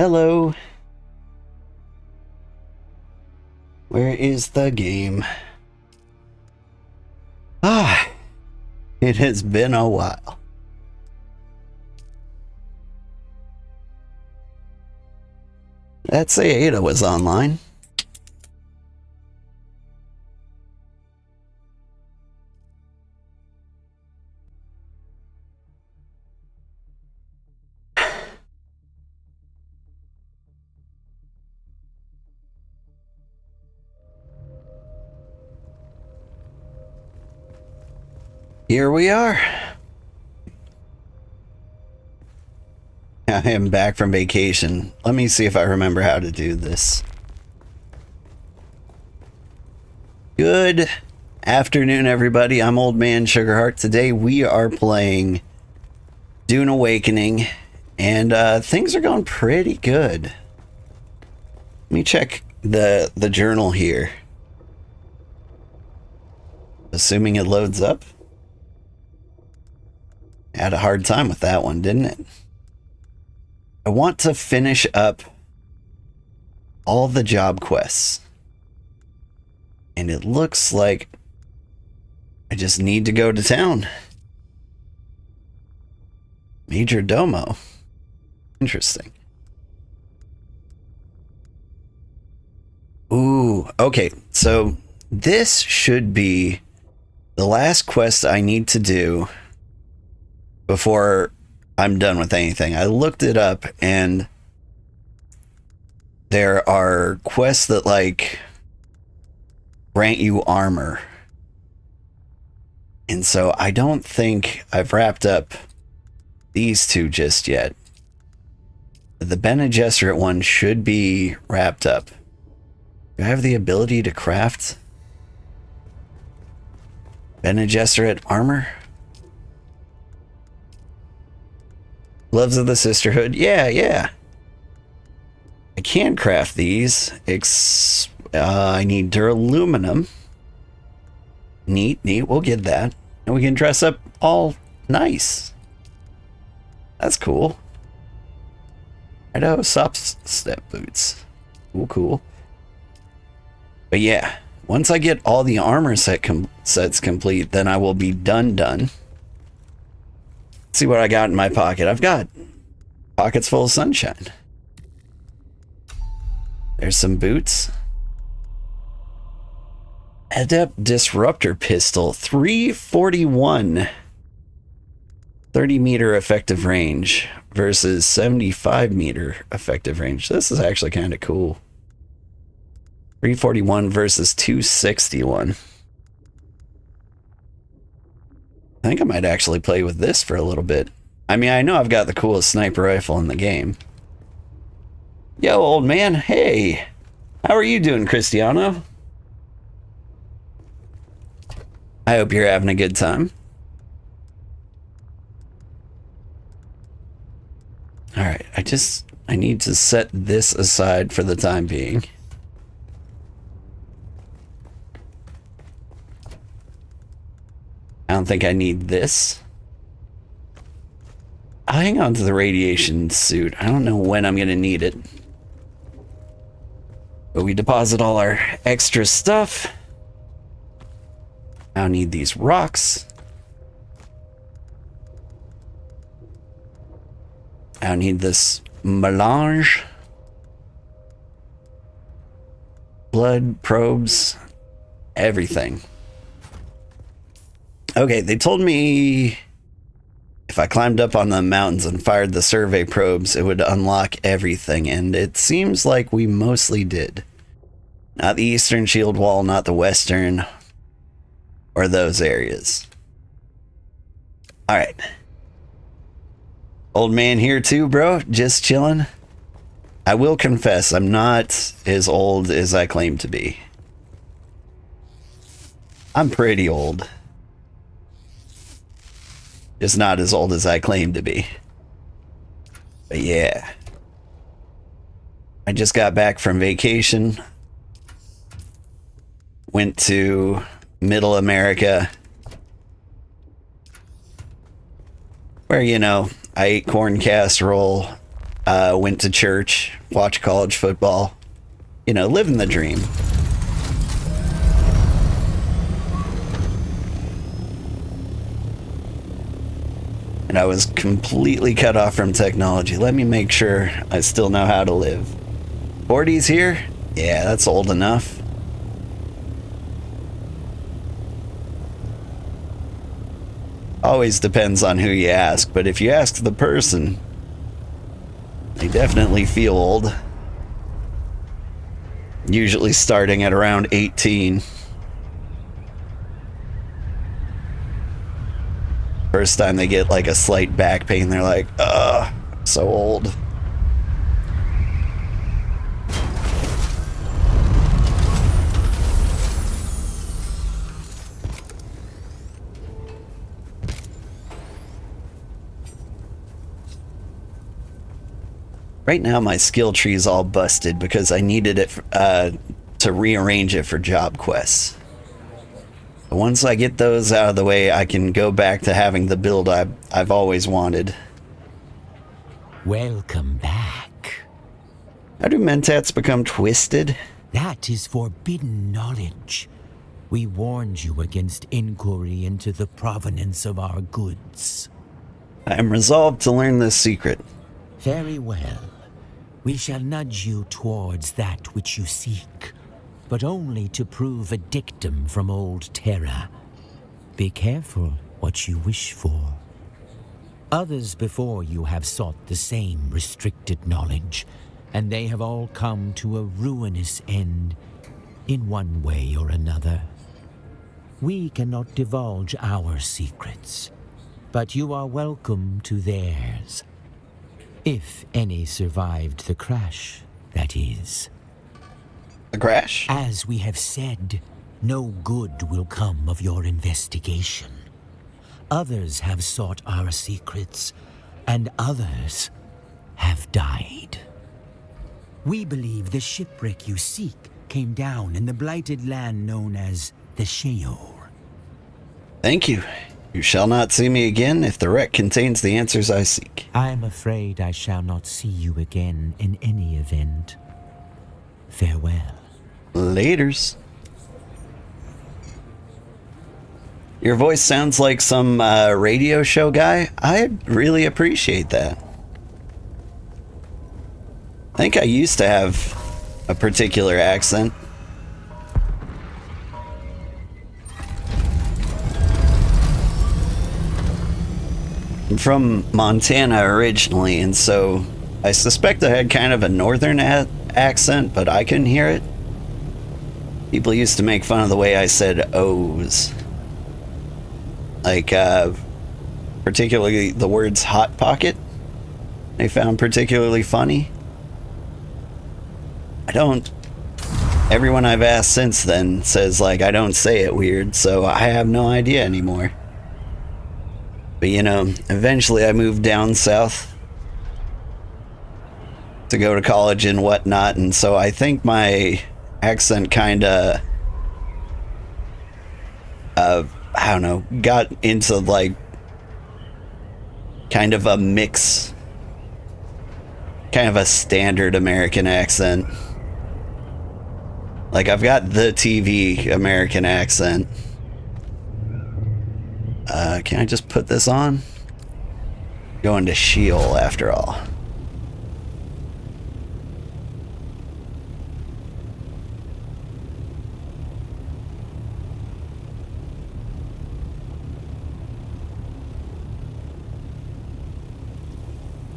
Hello. Where is the game? It has been a while. I'd say Ada was online. Here we are. I am back from vacation. Let me see if I remember how to do this. Good afternoon, everybody. I'm Old Man Sugarheart. Today we are playing Dune Awakening, and things are going pretty good. Let me check the journal here. Assuming it loads up. Had a hard time with that one, didn't it? I want to finish up all the job quests. And it looks like I just need to go to town. Major Domo. Interesting. Ooh, okay. So this should be the last quest I need to do before I'm done with anything. I looked it up, and there are quests that like grant you armor. And so I don't think I've wrapped up these two just yet. The Bene Gesserit one should be wrapped up. Do I have the ability to craft Bene Gesserit armor? Gloves of the Sisterhood. Yeah. I can craft these. I need duraluminum. Neat. We'll get that. And we can dress up all nice. That's cool. Idaho soft step boots. Cool. But yeah, once I get all the armor sets complete, then I will be done. See what I got in my pocket. I've got pockets full of sunshine. There's some boots. Adept Disruptor Pistol, 341. 30 meter effective range versus 75 meter effective range. This is actually kind of cool. 341 versus 261. I think I might actually play with this for a little bit. I mean, I know I've got the coolest sniper rifle in the game. Yo, old man. Hey. How are you doing, Cristiano? I hope you're having a good time. Alright, I need to set this aside for the time being. I don't think I need this. I'll hang on to the radiation suit. I don't know when I'm going to need it. But we deposit all our extra stuff. I don't need these rocks. I don't need this melange. Blood, probes, everything. Okay, they told me if I climbed up on the mountains and fired the survey probes, it would unlock everything, and it seems like we mostly did. Not the eastern shield wall, not the western, or those areas. Alright. Old man here too, bro. Just chilling. I will confess, I'm not as old as I claim to be. I'm pretty old. Just not as old as I claim to be. But yeah. I just got back from vacation. Went to Middle America. Where, you know, I ate corn casserole, went to church, watched college football, living the dream. And I was completely cut off from technology. Let me make sure I still know how to live. 40s here? Yeah, that's old enough. Always depends on who you ask, but if you ask the person, they definitely feel old. Usually starting at around 18. First time they get like a slight back pain, they're like, ugh, I'm so old. Right now my skill tree is all busted because I needed it to rearrange it for job quests. But once I get those out of the way, I can go back to having the build I've always wanted. Welcome back. How do mentats become twisted? That is forbidden knowledge. We warned you against inquiry into the provenance of our goods. I am resolved to learn this secret. Very well. We shall nudge you towards that which you seek, but only to prove a dictum from old Terra. Be careful what you wish for. Others before you have sought the same restricted knowledge, and they have all come to a ruinous end in one way or another. We cannot divulge our secrets, but you are welcome to theirs. If any survived the crash, that is. The crash? As we have said, no good will come of your investigation. Others have sought our secrets, and others have died. We believe the shipwreck you seek came down in the blighted land known as the Sheol. Thank you. You shall not see me again if the wreck contains the answers I seek. I am afraid I shall not see you again in any event. Farewell. Laters. Your voice sounds like some radio show guy. I really appreciate that. I think I used to have a particular accent. I'm from Montana originally, and so I suspect I had kind of a northern accent, but I couldn't hear it. People used to make fun of the way I said O's. Like, particularly the words Hot Pocket, they found particularly funny. Everyone I've asked since then says, like, I don't say it weird, so I have no idea anymore. But, eventually I moved down south to go to college and whatnot, and so I think my accent kinda, I don't know, got into, like, kind of a mix, kind of a standard American accent. Like, I've got the TV American accent. Can I just put this on? Going to Sheol after all.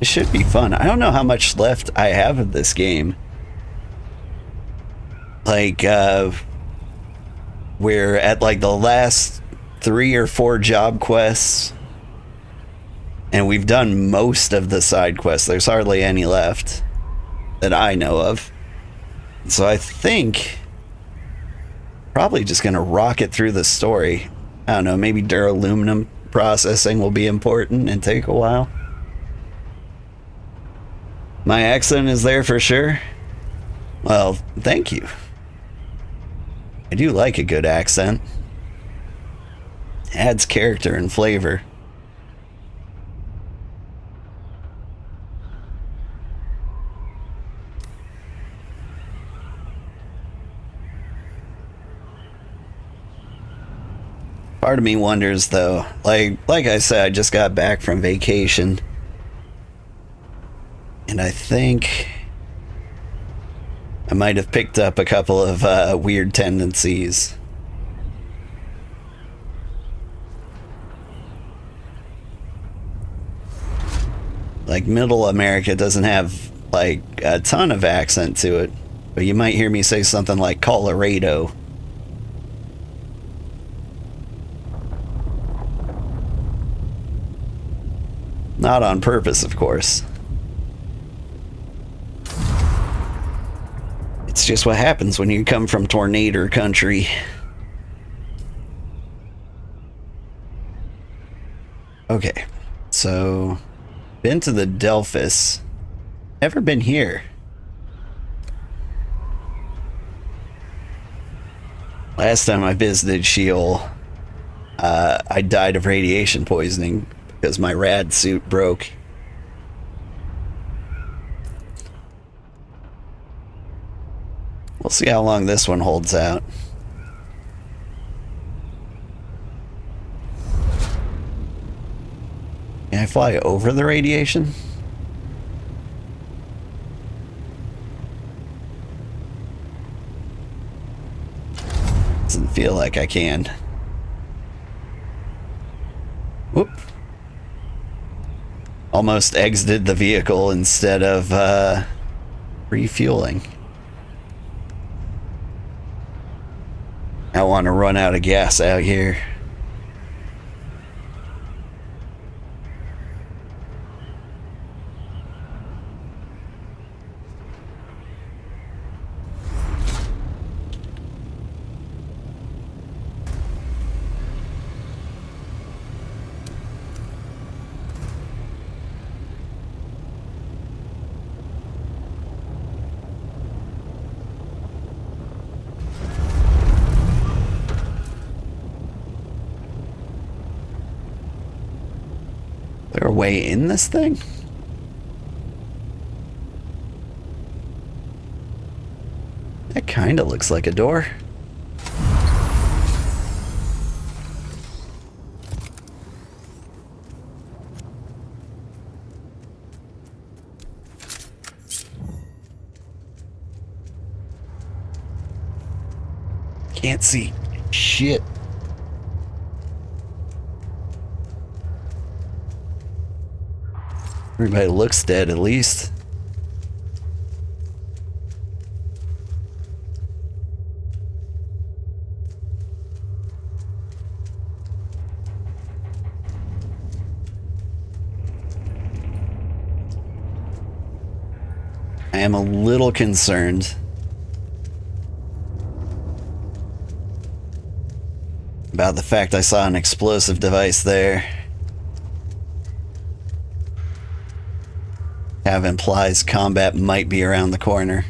It should be fun. I don't know how much left I have of this game. Like, we're at like the last 3 or 4 job quests, and we've done most of the side quests. There's hardly any left that I know of. So I think probably just gonna rocket through the story. I don't know, maybe duraluminum processing will be important and take a while. My accent is there for sure. Well, thank you. I do like a good accent. Adds character and flavor. Part of me wonders though, like I said, I just got back from vacation. And I think I might have picked up a couple of weird tendencies. Like, Middle America doesn't have, like, a ton of accent to it. But you might hear me say something like Colorado. Not on purpose, of course. It's just what happens when you come from tornado country. Okay, so... been to the Delphus. Never been here. Last time I visited Sheol, I died of radiation poisoning because my rad suit broke. We'll see how long this one holds out. Can I fly over the radiation? Doesn't feel like I can. Whoop. Almost exited the vehicle instead of refueling. I want to run out of gas out here. Is there a way in this thing? That kind of looks like a door. Can't see shit. Everybody looks dead, at least. I am a little concerned about the fact I saw an explosive device there. Have implies combat might be around the corner.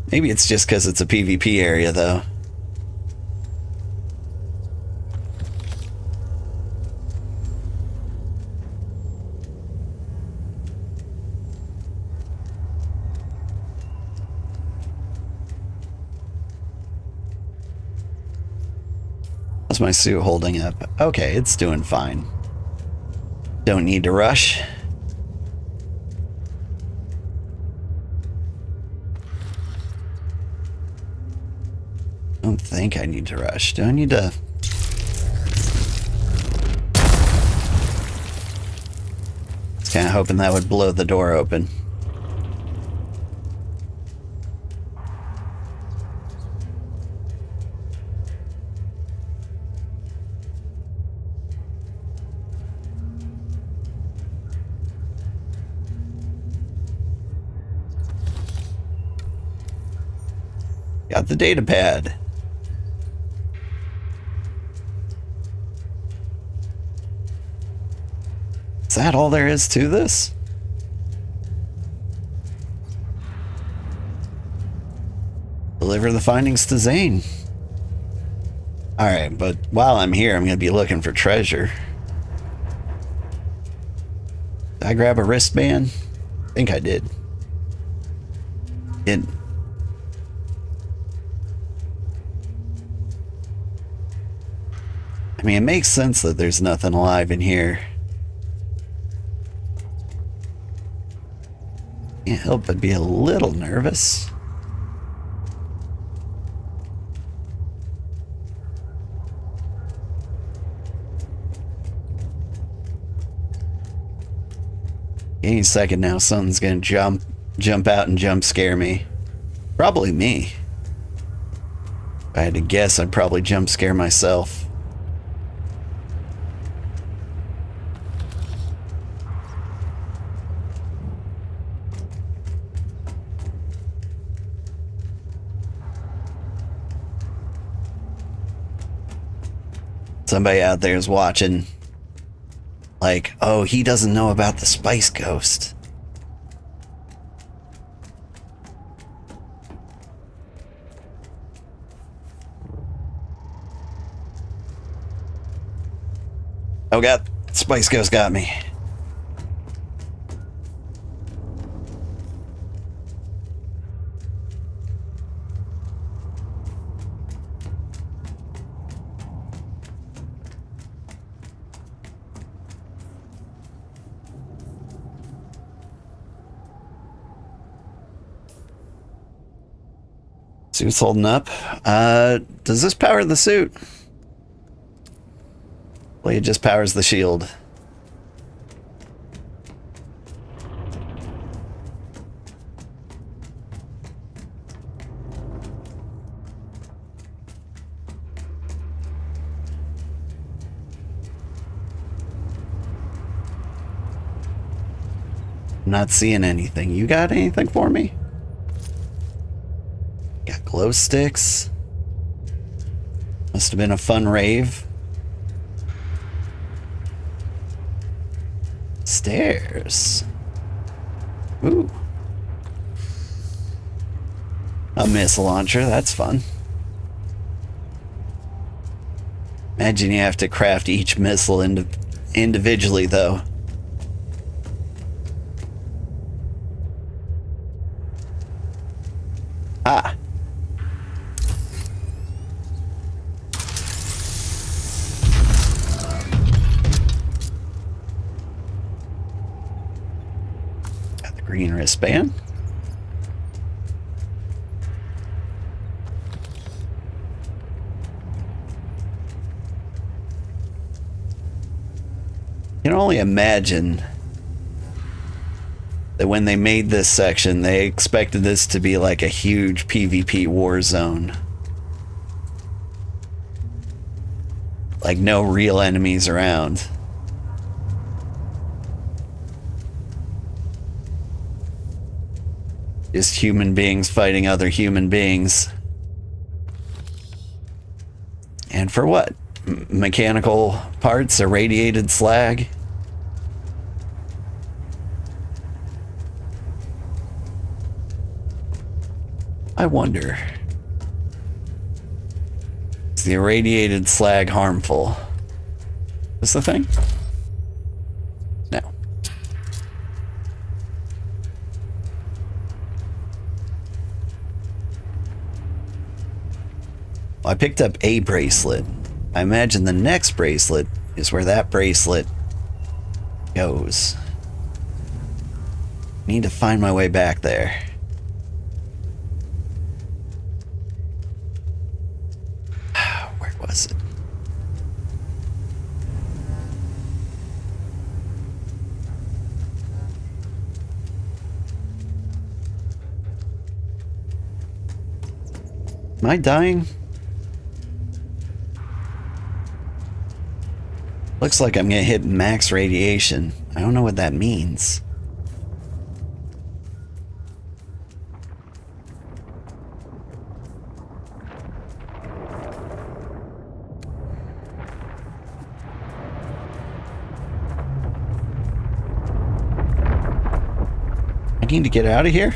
Maybe it's just because it's a PvP area, though. How's my suit holding up? Okay, it's doing fine. Don't need to rush. I don't think I need to rush. Do I need to... I was kind of hoping that would blow the door open. Got the data pad. Is that all there is to this? Deliver the findings to Zane. Alright, but while I'm here, I'm going to be looking for treasure. Did I grab a wristband? I think I did. Didn't. I mean, it makes sense that there's nothing alive in here. Can't help but be a little nervous. Any second now, something's gonna jump out and jump scare me. Probably me. If I had to guess, I'd probably jump scare myself. Somebody out there is watching. Like, oh, he doesn't know about the Spice Ghost. Oh god, Spice Ghost got me. Suit's holding up. Does this power the suit? Well, it just powers the shield. I'm not seeing anything. You got anything for me? Got glow sticks. Must have been a fun rave. Stairs. Ooh. A missile launcher, that's fun. Imagine you have to craft each missile individually, though. Ah. Got the green wristband. You can only imagine that when they made this section, they expected this to be like a huge PvP war zone. Like no real enemies around. Just human beings fighting other human beings. And for what? Mechanical parts, irradiated slag? I wonder. Is the irradiated slag harmful? Is this the thing? No. Well, I picked up a bracelet. I imagine the next bracelet is where that bracelet goes. Need to find my way back there. Where was it? Am I dying? Looks like I'm gonna hit max radiation. I don't know what that means. I need to get out of here?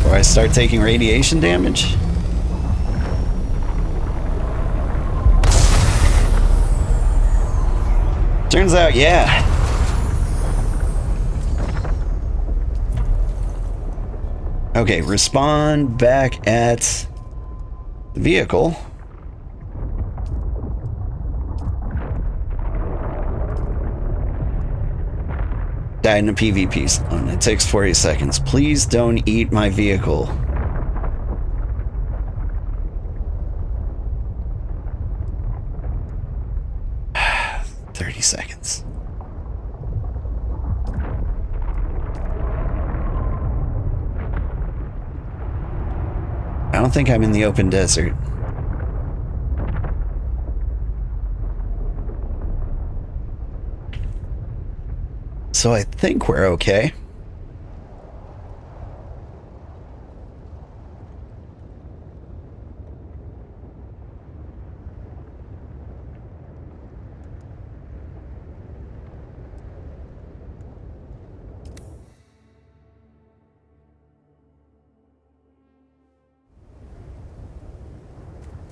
Or I start taking radiation damage? Turns out, yeah. Okay, respawn back at the vehicle. Died in a PvP zone. It takes 40 seconds. Please don't eat my vehicle. Seconds. I don't think I'm in the open desert. So I think we're okay.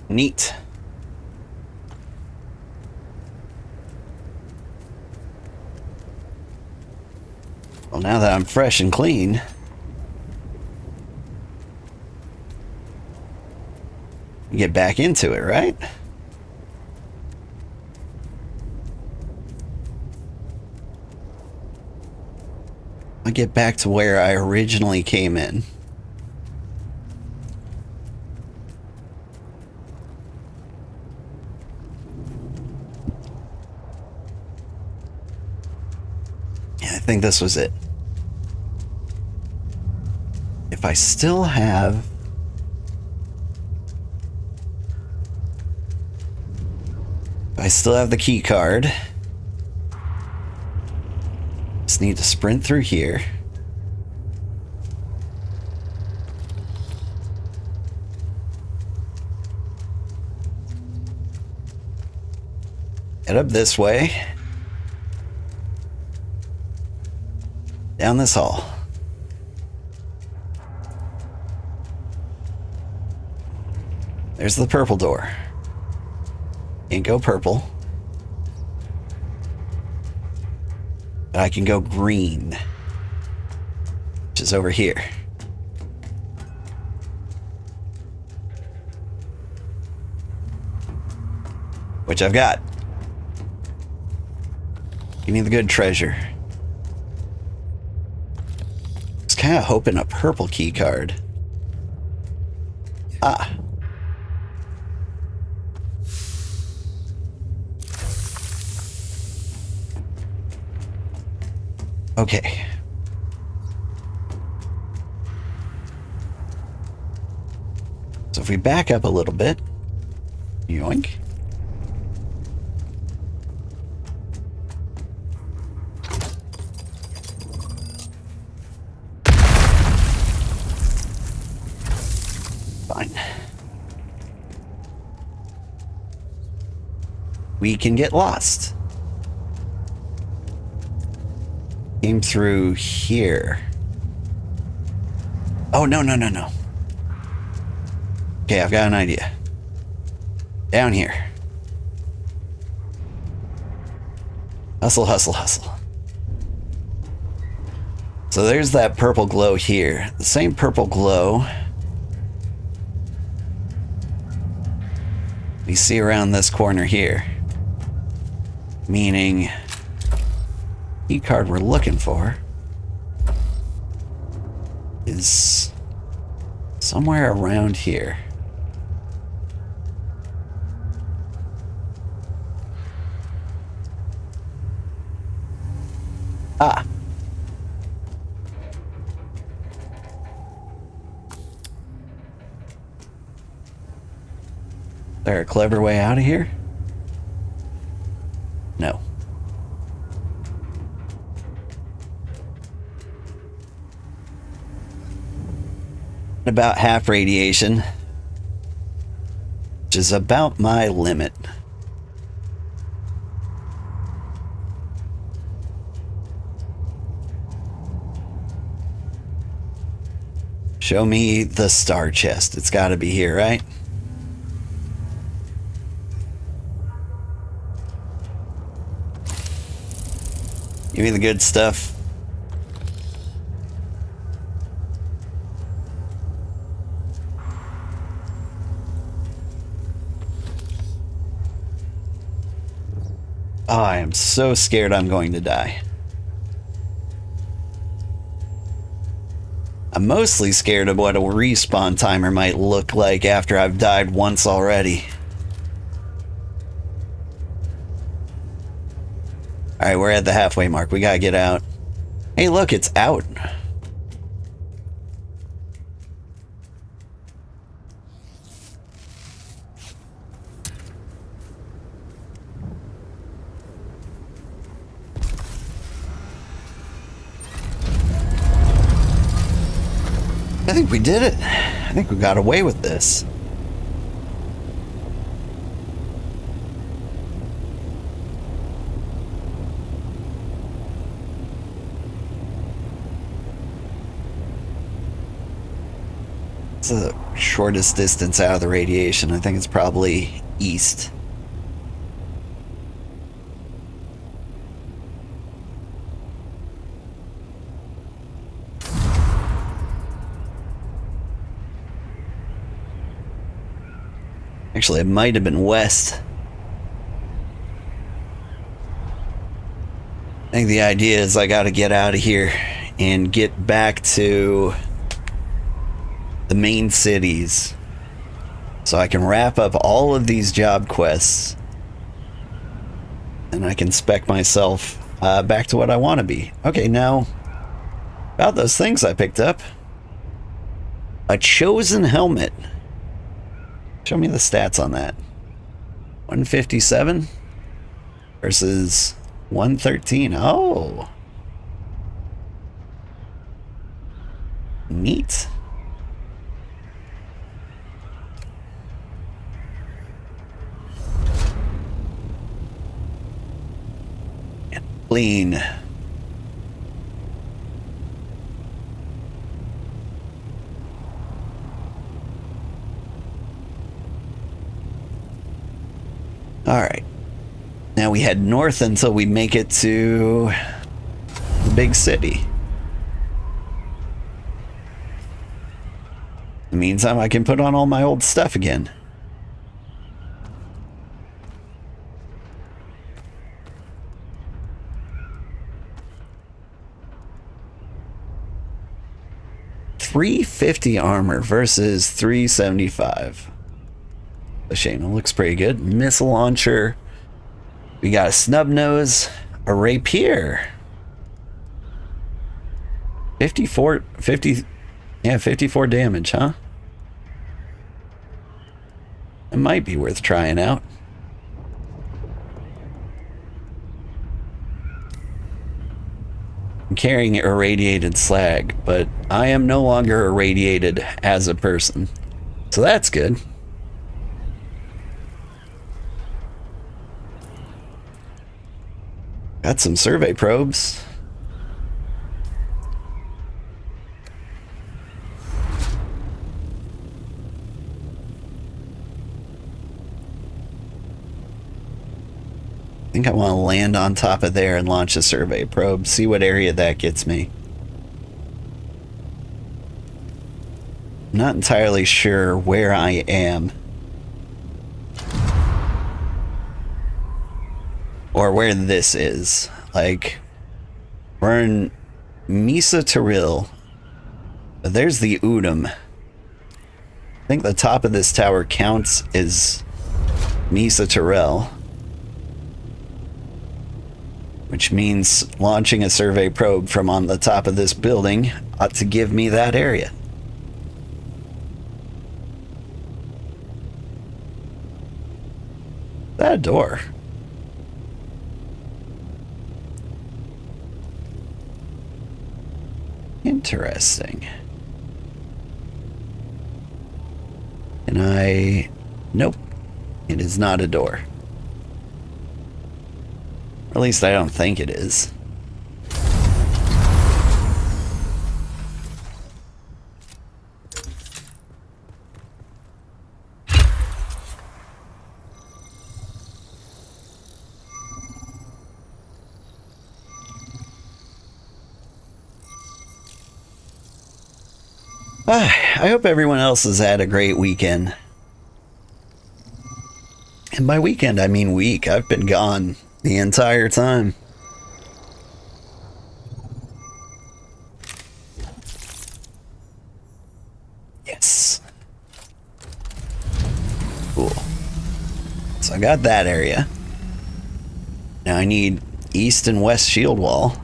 Neat. Well, now that I'm fresh and clean, get back into it, right? I'll get back to where I originally came in. I think this was it. If I still have... If I still have the key card, just need to sprint through here. Head up this way. Down this hall. There's the purple door. Can't go purple. But I can go green, which is over here. Which I've got. Give me the good treasure. Kind of hoping a purple key card. Ah. Okay. So if we back up a little bit, yoink. We can get lost. Came through here. Oh, no. Okay, I've got an idea. Down here. Hustle, hustle, hustle. So there's that purple glow here. The same purple glow we see around this corner here. Meaning, key card we're looking for is somewhere around here. Ah. Is there a clever way out of here? No. About half radiation, which is about my limit. Show me the star chest. It's got to be here, right? Give me the good stuff. Oh, I am so scared I'm going to die. I'm mostly scared of what a respawn timer might look like after I've died once already. Alright, we're at the halfway mark. We gotta get out. Hey, look, it's out. I think we did it. I think we got away with this. It's the shortest distance out of the radiation. I think it's probably east. Actually, it might have been west. I think the idea is I gotta get out of here and get back to the main cities so I can wrap up all of these job quests and I can spec myself back to what I want to be. Okay, now about those things I picked up. A chosen helmet. Show me the stats on that. 157 versus 113. Oh. Neat. And clean. Alright. Now we head north until we make it to the big city. In the meantime, I can put on all my old stuff again. $350 armor versus 375. A shame. It looks pretty good. Missile launcher. We got a snub nose, a rapier. 54 damage, huh? It might be worth trying out. I'm carrying irradiated slag, but I am no longer irradiated as a person. So that's good. Got some survey probes. I think I want to land on top of there and launch a survey probe, see what area that gets me. I'm not entirely sure where I am. Or where this is. Like, we're in Misa Taril. But there's the Udum. I think the top of this tower counts as Misa Taril. Which means launching a survey probe from on the top of this building ought to give me that area. Is that a door? Interesting. And nope, it is not a door. Or at least I don't think it is. I hope everyone else has had a great weekend. And by weekend, I mean week. I've been gone the entire time. Yes. Cool. So I got that area. Now I need east and west shield wall.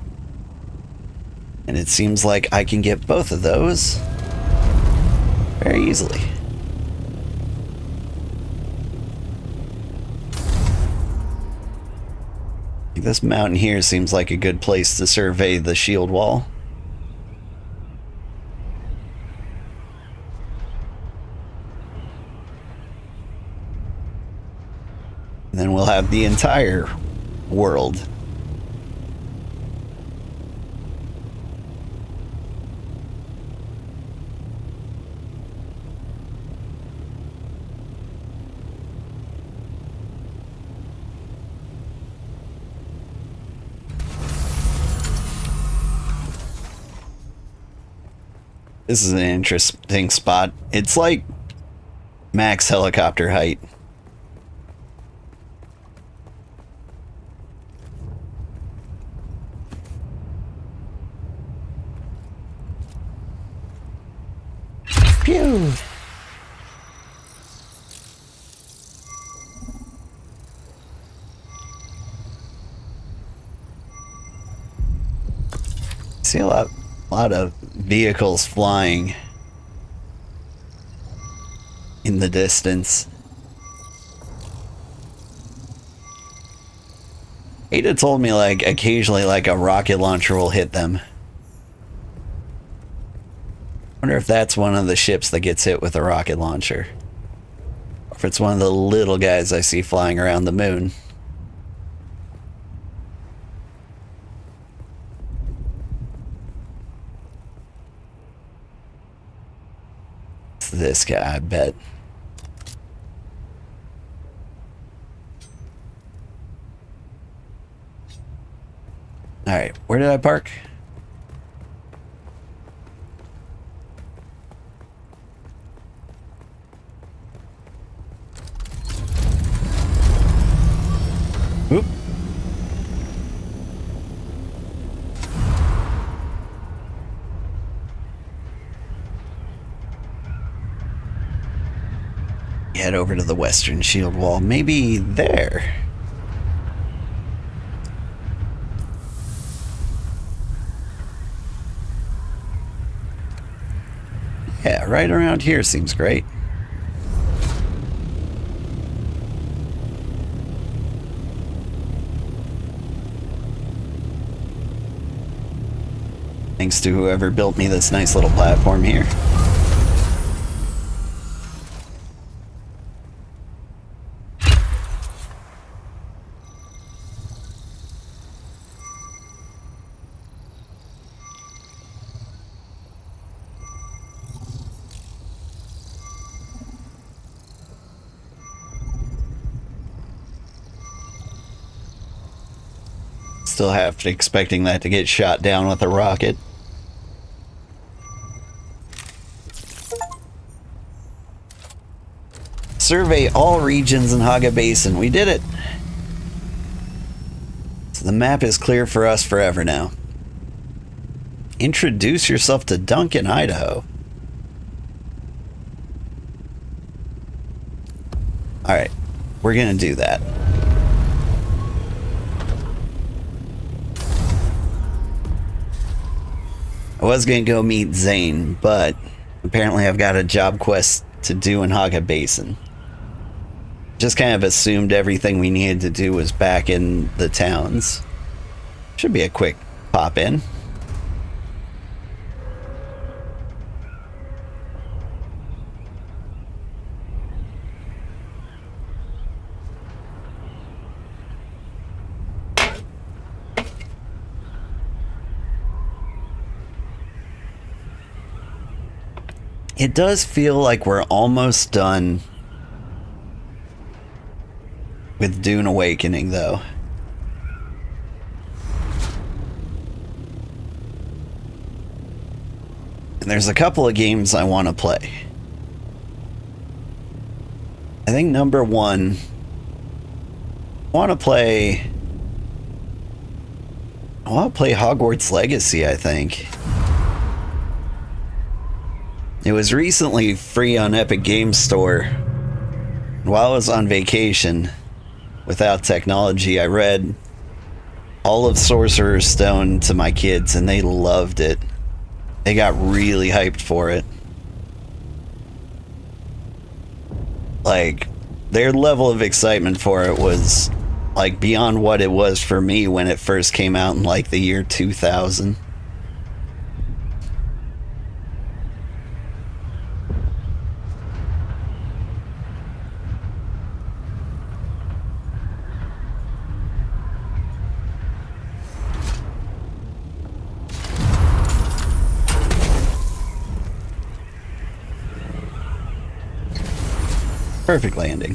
And it seems like I can get both of those very easily. This mountain here seems like a good place to survey the shield wall. And then we'll have the entire world. This is an interesting spot. It's like max helicopter height. Pew! See a lot of vehicles flying in the distance. Ada told me like occasionally like a rocket launcher will hit them. Wonder if that's one of the ships that gets hit with a rocket launcher. Or if it's one of the little guys I see flying around the moon. It's this guy, I bet. Alright, where did I park? Oop. Head over to the western shield wall. Maybe there. Yeah, right around here seems great. Thanks to whoever built me this nice little platform here. Still have to expecting that to get shot down with a rocket. Survey all regions in Haga Basin. We did it. So the map is clear for us forever now. Introduce yourself to Duncan, Idaho. Alright, we're gonna do that. I was gonna go meet Zane, but apparently I've got a job quest to do in Haga Basin. Just kind of assumed everything we needed to do was back in the towns. Should be a quick pop in. It does feel like we're almost done with Dune Awakening, though. And there's a couple of games I want to play. I think number one, I want to play I want to play Hogwarts Legacy, I think. It was recently free on Epic Games Store. While I was on vacation, without technology, I read all of Sorcerer's Stone to my kids, and they loved it. They got really hyped for it. Like, their level of excitement for it was, like, beyond what it was for me when it first came out in, like, the year 2000. Perfect landing.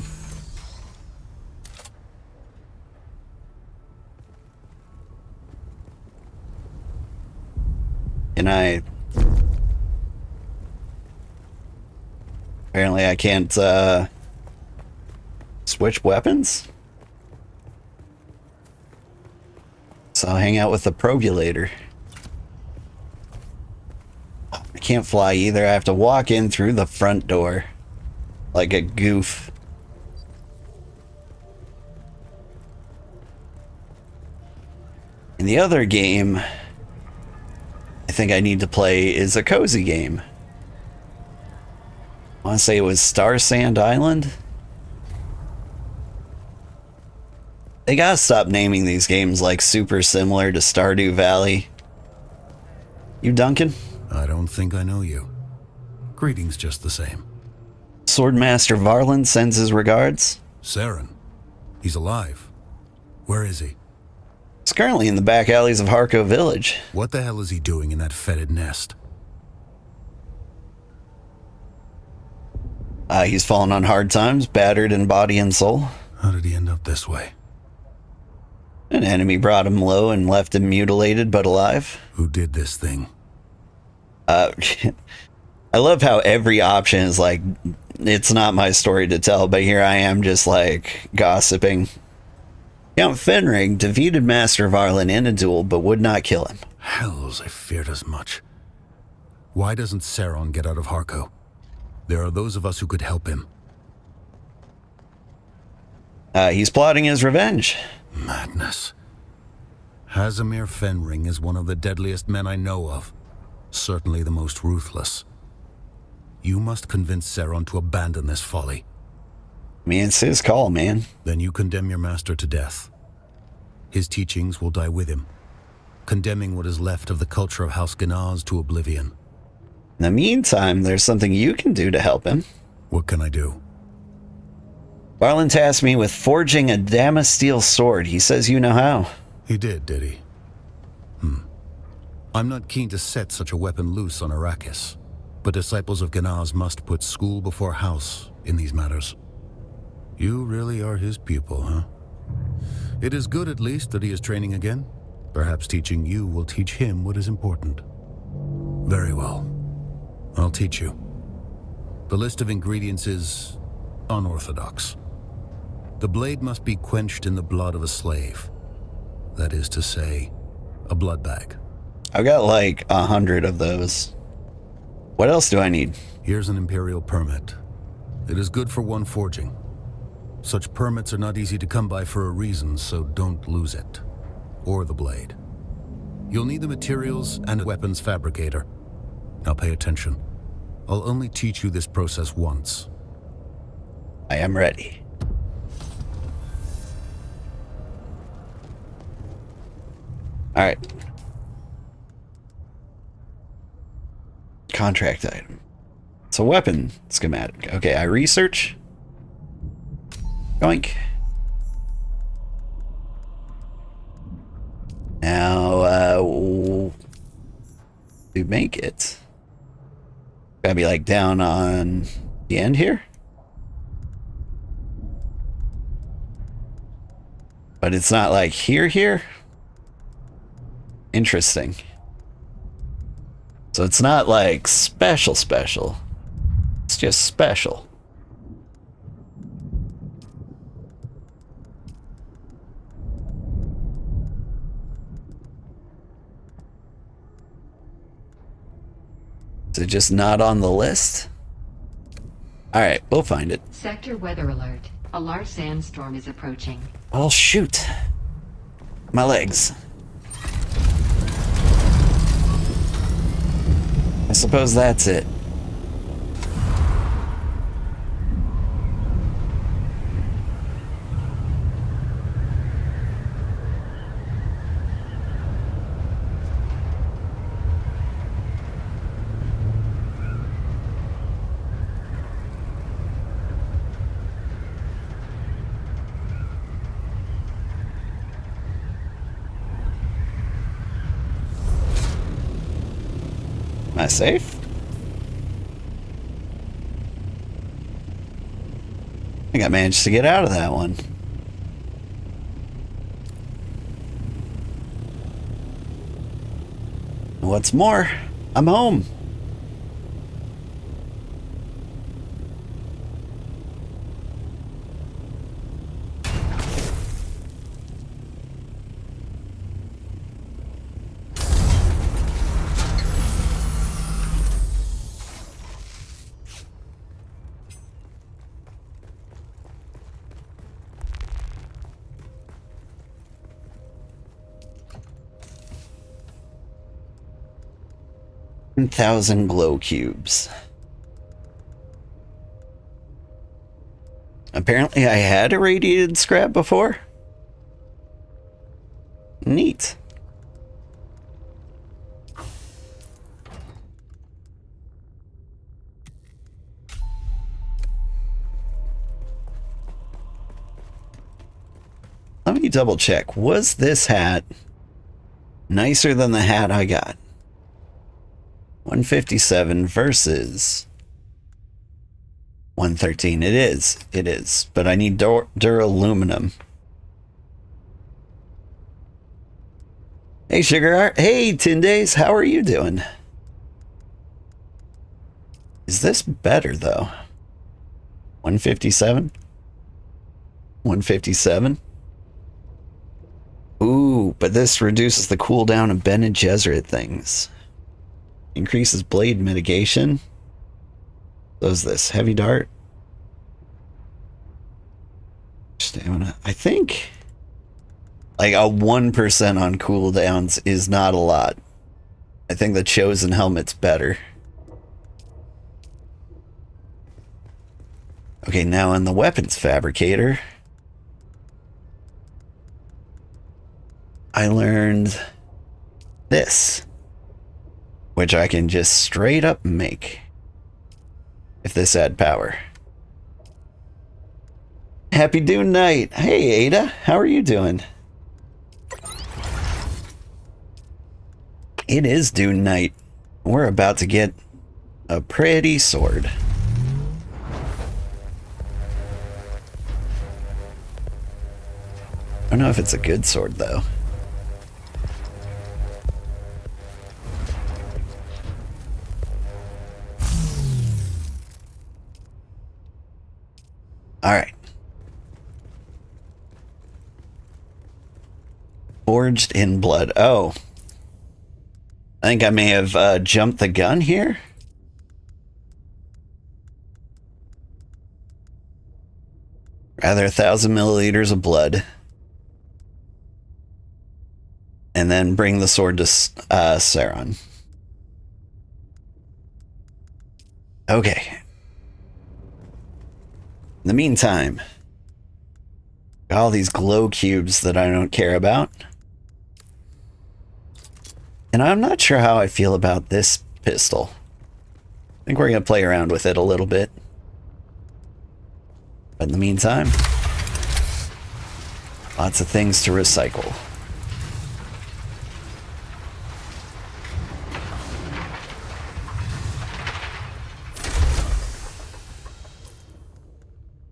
Can I... Apparently I can't, switch weapons? So I'll hang out with the probulator. I can't fly either. I have to walk in through the front door. Like a goof. And the other game I think I need to play is a cozy game. I want to say it was Star Sand Island. They gotta stop naming these games like super similar to Stardew Valley. You Duncan? I don't think I know you. Greetings just the same. Swordmaster Varland sends his regards. Saren. He's alive. Where is he? He's currently in the back alleys of Harco Village. What the hell is he doing in that fetid nest? He's fallen on hard times, battered in body and soul. How did he end up this way? An enemy brought him low and left him mutilated but alive. Who did this thing? I love how every option is like, it's not my story to tell, but here I am just like gossiping. Count Fenrig defeated Master Varlin in a duel but would not kill him. Hells, I feared as much. Why doesn't Sauron get out of Harco? There are those of us who could help him. He's plotting his revenge. Madness. Hazimir Fenring is one of the deadliest men I know of. Certainly the most ruthless. You must convince Sauron to abandon this folly. I mean, it's his call, man. Then you condemn your master to death. His teachings will die with him, condemning what is left of the culture of House Ganaz to oblivion. In the meantime, there's something you can do to help him. What can I do? Varlin tasked me with forging a Damasteel sword. He says you know how. He did he? I'm not keen to set such a weapon loose on Arrakis, but disciples of Ganaz must put school before house in these matters. You really are his pupil, huh? It is good at least that he is training again. Perhaps teaching you will teach him what is important. Very well. I'll teach you. The list of ingredients is unorthodox. The blade must be quenched in the blood of a slave. That is to say, a blood bag. I've got like 100 of those. What else do I need? Here's an Imperial permit. It is good for one forging. Such permits are not easy to come by for a reason, so don't lose it. Or the blade. You'll need the materials and a weapons fabricator. Now pay attention. I'll only teach you this process once. I am ready. All right. Contract item. It's a weapon schematic. Okay, I research. Yoink. Now, to make it, gotta be like down on the end here. But it's not like here. Interesting. So it's not like special. It's just special. Is it just not on the list? Alright, we'll find it. Sector weather alert. A large sandstorm is approaching. Oh, shoot. My legs. I suppose that's it. Am I safe? I think I managed to get out of that one. What's more, I'm home. Thousand glow cubes. Apparently I had irradiated scrap before. Neat. Let me double check. Was this hat nicer than the hat I got? 157 versus 113. It is. It is. But I need duraluminum. Hey, Sugarheart. Hey, 10 days. How are you doing? Is this better, though? 157? 157? Ooh, but this reduces the cooldown of Ben and Gesserit things. Increases blade mitigation. So is this heavy dart? Stamina. I think like a 1% on cooldowns is not a lot. I think the Chosen Helmet's better. Okay, now in the Weapons Fabricator, I learned this, which I can just straight up make if this had power. Happy Dune night. Hey, Ada, how are you doing? It is Dune night. We're about to get a pretty sword. I don't know if it's a good sword, though. Alright. Forged in blood. Oh. I think I may have jumped the gun here. Rather 1,000 milliliters of blood. And then bring the sword to Sauron. Okay. In the meantime, got all these glow cubes that I don't care about. And I'm not sure how I feel about this pistol. I think we're going to play around with it a little bit. But in the meantime, lots of things to recycle.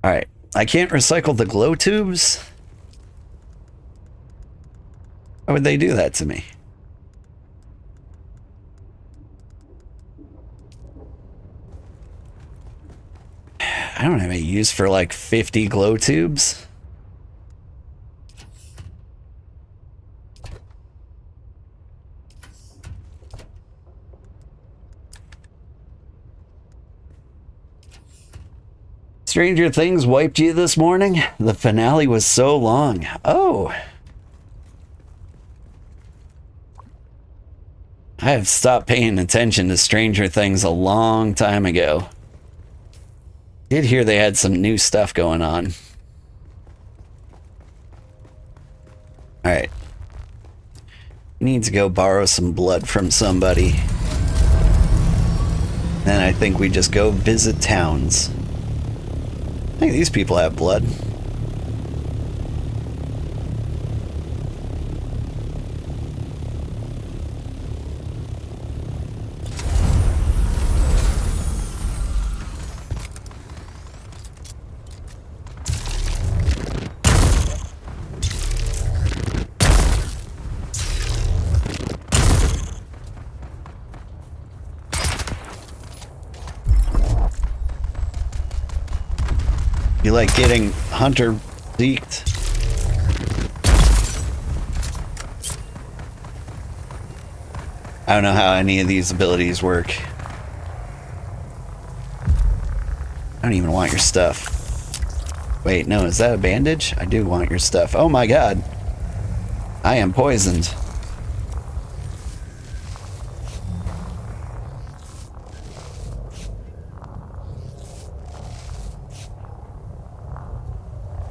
Alright, I can't recycle the glow tubes? Why would they do that to me? I don't have any use for like 50 glow tubes. Stranger Things wiped you this morning? The finale was so long. Oh. I have stopped paying attention to Stranger Things a long time ago. Did hear they had some new stuff going on. Alright. We need to go borrow some blood from somebody. Then I think we just go visit towns. I think these people have blood. You like getting hunter zeked? I don't know how any of these abilities work. I don't even want your stuff. Wait, no, is that a bandage? I do want your stuff. Oh my god. I am poisoned.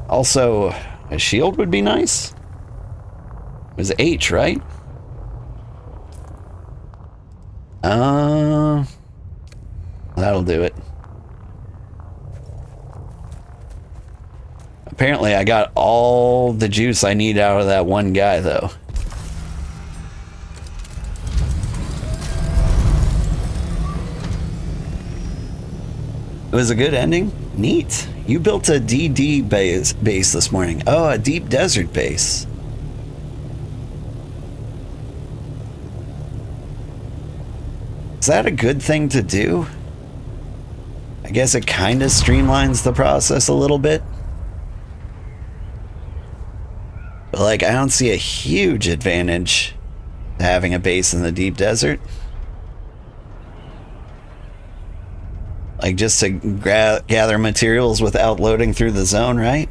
Also, a shield would be nice. It was H, right? That'll do it. Apparently, I got all the juice I need out of that one guy, though. It was a good ending. Neat. You built a DD base this morning. Oh, a deep desert base. Is that a good thing to do? I guess it kind of streamlines the process a little bit. But like, I don't see a huge advantage to having a base in the deep desert. Like, just to gather materials without loading through the zone, right?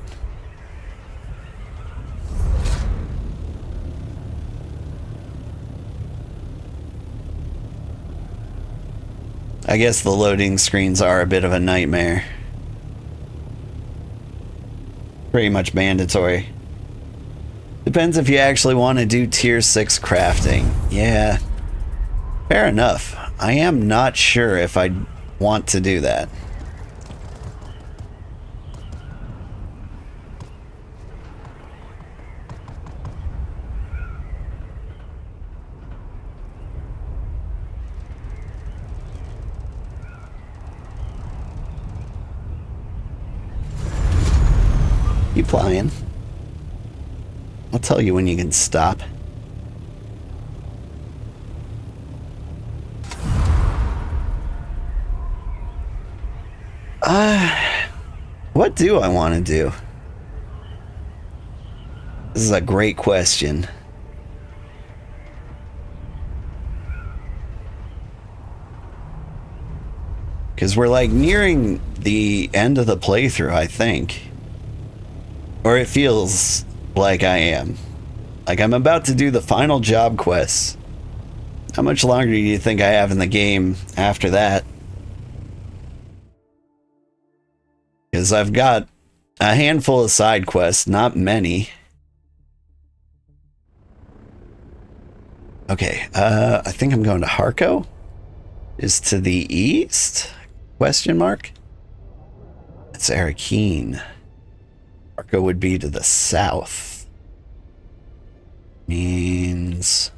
I guess the loading screens are a bit of a nightmare. Pretty much mandatory. Depends if you actually want to do tier 6 crafting. Yeah. Fair enough. I am not sure if I want to do that. Keep flying. I'll tell you when you can stop. What do I want to do? This is a great question. Because we're like nearing the end of the playthrough, I think. Or it feels like I am. Like I'm about to do the final job quests. How much longer do you think I have in the game after that? Because I've got a handful of side quests, not many. Okay, I think I'm going to Harco. Is to the east? Question mark? That's Arakeen. Harco would be to the south. Means...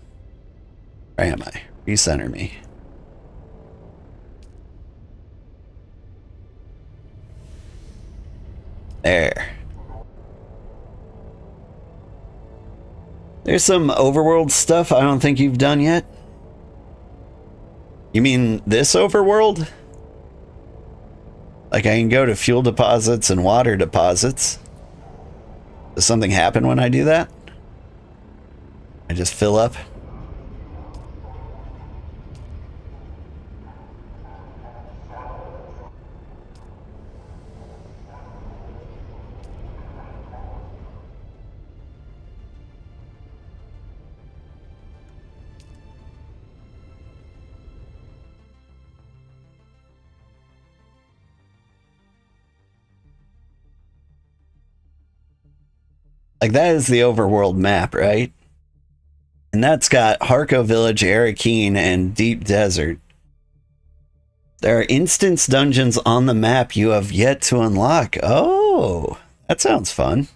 Where am I? Recenter me. There. There's some overworld stuff I don't think you've done yet. You mean this overworld? Like I can go to fuel deposits and water deposits. Does something happen when I do that? I just fill up? Like, that is the overworld map, right? And that's got Harko Village, Arakeen, and Deep Desert. There are instance dungeons on the map you have yet to unlock. Oh, that sounds fun.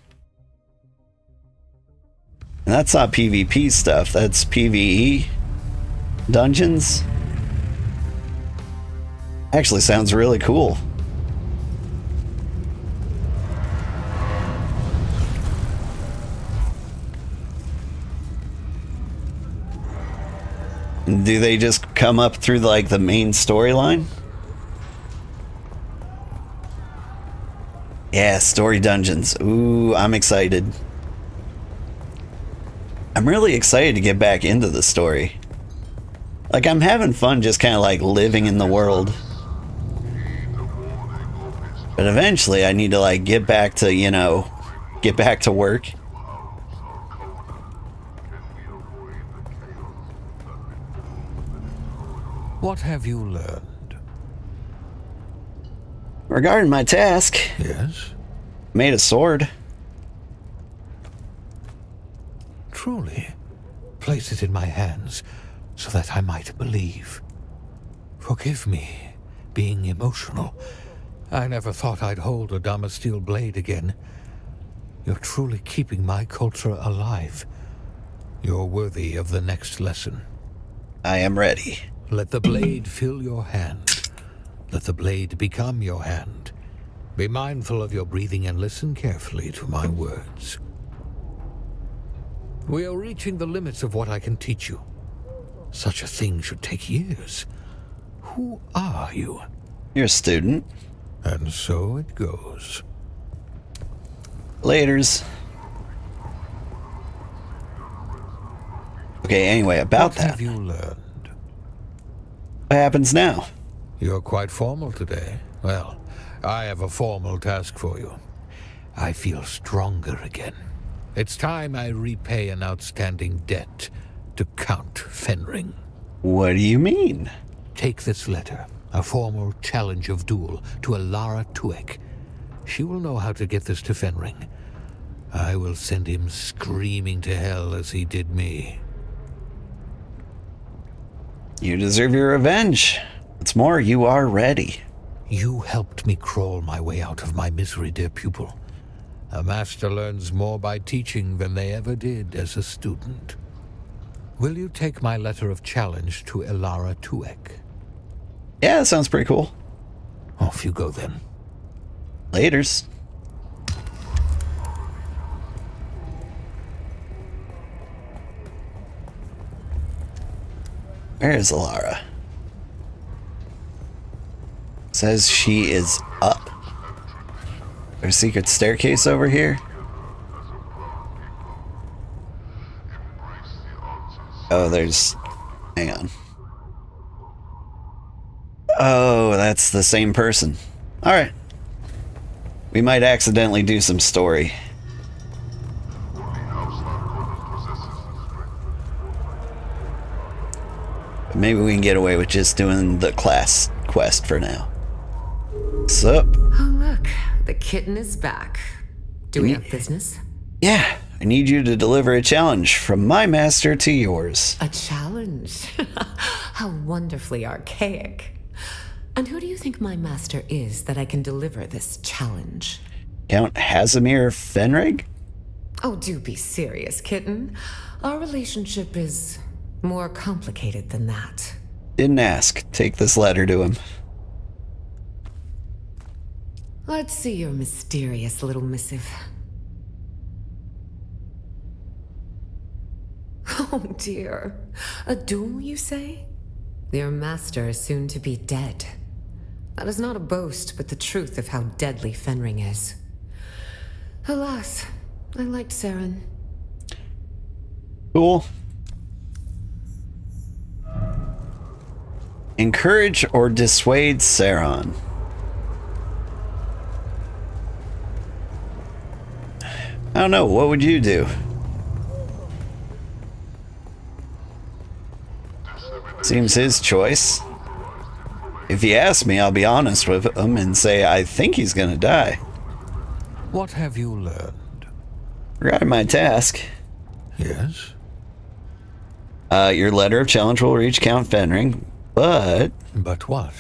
And that's not PvP stuff, that's PvE dungeons. Actually sounds really cool. Do they just come up through like the main storyline? Yeah, story dungeons. Ooh, I'm excited. I'm really excited to get back into the story. Like, I'm having fun just kind of like living in the world. But eventually I need to like get back to, you know, get back to work. What have you learned? Regarding my task, Yes? made a sword. Truly. Place it in my hands so that I might believe. Forgive me, being emotional. I never thought I'd hold a Damasteel blade again. You're truly keeping my culture alive. You're worthy of the next lesson. I am ready. Let the blade fill your hand. Let the blade become your hand. Be mindful of your breathing and listen carefully to my words. We are reaching the limits of what I can teach you. Such a thing should take years. Who are you? You're a student. And so it goes. Laters. Okay, anyway, about What that. have you learned? What happens now? You're quite formal today. Well, I have a formal task for you. I feel stronger again. It's time I repay an outstanding debt to Count Fenring. What do you mean? Take this letter, a formal challenge of duel to Alara Tuek. She will know how to get this to Fenring. I will send him screaming to hell as he did me. You deserve your revenge. What's more, you are ready. You helped me crawl my way out of my misery, dear pupil. A master learns more by teaching than they ever did as a student. Will you take my letter of challenge to Alara Tuek? Yeah, that sounds pretty cool. Off you go then. Laters. Where is Alara? Says she is up. There's a secret staircase over here. Oh, there's... Hang on. Oh, that's the same person. Alright. We might accidentally do some story. But maybe we can get away with just doing the class quest for now. Sup? Oh, look. The kitten is back. Do we have business? Yeah, I need you to deliver a challenge from my master to yours. A challenge? How wonderfully archaic. And who do you think my master is that I can deliver this challenge? Count Hazimir Fenrig? Oh, do be serious, kitten. Our relationship is more complicated than that. Didn't ask. Take this letter to him. Let's see your mysterious little missive. Oh dear. A duel, you say? Your master is soon to be dead. That is not a boast, but the truth of how deadly Fenring is. Alas, I liked Saren. Cool. Encourage or dissuade Saron. I don't know, what would you do? Seems his choice. If you ask me, I'll be honest with him and say I think he's gonna die. What have you learned? Forgot my task. Yes? Your letter of challenge will reach Count Fenring, but... But what?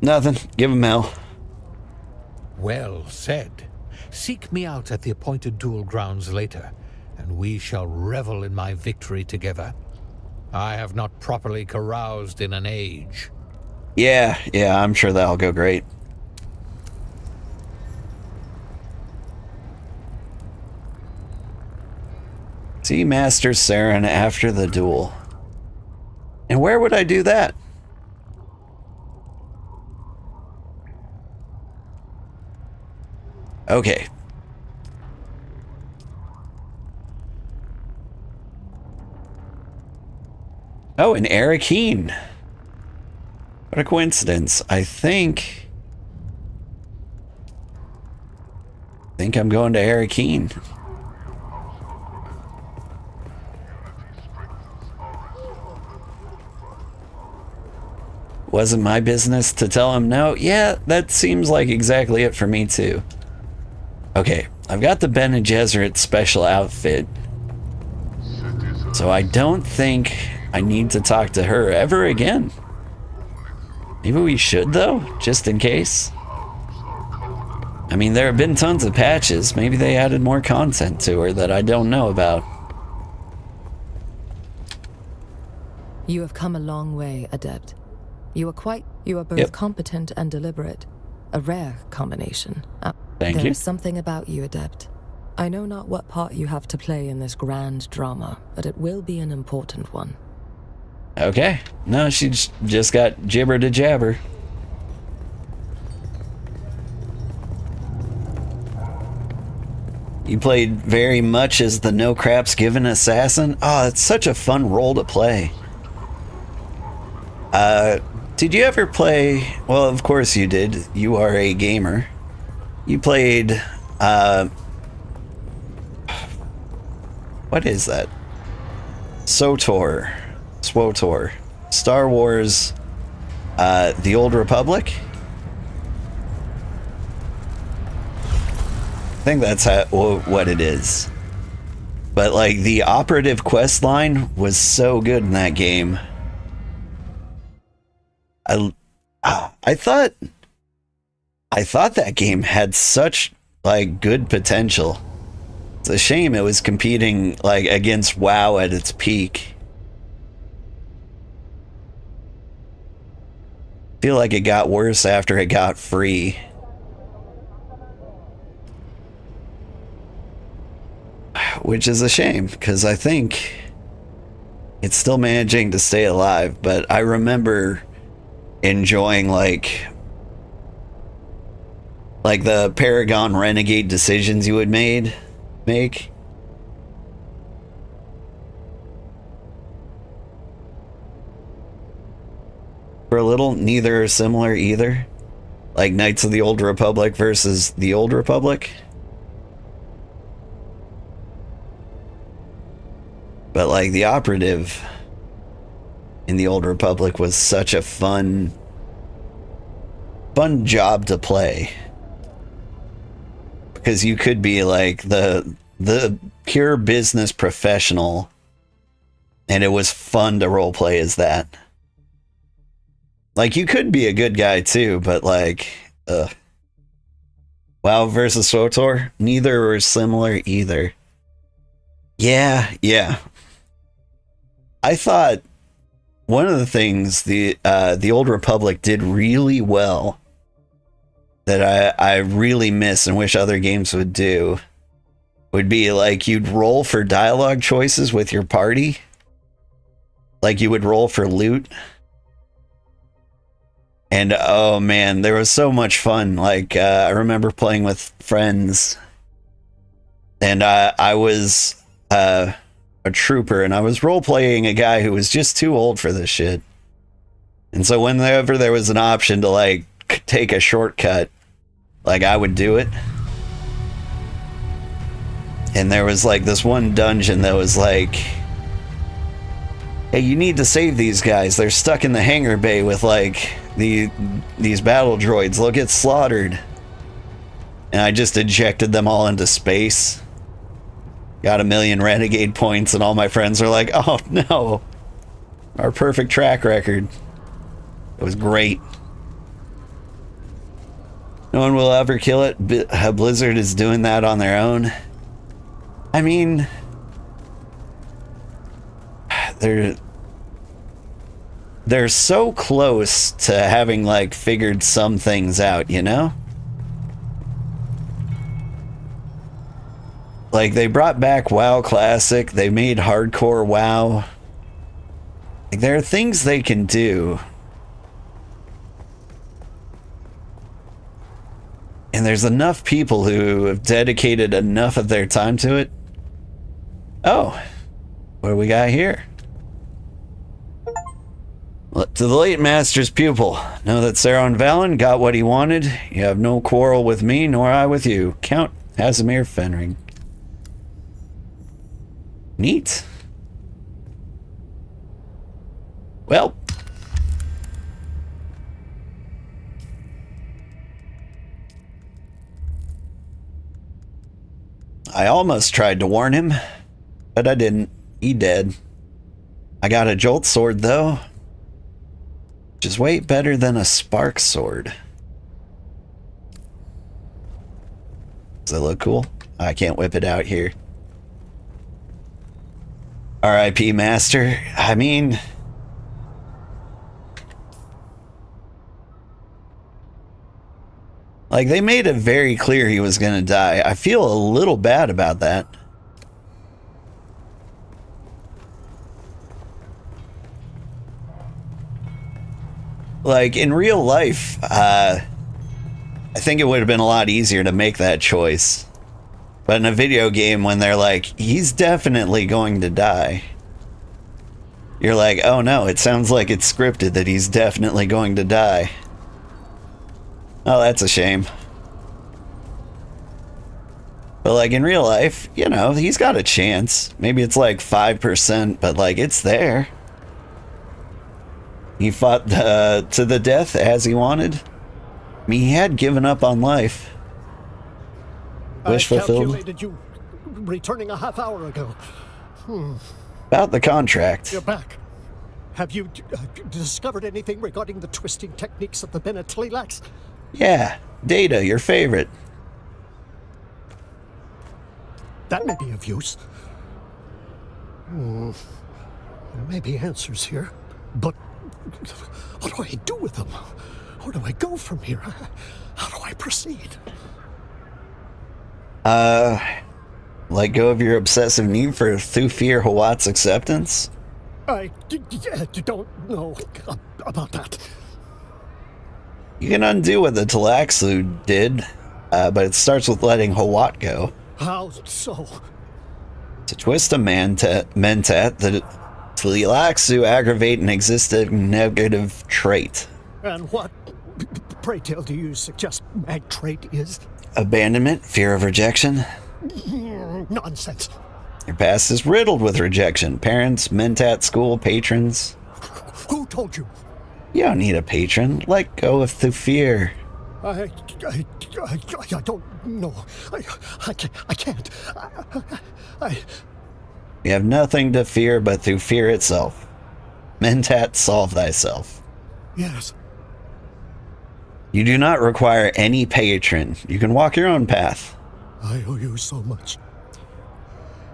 Nothing. Give him hell. Well said. Seek me out at the appointed duel grounds later, and we shall revel in my victory together. I have not properly caroused in an age. Yeah, I'm sure that'll go great. See Master Saren after the duel. And where would I do that? Okay. Oh, and Arakeen. What a coincidence. I think I'm going to Arakeen. Wasn't my business to tell him no? Yeah, that seems like exactly it for me too. Okay, I've got the Bene Gesserit special outfit. So I don't think I need to talk to her ever again. Maybe we should though, just in case. I mean, there have been tons of patches. Maybe they added more content to her that I don't know about. You have come a long way, Adept. You are both competent and deliberate. A rare combination. Thank you. There is something about you, Adept. I know not what part you have to play in this grand drama, but it will be an important one. Okay. No, she just got gibber to jabber. You played very much as the no craps given assassin? Oh, it's such a fun role to play. Did you ever play... Well, of course you did. You are a gamer. You played, what is that? SWTOR. Star Wars, The Old Republic? I think that's what it is. But, like, the operative quest line was so good in that game. I thought that game had such, like, good potential. It's a shame it was competing, like, against WoW at its peak. I feel like it got worse after it got free. Which is a shame, because I think it's still managing to stay alive, but I remember enjoying, like the Paragon Renegade decisions you would make. For a little, neither are similar either. Like Knights of the Old Republic versus the Old Republic. But like the operative in the Old Republic was such a fun job to play. Because you could be like the pure business professional, and it was fun to roleplay as that. Like, you could be a good guy too, but like, WoW versus SWTOR, neither were similar either. Yeah. I thought one of the things the Old Republic did really well that I really miss and wish other games would do would be like you'd roll for dialogue choices with your party. Like you would roll for loot. And oh man, there was so much fun. Like I remember playing with friends, and I was a trooper, and I was role playing a guy who was just too old for this shit. And so whenever there was an option to like take a shortcut, like I would do it. And there was like this one dungeon that was like, hey, you need to save these guys. They're stuck in the hangar bay with like these battle droids. They'll get slaughtered. And I just ejected them all into space. Got 1,000,000 renegade points, and all my friends are like, oh no. Our perfect track record. It was great. No one will ever kill it. Blizzard is doing that on their own. I mean, they're so close to having like figured some things out, you know? Like they brought back WoW Classic, they made hardcore WoW. Like, there are things they can do. And there's enough people who have dedicated enough of their time to it. Oh, what do we got here? To the late master's pupil, know that Saron Valen got what he wanted. You have no quarrel with me, nor I with you. Count Casimir Fenring. Neat. Well. I almost tried to warn him, but I didn't. He dead. I got a jolt sword, though. Which is way better than a spark sword. Does that look cool? I can't whip it out here. R.I.P. Master. I mean... like, they made it very clear he was gonna die. I feel a little bad about that. Like, in real life, I think it would have been a lot easier to make that choice. But in a video game, when they're like, he's definitely going to die, you're like, oh no, it sounds like it's scripted that he's definitely going to die. Oh, that's a shame. But like in real life, you know, he's got a chance. Maybe it's like 5%, but like it's there. He fought to the death as he wanted. I mean, he had given up on life. Wish fulfilled. I calculated you returning a half hour ago. About the contract. You're back. Have you discovered anything regarding the twisting techniques of the Bene Tleilax? Yeah, Data, your favorite. That may be of use. There may be answers here, but what do I do with them? Where do I go from here? How do I proceed? Let go of your obsessive need for Thufir Hawat's acceptance? I don't know about that. You can undo what the Tleilaxu did, but it starts with letting Hawat go. How so? To twist a mentat, the Tleilaxu aggravate an existing negative trait. And what, pray tell, do you suggest mag trait is? Abandonment, fear of rejection. Nonsense. Your past is riddled with rejection. Parents, mentat, school, patrons. Who told you? You don't need a patron. Let go of Thufir. I don't know. I can't. You have nothing to fear but Thufir itself. Mentat, solve thyself. Yes. You do not require any patron. You can walk your own path. I owe you so much.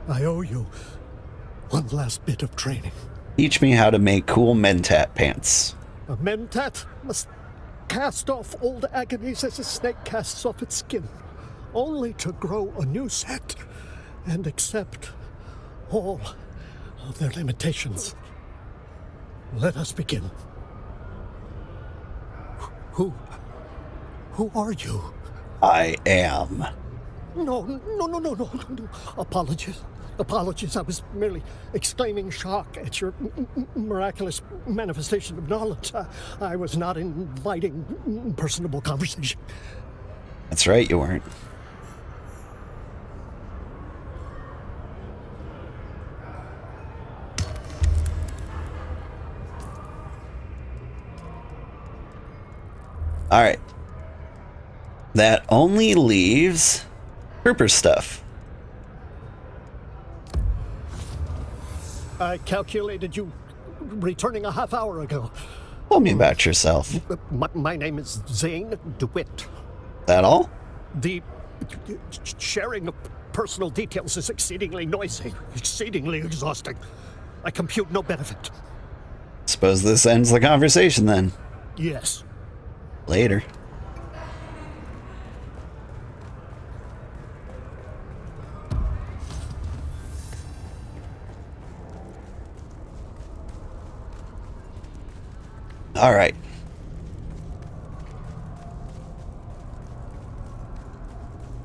I owe you one last bit of training. Teach me how to make cool mentat pants. A mentat must cast off old agonies as a snake casts off its skin, only to grow a new set and accept all of their limitations. Let us begin. Who are you? I am. No. Apologies. I was merely exclaiming shock at your miraculous manifestation of knowledge. I was not inviting personable conversation. That's right, you weren't. All right. That only leaves trooper stuff. I calculated you returning a half hour ago. Tell me about yourself. My name is Zane DeWitt. That all? The sharing of personal details is exceedingly noisy, exceedingly exhausting. I compute no benefit. Suppose this ends the conversation then. Yes. Later. All right.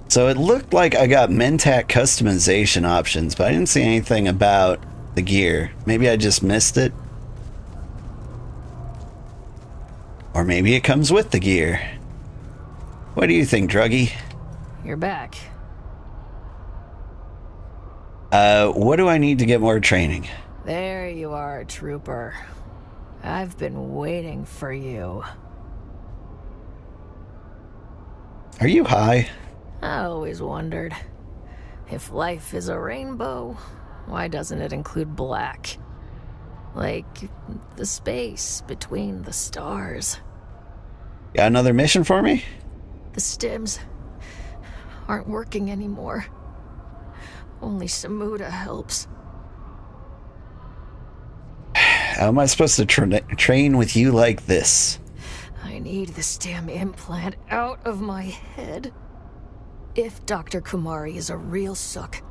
So it looked like I got Mentat customization options, but I didn't see anything about the gear. Maybe I just missed it. Or maybe it comes with the gear. What do you think, Druggy? You're back. What do I need to get more training? There you are, Trooper. I've been waiting for you. Are you high? I always wondered, if life is a rainbow, why doesn't it include black? Like the space between the stars. Got another mission for me? The stims aren't working anymore. Only Samuda helps. How am I supposed to train with you like this? I need this damn implant out of my head. If Dr. Kumari is a real sook,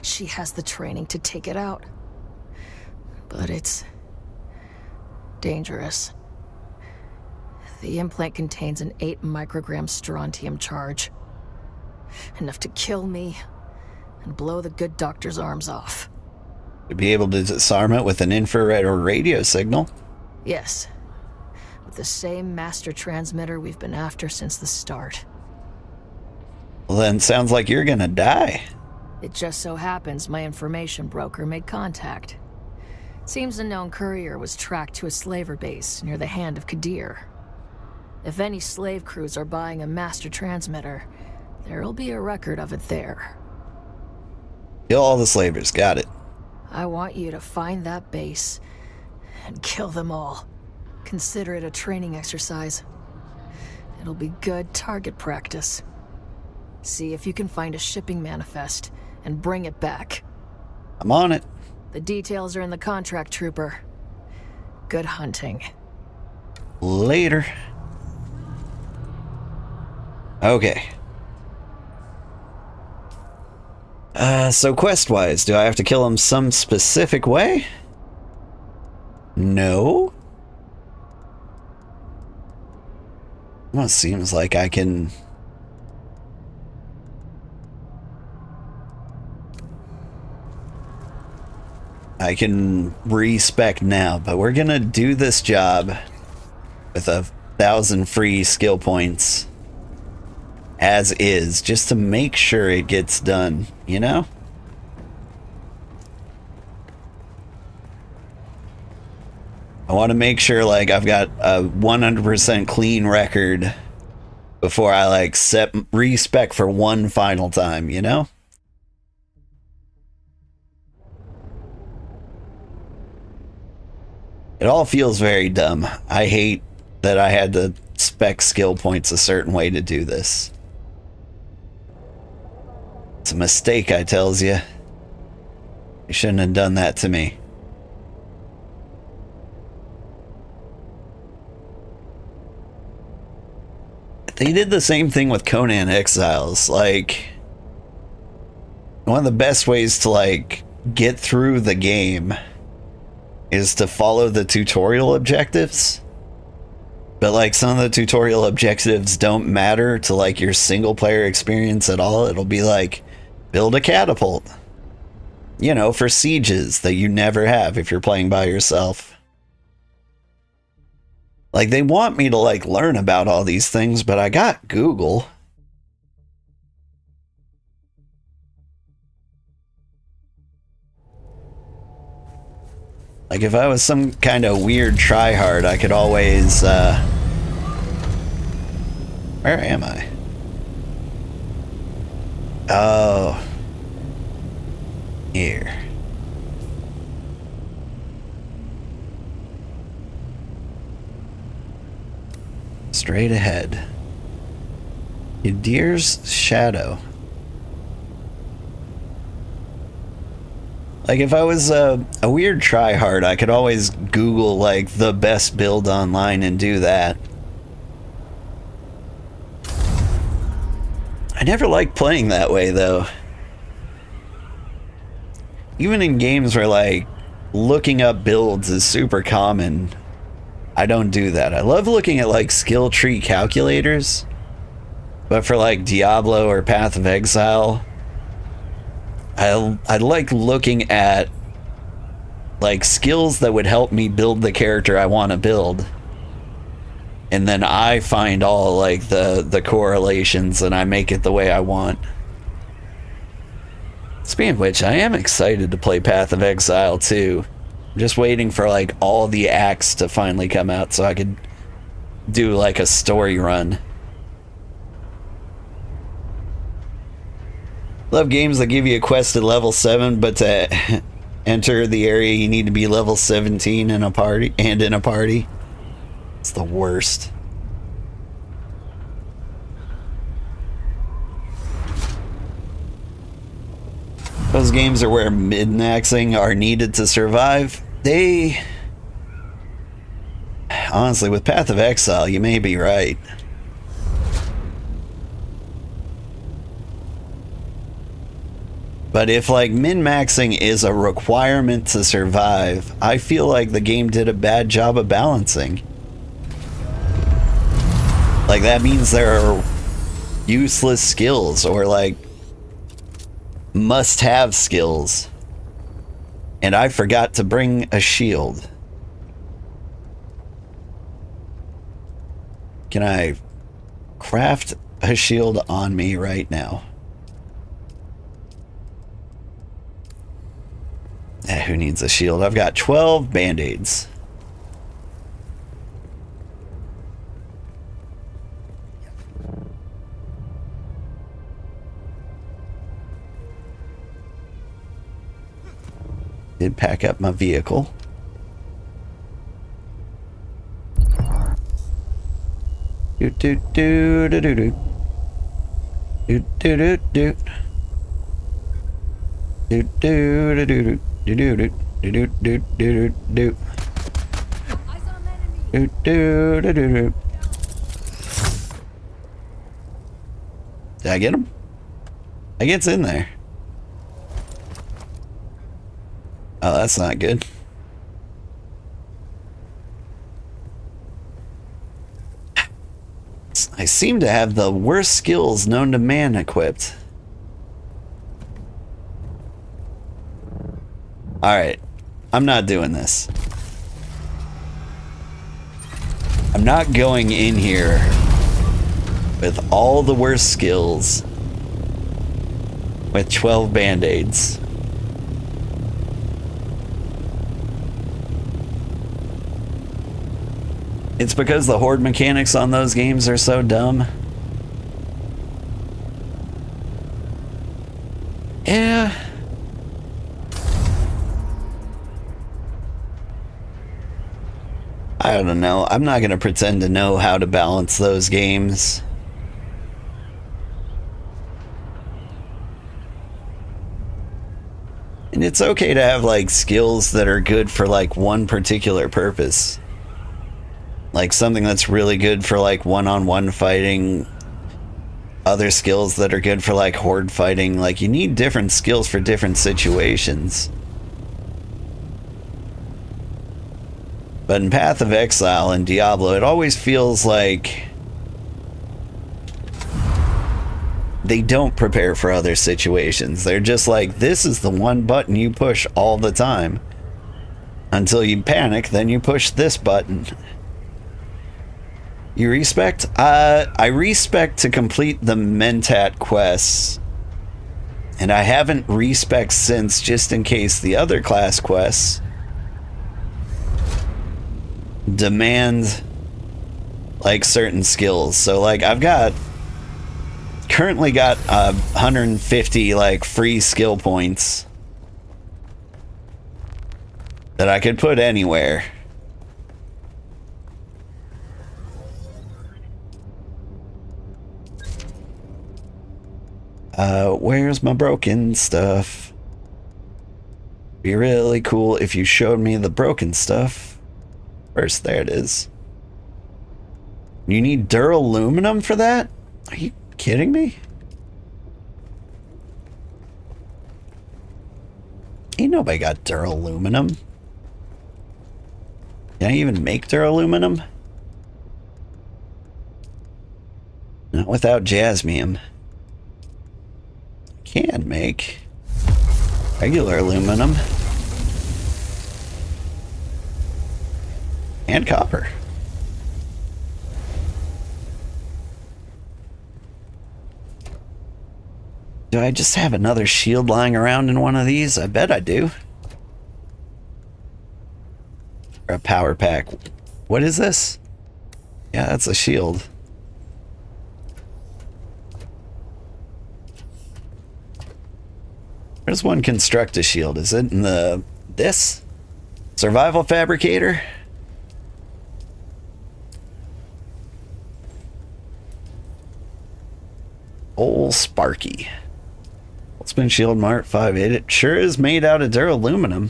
she has the training to take it out. But it's dangerous. The implant contains an 8 microgram strontium charge. Enough to kill me and blow the good doctor's arms off. To be able to disarm it with an infrared or radio signal? Yes. With the same master transmitter we've been after since the start. Well, then sounds like you're gonna die. It just so happens my information broker made contact. Seems a known courier was tracked to a slaver base near the Hand of Kadir. If any slave crews are buying a master transmitter, there'll be a record of it there. Kill all the slavers, got it. I want you to find that base and kill them all. Consider it a training exercise. It'll be good target practice. See if you can find a shipping manifest and bring it back. I'm on it. The details are in the contract, Trooper. Good hunting. Later. Okay. So quest-wise, do I have to kill him some specific way? No. Well, it seems like I can... respec now, but we're gonna do this job with 1,000 free skill points as is, just to make sure it gets done, you know? I want to make sure, like, I've got a 100% clean record before I, like, respec for one final time, you know? It all feels very dumb. I hate that I had to spec skill points a certain way to do this. It's a mistake, I tells you. You shouldn't have done that to me. They did the same thing with Conan Exiles. Like, one of the best ways to, like, get through the game is to follow the tutorial objectives. But, like, some of the tutorial objectives don't matter to, like, your single player experience at all. It'll be like, build a catapult. You know, for sieges that you never have if you're playing by yourself. Like, they want me to, like, learn about all these things, but I got Google. Like, if I was some kind of weird tryhard, I could always, where am I? Oh. Here. Straight ahead. Kadir's shadow. Like, if I was a weird tryhard, I could always Google, like, the best build online and do that. I never liked playing that way, though. Even in games where, like, looking up builds is super common, I don't do that. I love looking at, like, skill tree calculators, but for, like, Diablo or Path of Exile, I like looking at, like, skills that would help me build the character I want to build. And then I find all, like, the correlations and I make it the way I want. Speaking of which, I am excited to play Path of Exile too. I'm just waiting for, like, all the acts to finally come out so I could do, like, a story run. Love games that give you a quest at level 7, but to enter the area you need to be level 17 in a party. It's the worst. Those games are where min-maxing are needed to survive. They... Honestly, with Path of Exile, you may be right. But if, like, min-maxing is a requirement to survive, I feel like the game did a bad job of balancing. Like, that means there are useless skills or, like, must-have skills. And I forgot to bring a shield. Can I craft a shield on me right now? Who needs a shield? I've got 12 band-aids. Did pack up my vehicle. Do do do do do do do do do do do do do do. Do do do do do do do do do do do do. Did I get him? I gets in there. Oh, that's not good. I seem to have the worst skills known to man equipped. Alright, I'm not doing this. I'm not going in here with all the worst skills with 12 band-aids. It's because the horde mechanics on those games are so dumb. Yeah. I don't know. I'm not going to pretend to know how to balance those games. And it's okay to have, like, skills that are good for, like, one particular purpose. Like, something that's really good for, like, one-on-one fighting. Other skills that are good for, like, horde fighting. Like, you need different skills for different situations. But in Path of Exile and Diablo, it always feels like they don't prepare for other situations. They're just like, this is the one button you push all the time. Until you panic, then you push this button. You respect? I respect to complete the Mentat quests. And I haven't respect since, just in case the other class quests demand, like, certain skills. So, like, I've got currently got 150 like free skill points that I could put anywhere. Where's my broken stuff? Be really cool if you showed me the broken stuff. First, there it is. You need duraluminum for that? Are you kidding me? Ain't nobody got duraluminum. Can I even make duraluminum? Not without jasmium. Can make regular aluminum and copper. Do I just have another shield lying around in one of these? I bet I do. Or a power pack. What is this? Yeah, that's a shield. Where does one construct a shield? Is it in this? Survival Fabricator? Old Sparky. Holtzman Shield Mark 5. It sure is made out of duraluminum.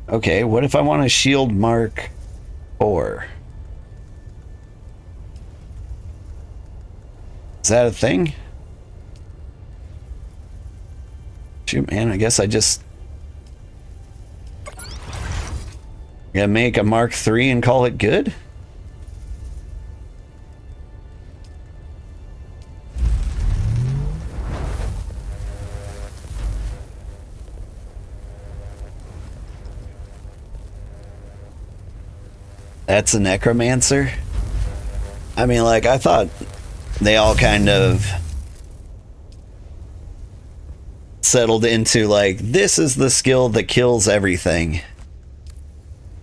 Okay, what if I want a shield Mark 4? Is that a thing? Shoot, man, I guess I just gotta make a Mark 3 and call it good? That's a necromancer? I mean, like, I thought they all kind of settled into, like, this is the skill that kills everything.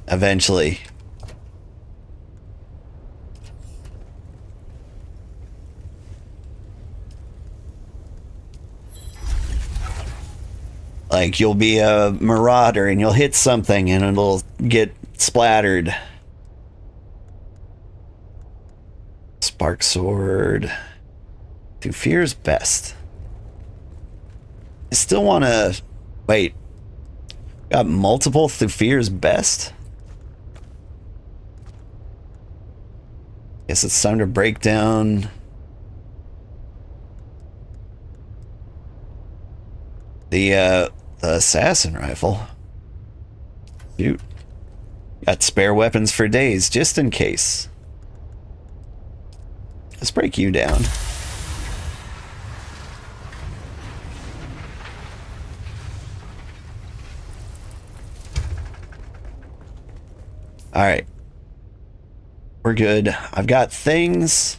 Eventually. Like, you'll be a marauder and you'll hit something and it'll get splattered. Spark sword. Do fear's best. I still want to... Wait. Got multiple Thufir's best? Guess it's time to break down... The assassin rifle. Shoot. Got spare weapons for days, just in case. Let's break you down. Alright. We're good. I've got things.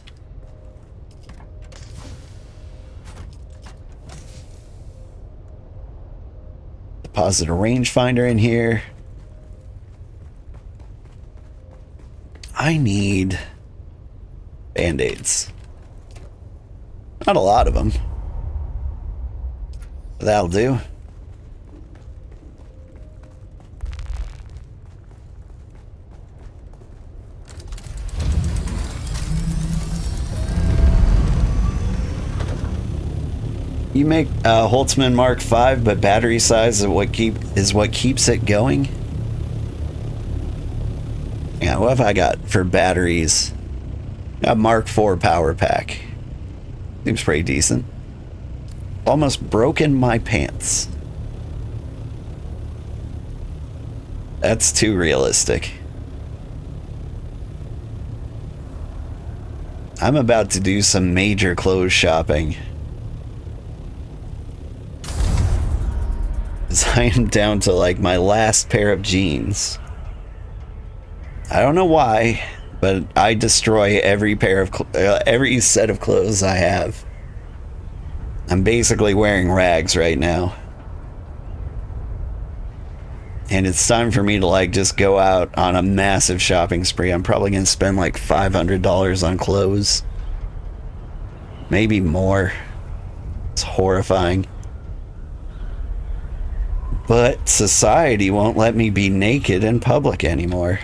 Deposit a rangefinder in here. I need band-aids. Not a lot of them. But that'll do. You make Holtzman Mark 5, but battery size is what keeps it going. Yeah, what have I got for batteries? Got Mark 4 power pack. Seems pretty decent. Almost broken my pants. That's too realistic. I'm about to do some major clothes shopping. I am down to like my last pair of jeans. I don't know why, but I destroy every pair of every set of clothes I have. I'm basically wearing rags right now. And it's time for me to like just go out on a massive shopping spree. I'm probably gonna spend like $500 on clothes. maybe more. It's horrifying. But society won't let me be naked in public anymore.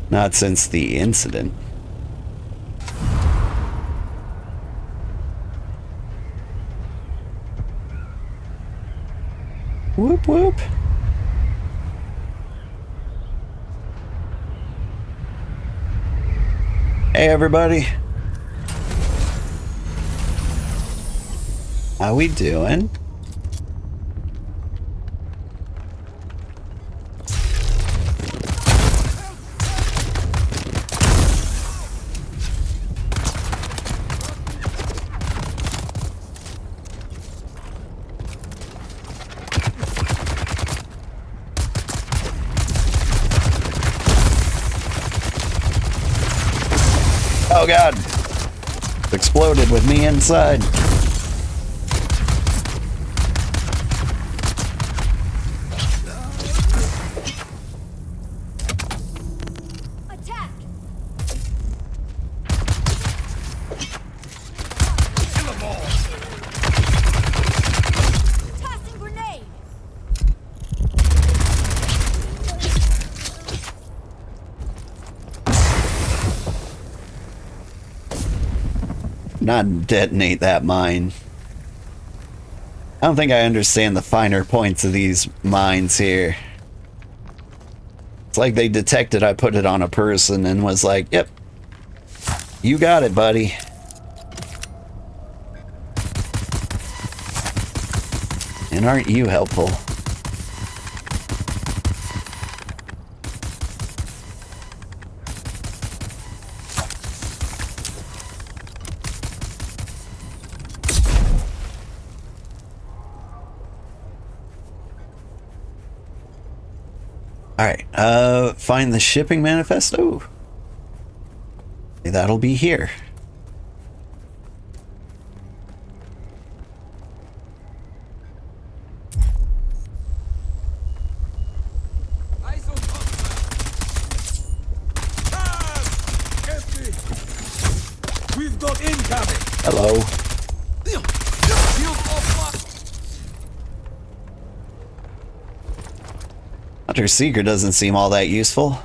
Not since the incident. Whoop whoop. Hey everybody. How we doing? Oh god. It exploded with me inside. Not detonate that mine. I don't think I understand the finer points of these mines here. It's like they detected I put it on a person and was like, yep, you got it, buddy. And aren't you helpful? Alright, find the shipping manifesto. That'll be here. We've got incoming. Hello. Hunter Seeker doesn't seem all that useful.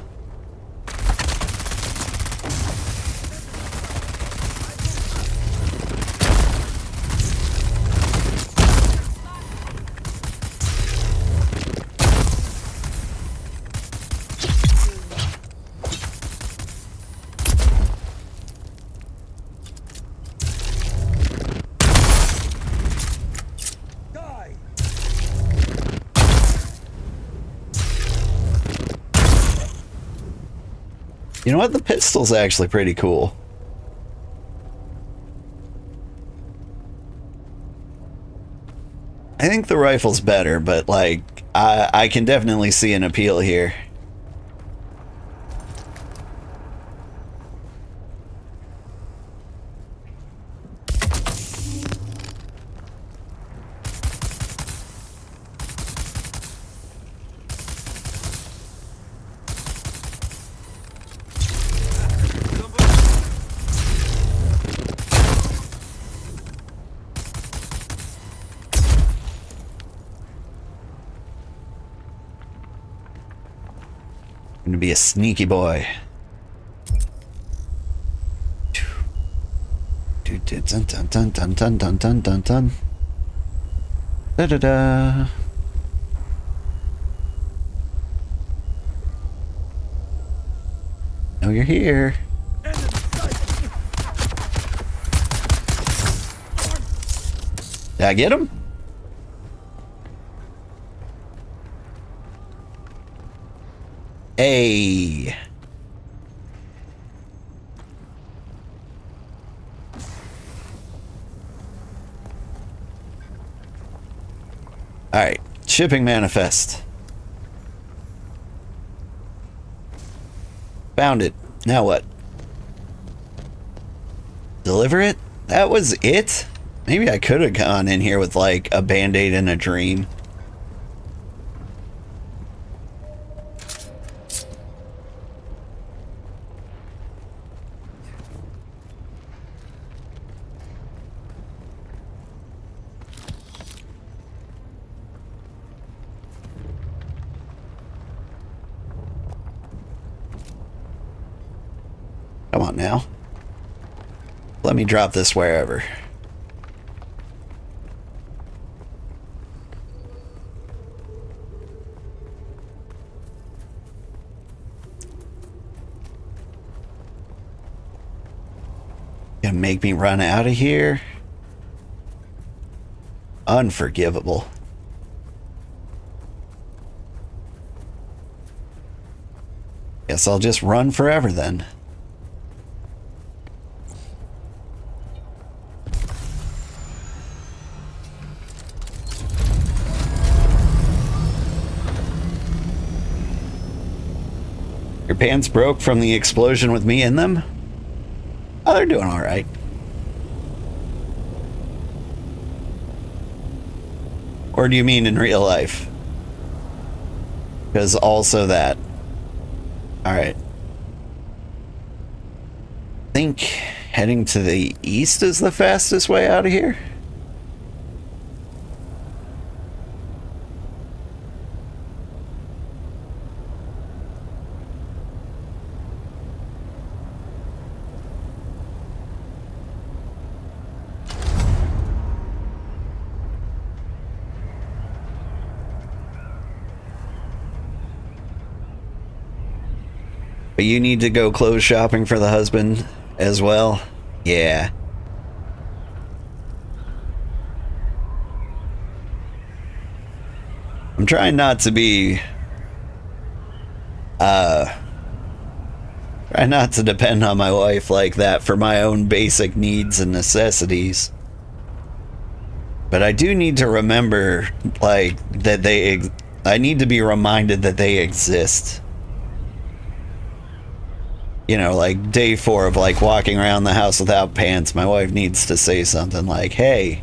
You know what? The pistol's actually pretty cool. I think the rifle's better, but like, I can definitely see an appeal here. To be a sneaky boy. Dun dun dun dun dun dun dun dun dun. Da da da. Know you're here. Did I get him? Hey. All right, shipping manifest. Found it. Now what? Deliver it? That was it? Maybe I could have gone in here with like a band-aid and a dream. Come on now. Let me drop this wherever. Gonna make me run out of here? Unforgivable. Guess I'll just run forever then. Your pants broke from the explosion with me in them? Oh, they're doing all right. Or do you mean in real life? Because also that. All right. I think heading to the east is the fastest way out of here. But you need to go clothes shopping for the husband as well? Yeah. I'm trying not to be... try not to depend on my wife like that for my own basic needs and necessities. But I do need to remember, like, that I need to be reminded that they exist. You know, like day 4 of like walking around the house without pants, my wife needs to say something like, hey,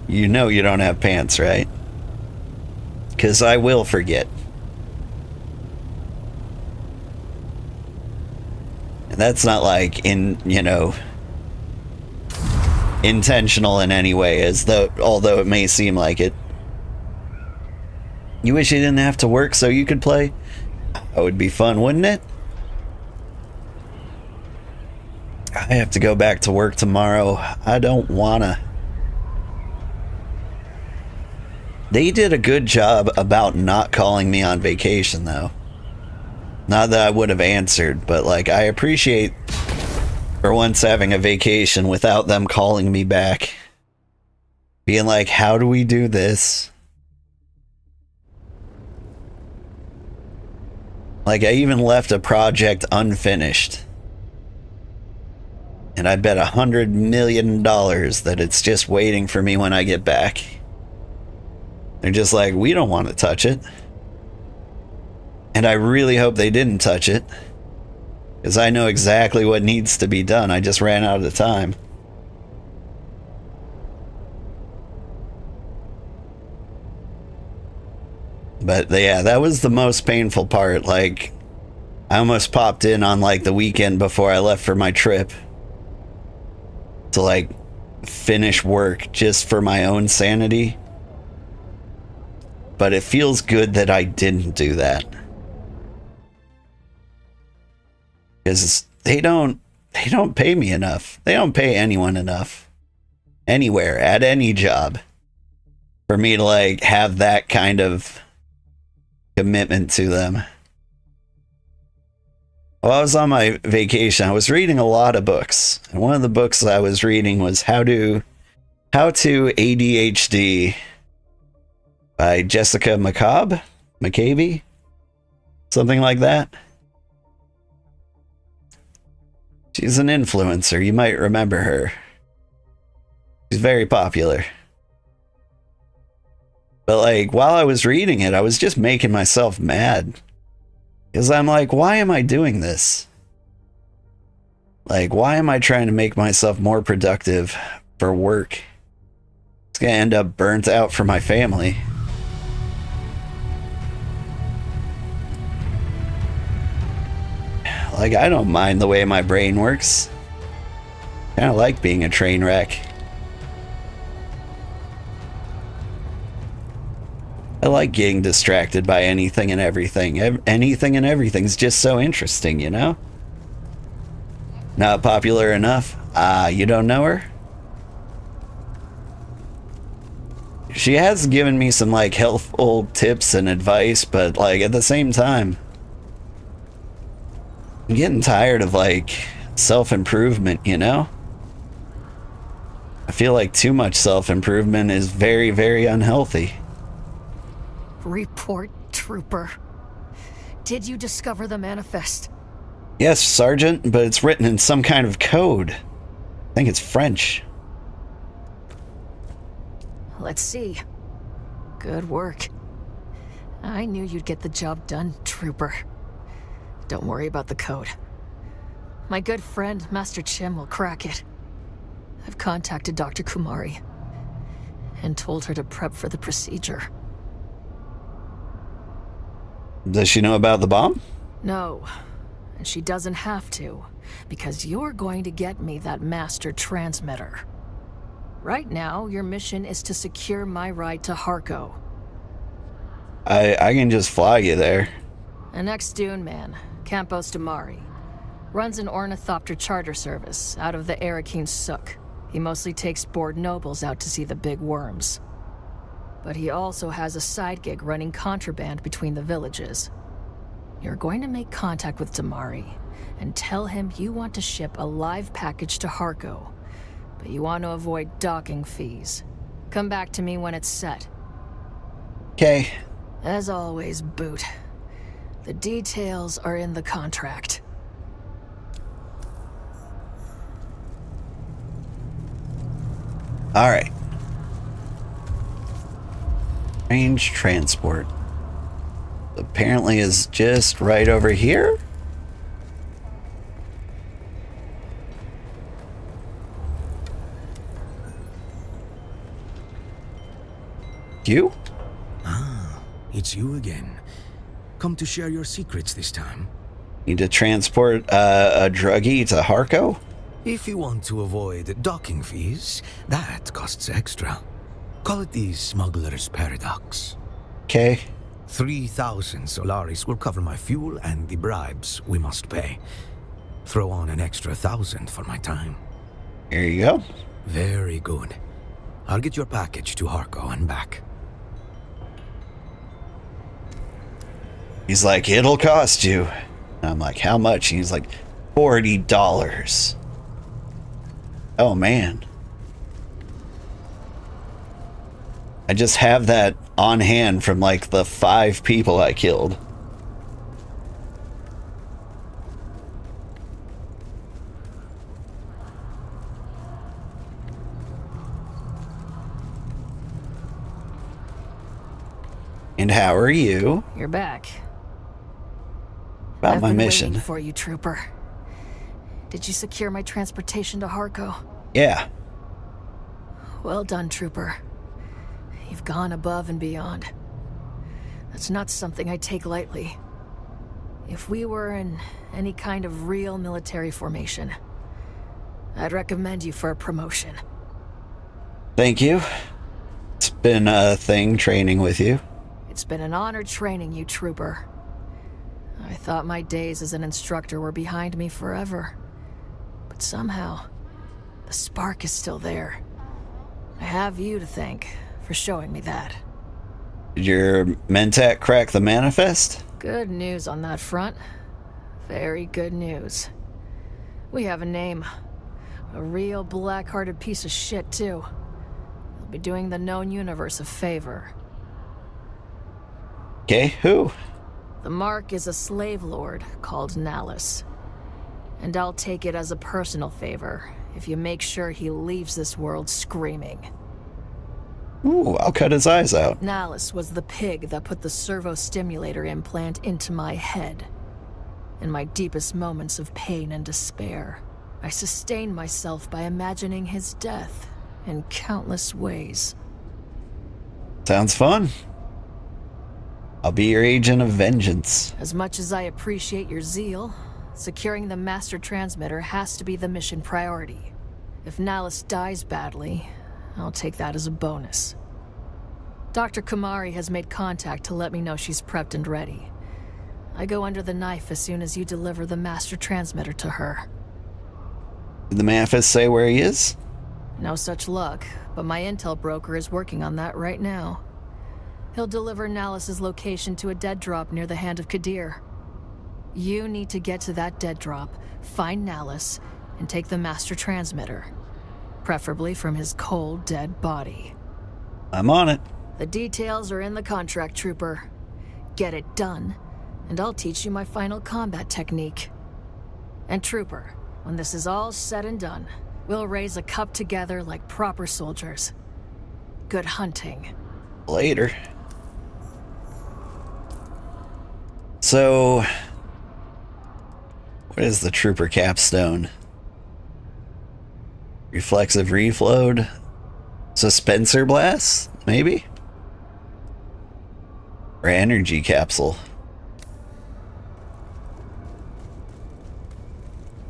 you know you don't have pants, right? Because I will forget. And that's not like intentional in any way, although it may seem like it. You wish you didn't have to work so you could play? That would be fun, wouldn't it? I have to go back to work tomorrow. I don't wanna. They did a good job about not calling me on vacation, though. Not that I would have answered, but like, I appreciate for once having a vacation without them calling me back. Being like, how do we do this? Like, I even left a project unfinished. And I bet $100 million that it's just waiting for me when I get back. They're just like, we don't want to touch it. And I really hope they didn't touch it. Because I know exactly what needs to be done. I just ran out of time. But yeah, that was the most painful part. Like, I almost popped in on like the weekend before I left for my trip. To like finish work just for my own sanity. But it feels good that I didn't do that. Because they don't pay me enough. They don't pay anyone enough. Anywhere, at any job. For me to like have that kind of commitment to them. While I was on my vacation, I was reading a lot of books. And one of the books I was reading was How to ADHD by Jessica McCabe? Something like that. She's an influencer. You might remember her. She's very popular. But like, while I was reading it, I was just making myself mad. Because I'm like, why am I doing this? Like, why am I trying to make myself more productive for work? It's gonna end up burnt out for my family. Like, I don't mind the way my brain works. Kinda like being a train wreck. I like getting distracted by anything and everything. Anything and everything's just so interesting, you know? Not popular enough? You don't know her? She has given me some, like, helpful tips and advice, but, like, at the same time, I'm getting tired of, like, self-improvement, you know? I feel like too much self-improvement is very, very unhealthy. Report, Trooper. Did you discover the manifest? Yes, Sergeant, but it's written in some kind of code. I think it's French. Let's see. Good work. I knew you'd get the job done, Trooper. Don't worry about the code. My good friend, Master Chim, will crack it. I've contacted Dr. Kumari and told her to prep for the procedure. Does she know about the bomb? No, and she doesn't have to, because you're going to get me that master transmitter. Right now, your mission is to secure my ride to Harko. I can just fly you there. An ex-Dune man, Campos Damari, runs an ornithopter charter service out of the Arakeen Suk. He mostly takes bored nobles out to see the big worms. But he also has a side gig running contraband between the villages. You're going to make contact with Damari and tell him you want to ship a live package to Harko, but you want to avoid docking fees. Come back to me when it's set. Okay. As always, Boot. The details are in the contract. All right. Range transport. Apparently is just right over here. You? Ah, it's you again. Come to share your secrets this time. Need to transport a druggie to Harko? If you want to avoid docking fees, that costs extra. Call it the smuggler's paradox. Okay. 3,000 Solaris will cover my fuel and the bribes we must pay. Throw on an extra 1,000 for my time. Here you go. Very good. I'll get your package to Harko and back. He's like, it'll cost you. And I'm like, how much? He's like, $40. Oh, man. I just have that on hand from like the 5 people I killed. And how are you? You're back. About I've my been mission. waiting for you, Trooper. Did you secure my transportation to Harko? Yeah. Well done, Trooper. You've gone above and beyond. That's not something I take lightly. If we were in any kind of real military formation, I'd recommend you for a promotion. Thank you. It's been a thing training with you. It's been an honor training you, Trooper. I thought my days as an instructor were behind me forever. But somehow, the spark is still there. I have you to thank for showing me that. Did your Mentat crack the manifest? Good news on that front. Very good news. We have a name. A real black-hearted piece of shit, too. He'll be doing the known universe a favor. Okay, who? The Mark is a slave lord called Nallus. And I'll take it as a personal favor if you make sure he leaves this world screaming. Ooh, I'll cut his eyes out. Nallus was the pig that put the servo-stimulator implant into my head. In my deepest moments of pain and despair, I sustained myself by imagining his death in countless ways. Sounds fun. I'll be your agent of vengeance. As much as I appreciate your zeal, securing the master transmitter has to be the mission priority. If Nallus dies badly, I'll take that as a bonus. Dr. Kumari has made contact to let me know she's prepped and ready. I go under the knife as soon as you deliver the master transmitter to her. Did the manifest say where he is? No such luck, but my intel broker is working on that right now. He'll deliver Nalis's location to a dead drop near the Hand of Kadir. You need to get to that dead drop, find Nalis, and take the master transmitter. Preferably from his cold, dead body. I'm on it. The details are in the contract, Trooper. Get it done, and I'll teach you my final combat technique. And Trooper, when this is all said and done, we'll raise a cup together like proper soldiers. Good hunting. Later. So, what is the Trooper capstone? Reflexive refload? Suspensor blast? Maybe? Or energy capsule?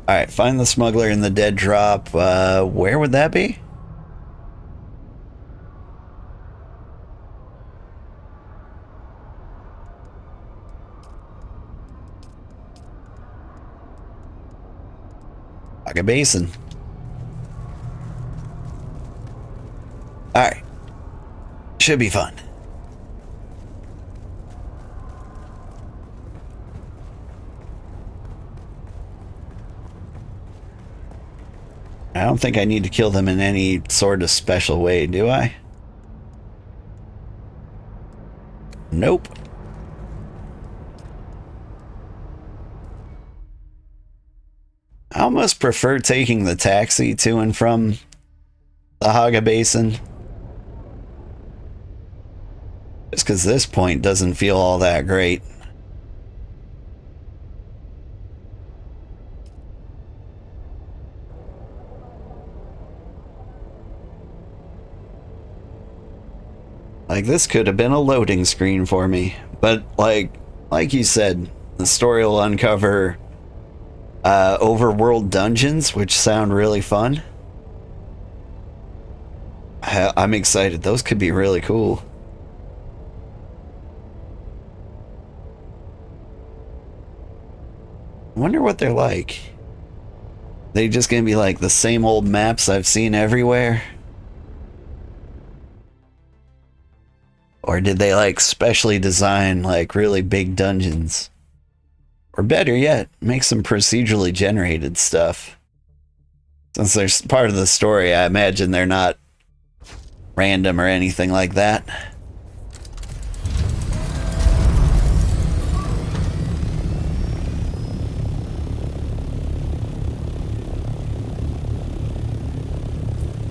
Alright, find the smuggler in the dead drop. Where would that be? Like a basin. Alright. Should be fun. I don't think I need to kill them in any sort of special way, do I? Nope. I almost prefer taking the taxi to and from the Haga Basin. Just because this point doesn't feel all that great. Like, this could have been a loading screen for me. But, like you said, the story will uncover overworld dungeons, which sound really fun. I'm excited. Those could be really cool. I wonder what they're like. They just gonna be like the same old maps I've seen everywhere? Or did they like specially design like really big dungeons? Or better yet, make some procedurally generated stuff. Since they're part of the story, I imagine they're not random or anything like that.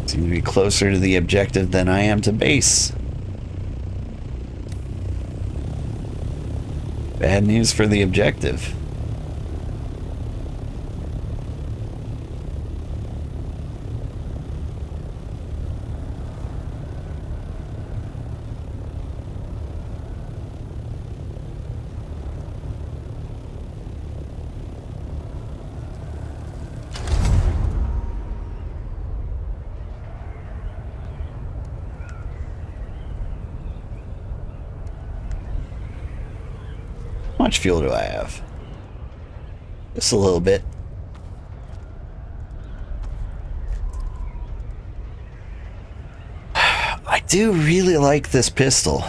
Seem to be closer to the objective than I am to base. Bad news for the objective. How much fuel do I have? Just a little bit. I do really like this pistol.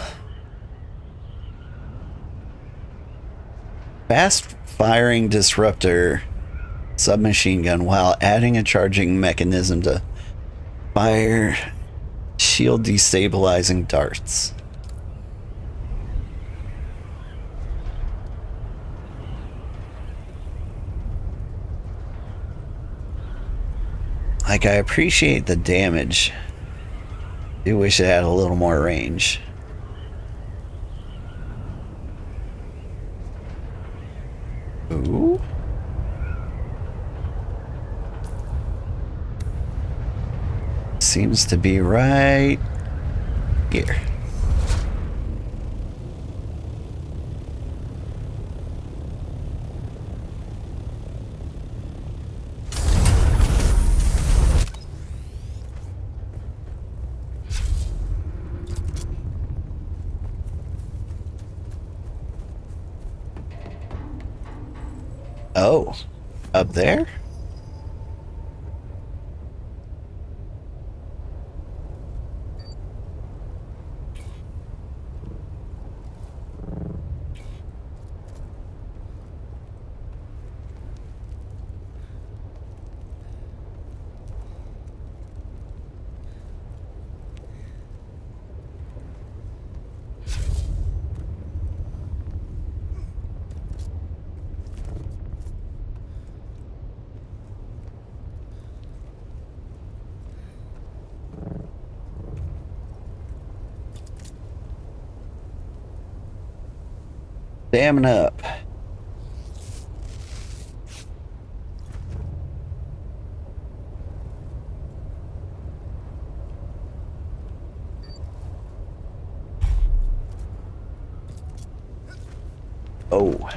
Fast firing disruptor submachine gun while adding a charging mechanism to fire shield destabilizing darts. Like, I appreciate the damage. I do wish it had a little more range. Ooh. Seems to be right here. Oh, up there? Stamina up. Oh.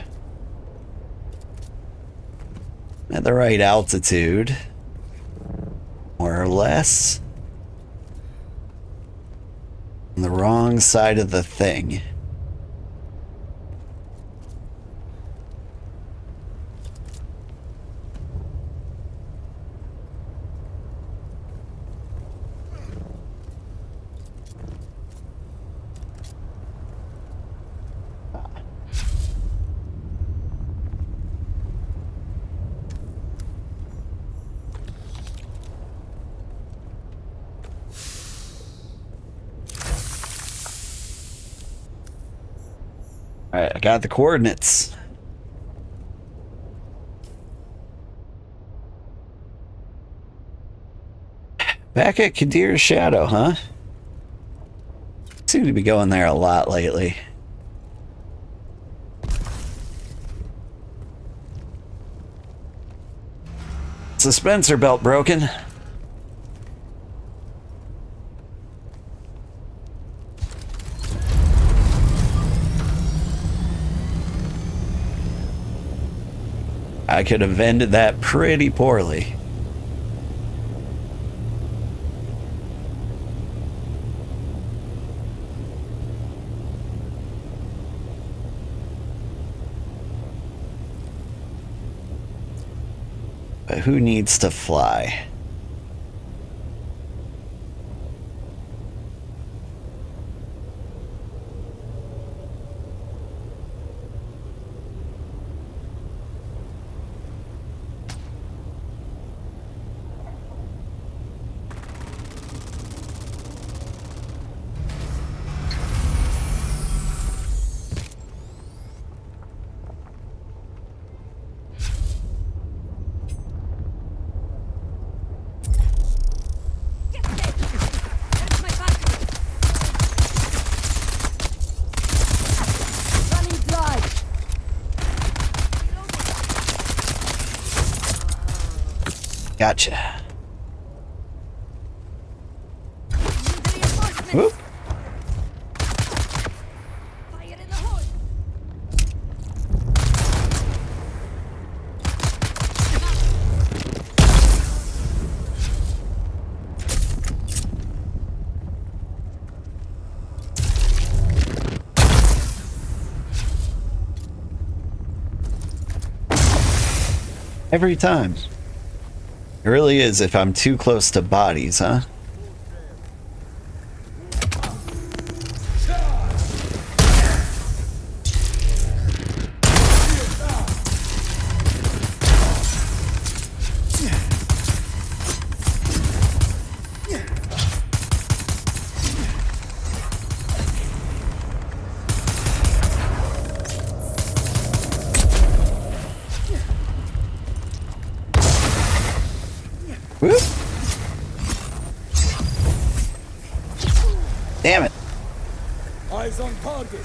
At the right altitude. More or less. On the wrong side of the thing. Alright, I got the coordinates. Back at Kadir's Shadow, huh? Seem to be going there a lot lately. Suspensor belt broken. I could have ended that pretty poorly. But who needs to fly? Gotcha. Whoop. Every time. It really is if I'm too close to bodies, huh? Whoop. Damn it. Eyes on target.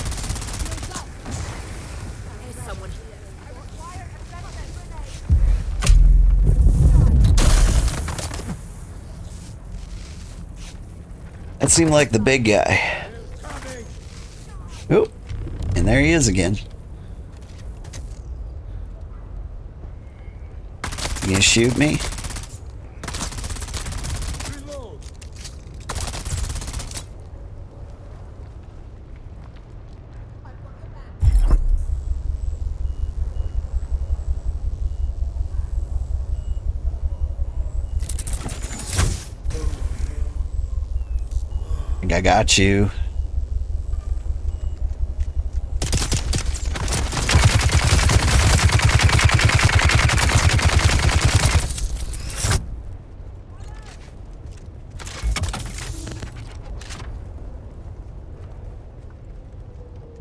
That seemed like the big guy. Oop. And there he is again. You gonna shoot me? I got you.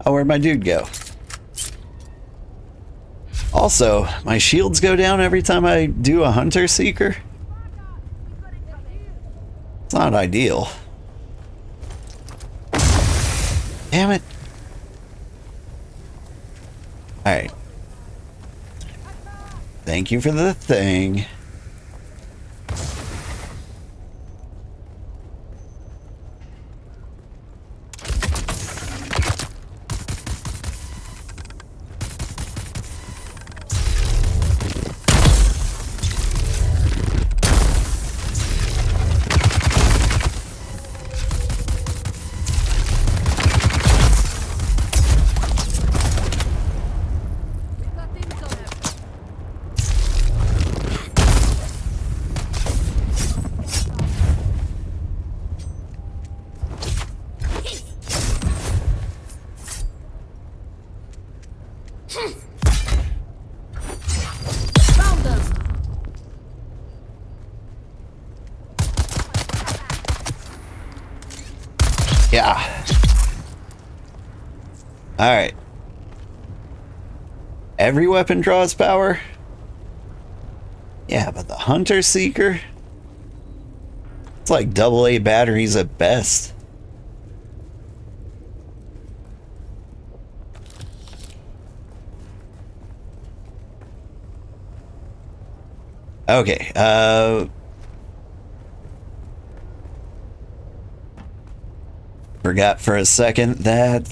Oh, where'd my dude go? Also, my shields go down every time I do a hunter seeker. It's not ideal. Damn it. Alright. Thank you for the thing. Yeah. Alright. Every weapon draws power? Yeah, but the Hunter Seeker? It's like AA batteries at best. Okay, forgot for a second that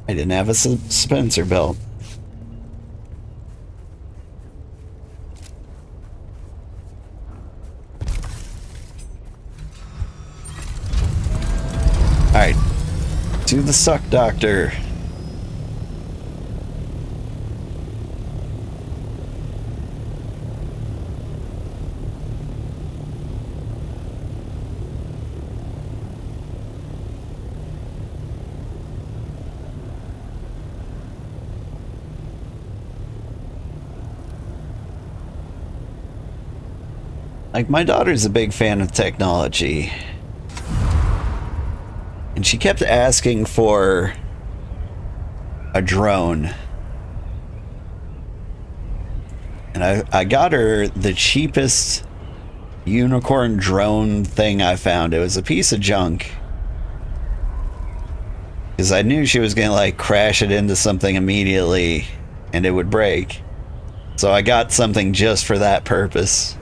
I didn't have a Spencer belt. Alright, to the suck doctor. Like, my daughter's a big fan of technology. And she kept asking for a drone. And I got her the cheapest unicorn drone thing I found. It was a piece of junk. Because I knew she was going to, like, crash it into something immediately and it would break. So I got something just for that purpose.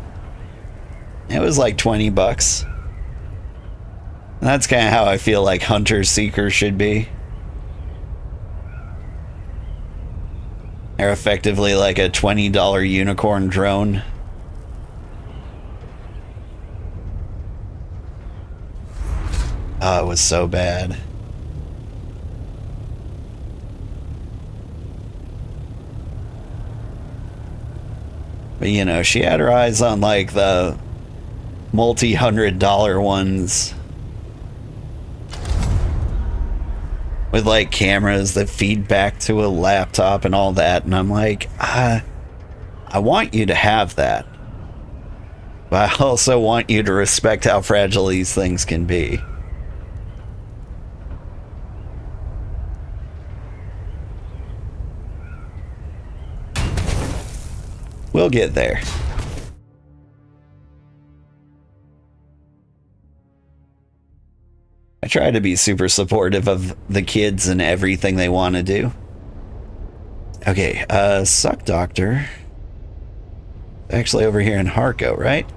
It was like 20 bucks. And that's kind of how I feel like Hunter Seeker should be. They're effectively like a $20 unicorn drone. Oh, it was so bad. But you know, she had her eyes on like the multi-$100 ones with like cameras that feed back to a laptop and all that, and I'm like, I want you to have that, but I also want you to respect how fragile these things can be. We'll get there. I try to be super supportive of the kids and everything they want to do. Okay, Suck Doctor. Actually over here in Harco, right?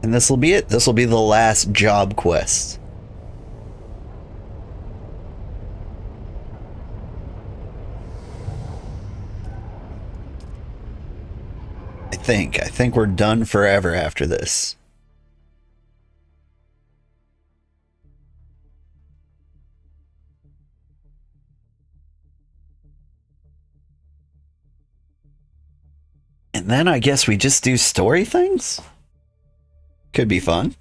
And this will be it. This will be the last job quest. I think we're done forever after this. And then I guess we just do story things? Could be fun.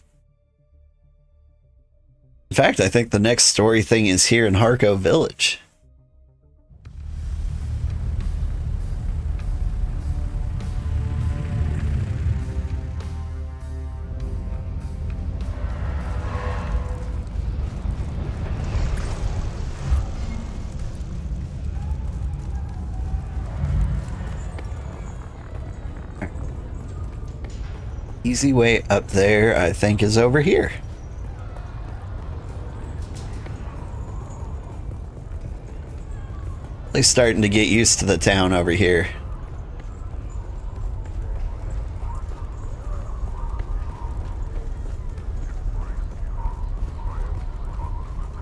In fact, I think the next story thing is here in Harco Village. Easy way up there, I think, is over here. Really starting to get used to the town over here.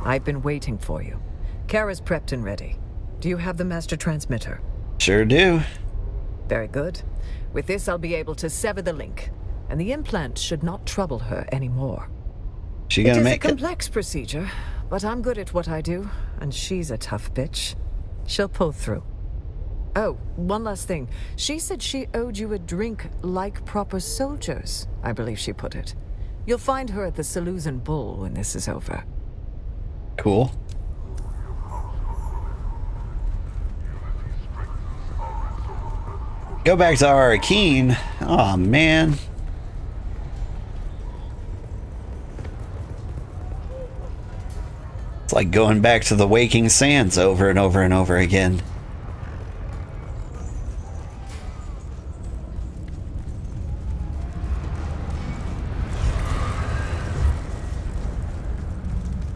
I've been waiting for you. Kara's prepped and ready. Do you have the master transmitter? Sure do. Very good. With this, I'll be able to sever the link, and the implant should not trouble her anymore. She gonna It is a make it? complex procedure, but I'm good at what I do, and she's a tough bitch. She'll pull through. Oh, one last thing. She said she owed you a drink like proper soldiers, I believe she put it. You'll find her at the Saluzan Bull when this is over. Cool. Go back to Arkeen. Oh man. It's like going back to the Waking Sands over and over and over again.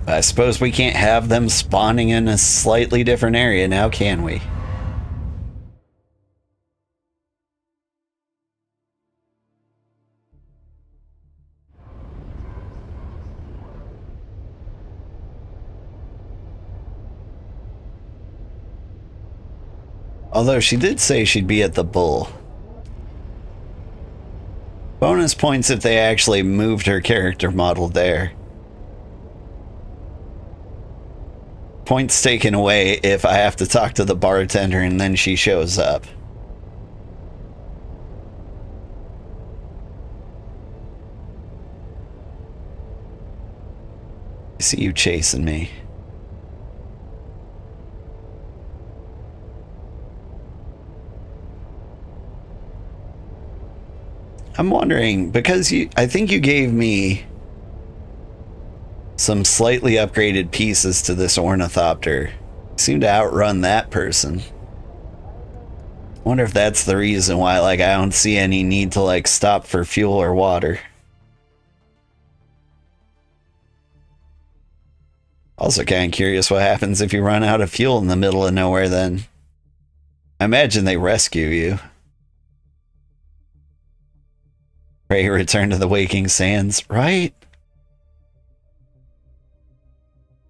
I suppose we can't have them spawning in a slightly different area now, can we? Although she did say she'd be at the Bull. Bonus points if they actually moved her character model there. Points taken away if I have to talk to the bartender and then she shows up. I see you chasing me. I'm wondering, because I think you gave me some slightly upgraded pieces to this ornithopter. You seem to outrun that person. I wonder if that's the reason why, like, I don't see any need to, like, stop for fuel or water. Also kind of curious what happens if you run out of fuel in the middle of nowhere then. I imagine they rescue you. Pray return to the Waking Sands, right?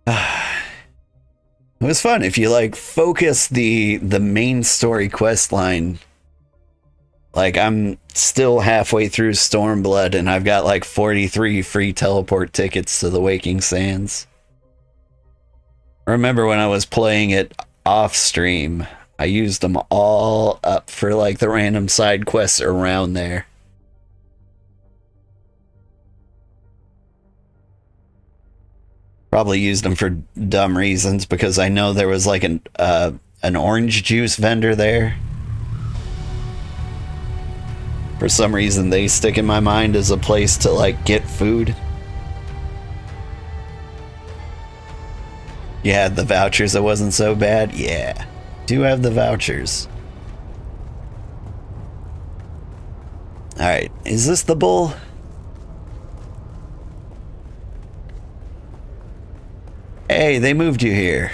It was fun if you like focus the main story quest line. Like, I'm still halfway through Stormblood and I've got like 43 free teleport tickets to the Waking Sands. I remember when I was playing it off stream, I used them all up for like the random side quests around there. Probably used them for dumb reasons because I know there was like an orange juice vendor there. For some reason, they stick in my mind as a place to like get food. You had the vouchers, it wasn't so bad. Yeah, do have the vouchers. All right, is this the Bull? Hey, they moved you here.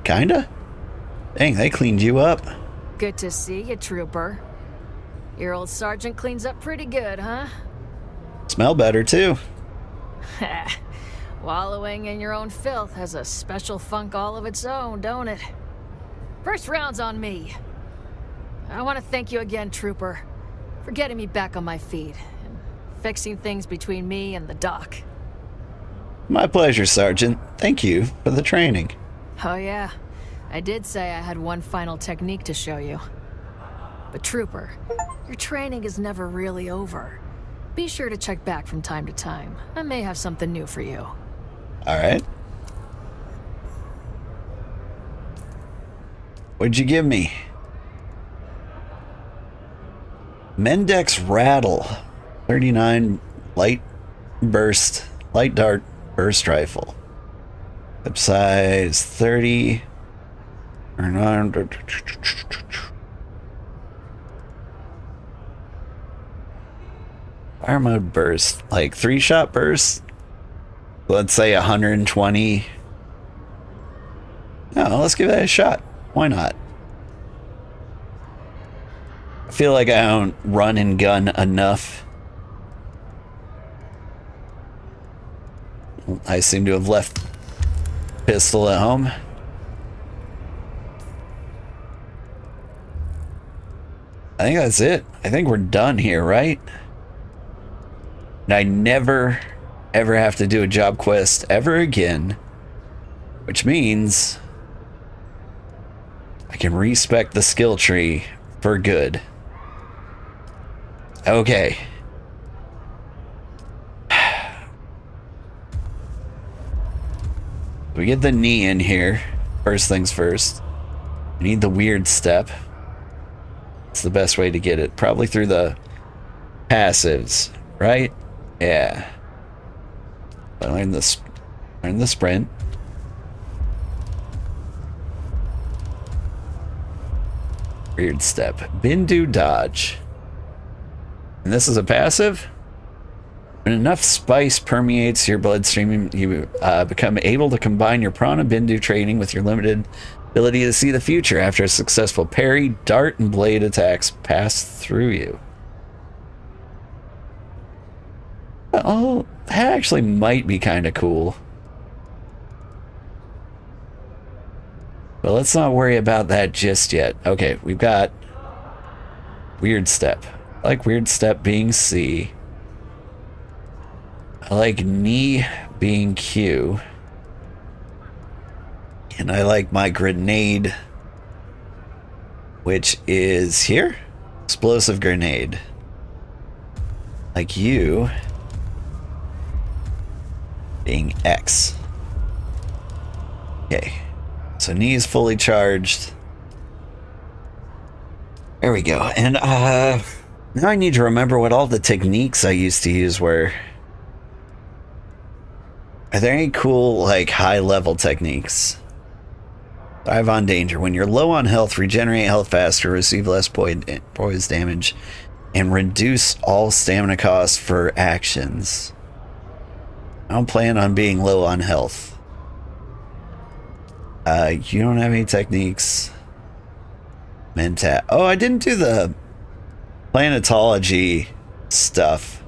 Kinda? Dang, they cleaned you up. Good to see you, Trooper. Your old sergeant cleans up pretty good, huh? Smell better, too. Wallowing in your own filth has a special funk all of its own, don't it? First round's on me. I want to thank you again, Trooper, for getting me back on my feet and fixing things between me and the doc. My pleasure, Sergeant. Thank you for the training. Oh yeah, I did say I had one final technique to show you. But Trooper, your training is never really over. Be sure to check back from time to time. I may have something new for you. Alright. What'd you give me? Mendex Rattle. 39 light dart burst rifle. Clip size 30. Fire mode burst, like 3-shot burst. Let's say 120. No, let's give that a shot. Why not? I feel like I don't run and gun enough. I seem to have left pistol at home. I think that's it. I think we're done here, right? And I never, ever have to do a job quest ever again. Which means I can respec the skill tree for good. Okay. We get the knee in here. First things first. We need the weird step. It's the best way to get it. Probably through the passives, right? Yeah. I learned the sprint. Weird step. Bindu dodge. And this is a passive? When enough spice permeates your bloodstream, you become able to combine your prana bindu training with your limited ability to see the future. After a successful parry, dart, and blade attacks pass through you. Oh, that actually might be kind of cool. But let's not worry about that just yet. Okay, we've got weird step. I like weird step being C. I like knee being Q. And I like my grenade, which is here. Explosive grenade. Like you being X. Okay. So knee is fully charged. There we go. And now I need to remember what all the techniques I used to use were. Are there any cool, like, high-level techniques? Dive on danger. When you're low on health, regenerate health faster, receive less poise damage, and reduce all stamina costs for actions. I don't plan on being low on health. You don't have any techniques. Oh, I didn't do the planetology stuff.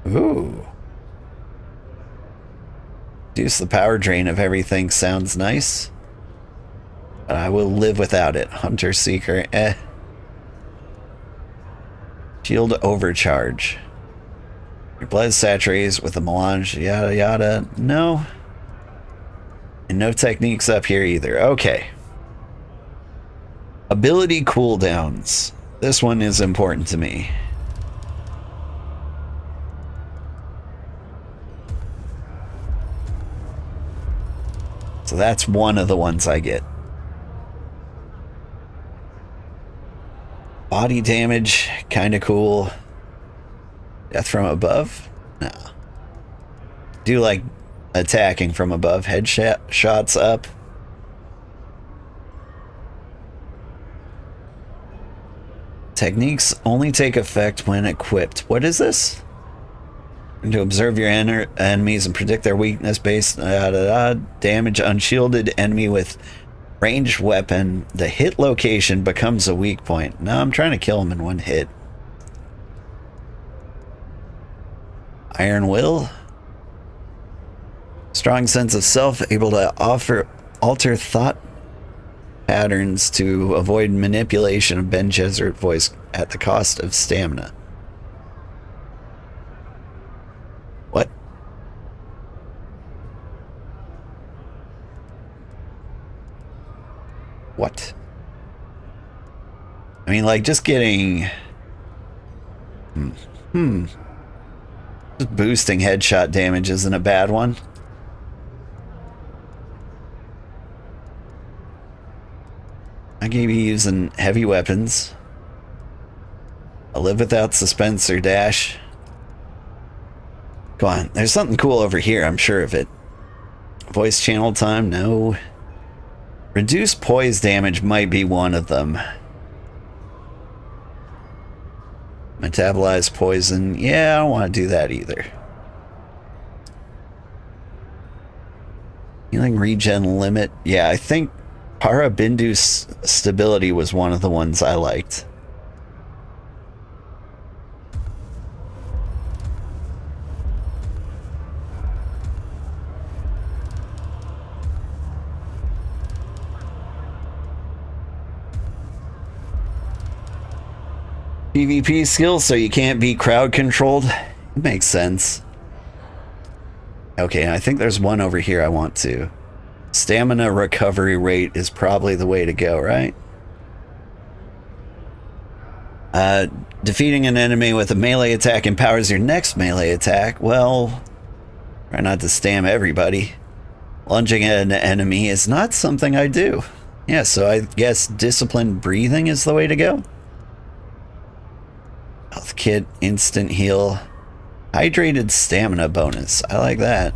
Ooh. Reduce the power drain of everything sounds nice. But I will live without it. Hunter Seeker, Shield overcharge. Your blood saturates with the melange, yada yada. No. And no techniques up here either. Okay. Ability cooldowns. This one is important to me. So that's one of the ones I get. Body damage, kind of cool. Death from above? No. Do like attacking from above. Headshot shots up. Techniques only take effect when equipped. What is this? And to observe your enemies and predict their weakness based damage unshielded enemy with ranged weapon. The hit location becomes a weak point. No, I'm trying to kill him in one hit. Iron Will. Strong sense of self, able to alter thought patterns to avoid manipulation of Ben Gesserit voice at the cost of stamina. What? What? I mean, like, just getting... Just boosting headshot damage isn't a bad one. I can be using heavy weapons. I'll live without suspense or dash. Come on, there's something cool over here, I'm sure of it. Voice channel time, no. Reduce poise damage might be one of them. Metabolize poison. Yeah, I don't want to do that either. Healing regen limit. Yeah, I think Parabindu's stability was one of the ones I liked. PvP skills, so you can't be crowd controlled. It makes sense. Okay, I think there's one over here I want to. Stamina recovery rate is probably the way to go, right? Defeating an enemy with a melee attack empowers your next melee attack. Well, try not to stam everybody. Lunging at an enemy is not something I do. Yeah, so I guess disciplined breathing is the way to go. Health kit, instant heal, hydrated stamina bonus. I like that.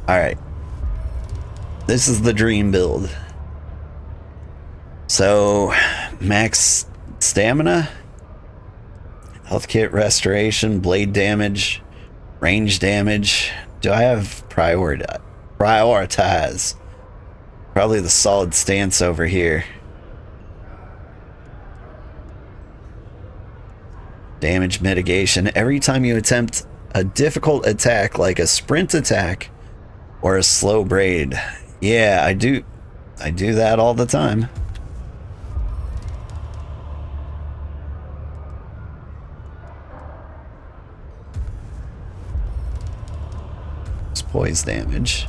Alright. This is the dream build. So, max stamina, health kit restoration, blade damage, range damage. Do I have prioritize? Probably the solid stance over here. Damage mitigation. Every time you attempt a difficult attack like a sprint attack or a slow braid. Yeah, I do that all the time. It's poise damage.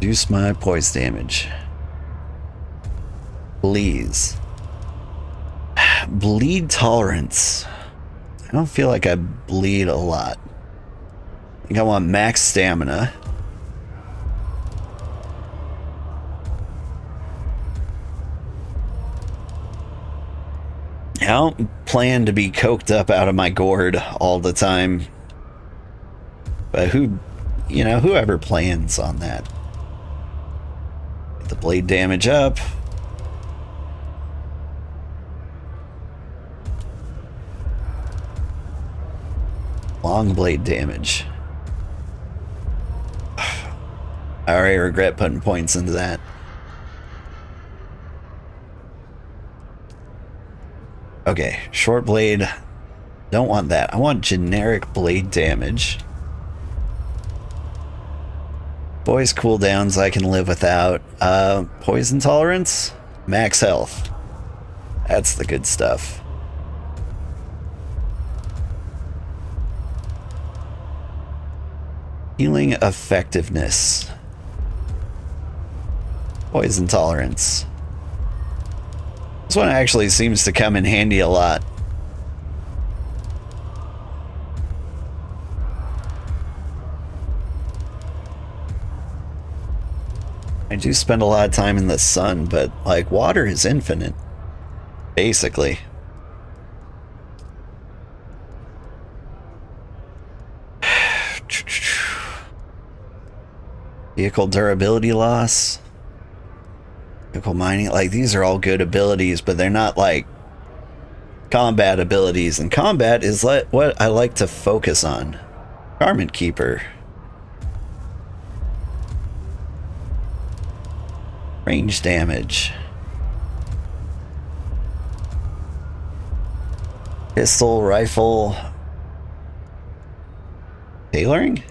Reduce my poise damage. Please. Bleed tolerance. I don't feel like I bleed a lot. I think I want max stamina. I don't plan to be coked up out of my gourd all the time. But whoever plans on that. Get the blade damage up. Long blade damage. I already regret putting points into that. Okay, short blade. Don't want that. I want generic blade damage. Voice cooldowns I can live without. Poison tolerance? Max health. That's the good stuff. Healing effectiveness. Poison tolerance. This one actually seems to come in handy a lot. I do spend a lot of time in the sun, but like water is infinite, basically. Vehicle durability loss. Vehicle mining, like these are all good abilities, but they're not like combat abilities, and combat is what I like to focus on. Garment Keeper. Range damage. Pistol, rifle. Tailoring?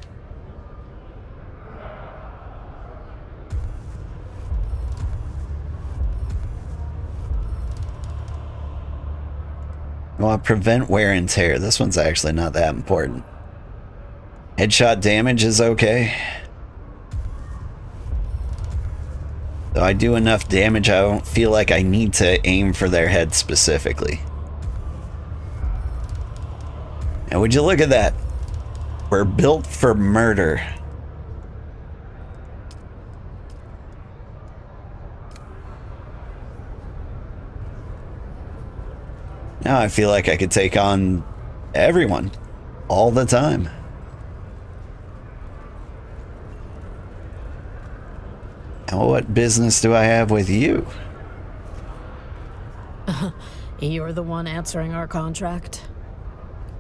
Well, prevent wear and tear. This one's actually not that important. Headshot damage is okay. Though I do enough damage, I don't feel like I need to aim for their head specifically. And would you look at that? We're built for murder. Now I feel like I could take on everyone. all the time. And what business do I have with you? You're the one answering our contract?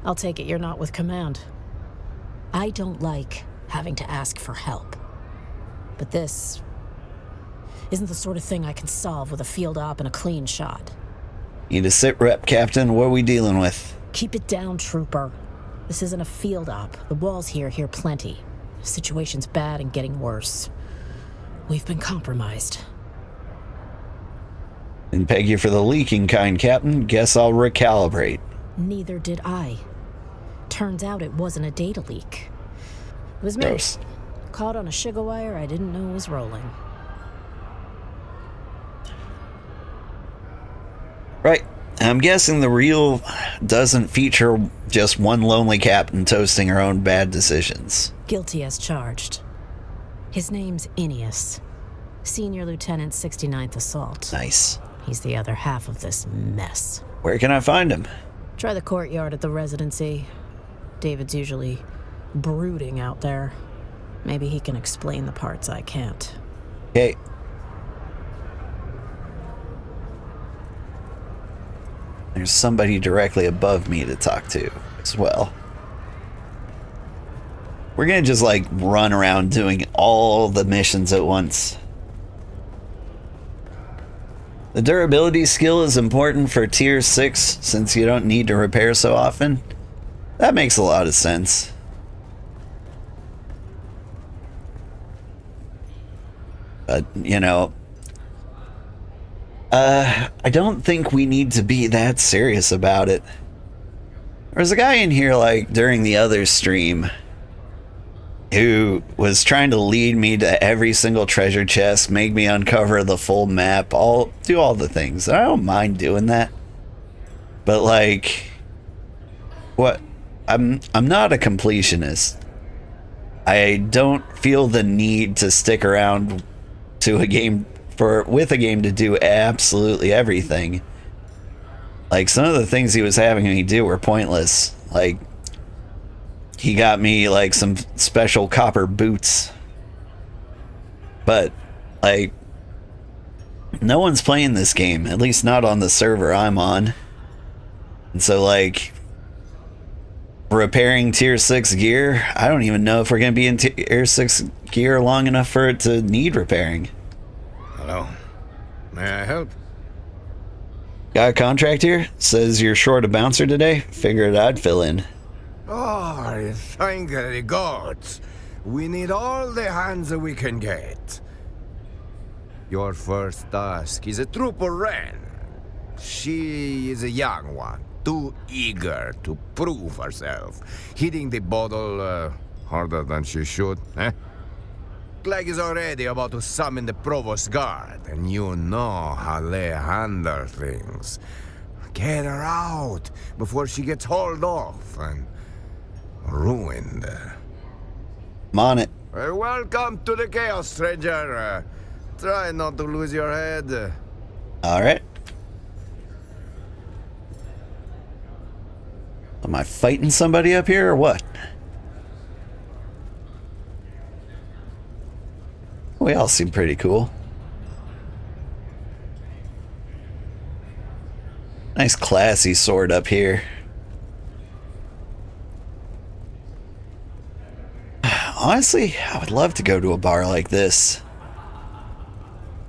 I'll take it you're not with command. I don't like having to ask for help. But this isn't the sort of thing I can solve with a field op and a clean shot. Need a sit rep, Captain. What are we dealing with? Keep it down, Trooper. This isn't a field op. The walls here hear plenty. Situation's bad and getting worse. We've been compromised. Didn't peg you for the leaking kind, Captain. Guess I'll recalibrate. Neither did I. Turns out it wasn't a data leak. It was me. Gross. Caught on a sugar wire I didn't know was rolling. Right. I'm guessing the reel doesn't feature just one lonely captain toasting her own bad decisions. Guilty as charged. His name's Ineus. Senior Lieutenant 69th Assault. Nice. He's the other half of this mess. Where can I find him? Try the courtyard at the Residency. David's usually brooding out there. Maybe he can explain the parts I can't. Okay. There's somebody directly above me to talk to as well. We're gonna just like run around doing all the missions at once. The durability skill is important for tier 6 since you don't need to repair so often. That makes a lot of sense. But, you know, I don't think we need to be that serious about it. There's a guy in here, like, during the other stream who was trying to lead me to every single treasure chest, make me uncover the full map, do all the things. I don't mind doing that. But, like, what? I'm not a completionist. I don't feel the need to stick around to a game with a game to do absolutely everything. Like, some of the things he was having me do were pointless. Like, he got me like some special copper boots, but like, no one's playing this game, at least not on the server I'm on. And so, like, repairing tier 6 gear, I don't even know if we're gonna be in tier 6 gear long enough for it to need repairing. Hello. May I help? Got a contract here? Says you're short a bouncer today? Figured I'd fill in. Oh, thank the gods. We need all the hands that we can get. Your first task is a Trooper Wren. She is a young one, too eager to prove herself, hitting the bottle harder than she should, eh? Clegg is already about to summon the Provost Guard, and you know how they handle things. Get her out before she gets hauled off and ruined. I'm on it. Welcome to the chaos, stranger. Try not to lose your head. All right. Am I fighting somebody up here or what? We all seem pretty cool. Nice classy sword up here. Honestly, I would love to go to a bar like this.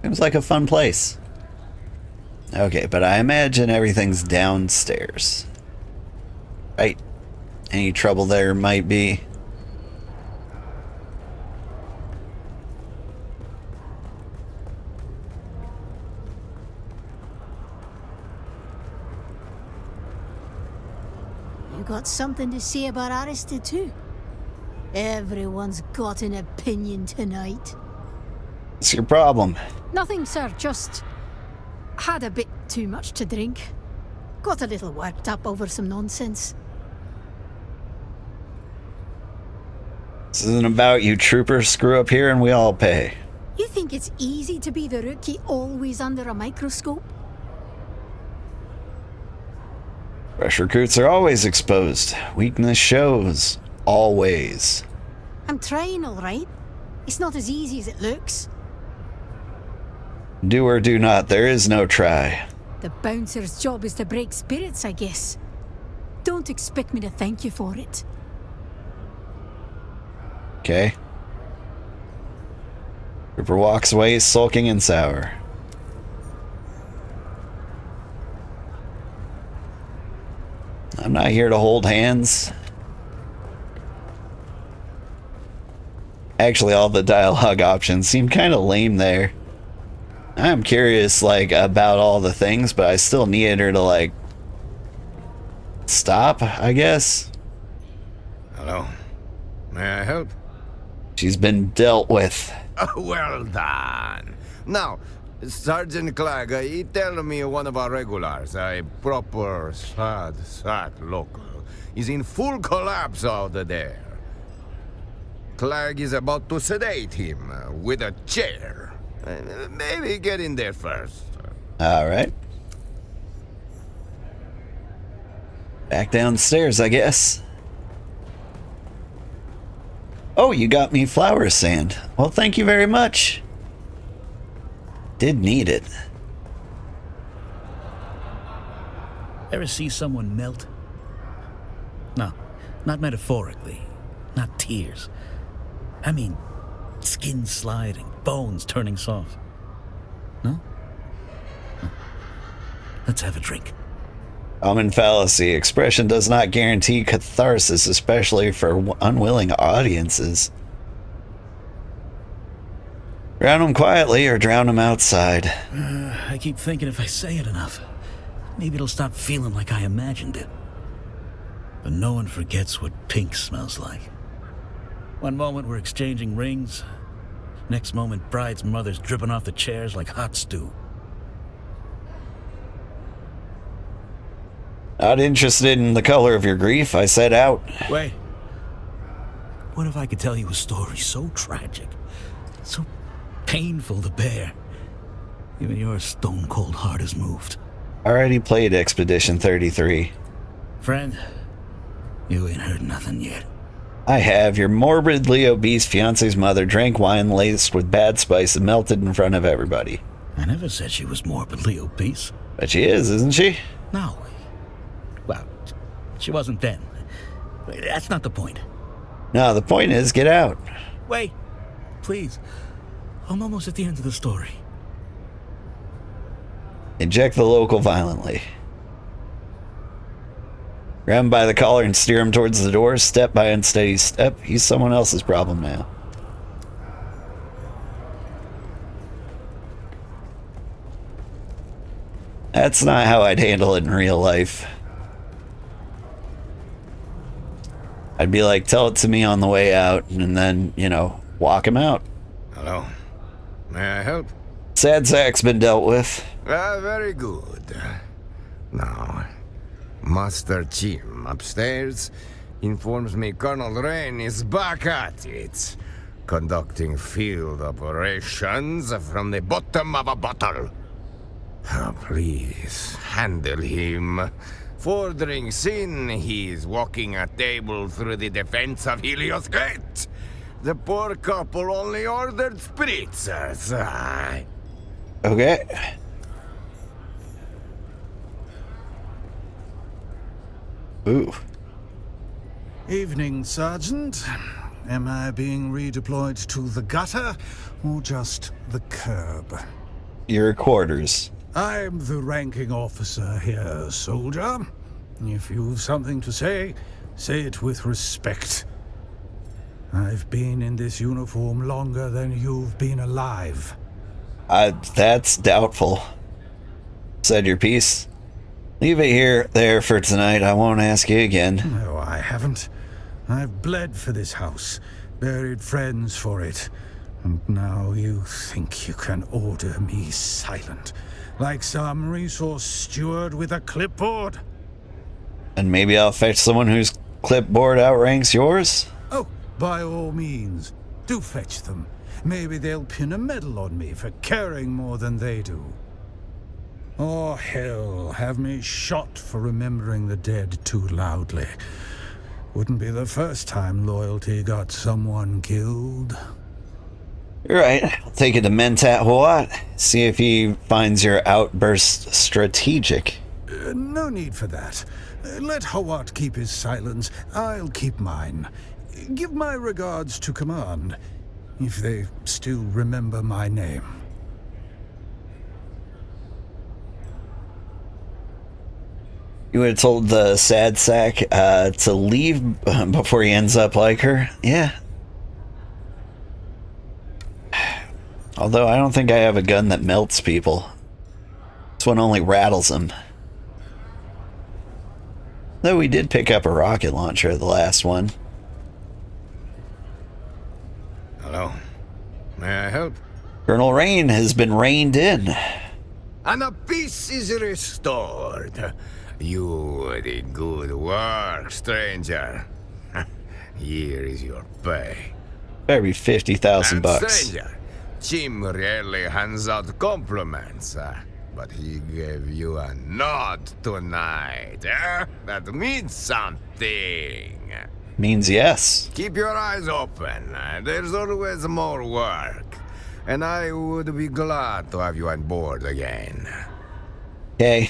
Seems like a fun place. Okay, but I imagine everything's downstairs. Right? Any trouble there might be. You got something to say about Arista too? Everyone's got an opinion tonight. What's your problem? Nothing, sir, just had a bit too much to drink. Got a little worked up over some nonsense. This isn't about you, trooper. Screw up here and we all pay. You think it's easy to be the rookie always under a microscope? Fresh recruits are always exposed. Weakness shows. Always. I'm trying, all right. It's not as easy as it looks. Do or do not, there is no try. The bouncer's job is to break spirits, I guess. Don't expect me to thank you for it. Okay. Ripper walks away, sulking and sour. I'm not here to hold hands. Actually, all the dialogue options seem kind of lame there. I'm curious, like, about all the things, but I still needed her to, like, stop, I guess. Hello. May I help? She's been dealt with. Well done. Now, Sergeant Clegg, he tell me one of our regulars, a proper sad local, is in full collapse out there. Clegg is about to sedate him with a chair. Maybe get in there first. All right. Back downstairs, I guess. Oh, you got me flower sand. Well, thank you very much. Did need it. Ever see someone melt? No, not metaphorically. Not tears. I mean, skin sliding, bones turning soft. No? Let's have a drink. Common fallacy. Expression does not guarantee catharsis, especially for unwilling audiences. Drown them quietly or drown them outside. I keep thinking if I say it enough, maybe it'll stop feeling like I imagined it. But no one forgets what pink smells like. One moment we're exchanging rings. Next moment, bride's mother's dripping off the chairs like hot stew. Not interested in the color of your grief, I said out. Wait. What if I could tell you a story so tragic, so painful to bear? Even your stone-cold heart is moved. Already played Expedition 33. Friend, you ain't heard nothing yet. I have. Your morbidly obese fiance's mother drank wine laced with bad spice and melted in front of everybody. I never said she was morbidly obese. But she is, isn't she? No. Well, she wasn't then. That's not the point. No, the point is, get out. Wait, please. I'm almost at the end of the story. Eject the local violently. Grab him by the collar and steer him towards the door, step by unsteady step. He's someone else's problem now. That's not how I'd handle it in real life. I'd be like, tell it to me on the way out, and then, you know, walk him out. Hello. May I help? Sad sack's been dealt with. Very good. Now, Master Jim upstairs informs me Colonel Rain is back at it, conducting field operations from the bottom of a bottle. Oh, please, handle him. 4 drinks in, he's walking a table through the defense of Helios Gate. The poor couple only ordered spritzers. Okay. Ooh. Evening, Sergeant. Am I being redeployed to the gutter or just the curb? Your quarters. I'm the ranking officer here, soldier. If you've something to say, say it with respect. I've been in this uniform longer than you've been alive. That's doubtful. Said your piece. Leave it there for tonight. I won't ask you again. No, I haven't. I've bled for this house, buried friends for it. And now you think you can order me silent, like some resource steward with a clipboard? And maybe I'll fetch someone whose clipboard outranks yours? Oh, by all means, do fetch them. Maybe they'll pin a medal on me for caring more than they do. Oh, hell, have me shot for remembering the dead too loudly. Wouldn't be the first time loyalty got someone killed. You're right. I'll take it to Mentat Huat. See if he finds your outburst strategic. No need for that. Let Hawat keep his silence. I'll keep mine. Give my regards to Command, if they still remember my name. You would have told the sad sack to leave before he ends up like her? Yeah. Although I don't think I have a gun that melts people. This one only rattles them. Though we did pick up a rocket launcher, the last one. Hello. May I help? Colonel Rain has been reined in. And the peace is restored. You did good work, stranger. Here is your pay. Better be 50,000 And bucks. stranger, Jim rarely hands out compliments, but he gave you a nod tonight. That means something. Means yes. Keep your eyes open. There's always more work. And I would be glad to have you on board again. Okay.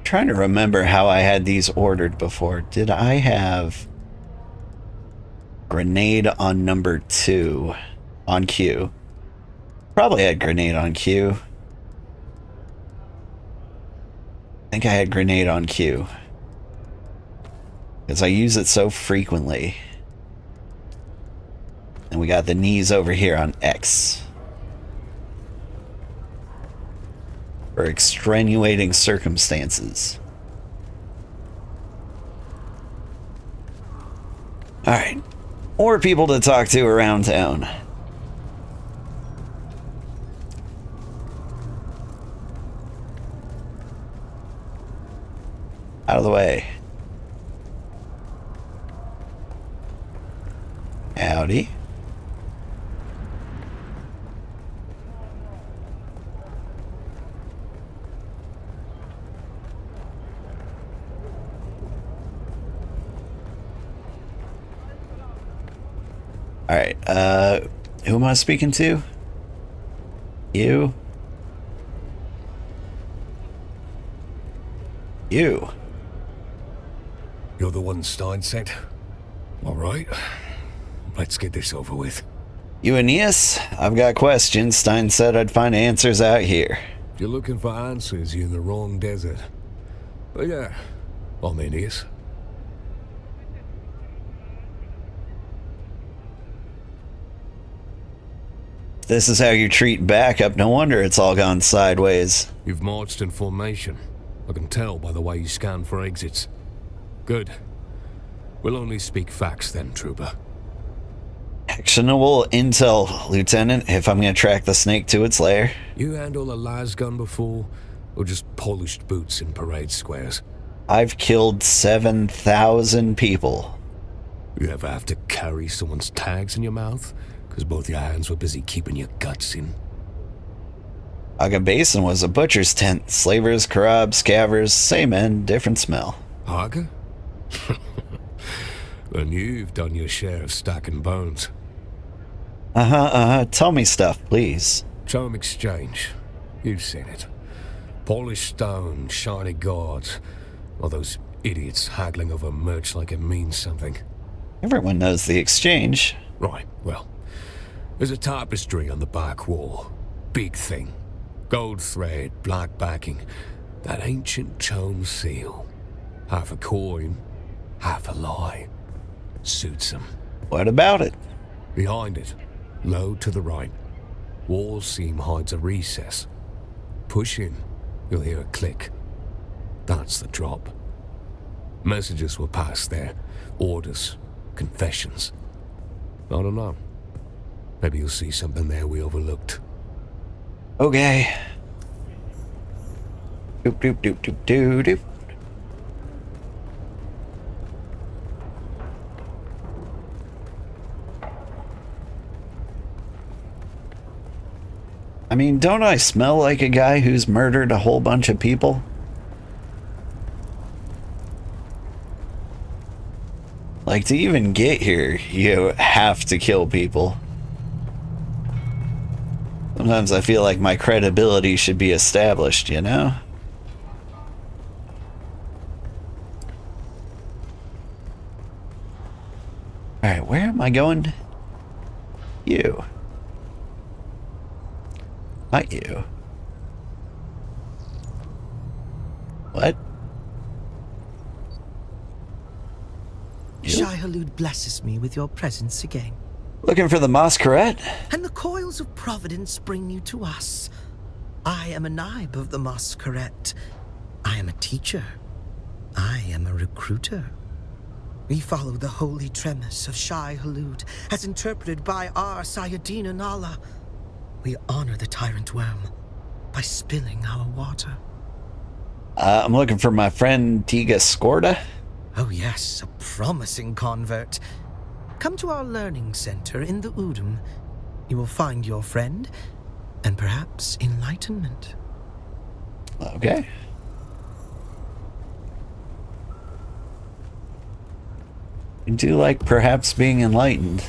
Trying to remember how I had these ordered before. Did I have grenade on number 2 on Q? Probably had grenade on Q. I think I had grenade on Q. Because I use it so frequently. And we got the knees over here on X. For extenuating circumstances. Alright. More people to talk to around town. Out of the way. Howdy. Alright, who am I speaking to? You? You? You're the one Stein sent? Alright, let's get this over with. You Aeneas? I've got questions. Stein said I'd find answers out here. If you're looking for answers, you're in the wrong desert. But yeah, I'm Aeneas. This is how you treat backup. No wonder it's all gone sideways. You've marched in formation. I can tell by the way you scan for exits. Good. We'll only speak facts then, Trooper. Actionable intel, Lieutenant, if I'm going to track the snake to its lair. You handle a las gun before, or just polished boots in parade squares? I've killed 7,000 people. You ever have to carry someone's tags in your mouth? Because both your hands were busy keeping your guts in. Aga Basin was a butcher's tent. Slavers, Karabs, Scavers, same end, different smell. Aga? Then you've done your share of stacking bones. Tell me stuff, please. Charm exchange. You've seen it. Polished stone, shiny guards. All those idiots haggling over merch like it means something. Everyone knows the exchange. Right, well. There's a tapestry on the back wall. Big thing. Gold thread, black backing. That ancient Chome seal. Half a coin, half a lie. Suits him. What about it? Behind it, low to the right, wall seam hides a recess. Push in, you'll hear a click. That's the drop. Messages will pass there. Orders, confessions. I don't know. Maybe you'll see something there we overlooked. Okay. Doop doop doop doop doop doop. I mean, don't I smell like a guy who's murdered a whole bunch of people? Like, to even get here, you have to kill people. Sometimes I feel like my credibility should be established, you know? Alright, where am I going? You. Not you. What? Shai Old Dude blesses me with your presence again. Looking for the Masquerade? And the coils of providence bring you to us. I am a naib of the Masquerade. I am a teacher. I am a recruiter. We follow the holy tremis of Shai Old Dude, as interpreted by our Sayadina Nala. We honor the tyrant worm by spilling our water. I'm looking for my friend Tiga Skorda. Oh yes, a promising convert. Come to our learning center in the Udum. You will find your friend, and perhaps enlightenment. Okay. I do like perhaps being enlightened.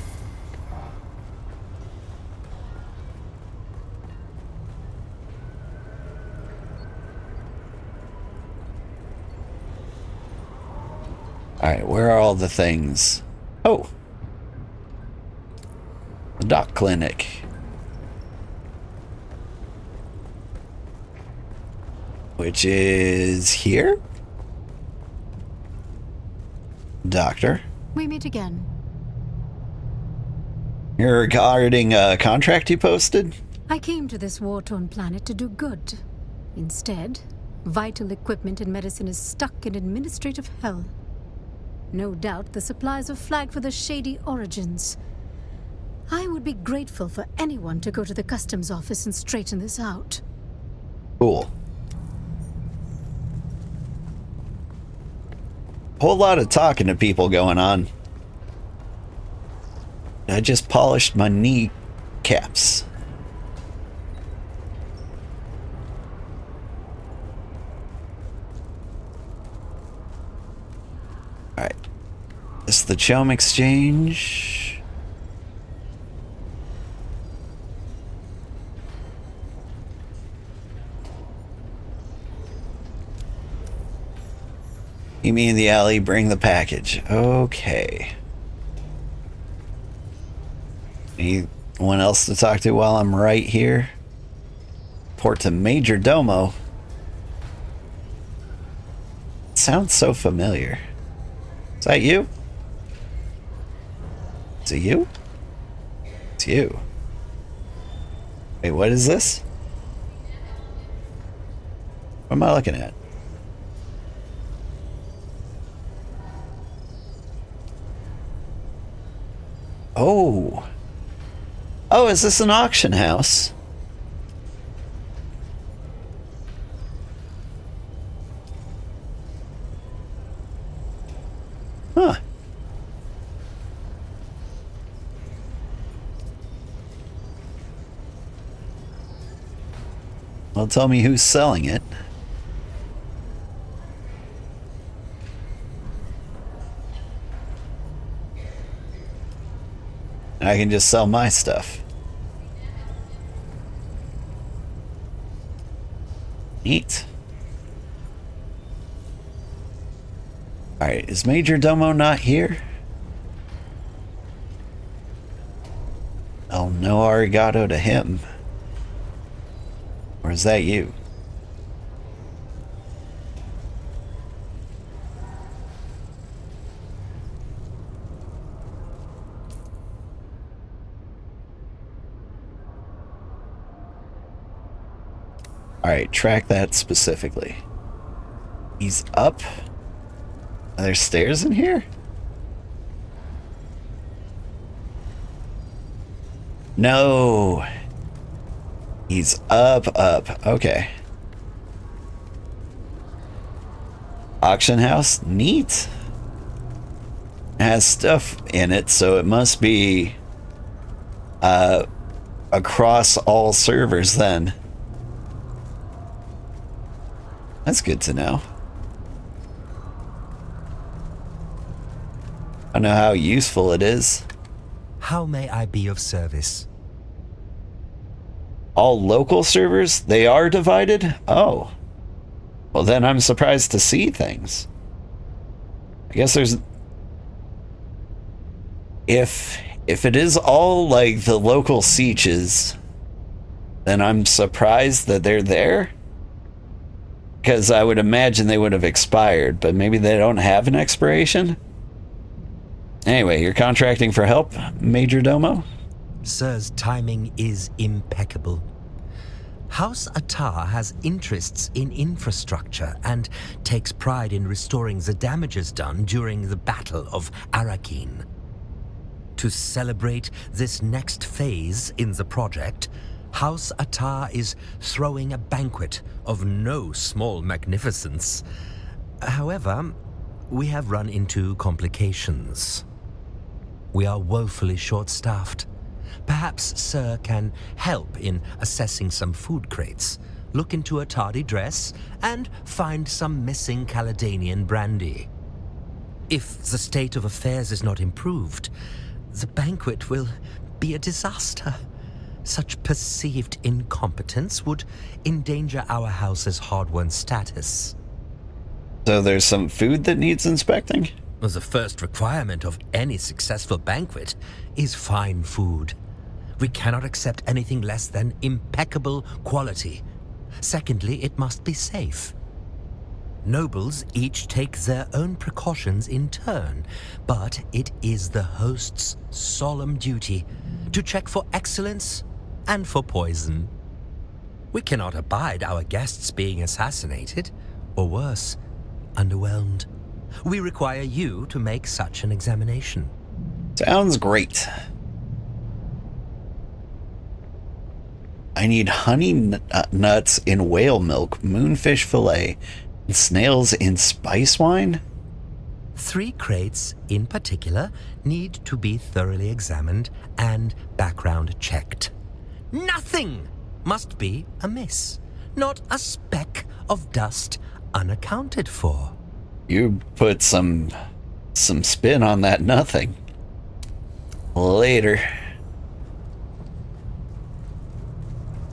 Alright, where are all the things? Oh! The doc clinic. Which is here? Doctor. We meet again. You're regarding a contract you posted? I came to this war-torn planet to do good. Instead, vital equipment and medicine is stuck in administrative hell. No doubt the supplies are flagged for their shady origins. I would be grateful for anyone to go to the customs office and straighten this out. Cool. Whole lot of talking to people going on. I just polished my knee caps. Alright. This is the Chome Exchange. Meet me in the alley, bring the package. Okay. Anyone else to talk to while I'm right here? Port to Major Domo. Sounds so familiar. Is that you? Is it you? It's you. Wait, what is this? What am I looking at? Oh. Oh, is this an auction house? Huh. Well, tell me who's selling it. I can just sell my stuff. Neat. Alright, is Major Domo not here? Oh, no arigato to him. Or is that you? Alright, track that specifically. He's up? Are there stairs in here? No. He's up. Okay. Auction house? Neat. It has stuff in it, so it must be across all servers then. That's good to know. I don't know how useful it is. How may I be of service? All local servers, they are divided? Oh. Well, then I'm surprised to see things. I guess there's... If it is all like the local sieges, then I'm surprised that they're there. Because I would imagine they would have expired, but maybe they don't have an expiration? Anyway, you're contracting for help, Major Domo? Sir's timing is impeccable. House Attar has interests in infrastructure and takes pride in restoring the damages done during the Battle of Arrakeen. To celebrate this next phase in the project, House Attar is throwing a banquet of no small magnificence. However, we have run into complications. We are woefully short-staffed. Perhaps Sir can help in assessing some food crates, look into a tardy dress, and find some missing Caledonian brandy. If the state of affairs is not improved, the banquet will be a disaster. Such perceived incompetence would endanger our house's hard-won status. So there's some food that needs inspecting? The first requirement of any successful banquet is fine food. We cannot accept anything less than impeccable quality. Secondly, it must be safe. Nobles each take their own precautions in turn, but it is the host's solemn duty to check for excellence and for poison. We cannot abide our guests being assassinated, or worse, underwhelmed. We require you to make such an examination. Sounds great. I need honey nuts in whale milk, moonfish fillet, and snails in spice wine? 3 crates, in particular, need to be thoroughly examined and background checked. Nothing must be amiss. Not a speck of dust unaccounted for. You put some spin on that nothing. Later.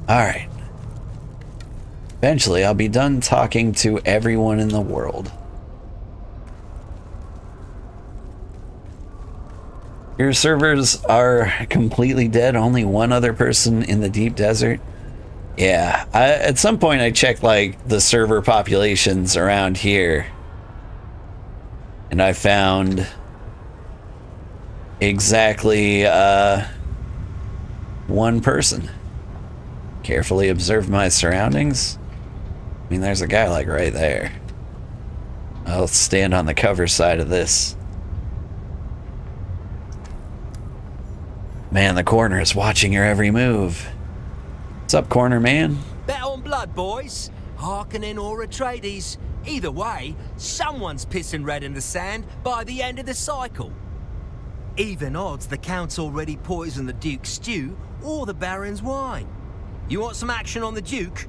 Alright. Eventually, I'll be done talking to everyone in the world. Your servers are completely dead, only one other person in the deep desert? Yeah, at some point I checked like the server populations around here. And I found exactly one person. Carefully observe my surroundings. I mean, there's a guy like right there. I'll stand on the cover side of this. Man, the corner is watching your every move. What's up, corner man? Bet on blood, boys. Harkonnen or Atreides. Either way, someone's pissing red in the sand by the end of the cycle. Even odds the Count's already poisoned the Duke's stew or the Baron's wine. You want some action on the Duke?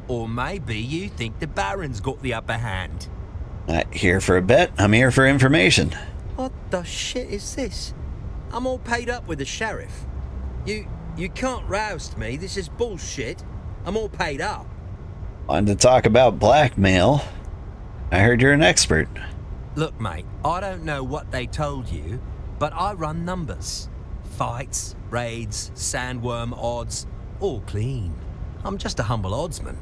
Or maybe you think the Baron's got the upper hand. Not here for a bet, I'm here for information. What the shit is this? I'm all paid up with the sheriff. You can't roust me, this is bullshit. I'm all paid up. Wanted to talk about blackmail. I heard you're an expert. Look, mate, I don't know what they told you, but I run numbers. Fights, raids, sandworm odds, all clean. I'm just a humble oddsman.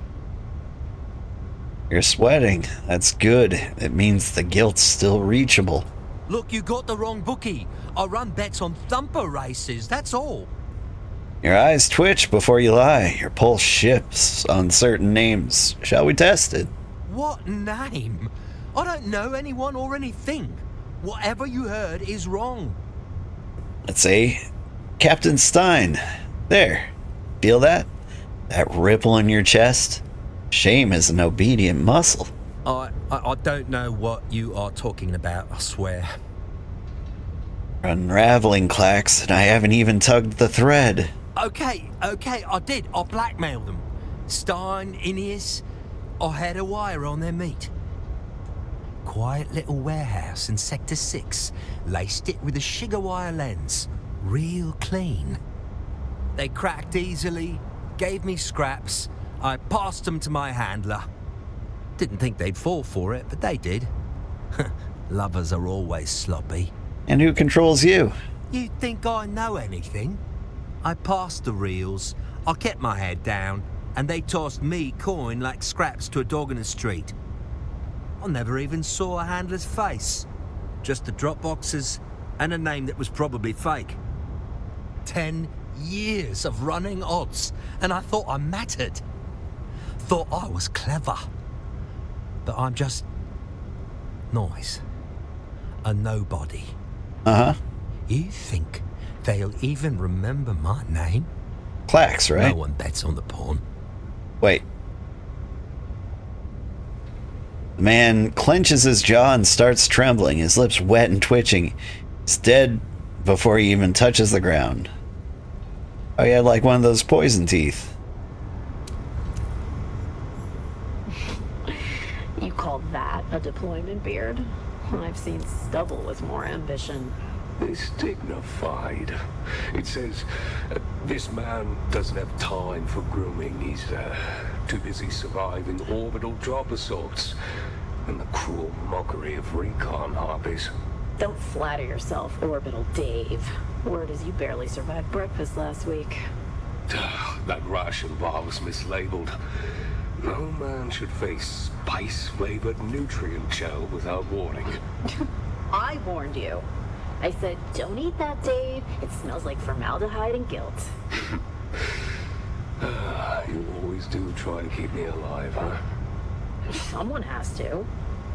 You're sweating. That's good. It means the guilt's still reachable. Look, you got the wrong bookie. I run bets on thumper races, that's all. Your eyes twitch before you lie. Your pulse shifts on certain names. Shall we test it? What name? I don't know anyone or anything. Whatever you heard is wrong. Let's say Captain Stein. There. Feel that? That ripple in your chest? Shame is an obedient muscle. I don't know what you are talking about, I swear. Unraveling, Clax, and I haven't even tugged the thread. Okay, I did. I blackmailed them. Stein, Ineas, I had a wire on their meat. Quiet little warehouse in Sector 6. Laced it with a sugar wire lens. Real clean. They cracked easily, gave me scraps. I passed them to my handler. Didn't think they'd fall for it, but they did. Lovers are always sloppy. And who controls you? You think I know anything? I passed the reels, I kept my head down, and they tossed me coin like scraps to a dog in the street. I never even saw a handler's face. Just the drop boxes and a name that was probably fake. 10 years of running odds, and I thought I mattered. Thought I was clever. But I'm just noise. A nobody. Uh-huh. You think they'll even remember my name? Clax, right? No one bets on the pawn. Wait. The man clenches his jaw and starts trembling, his lips wet and twitching. He's dead before he even touches the ground. Oh yeah, like one of those poison teeth. You call that a deployment beard? I've seen stubble with more ambition. It's dignified. It says, this man doesn't have time for grooming. He's too busy surviving orbital drop assaults and the cruel mockery of recon harpies. Don't flatter yourself, Orbital Dave. Word is you barely survived breakfast last week. That ration bar was mislabeled. No man should face spice-flavored nutrient gel without warning. I warned you. I said, don't eat that, Dave. It smells like formaldehyde and guilt. You always do try to keep me alive, huh? Someone has to.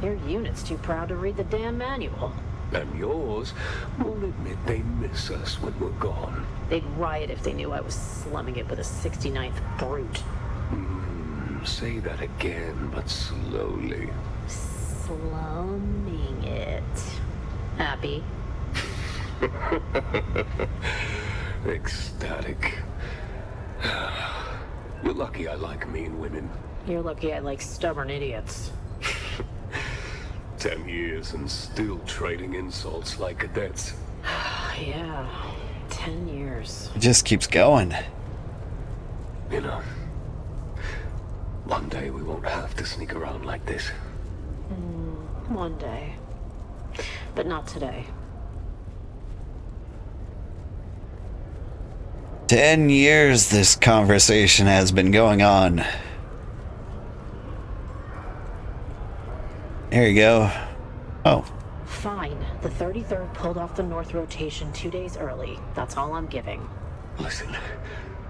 Your unit's too proud to read the damn manual. And yours will admit they miss us when we're gone. They'd riot if they knew I was slumming it with a 69th Brute. Say that again, but slowly. Slumming it. Happy? Ecstatic. You're lucky I like mean women. You're lucky I like stubborn idiots. 10 years and still trading insults like cadets. Yeah, 10 years. It just keeps going. You know, one day we won't have to sneak around like this. One day. But not today. 10 years this conversation has been going on. There you go. Oh. Fine. The 33rd pulled off the north rotation 2 days early. That's all I'm giving. Listen,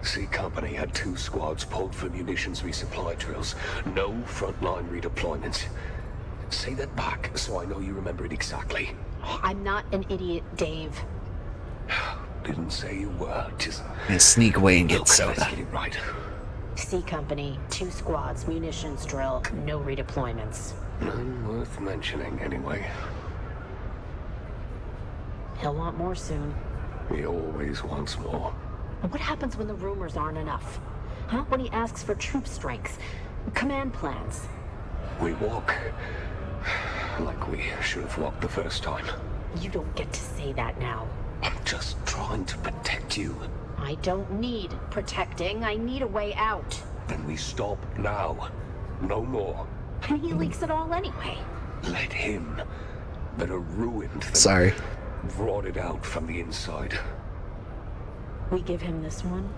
C Company had 2 squads pulled for munitions resupply drills. No frontline redeployments. Say that back so I know you remember it exactly. I'm not an idiot, Dave. Didn't say you were, just... And sneak away and get Look, soda. let's get it right. C Company, 2 squads, munitions drill, no redeployments. None worth mentioning, anyway. He'll want more soon. He always wants more. What happens when the rumors aren't enough? Huh? When he asks for troop strengths, command plans? We walk like we should have walked the first time. You don't get to say that now. I'm just trying to protect you. I don't need protecting. I need a way out. Then we stop now. No more. And he leaks it all anyway. Let him. Better ruined than Sorry. rotted out from the inside. We give him this one,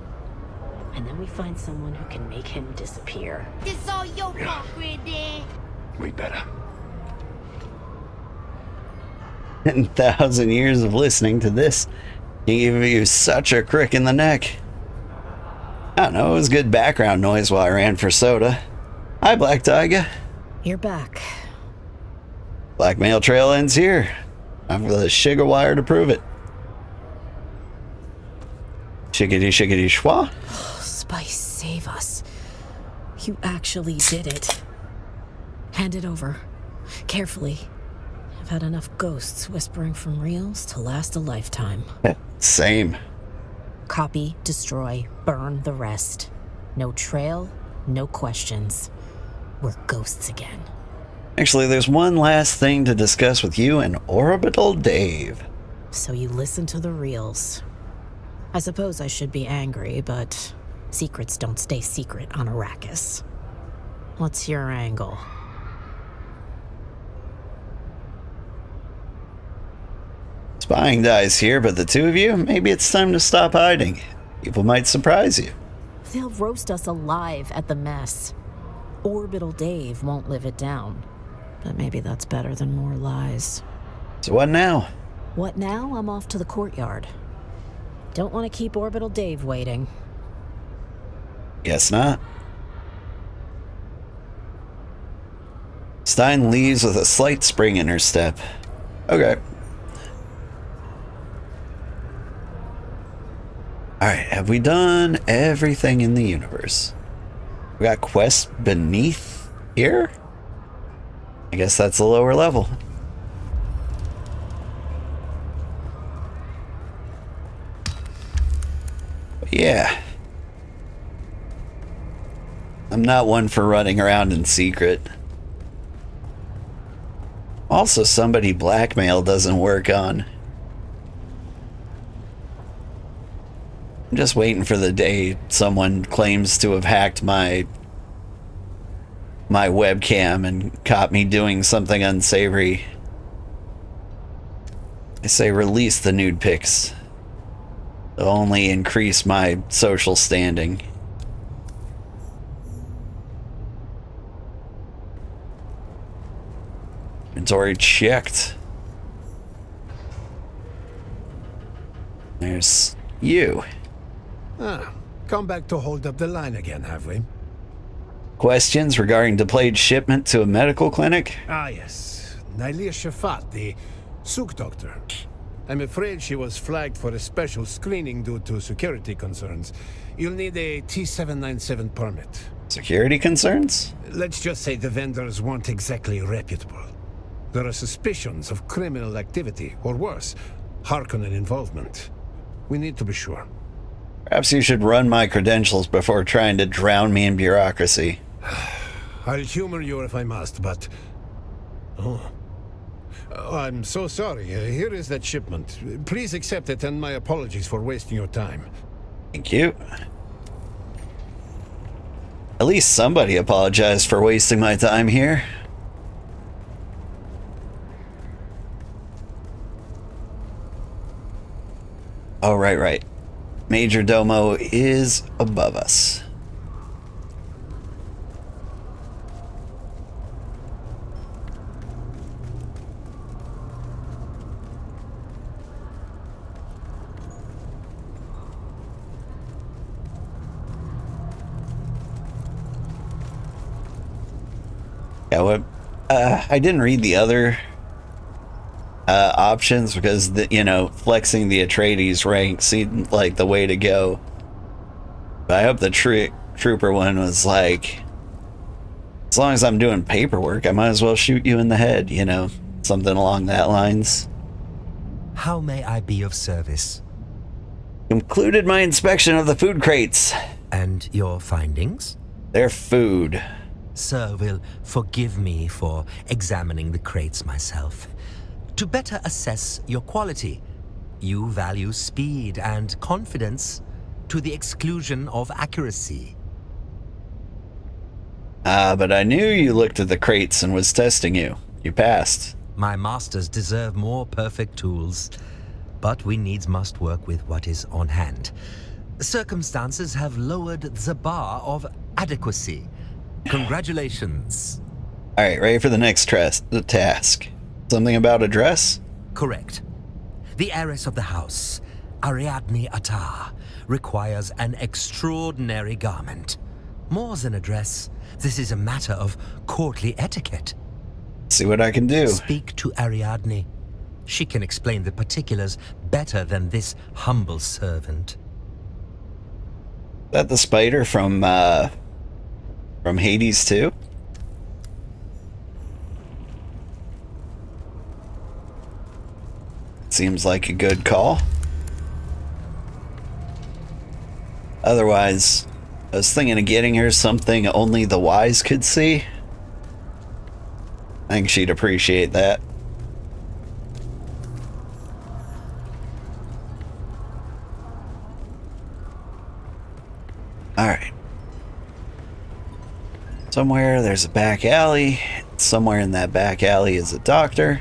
and then we find someone who can make him disappear. It's all your fault, Granddad. We better. 10,000 years of listening to this can give you such a crick in the neck. I don't know, it was good background noise while I ran for soda. Hi, Black Tiger. You're back. Blackmail trail ends here. I've got the sugar wire to prove it. Shiggity shiggity schwa. Spice, save us. You actually did it. Hand it over. Carefully. I've had enough ghosts whispering from reels to last a lifetime. Same. Copy, destroy, burn the rest. No trail, no questions. We're ghosts again. Actually, there's one last thing to discuss with you and Orbital Dave. So you listen to the reels. I suppose I should be angry, but secrets don't stay secret on Arrakis. What's your angle? Spying dies here, but the two of you, maybe it's time to stop hiding. People might surprise you. They'll roast us alive at the mess. Orbital Dave won't live it down. But maybe that's better than more lies. So what now? What now? I'm off to the courtyard. Don't want to keep Orbital Dave waiting. Guess not. Stein leaves with a slight spring in her step. Okay. Alright, have we done everything in the universe? We got quests beneath here? I guess that's a lower level. But yeah. I'm not one for running around in secret. Also, somebody blackmail doesn't work on. I'm just waiting for the day someone claims to have hacked my webcam and caught me doing something unsavory. I say release the nude pics. It'll only increase my social standing. Inventory checked. There's you. Come back to hold up the line again, have we? Questions regarding delayed shipment to a medical clinic? Yes. Nailia Shafat, the Souk doctor. I'm afraid she was flagged for a special screening due to security concerns. You'll need a T-797 permit. Security concerns? Let's just say the vendors weren't exactly reputable. There are suspicions of criminal activity, or worse, Harkonnen involvement. We need to be sure. Perhaps you should run my credentials before trying to drown me in bureaucracy. I'll humor you if I must, but... Oh, I'm so sorry. Here is that shipment. Please accept it, and my apologies for wasting your time. Thank you. At least somebody apologized for wasting my time here. Oh, right. Major Domo is above us. Yeah, what? I didn't read the other options because flexing the Atreides rank seemed like the way to go. But I hope the trooper one was like, as long as I'm doing paperwork, I might as well shoot you in the head, something along that lines. How may I be of service? Concluded my inspection of the food crates. And your findings? They're food. Sir will forgive me for examining the crates myself. To better assess your quality, you value speed and confidence to the exclusion of accuracy. But I knew you looked at the crates and was testing you. You passed. My masters deserve more perfect tools, but we needs must work with what is on hand. Circumstances have lowered the bar of adequacy. Congratulations. All right, ready for the next task. Something about a dress? Correct. The heiress of the house, Ariadne Attar, requires an extraordinary garment. More than a dress, this is a matter of courtly etiquette. See what I can do. Speak to Ariadne. She can explain the particulars better than this humble servant. Is that the spider from Hades 2? Seems like a good call. Otherwise, I was thinking of getting her something only the wise could see. I think she'd appreciate that. Alright. Somewhere there's a back alley. Somewhere in that back alley is a doctor.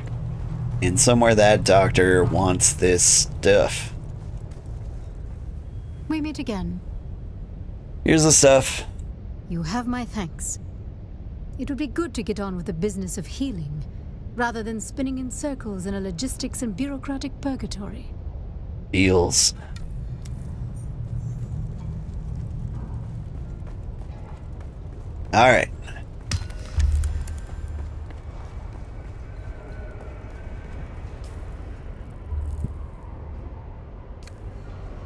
And somewhere that doctor wants this stuff. We meet again. Here's the stuff. You have my thanks. It would be good to get on with the business of healing, rather than spinning in circles in a logistics and bureaucratic purgatory. Deals. Alright.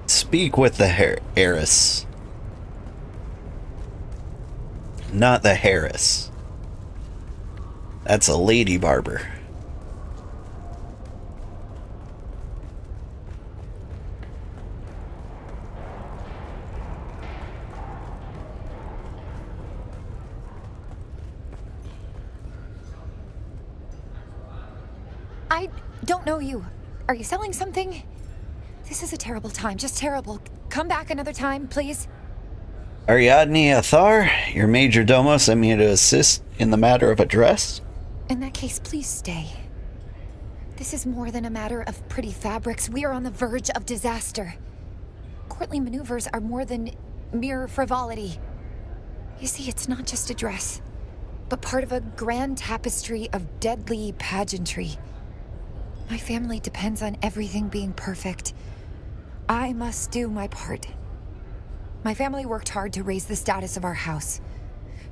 Speak with the heiress. Not the Harris. That's a lady barber. I don't know you. Are you selling something? This is a terrible time, just terrible. Come back another time, please. Ariadne Athar, your major domo sent me to assist in the matter of a dress. In that case, please stay. This is more than a matter of pretty fabrics. We are on the verge of disaster. Courtly maneuvers are more than mere frivolity. You see, it's not just a dress, but part of a grand tapestry of deadly pageantry. My family depends on everything being perfect. I must do my part. My family worked hard to raise the status of our house.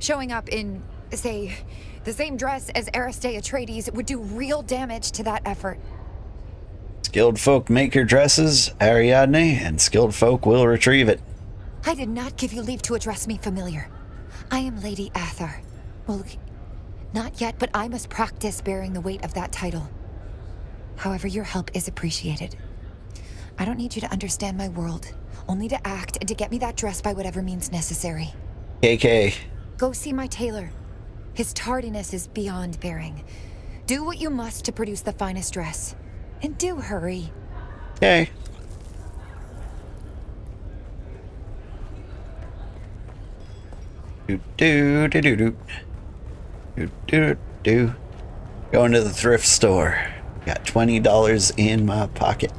Showing up in, say, the same dress as Aristae Atreides would do real damage to that effort. Skilled folk make your dresses, Ariadne, and skilled folk will retrieve it. I did not give you leave to address me familiar. I am Lady Athar. Well, not yet, but I must practice bearing the weight of that title. However, your help is appreciated. I don't need you to understand my world, only to act and to get me that dress by whatever means necessary. KK. Go see my tailor. His tardiness is beyond bearing. Do what you must to produce the finest dress. And do hurry. Okay. Going to the thrift store. Got $20 in my pocket.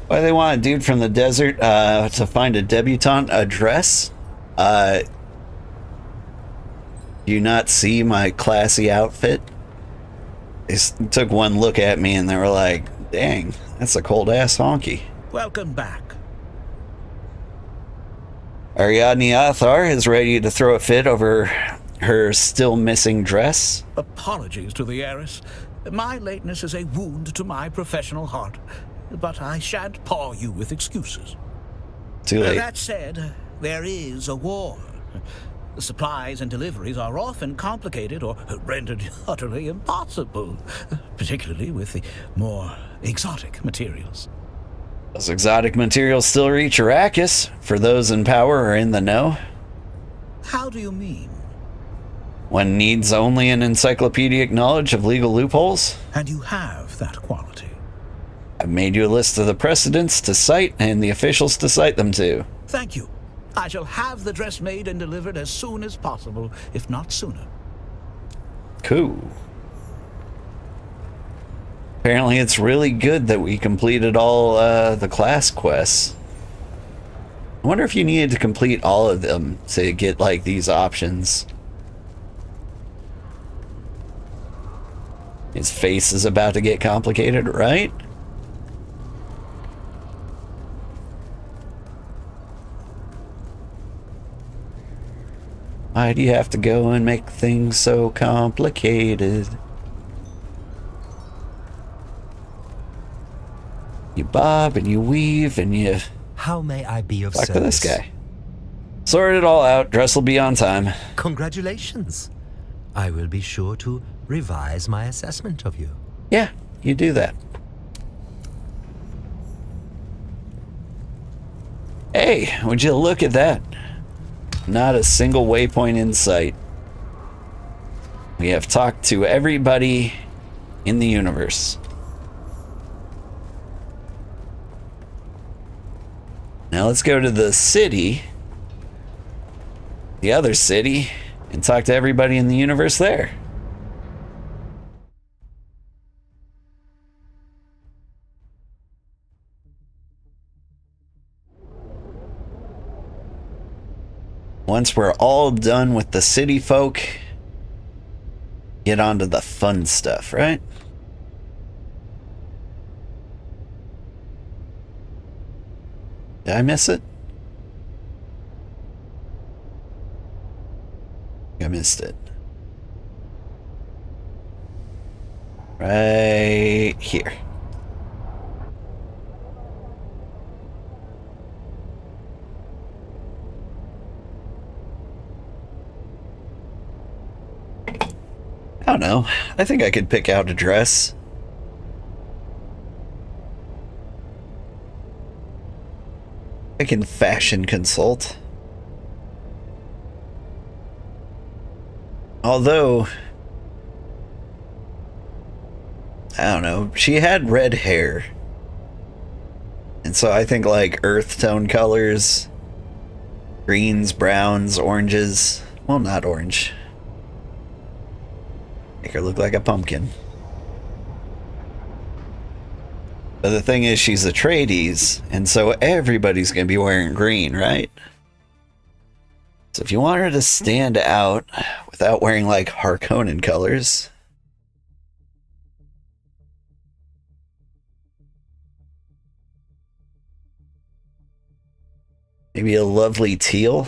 Why they want a dude from the desert to find a debutante a dress? Do you not see my classy outfit? They took one look at me and they were like, dang, that's a cold ass honky. Welcome back. Ariadne Athar is ready to throw a fit over her still missing dress. Apologies to the heiress. My lateness is a wound to my professional heart, but I shan't paw you with excuses. Too late. That said, there is a war. Supplies and deliveries are often complicated or rendered utterly impossible, particularly with the more exotic materials. Those exotic materials still reach Arrakis, for those in power or in the know. How do you mean? One needs only an encyclopedic knowledge of legal loopholes. And you have that quality. I've made you a list of the precedents to cite and the officials to cite them to. Thank you. I shall have the dress made and delivered as soon as possible, if not sooner. Cool. Apparently it's really good that we completed all the class quests. I wonder if you needed to complete all of them to get like these options. His face is about to get complicated, right? Why do you have to go and make things so complicated? You bob and you weave and you... How may I be of service? Talk to this guy. Sort it all out. Dress will be on time. Congratulations. I will be sure to revise my assessment of you. Yeah, you do that. Hey, would you look at that? Not a single waypoint in sight. We have talked to everybody in the universe. Now let's go to the city, the other city, and talk to everybody in the universe there. Once we're all done with the city folk, get on to the fun stuff, right? Did I miss it? I missed it. Right here. I don't know. I think I could pick out a dress. I can fashion consult. Although, I don't know, she had red hair. And so I think like earth tone colors, greens, browns, oranges. Well, not orange. Make her look like a pumpkin. But the thing is, she's a Atreides, and so everybody's going to be wearing green, right? So if you want her to stand out without wearing, like, Harkonnen colors... maybe a lovely teal?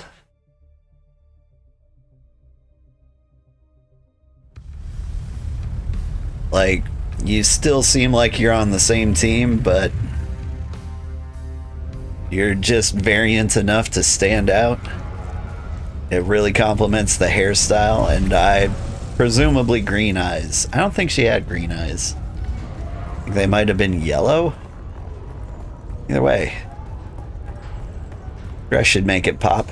Like, you still seem like you're on the same team, but you're just variant enough to stand out. It really complements the hairstyle, and presumably green eyes. I don't think she had green eyes. I think they might have been yellow. Either way, dress should make it pop.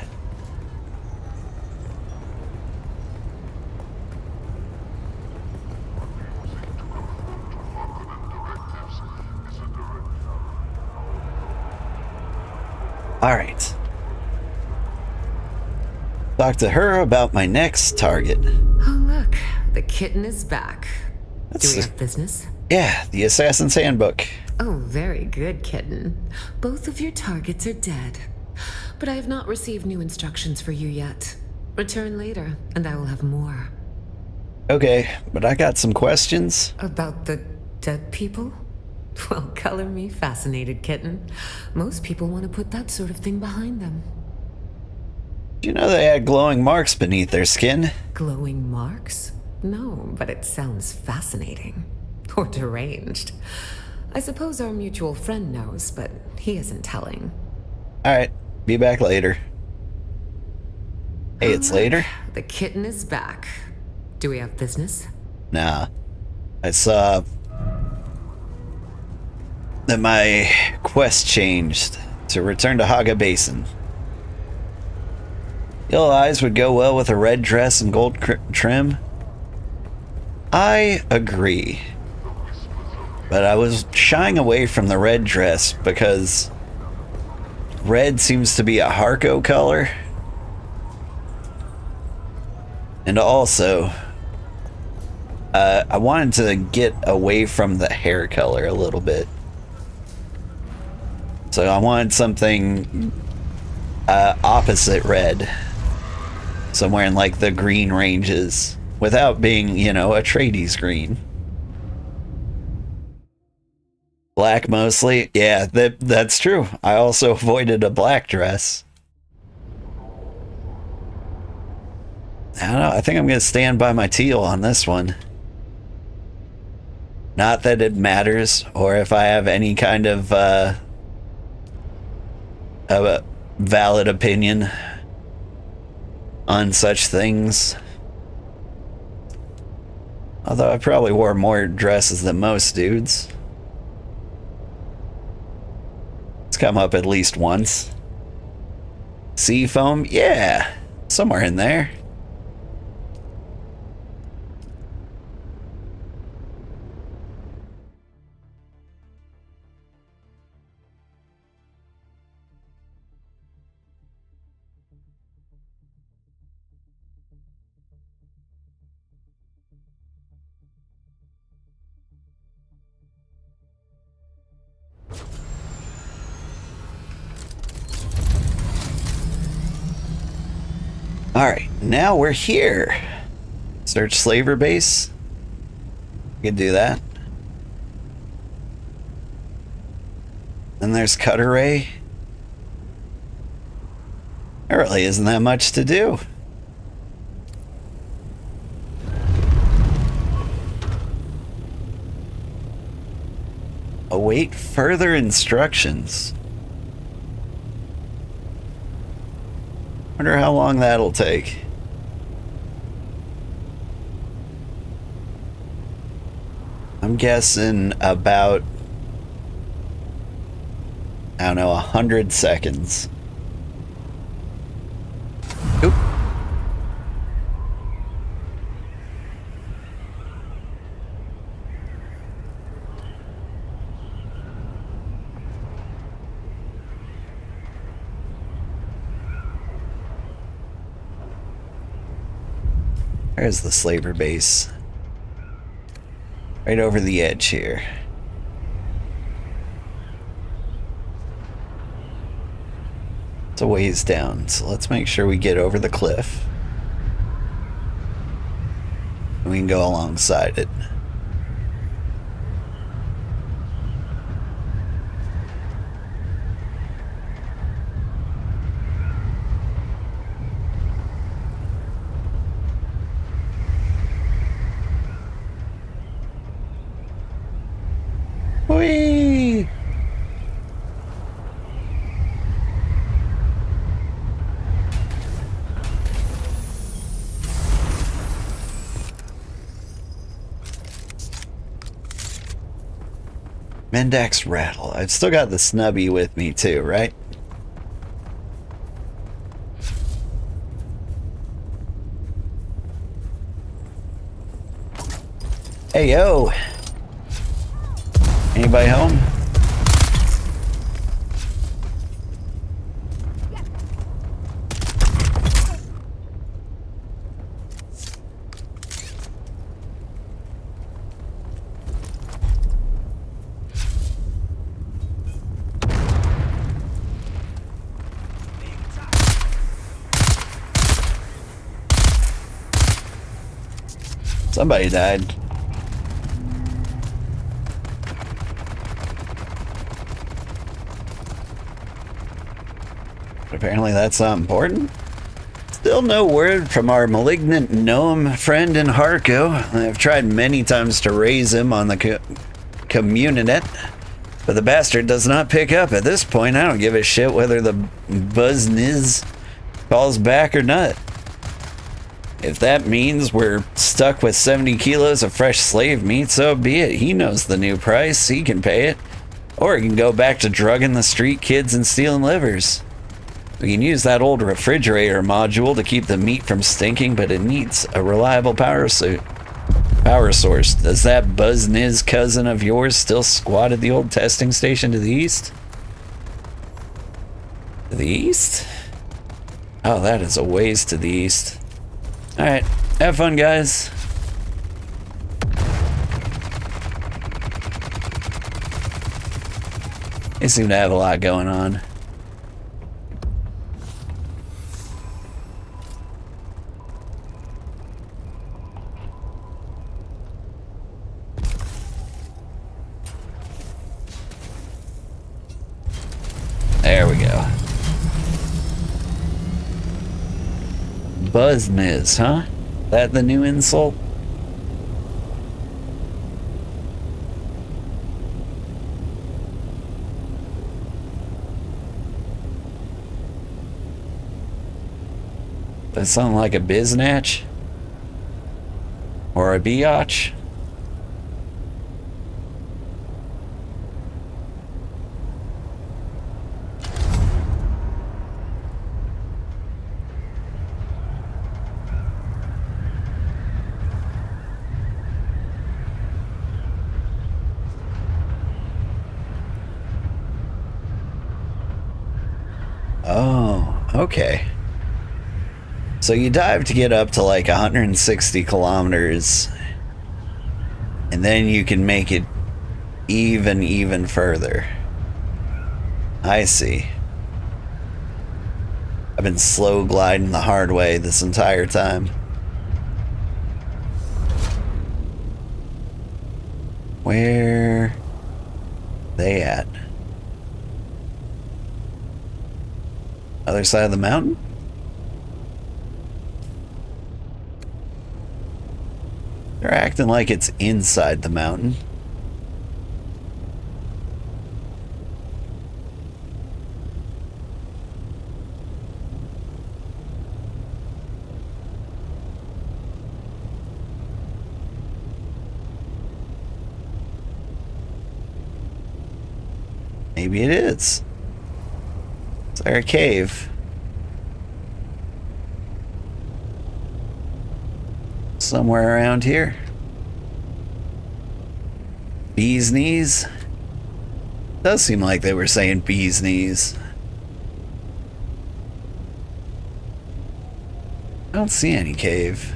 Alright. Talk to her about my next target. Oh, look. The kitten is back. Do we have business? Yeah, the Assassin's Handbook. Oh, very good, kitten. Both of your targets are dead. But I have not received new instructions for you yet. Return later, and I will have more. Okay, but I got some questions. About the dead people? Well, color me fascinated, kitten. Most people want to put that sort of thing behind them. Do you know they had glowing marks beneath their skin? Glowing marks? No, but it sounds fascinating. Or deranged. I suppose our mutual friend knows, but he isn't telling. Alright, be back later. Hey, it's later? The kitten is back. Do we have business? Nah. I saw that my quest changed to return to Haga Basin. Yellow eyes would go well with a red dress and gold trim. I agree. But I was shying away from the red dress because red seems to be a Harko color. And also, I wanted to get away from the hair color a little bit. So I wanted something opposite red. Somewhere in like the green ranges. Without being, you know, a Atreides green. Black mostly. Yeah, that's true. I also avoided a black dress. I don't know. I think I'm going to stand by my teal on this one. Not that it matters, or if I have any kind of a valid opinion on such things. Although I probably wore more dresses than most dudes. It's come up at least once. Sea foam? Yeah, somewhere in there. Alright, now we're here. Search slaver base. We could do that. Then there's Cutter Ray. There really isn't that much to do. Await further instructions. Wonder how long that'll take. I'm guessing about, I don't know, 100 seconds. Oop. There's the slaver base. Right over the edge here. It's a ways down, so let's make sure we get over the cliff. And we can go alongside it. Whee! Mendax rattle. I've still got the snubby with me too, right? Hey yo! Anybody home? Somebody died. Apparently that's not important. Still no word from our malignant gnome friend in Harco. I've tried many times to raise him on the communinet, but the bastard does not pick up. At this point, I don't give a shit whether the Buzniz calls back or not. If that means we're stuck with 70 kilos of fresh slave meat, so be it. He knows the new price. He can pay it. Or he can go back to drugging the street kids and stealing livers. We can use that old refrigerator module to keep the meat from stinking, but it needs a reliable power source. Does that Buzniz cousin of yours still squat at the old testing station to the east? To the east? Oh, that is a ways to the east. Alright, have fun, guys. They seem to have a lot going on. There we go. Buzniz, huh? That the new insult? That sound like a biznatch? Or a biatch? Oh, okay. So you dive to get up to like 160 kilometers, and then you can make it even further. I see. I've been slow gliding the hard way this entire time. Where they at? Other side of the mountain? They're acting like it's inside the mountain. Maybe it is. Is there a cave? Somewhere around here. Bee's knees? Does seem like they were saying bee's knees. I don't see any cave.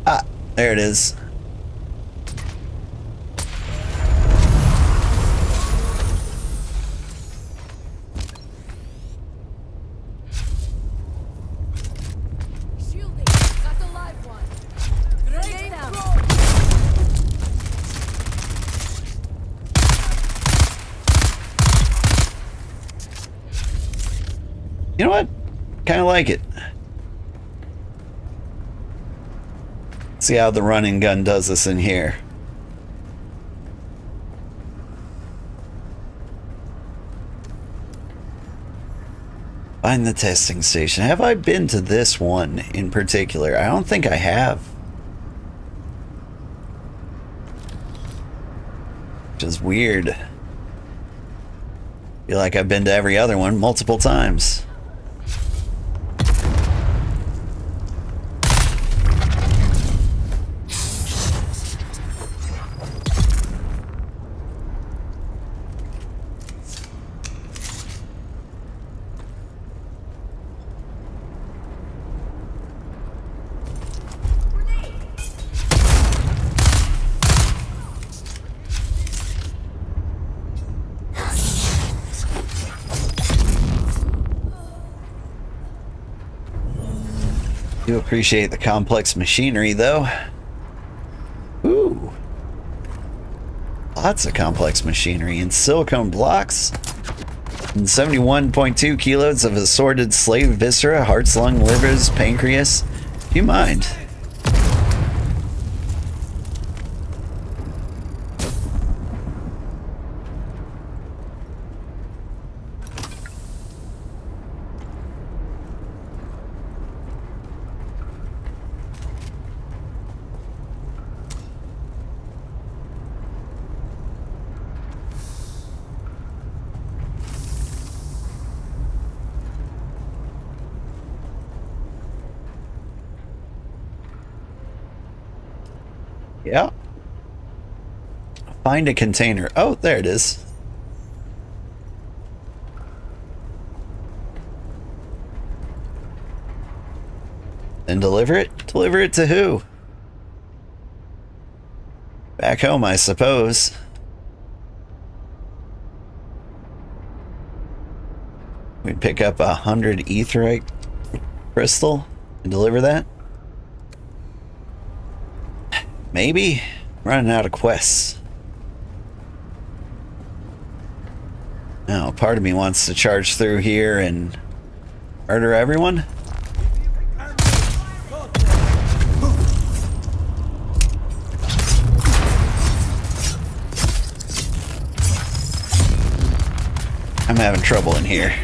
Ah, there it is. You know what? Kind of like it. See how the running gun does this in here. Find the testing station. Have I been to this one in particular? I don't think I have. Which is weird. Feel like I've been to every other one multiple times. Do appreciate the complex machinery, though. Ooh. Lots of complex machinery and silicone blocks. And 71.2 kilos of assorted slave viscera, hearts, lung, livers, pancreas. Do you mind? Yeah. Find a container. Oh, there it is. And deliver it? Deliver it to who? Back home, I suppose. We pick up 100 aetheryte crystal and deliver that? Maybe. Running out of quests. Now, part of me wants to charge through here and murder everyone. I'm having trouble in here.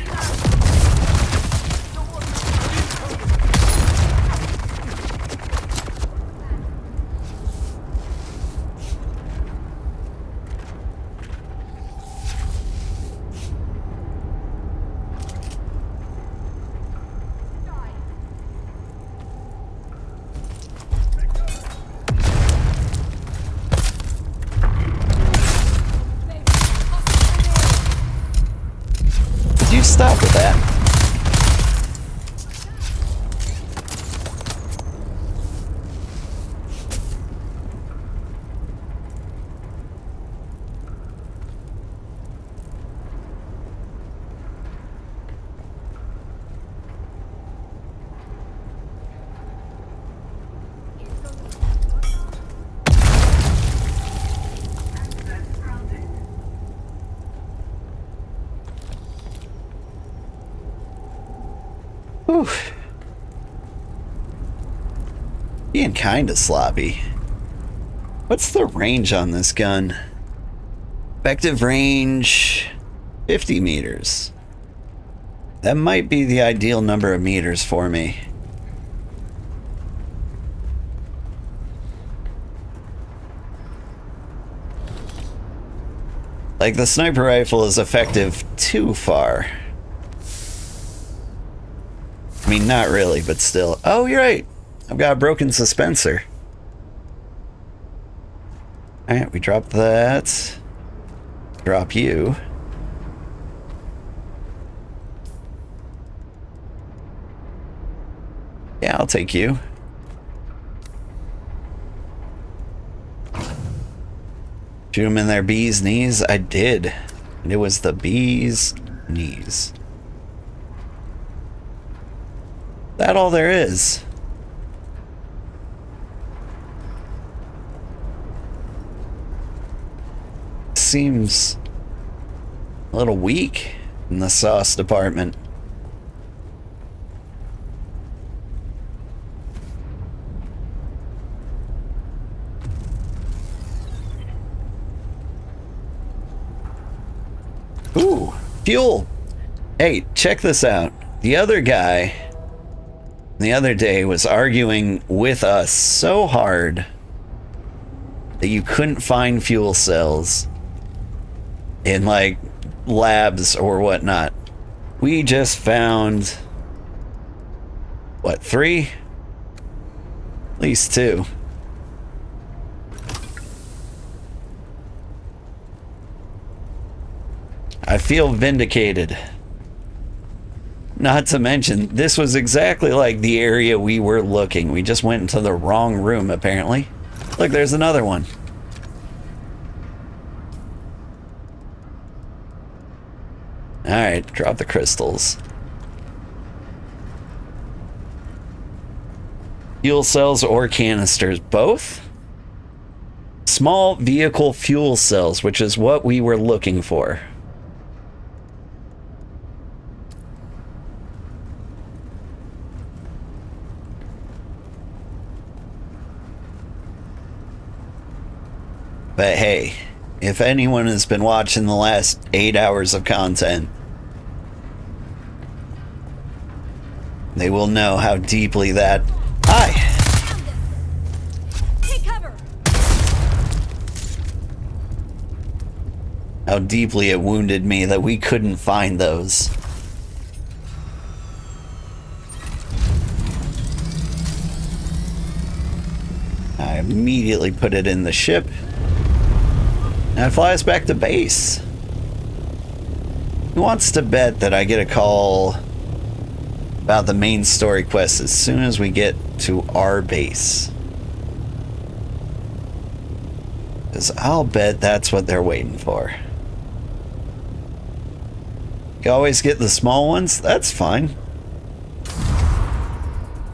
with that. Whew. Being kinda sloppy. What's the range on this gun? Effective range 50 meters. That might be the ideal number of meters for me. Like, the sniper rifle is effective too far. I mean, not really, but still. Oh, you're right. I've got a broken suspensor. Alright, we drop that. Drop you. Yeah, I'll take you. Shoot him in their bee's knees? I did. And it was the bee's knees. That all there is? Seems a little weak in the sauce department. Ooh, fuel. Hey, check this out. The other guy the other day was arguing with us so hard that you couldn't find fuel cells in, like, labs or whatnot. We just found, what, 3? At least 2. I feel vindicated. Not to mention, this was exactly like the area we were looking. We just went into the wrong room, apparently. Look, there's another one. Alright, drop the crystals. Fuel cells or canisters, both? Small vehicle fuel cells, which is what we were looking for. But hey, if anyone has been watching the last 8 hours of content, they will know how deeply that... Hi! Take cover. How deeply it wounded me that we couldn't find those. I immediately put it in the ship. And I fly us back to base. Who wants to bet that I get a call about the main story quest as soon as we get to our base? Because I'll bet that's what they're waiting for. You always get the small ones? That's fine.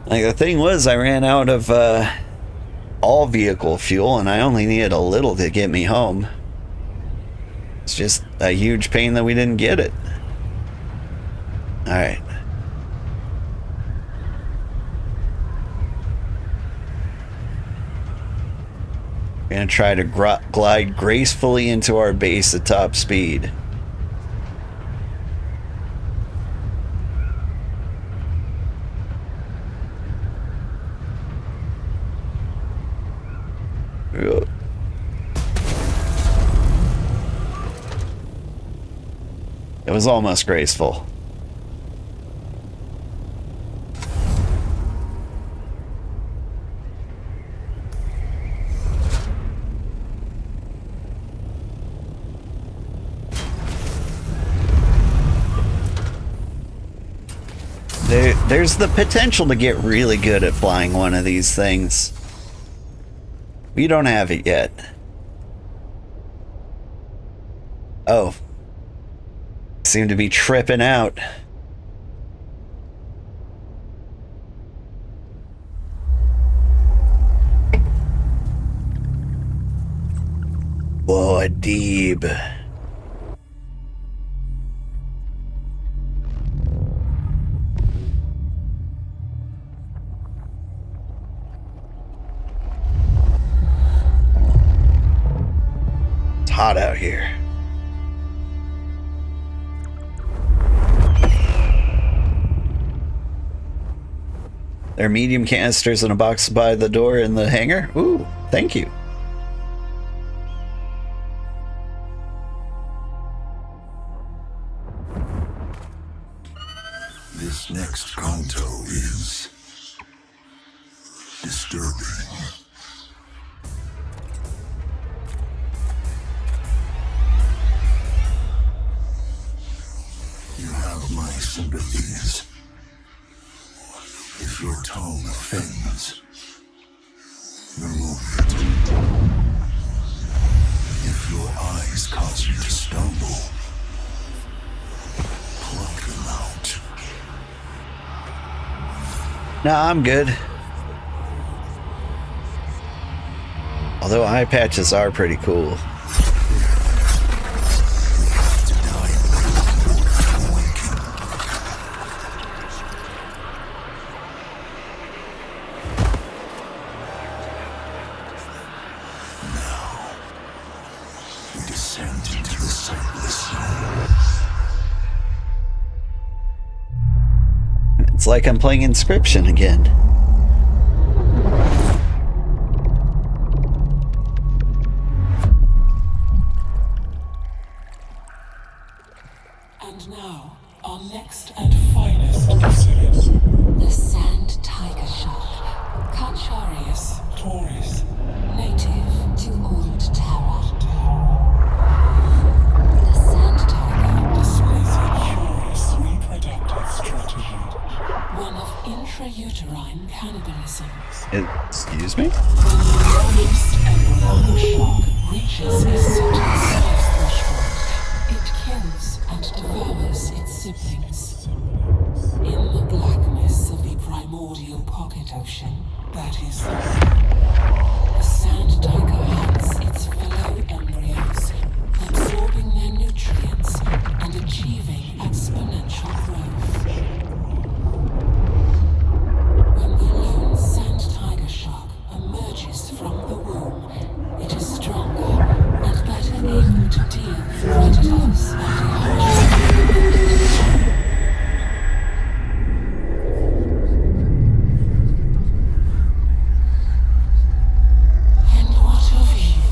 Like, the thing was, I ran out of all vehicle fuel and I only needed a little to get me home. It's just a huge pain that we didn't get it. Alright. We're gonna try to glide gracefully into our base at top speed. It was almost graceful. There's the potential to get really good at flying one of these things. We don't have it yet. Oh. Seem to be tripping out. Whoa, a deeb. It's hot out here. There are medium canisters in a box by the door in the hangar? Ooh, thank you. This next canto is disturbing. You have my sympathies. If your tongue offends, remove it. If your eyes cause you to stumble, pluck them out. Nah, I'm good. Although eye patches are pretty cool. It's like I'm playing Inscription again. And now, our next and finest series. The Sand Tiger Shark, Cacharius Taurus, native to Old Terra. The Sand Tiger displays a curious reproductive strategy. one of intrauterine cannibalism. Excuse me? When the largest embryo shark reaches a certain size threshold, It kills and devours its siblings. in the blackness of the primordial pocket ocean, that is the Sand Tiger hunts its fellow embryos, absorbing their nutrients and achieving exponential growth. When the lone sand tiger shark emerges from the womb, it is stronger and better able to deal with predators and emergencies. And what of you,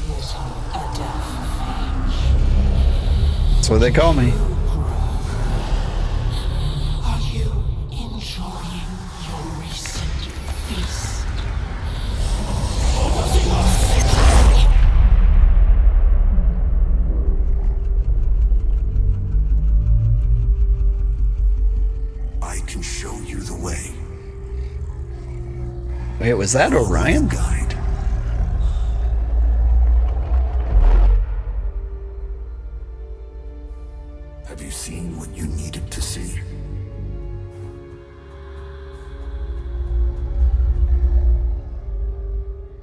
little Adaph? That's what they call me. Are you enjoying your recent feast? I can show you the way. Wait, was that Orion? Guide. Have you seen what you needed to see?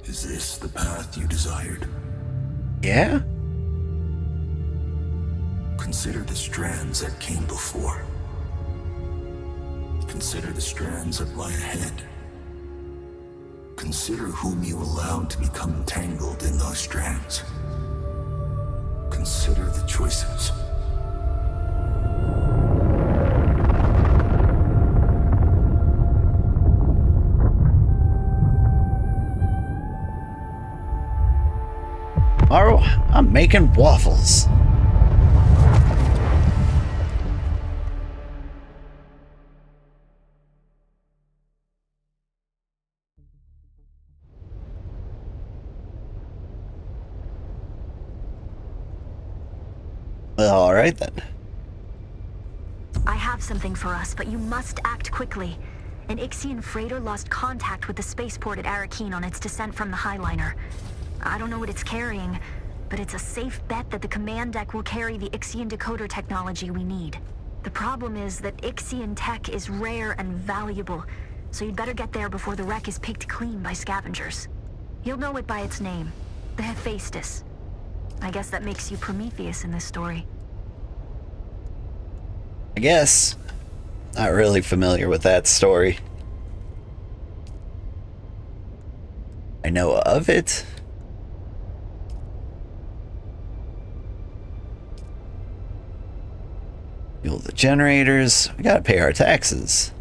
Is this the path you desired? Yeah? Consider the strands that came before. Consider the strands that lie ahead. Consider whom you allowed to become entangled in those strands. Consider the choices. Tomorrow, I'm making waffles. Well, all right then. I have something for us, but you must act quickly. An Ixian freighter lost contact with the spaceport at Arakeen on its descent from the Highliner. I don't know what it's carrying, but it's a safe bet that the command deck will carry the Ixian decoder technology we need. The problem is that Ixian tech is rare and valuable, so you'd better get there before the wreck is picked clean by scavengers. You'll know it by its name, the Hephaestus. I guess that makes you Prometheus in this story. I guess. Not really familiar with that story. I know of it. Fuel the generators. We gotta pay our taxes.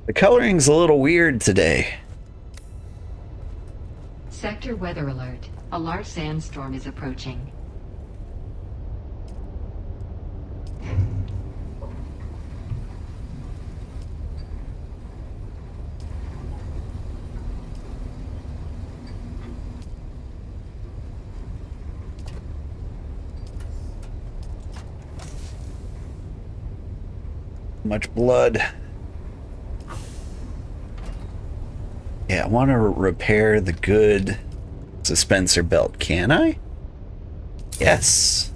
The coloring's a little weird today. Sector weather alert. A large sandstorm is approaching. Much blood. Yeah, I want to repair the good suspensor belt. Can I? Yes.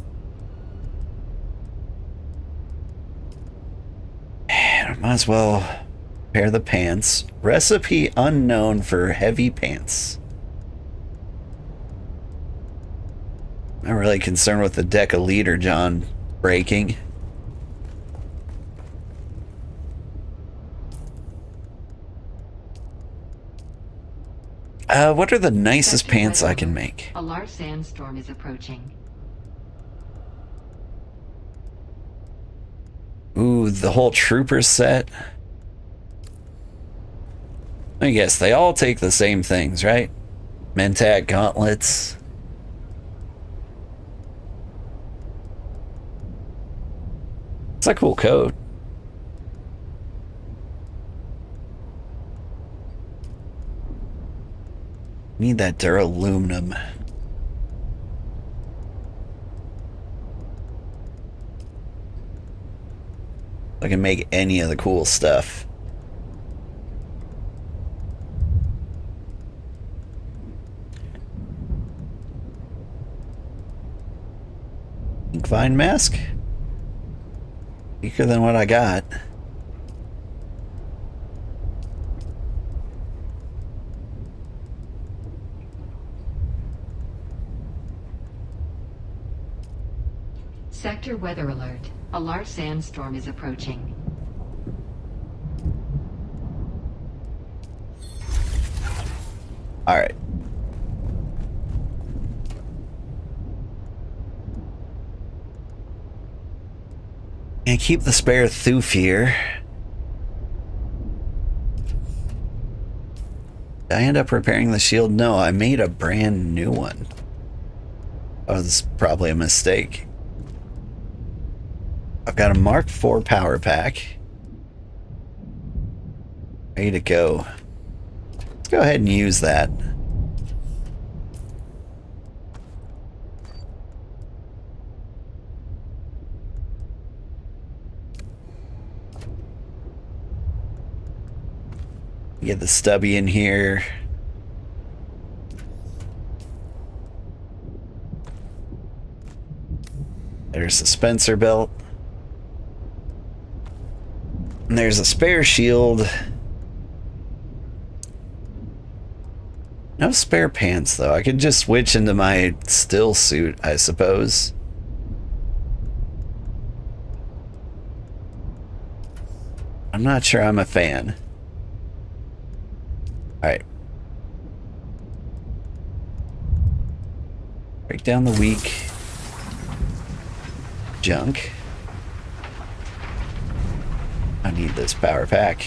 And I might as well repair the pants. Recipe unknown for heavy pants. I'm not really concerned with the Deca leader John breaking. What are the nicest pants I can make? A large sandstorm is approaching. Ooh, the whole trooper set. I guess they all take the same things, right? Mentat gauntlets. It's a cool coat. Need that duraluminum. I can make any of the cool stuff. Inkvine mask? Weaker than what I got. Sector weather alert. A large sandstorm is approaching. All right. And keep the spare Thufir. Did I end up repairing the shield? No, I made a brand new one. Oh, this is probably a mistake. I've got a Mark IV power pack. Ready to go. Let's go ahead and use that. Get the stubby in here. There's the Spencer belt. And there's a spare shield. No spare pants, though. I could just switch into my still suit, I suppose. I'm not sure I'm a fan. Alright. Break down the weak junk. I need this power pack.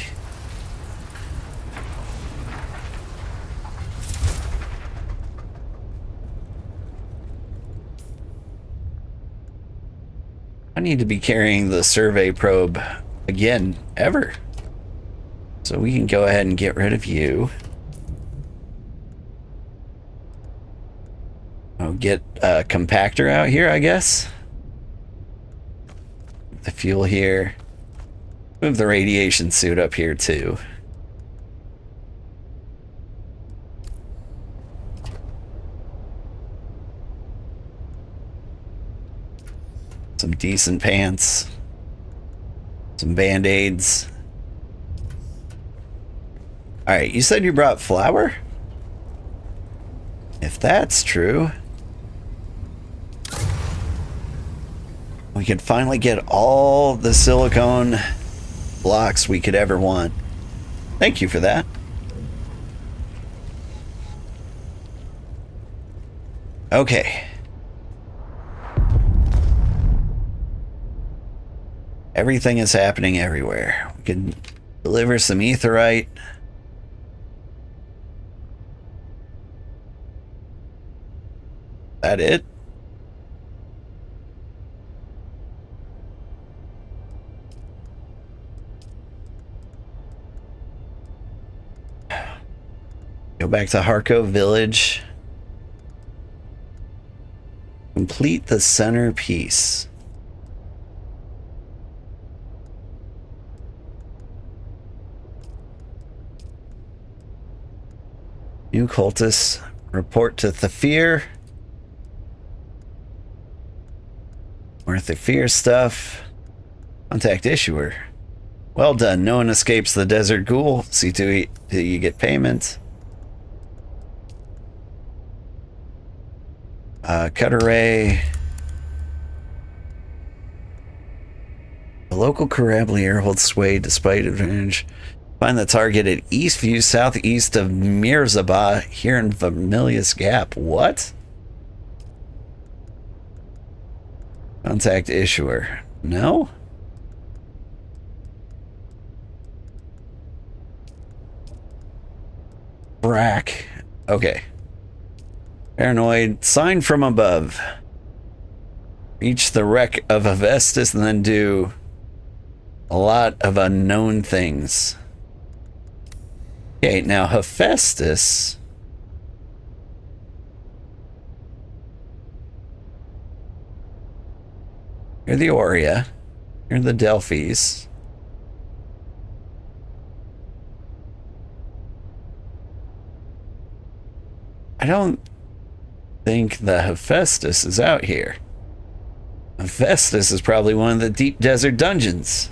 I need to be carrying the survey probe again, ever. So we can go ahead and get rid of you. I'll get a compactor out here, I guess. The fuel here. Move the radiation suit up here too. Some decent pants. Some band-aids. Alright, you said you brought flour? If that's true, we could finally get all the silicone blocks we could ever want. Thank you for that. Okay. Everything is happening everywhere. We can deliver some etherite. That it? Go back to Harco Village. Complete the centerpiece. New cultists. Report to Thafir. More Thafir stuff. Contact issuer. Well done. No one escapes the desert ghoul. See to it till you get payment. Cut array. The local Carabalier holds sway despite advantage. Find the target at Eastview, southeast of Mirzabah, here in Vermilius Gap. What? Contact issuer. No? Brack. Okay. Paranoid. Sign from above. Reach the wreck of Hephaestus and then do a lot of unknown things. Okay, now Hephaestus. You're the Aurea. You're the Delphis. I don't think the Hephaestus is out here. Hephaestus is probably one of the deep desert dungeons.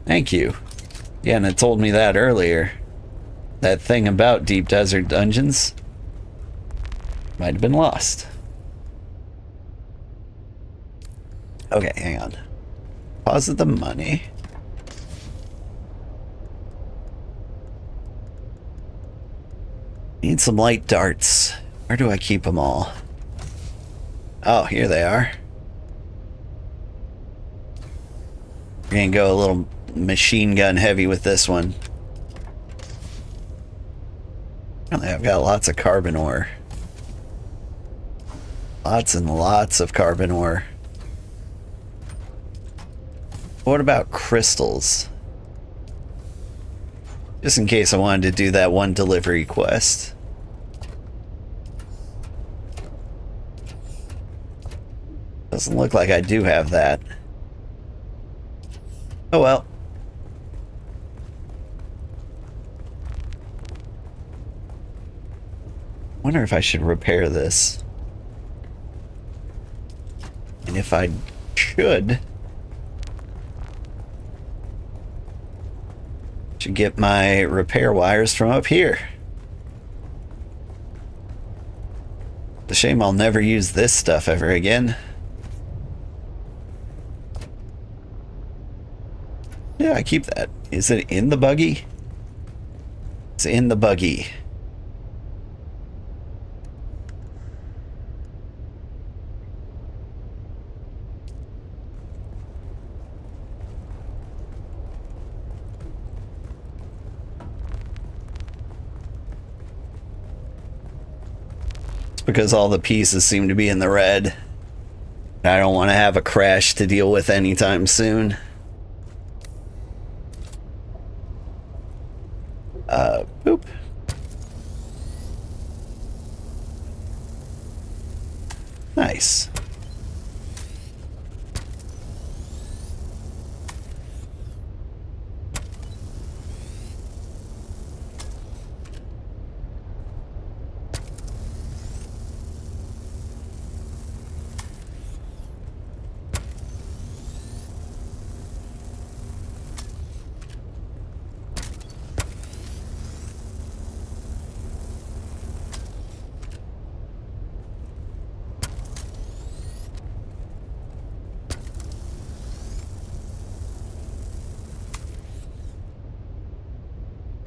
Thank you. Yeah, and it told me that earlier. That thing about deep desert dungeons might have been lost. Okay, hang on. Deposit the money. Need some light darts. Where do I keep them all? Oh, here they are. We're gonna go a little machine gun heavy with this one. I've got lots of carbon ore. Lots and lots of carbon ore. What about crystals? Just in case I wanted to do that one delivery quest. Doesn't look like I do have that. Oh well. Wonder if I should repair this. And if I should get my repair wires from up here. It's a shame I'll never use this stuff ever again. Yeah, I keep that. Is it in the buggy? It's in the buggy. It's because all the pieces seem to be in the red. I don't want to have a crash to deal with anytime soon. Boop. Nice.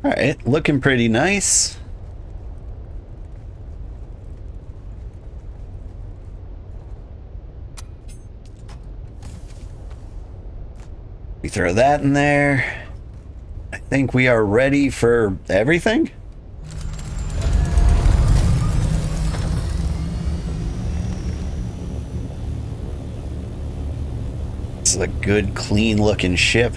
All right, looking pretty nice. We throw that in there. I think we are ready for everything. This is a good, clean looking ship.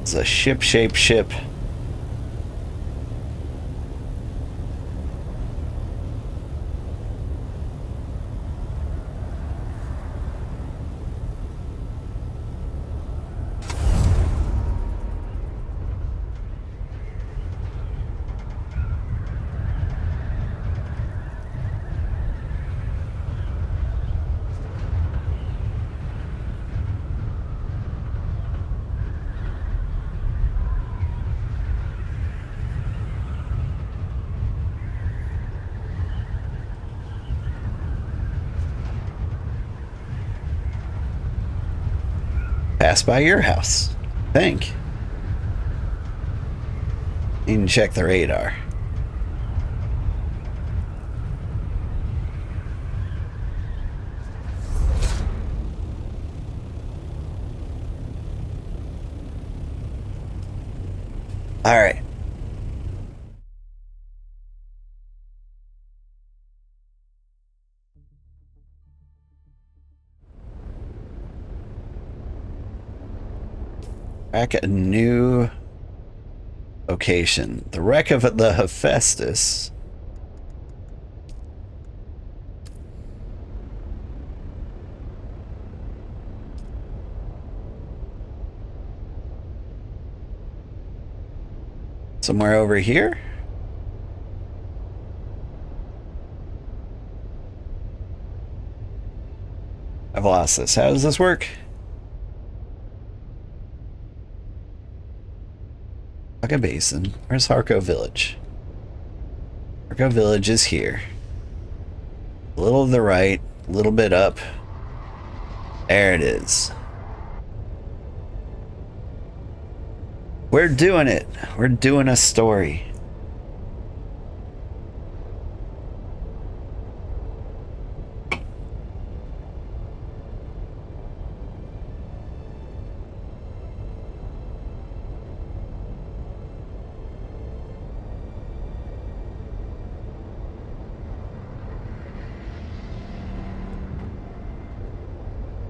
It's a ship-shaped ship. Pass by your house. Think. And check the radar. All right. Back at a new location. The wreck of the Hephaestus. Somewhere over here? I've lost this. How does this work? Harko Basin. Where's Harko Village? Harko Village is here. A little to the right, a little bit up. There it is. We're doing it. We're doing a story.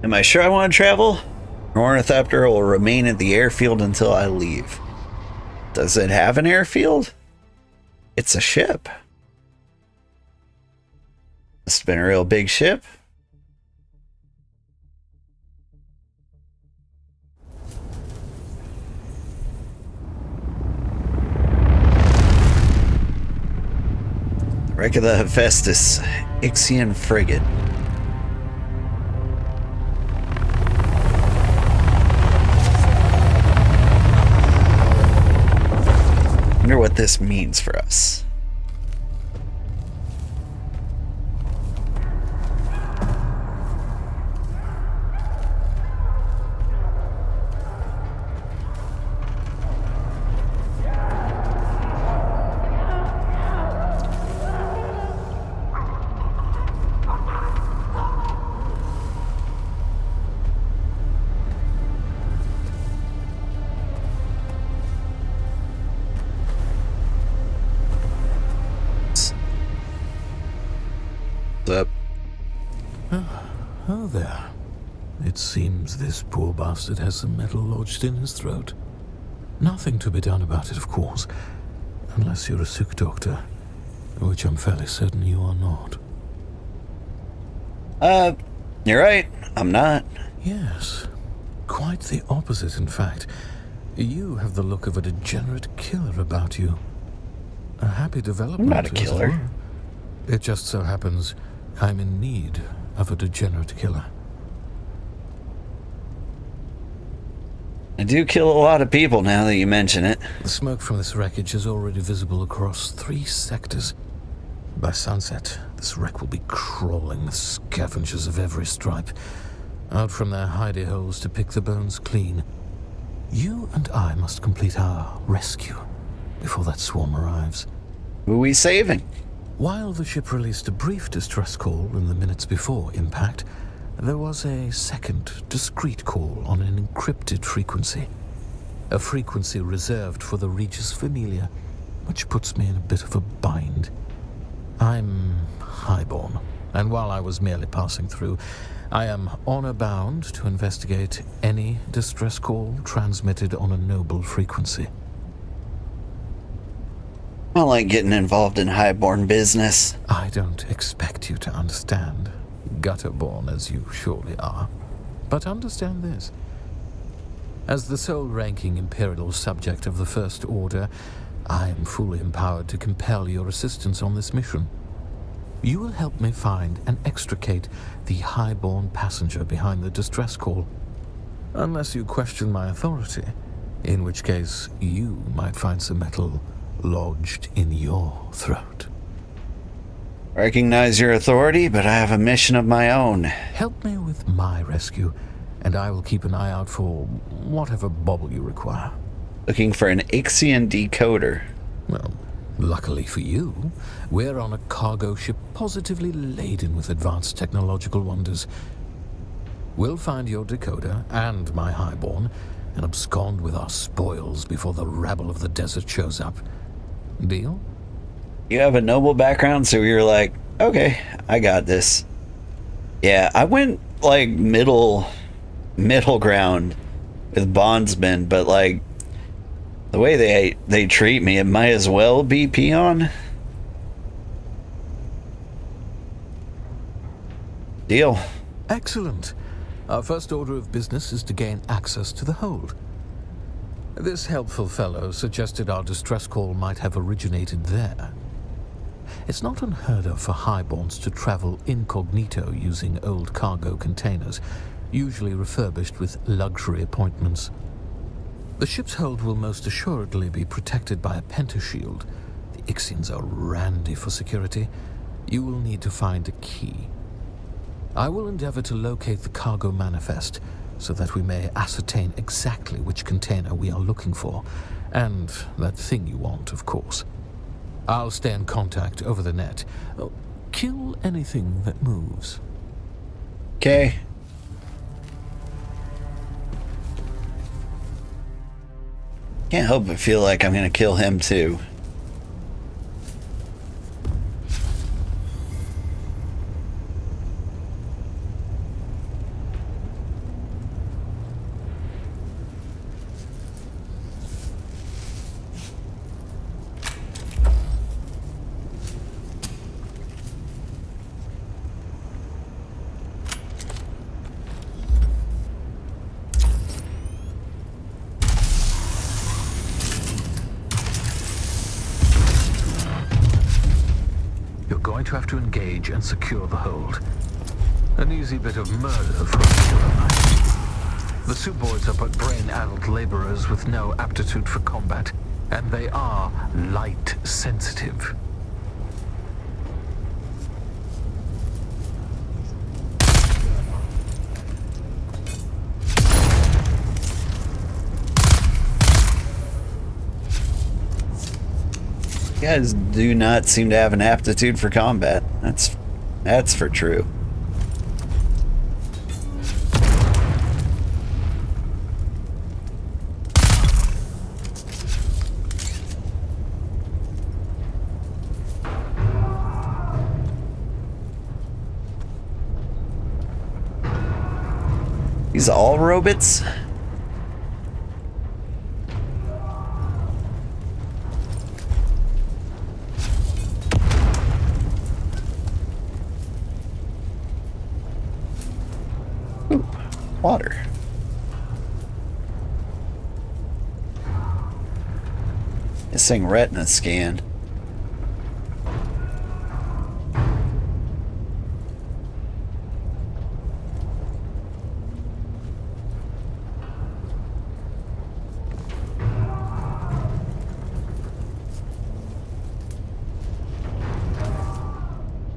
Am I sure I want to travel? An ornithopter will remain at the airfield until I leave. Does it have an airfield? It's a ship. Must have been a real big ship. The wreck of the Hephaestus, Ixian frigate. I wonder what this means for us. there. It seems this poor bastard has some metal lodged in his throat. Nothing to be done about it, of course, unless you're a sick doctor, which I'm fairly certain you are not. You're right. I'm not. Yes. Quite the opposite, in fact. You have the look of a degenerate killer about you. A happy development. I'm not a killer. It just so happens I'm in need of a degenerate killer. I do kill a lot of people now that you mention it. The smoke from this wreckage is already visible across 3 sectors. By sunset, this wreck will be crawling with scavengers of every stripe, out from their hidey holes to pick the bones clean. You and I must complete our rescue before that swarm arrives. Who are we saving? While the ship released a brief distress call in the minutes before impact, there was a second, discreet call on an encrypted frequency. A frequency reserved for the Regis Familia, which puts me in a bit of a bind. I'm highborn, and while I was merely passing through, I am honor-bound to investigate any distress call transmitted on a noble frequency. I like getting involved in highborn business. I don't expect you to understand, gutter-born as you surely are. But understand this. As the sole-ranking Imperial subject of the First Order, I am fully empowered to compel your assistance on this mission. You will help me find and extricate the highborn passenger behind the distress call. Unless you question my authority, in which case you might find some metal lodged in your throat. Recognize your authority, but I have a mission of my own. Help me with my rescue, and I will keep an eye out for whatever bauble you require. Looking for an Ixian decoder. Well, luckily for you, we're on a cargo ship positively laden with advanced technological wonders. We'll find your decoder and my highborn and abscond with our spoils before the rabble of the desert shows up. Deal? You have a noble background, so you're like, okay, I got this. Yeah, I went like middle ground with bondsmen, but like the way they treat me, it might as well be peon. Deal. Excellent. Our first order of business is to gain access to the hold. This helpful fellow suggested our distress call might have originated there. It's not unheard of for highborns to travel incognito using old cargo containers, usually refurbished with luxury appointments. The ship's hold will most assuredly be protected by a pentashield. The Ixians are randy for security. You will need to find a key. I will endeavor to locate the cargo manifest so that we may ascertain exactly which container we are looking for, and that thing you want, of course. I'll stay in contact over the net. Kill anything that moves. Okay. Can't help but feel like I'm gonna kill him too. To have to engage and secure the hold. An easy bit of murder for a killer knight. The Suboids are but brain-addled laborers with no aptitude for combat, and they are light sensitive. You guys do not seem to have an aptitude for combat. That's for true. These all robots? Ooh, water. Missing retina scan.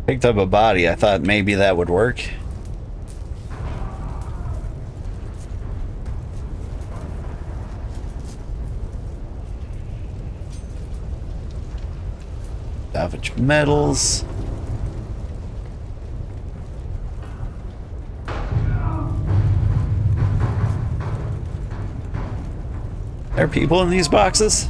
Picked up a body. I thought maybe that would work. Salvage metals. There are people in these boxes?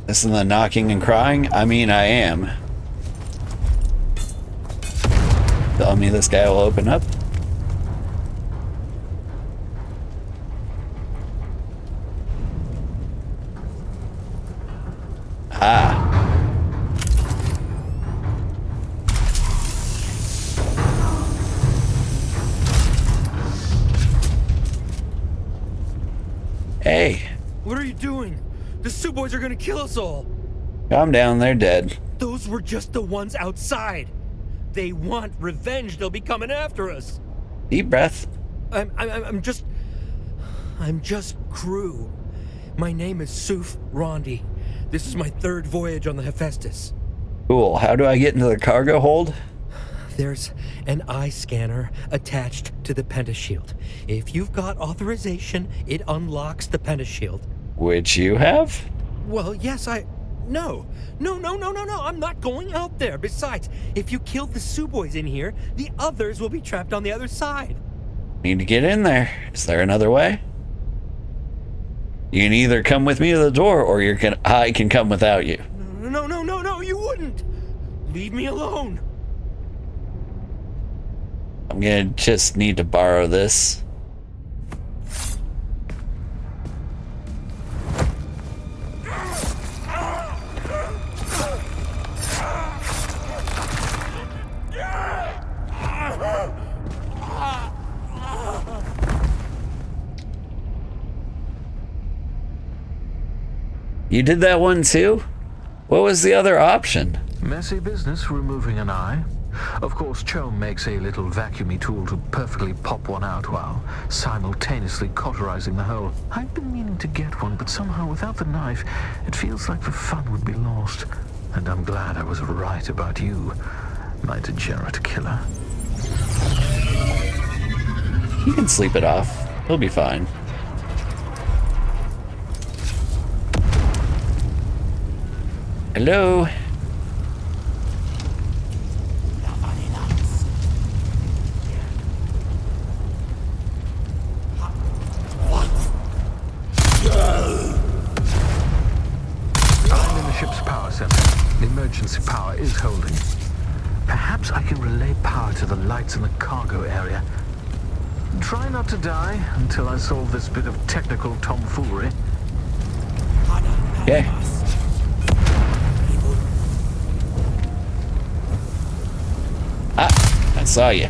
Isn't the knocking and crying? I mean, I am. Telling me this guy will open up? Ah. Hey. What are you doing? The Sioux boys are gonna kill us all. Calm down, they're dead. Those were just the ones outside. They want revenge. They'll be coming after us. Deep breath. I'm just crew. My name is Suf Rondi. This is my 3rd voyage on the Hephaestus. Cool. How do I get into the cargo hold? There's an eye scanner attached to the pentashield. If you've got authorization, it unlocks the pentashield. Which you have? Well, yes, No, I'm not going out there. Besides, if you kill the Sioux boys in here, the others will be trapped on the other side. Need to get in there. Is there another way? You can either come with me to the door, or I can come without you. No, you wouldn't. Leave me alone. I'm gonna just need to borrow this. You did that one too? What was the other option? Messy business removing an eye. Of course, Chom makes a little vacuumy tool to perfectly pop one out while simultaneously cauterizing the hole. I've been meaning to get one, but somehow without the knife, it feels like the fun would be lost. And I'm glad I was right about you, my degenerate killer. You can sleep it off. He'll be fine. Hello? I'm in the ship's power center. The emergency power is holding. Perhaps I can relay power to the lights in the cargo area. Try not to die until I solve this bit of technical tomfoolery. Okay. Ah, I saw you.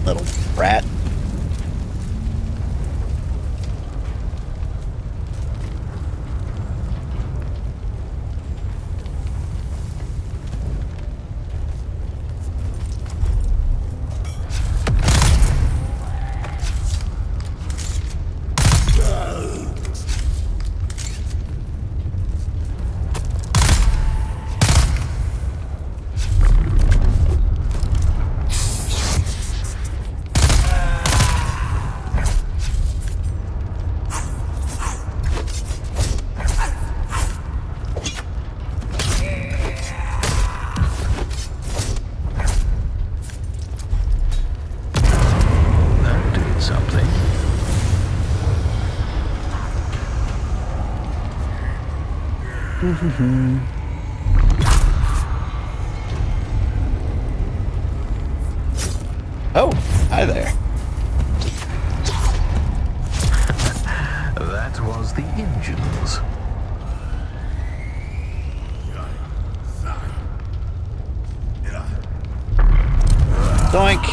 Little rat. Oh, hi there. That was the engines. Doink.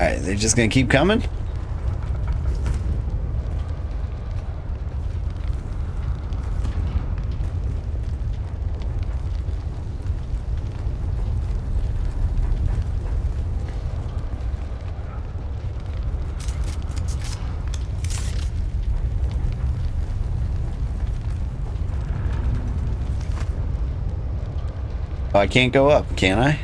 Alright, they're just gonna keep coming? Oh, I can't go up, can I?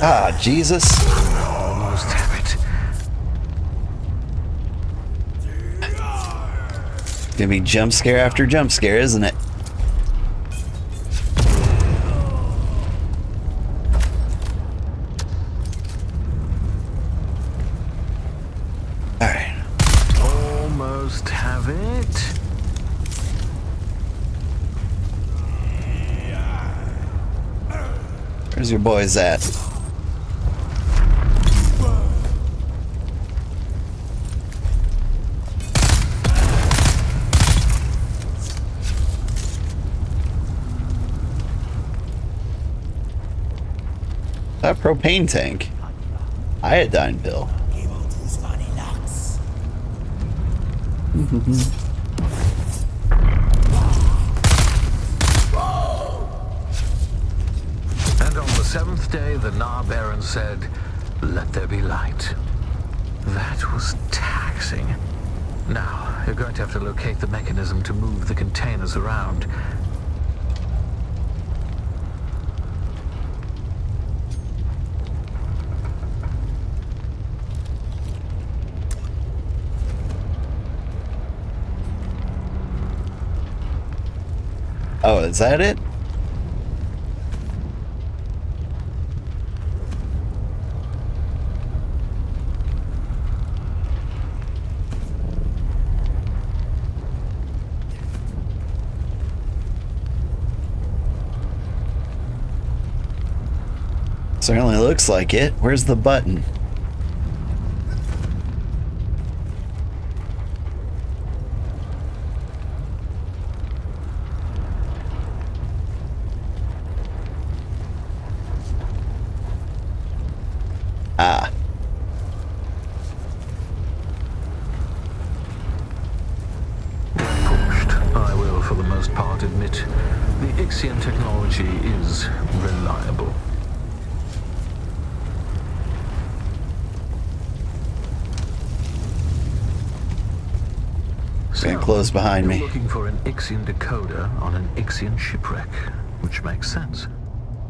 Ah, Jesus. Almost have it. Gonna be jump scare after jump scare, isn't it? Alright. Almost have it. Where's your boys at? That propane tank. Iodine pill. And on the seventh day, the Nah Baron said, "Let there be light." That was taxing. Now, you're going to have to locate the mechanism to move the containers around. Oh, is that it? Certainly looks like it. Where's the button? Ah. Pushed, I will for the most part admit, the Ixian technology is reliable. Getting close behind me. You're looking for an Ixian decoder on an Ixian shipwreck, which makes sense.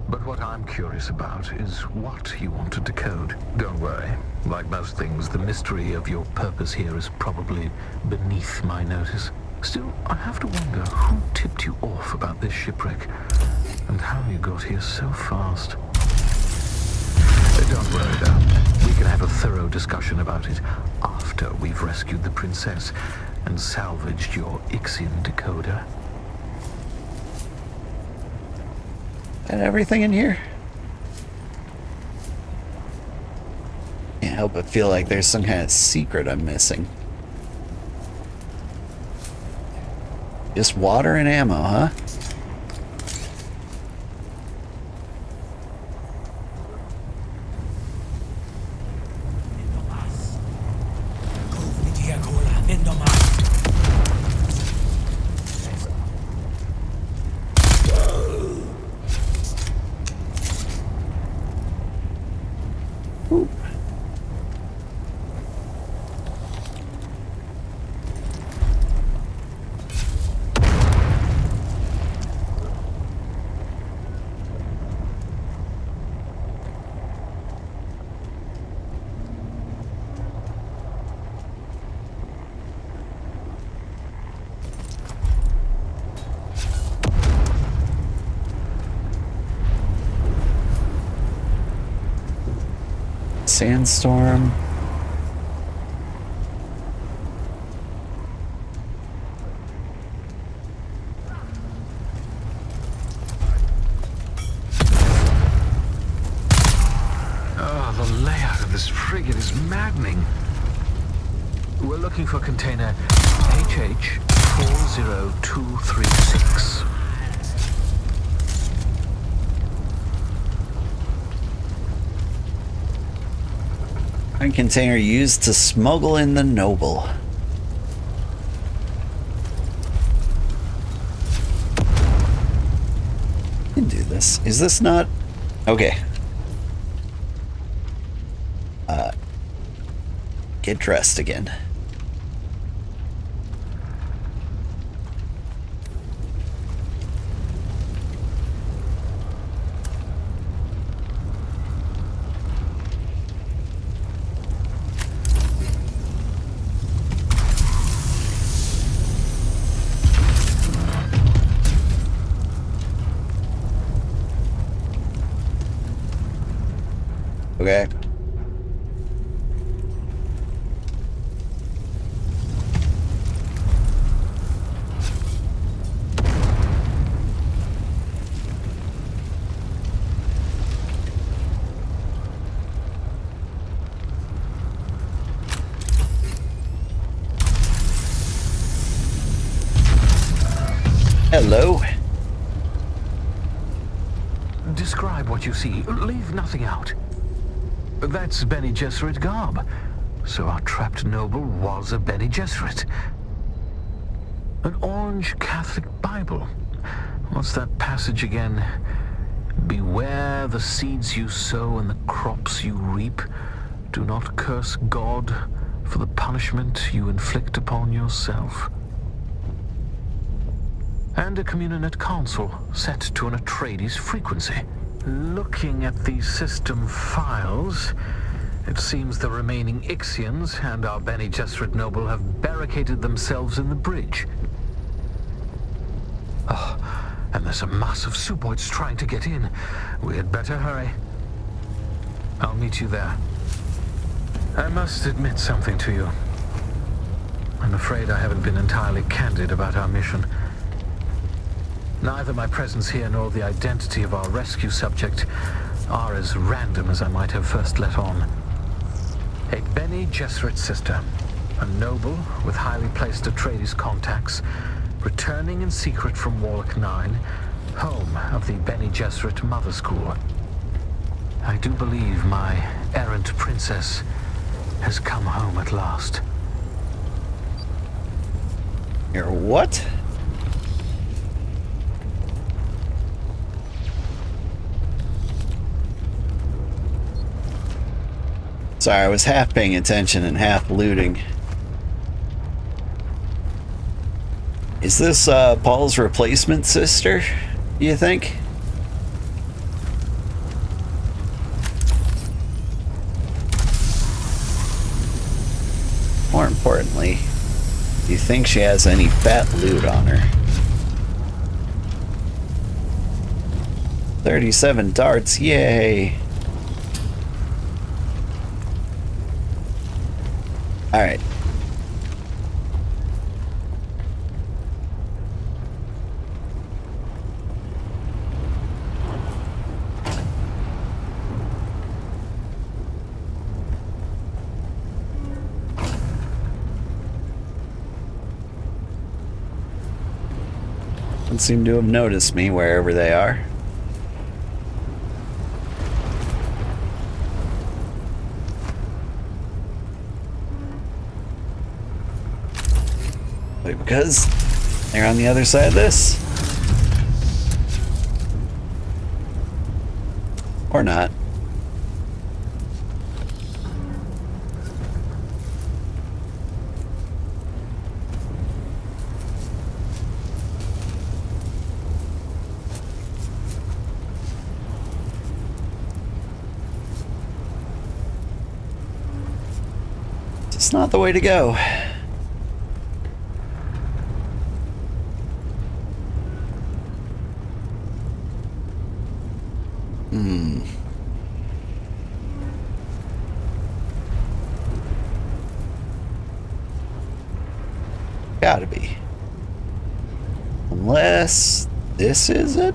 But what I'm curious about is what you want to decode. Don't worry. Like most things, the mystery of your purpose here is probably beneath my notice. Still, I have to wonder who tipped you off about this shipwreck and how you got here so fast. Don't worry, though. We can have a thorough discussion about it after we've rescued the princess and salvaged your Ixian decoder. And everything in here? Can't help but feel like there's some kind of secret I'm missing. Just water and ammo, huh? Sandstorm. Oh, the layout of this frigate is maddening. We're looking for container HH40236. One container used to smuggle in the noble. Can do this. Is this not okay? Get dressed again. Okay. Hello. Describe what you see. Leave nothing out. That's Bene Gesserit garb. So our trapped noble was a Bene Gesserit. An orange Catholic Bible. What's that passage again? Beware the seeds you sow and the crops you reap. Do not curse God for the punishment you inflict upon yourself. And a Communinet console set to an Atreides frequency. Looking at the system files, it seems the remaining Ixians and our Bene Gesserit noble have barricaded themselves in the bridge. Oh, and there's a mass of Suboids trying to get in. We had better hurry. I'll meet you there. I must admit something to you. I'm afraid I haven't been entirely candid about our mission. Neither my presence here nor the identity of our rescue subject are as random as I might have first let on. A Bene Gesserit sister, a noble with highly placed Atreides contacts, returning in secret from Warlock 9, home of the Bene Gesserit Mother School. I do believe my errant princess has come home at last. Your what? Sorry, I was half paying attention and half looting. Is this Paul's replacement sister, do you think? More importantly, do you think she has any fat loot on her? 37 darts, yay! Alright. Don't seem to have noticed me wherever they are. Wait, because they're on the other side of this? Or not. It's not the way to go. Gotta be. Unless this is it?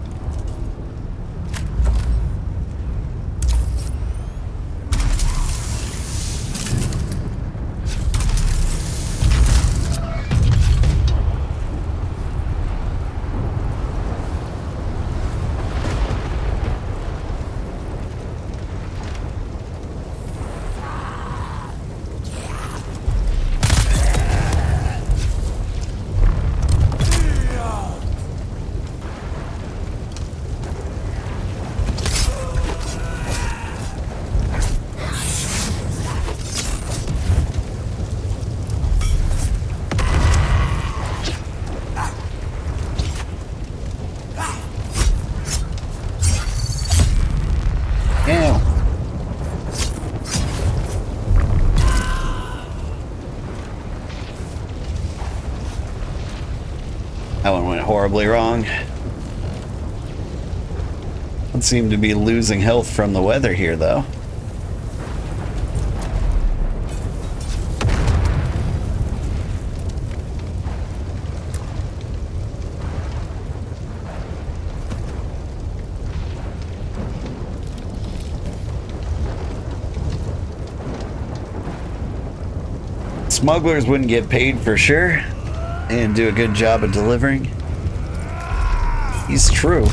That one went horribly wrong. Don't seem to be losing health from the weather here, though. Smugglers wouldn't get paid for sure and do a good job of delivering. He's true.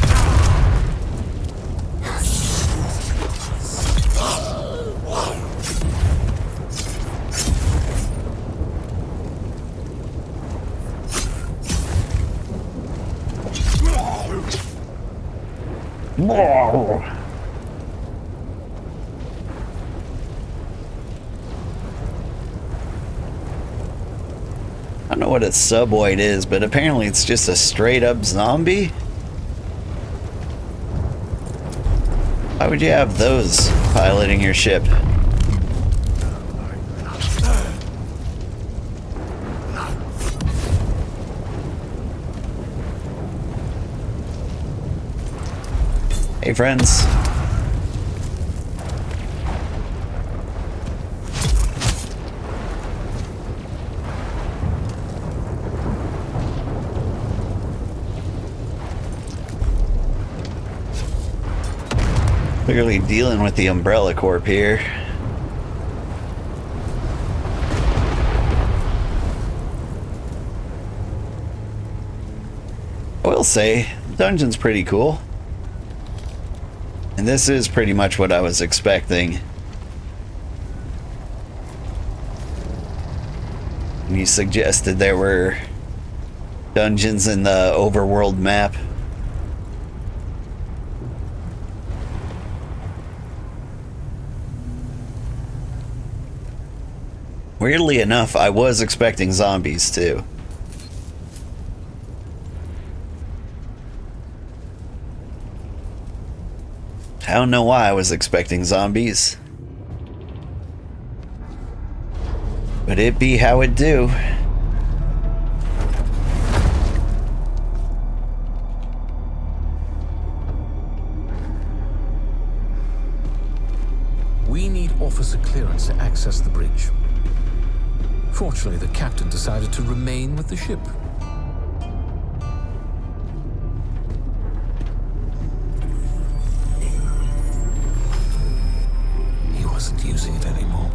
I don't know what a suboid is, but apparently it's just a straight up zombie. Why would you have those piloting your ship? Hey friends. Clearly dealing with the Umbrella Corp here. I will say, the dungeon's pretty cool. And this is pretty much what I was expecting. And you suggested there were dungeons in the overworld map. Weirdly enough, I was expecting zombies too. I don't know why I was expecting zombies. But it be how it do. We need officer clearance to access the bridge. Fortunately, the captain decided to remain with the ship. He wasn't using it anymore.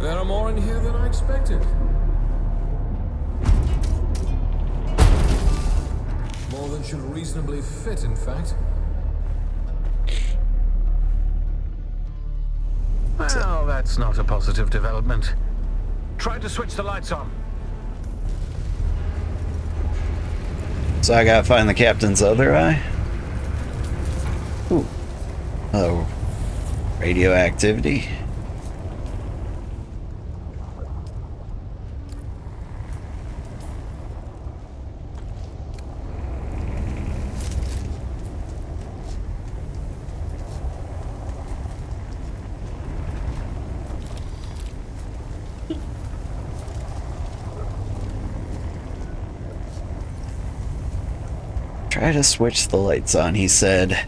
There are more in here than I expected. More than should reasonably fit, in fact. Well, that's not a positive development. Try to switch the lights on. So I gotta find the captain's other eye? Ooh. Oh. Radioactivity. Try to switch the lights on, he said.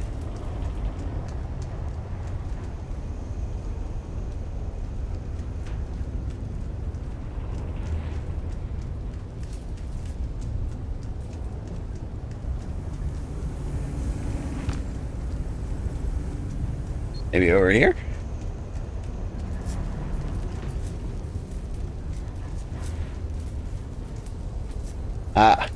Maybe over here? Ah.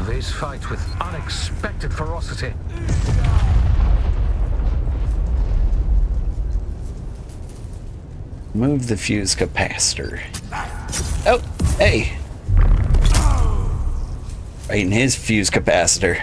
These fight with unexpected ferocity. Move the fuse capacitor. Oh, hey. Right in his fuse capacitor.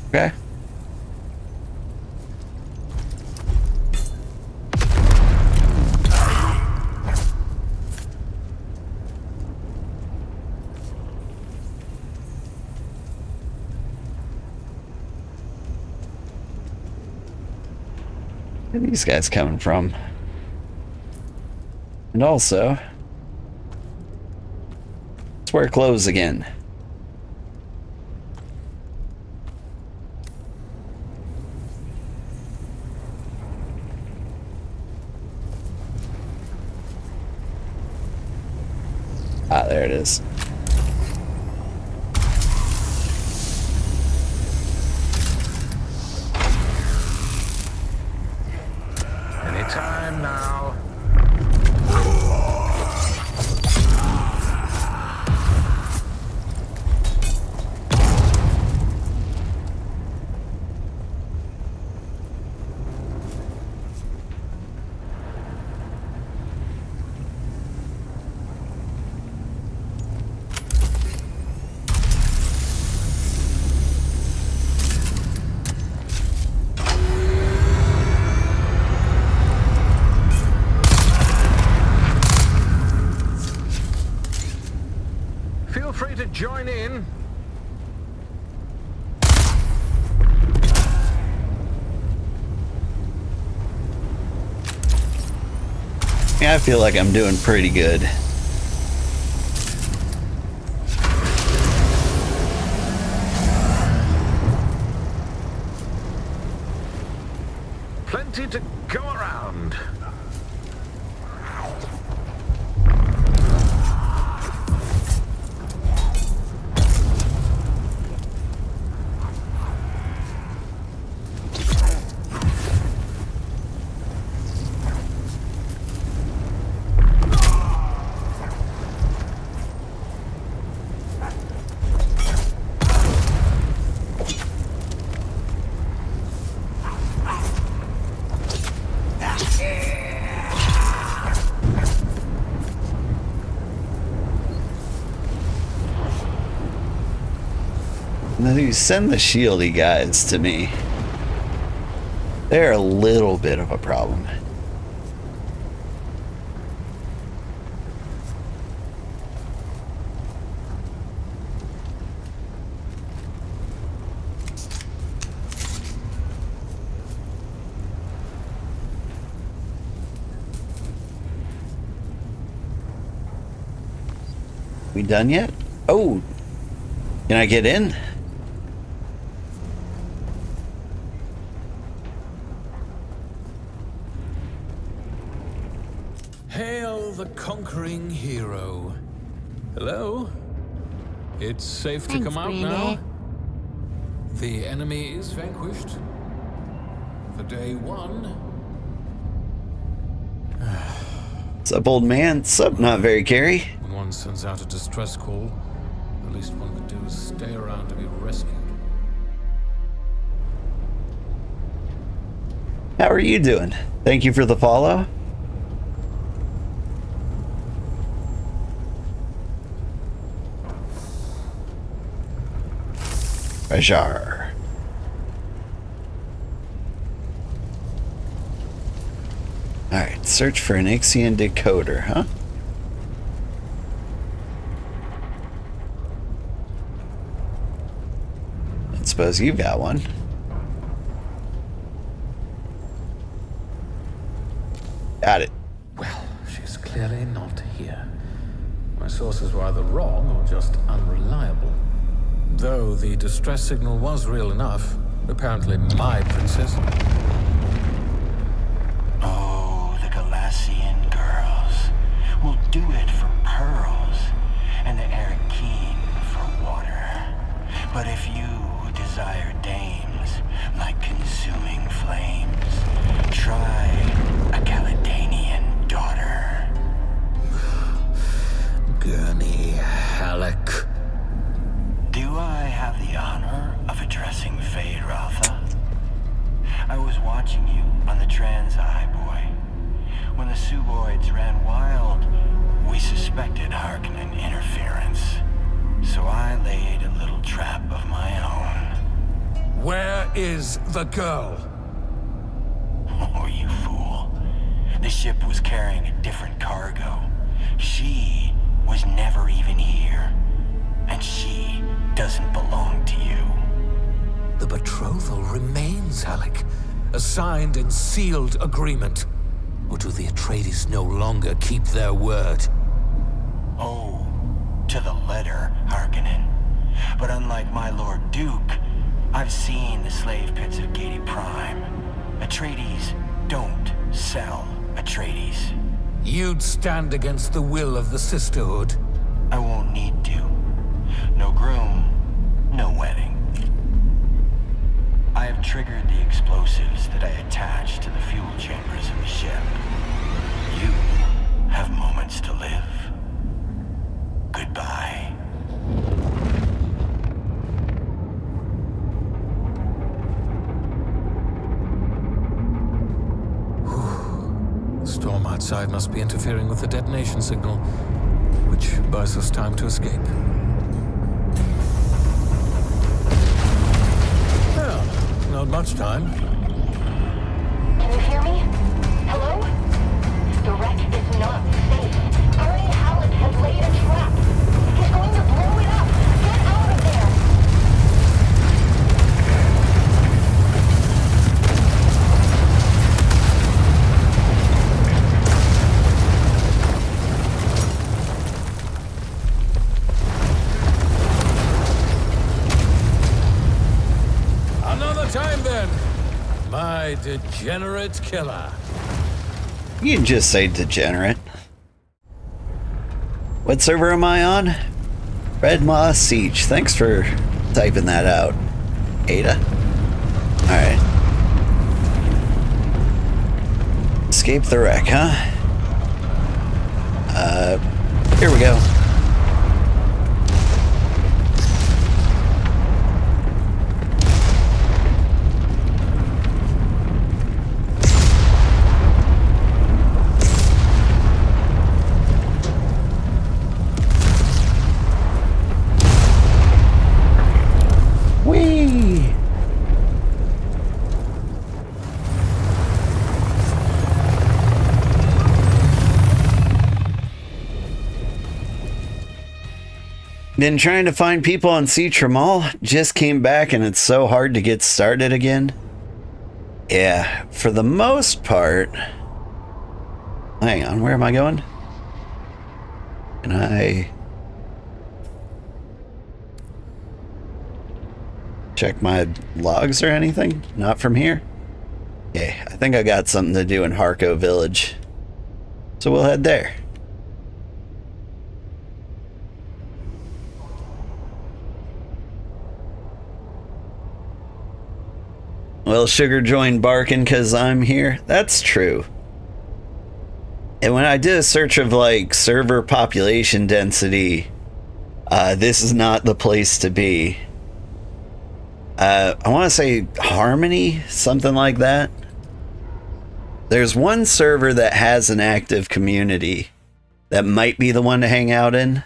Okay. Where are these guys coming from? And also, let's wear clothes again. Ah, there it is. Anytime now. Feel free to join in. Yeah, I feel like I'm doing pretty good. Plenty to go around. Now you send the shieldy guys to me. They're a little bit of a problem. We done yet? Oh, can I get in? Hail the conquering hero. Hello? It's safe to come out now? The enemy is vanquished. For day one. Sup, old man? Sup, not very Carey. When one sends out a distress call, the least one could do is stay around to be rescued. How are you doing? Thank you for the follow. Rajar. Search for an Ixian decoder, huh? I suppose you've got one. Got it. Well, she's clearly not here. My sources were either wrong or just unreliable. Though the distress signal was real enough, apparently my princess... Oh, the Galassian girls will do it for pearls, and the Archetype for water. But if you desire dames like consuming flames, try a Caledonian daughter. Gurney Halleck. Do I have the honor of addressing Fade Ralpha? I was watching you on the Trans-Eye, boy. When the Suboids ran wild, we suspected Harkonnen interference. So I laid a little trap of my own. Where is the girl? Oh, you fool. The ship was carrying a different cargo. She was never even here. And she doesn't belong to you. The betrothal remains, Halleck. A signed and sealed agreement. Or do the Atreides no longer keep their word? Oh, to the letter, Harkonnen. But unlike my Lord Duke, I've seen the slave pits of Gady Prime. Atreides don't sell Atreides. You'd stand against the will of the Sisterhood? I won't need to. No groom, no wedding. I have triggered the explosives that I attached to the fuel chambers of the ship. You have moments to live. Goodbye. The storm outside must be interfering with the detonation signal, which buys us time to escape. Well, not much time. Can you hear me? Hello? The wreck is not safe. Ernie Halleck has laid a trap. He's going to blow it up. Get out of there! Another time then, my degenerate killer. You can just say degenerate. What server am I on? Red Moss Siege. Thanks for typing that out, Ada. Alright. Escape the wreck, huh? Here we go. Whee! Been trying to find people on Sea Tremal. Just came back and it's so hard to get started again. Yeah, for the most part. Hang on, where am I going? Can I check my logs or anything? Not from here? Okay, I think I got something to do in Harko Village. So we'll head there. Well, Sugar joined barking because I'm here. That's true. And when I did a search of like server population density, this is not the place to be. I want to say Harmony, something like that. There's one server that has an active community that might be the one to hang out in.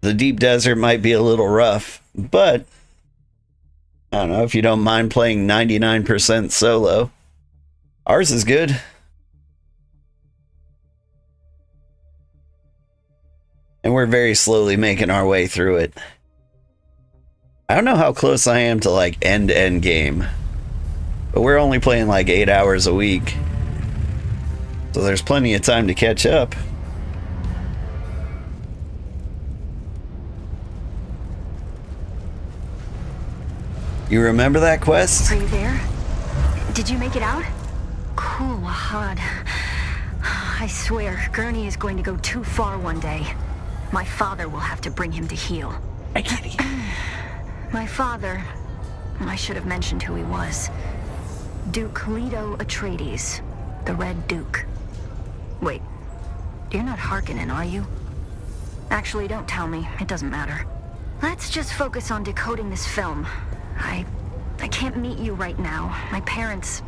The deep desert might be a little rough, but I don't know if you don't mind playing 99% solo. Ours is good. And we're very slowly making our way through it. I don't know how close I am to like end game. But we're only playing like 8 hours a week. So there's plenty of time to catch up. You remember that quest? Are you there? Did you make it out? Cool, Wahad. I swear, Gurney is going to go too far one day. My father will have to bring him to heel. I get it. My father... I should have mentioned who he was. Duke Leto Atreides, the Red Duke. Wait, you're not Harkonnen, are you? Actually, don't tell me. It doesn't matter. Let's just focus on decoding this film. I can't meet you right now. My parents,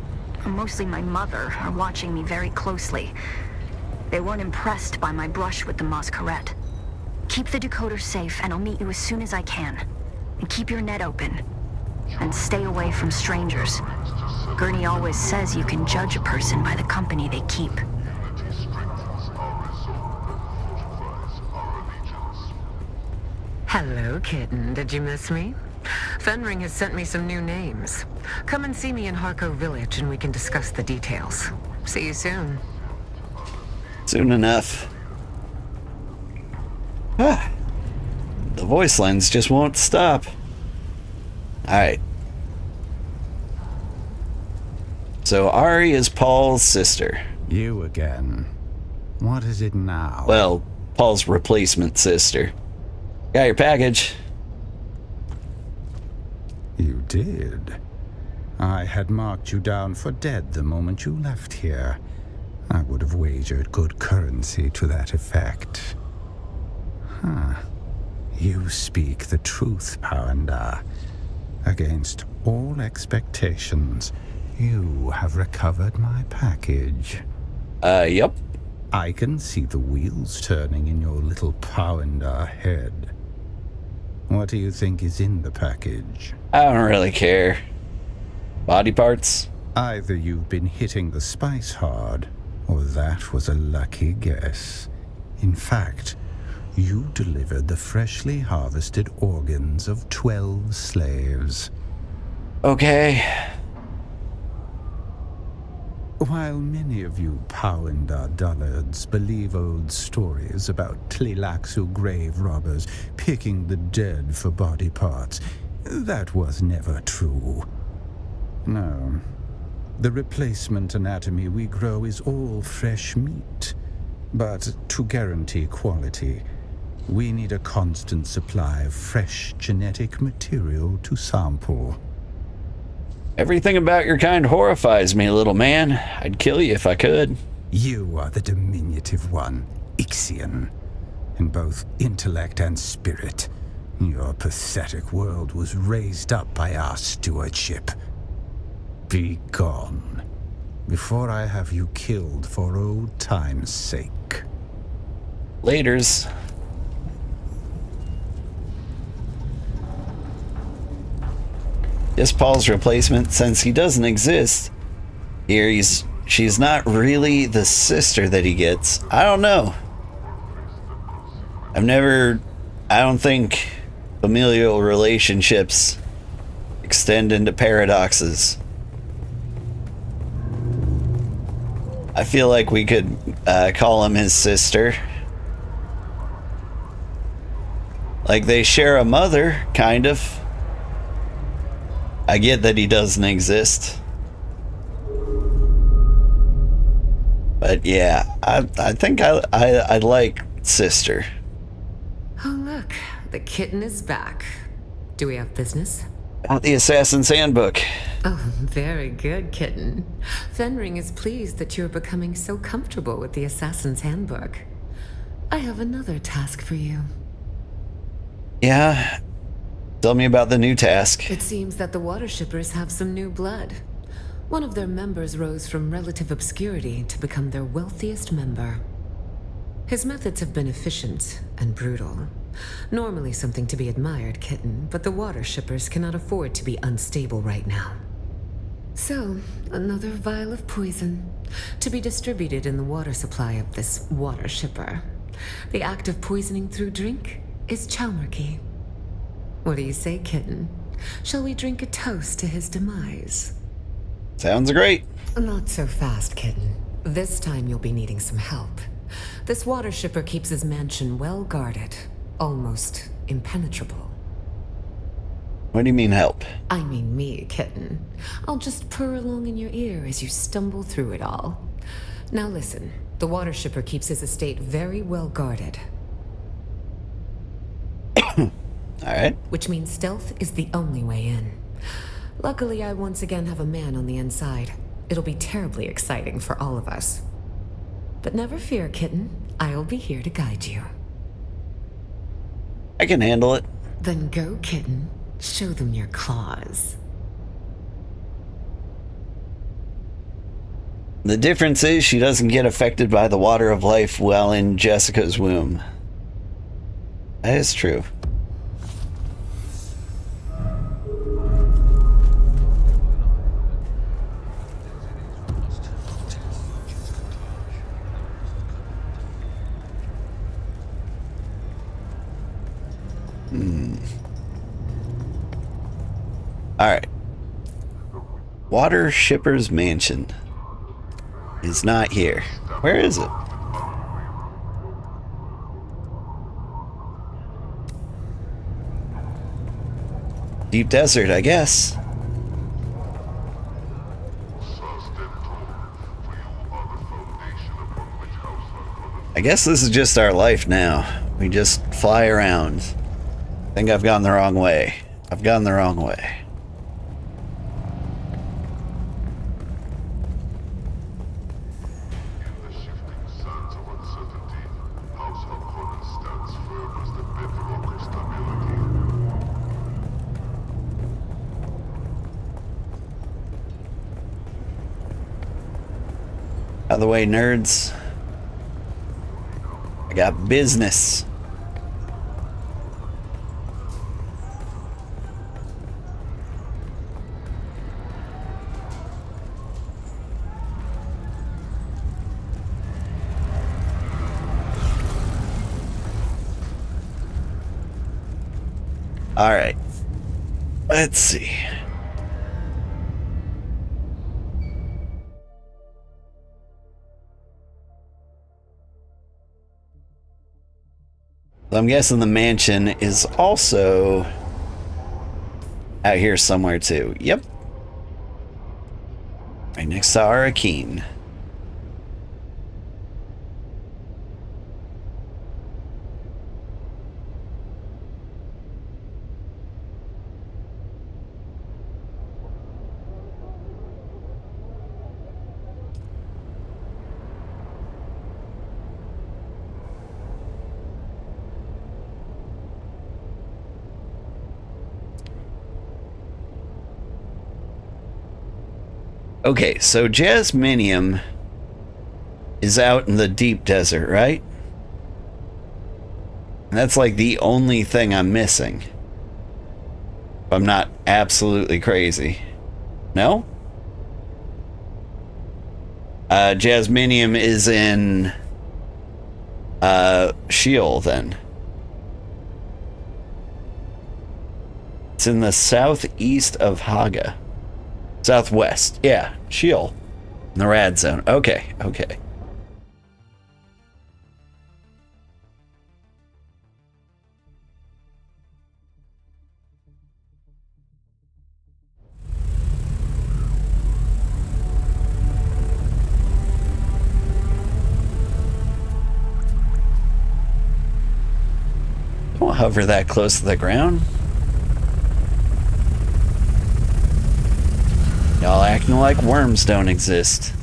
mostly my mother, are watching me very closely. They weren't impressed by my brush with the Masquerade. Keep the decoder safe, and I'll meet you as soon as I can. And keep your net open. And stay away from strangers. Gurney always says you can judge a person by the company they keep. Hello, kitten. Did you miss me? Fenring has sent me some new names. Come and see me in Harko Village and we can discuss the details. See you soon. Soon enough. Ah. The voice lines just won't stop. Alright. So Ari is Paul's sister. You again. What is it now? Well, Paul's replacement sister. Got your package. You did. I had marked you down for dead the moment you left here. I would have wagered good currency to that effect. Huh. You speak the truth, Powanda. Against all expectations, you have recovered my package. Yep. I can see the wheels turning in your little Powanda head. What do you think is in the package? I don't really care. Body parts? Either you've been hitting the spice hard, or that was a lucky guess. In fact, you delivered the freshly harvested organs of 12 slaves. Okay. While many of you Powanda dullards believe old stories about Tleilaxu grave robbers picking the dead for body parts, that was never true. No. The replacement anatomy we grow is all fresh meat. But to guarantee quality, we need a constant supply of fresh genetic material to sample. Everything about your kind horrifies me, little man. I'd kill you if I could. You are the diminutive one, Ixion. In both intellect and spirit, your pathetic world was raised up by our stewardship. Be gone, before I have you killed for old time's sake. Laters. This Paul's replacement, since he doesn't exist here, she's not really the sister that he gets. I don't know. I don't think familial relationships extend into paradoxes. I feel like we could call him his sister. Like they share a mother, kind of. I get that he doesn't exist. But yeah, I think I like sister. Oh look, the kitten is back. Do we have business? Got the Assassin's Handbook. Oh, very good, kitten. Fenring is pleased that you're becoming so comfortable with the Assassin's Handbook. I have another task for you. Yeah? Tell me about the new task. It seems that the water shippers have some new blood. One of their members rose from relative obscurity to become their wealthiest member. His methods have been efficient and brutal. Normally something to be admired, kitten, but the water shippers cannot afford to be unstable right now. So, another vial of poison, to be distributed in the water supply of this water shipper. The act of poisoning through drink is Chalmerkey. What do you say, kitten? Shall we drink a toast to his demise? Sounds great. Not so fast, kitten. This time you'll be needing some help. This water shipper keeps his mansion well guarded, almost impenetrable. What do you mean help? I mean me, kitten. I'll just purr along in your ear as you stumble through it all. Now listen, the water shipper keeps his estate very well guarded. Alright. Which means stealth is the only way in. Luckily, I once again have a man on the inside. It'll be terribly exciting for all of us. But never fear, kitten. I'll be here to guide you. I can handle it. Then go, kitten. Show them your claws. The difference is she doesn't get affected by the water of life while in Jessica's womb. That is true. Alright. Water Shipper's Mansion is not here. Where is it? Deep desert, I guess. I guess this is just our life now. We just fly around. I think I've gone the wrong way. I've gone the wrong way. Out of the way, nerds. I got business. All right. Let's see. I'm guessing the mansion is also out here somewhere too. Yep. Right next to Archetype. Okay, so Jasminium is out in the deep desert, right? And that's like the only thing I'm missing. If I'm not absolutely crazy. No? Jasminium is in Sheol then. It's in the southeast of Haga. Southwest. Yeah, Sheol. In the rad zone. Okay, okay. Don't hover that close to the ground. Y'all acting like worms don't exist.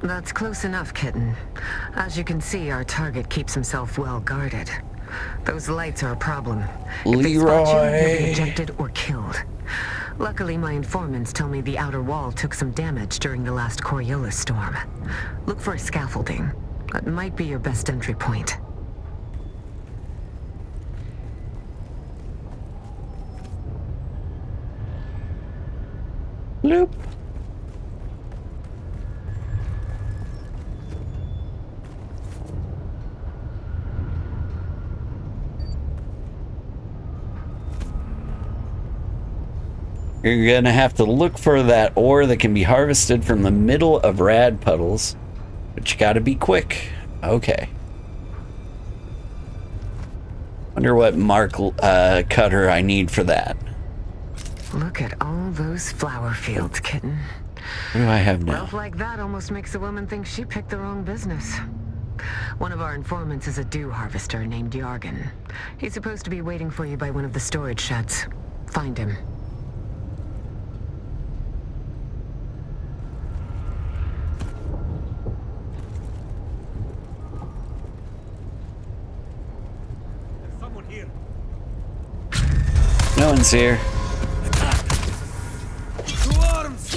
That's close enough, kitten. As you can see, our target keeps himself well guarded. Those lights are a problem. If they spot you, you'll be ejected or killed. Luckily, my informants tell me the outer wall took some damage during the last Coriolis storm. Look for a scaffolding. That might be your best entry point. Bloop. You're gonna have to look for that ore that can be harvested from the middle of rad puddles. But you gotta be quick. Okay. Wonder what mark cutter I need for that. Look at all those flower fields, kitten. What do I have now? Wealth like that almost makes a woman think she picked the wrong business. One of our informants is a dew harvester named Yargan. He's supposed to be waiting for you by one of the storage sheds. Find him. There's someone here. No one's here. Two arms!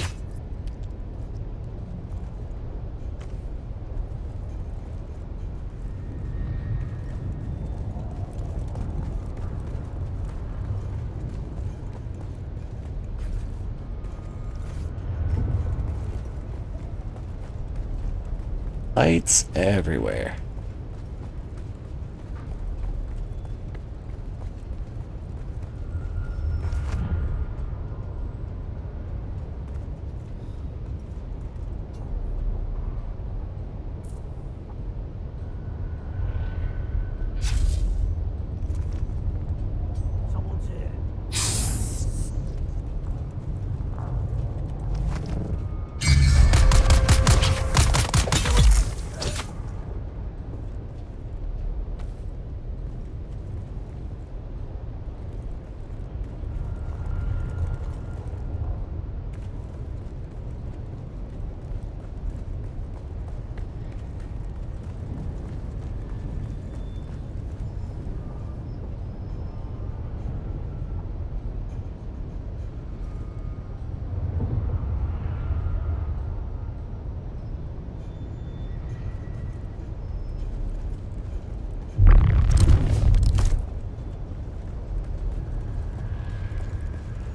Lights everywhere. Someone's here.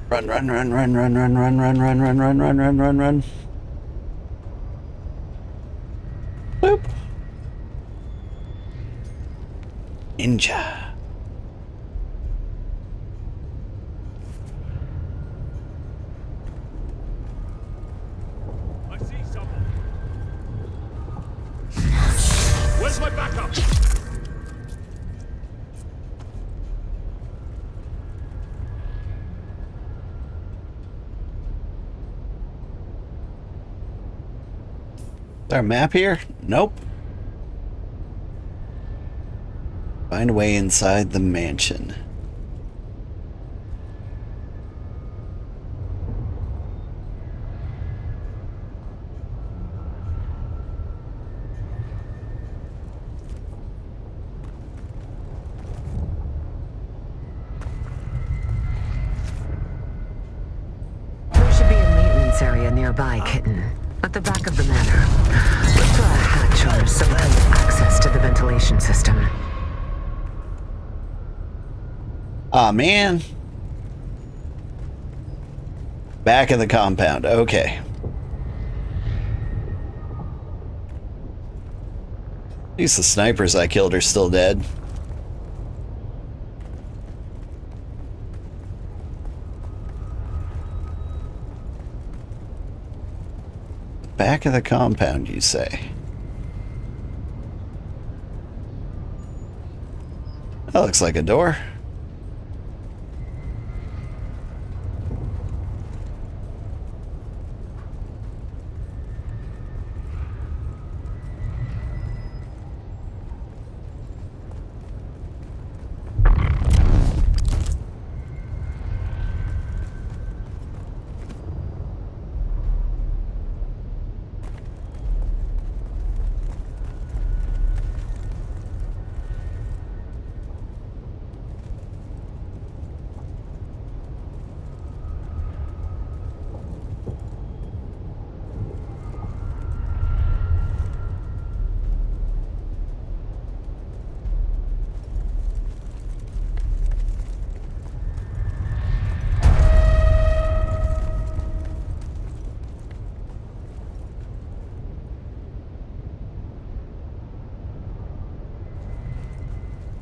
Run, run, run, run, run, run, run, run, run, run, run, run, run, run, run. Boop. Ninja. I see someone. Where's my backup? Is there a map here? Nope. Find a way inside the mansion. There should be a maintenance area nearby, kitten. At the back of the manor. Look for a hatch or some kind of access to the ventilation system. Aw, man. Back of the compound. Okay. At least the snipers I killed are still dead. Back of the compound, you say? That looks like a door.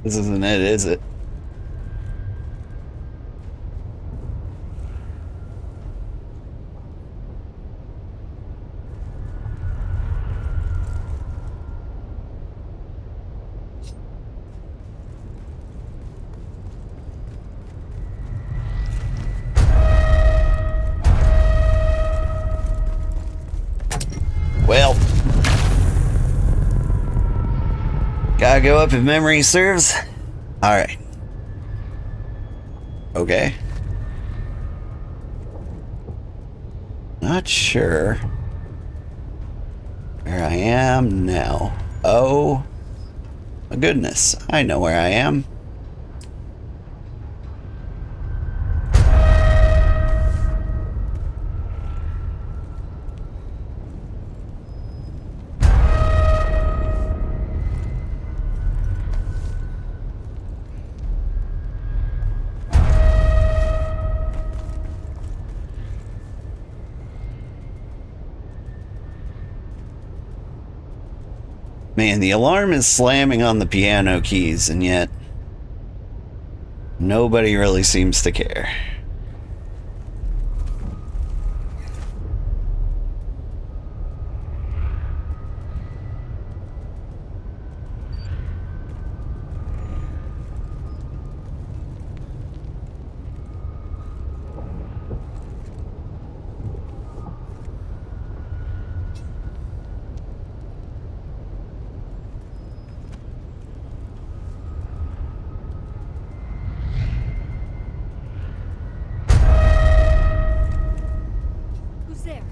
This isn't it, is it? Gotta go up if memory serves. Alright. Okay. Not sure where I am now. Oh my goodness, I know where I am. Man, the alarm is slamming on the piano keys, and yet nobody really seems to care. Who's there?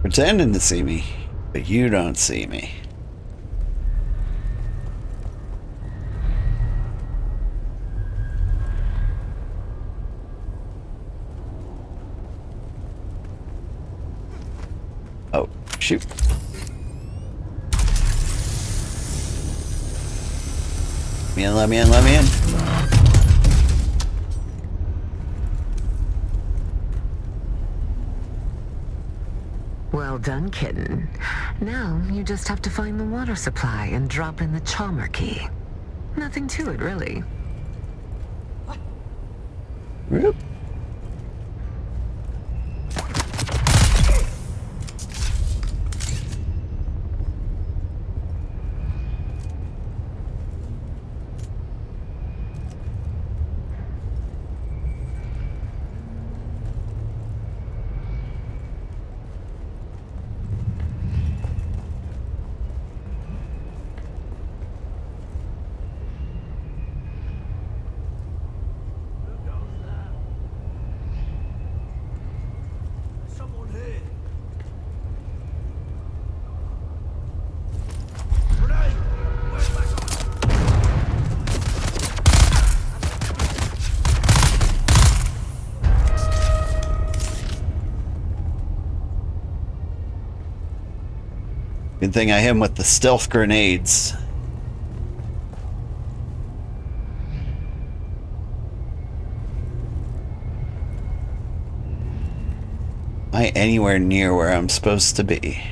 Pretending to see me, but you don't see me. Oh, shoot. Let me in, let me in. Well done, kitten. Now you just have to find the water supply and drop in the Chalmer key. Nothing to it, really. Whoop. Good thing I hit him with the stealth grenades. Am I anywhere near where I'm supposed to be?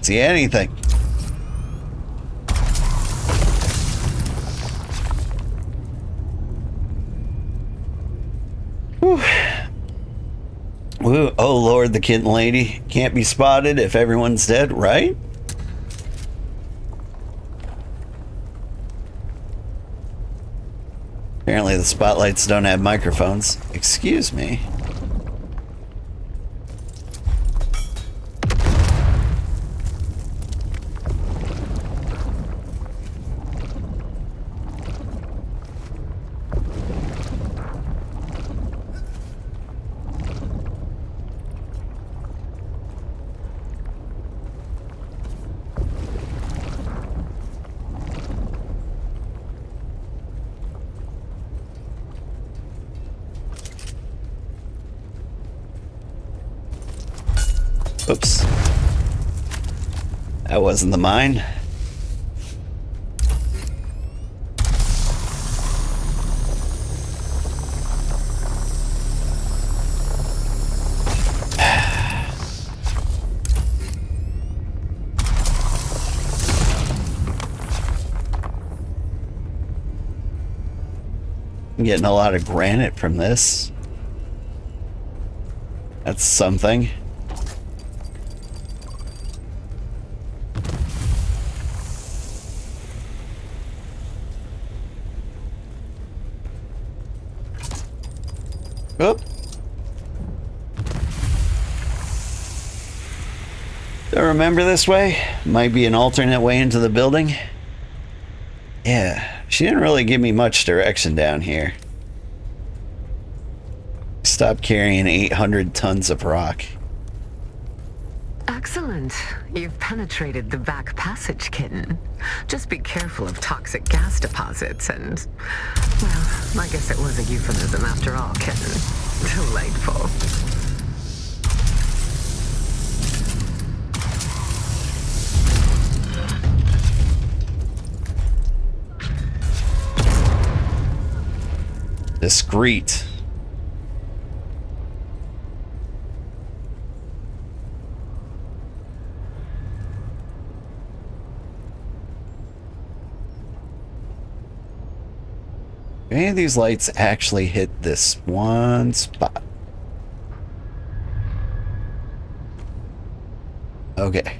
See anything. Whew. Woo. Oh Lord, the kitten lady can't be spotted if everyone's dead, right? Apparently the spotlights don't have microphones. Excuse me. Oops. That wasn't the mine. I'm getting a lot of granite from this. That's something. Oop. Don't remember this way. Might be an alternate way into the building. Yeah. She didn't really give me much direction down here. Stop carrying 800 tons of rock. Excellent. You've penetrated the back passage, kitten. Just be careful of toxic gas deposits and... well, I guess it was a euphemism after all, kitten. Delightful. Discreet. Any of these lights actually hit this one spot? Okay.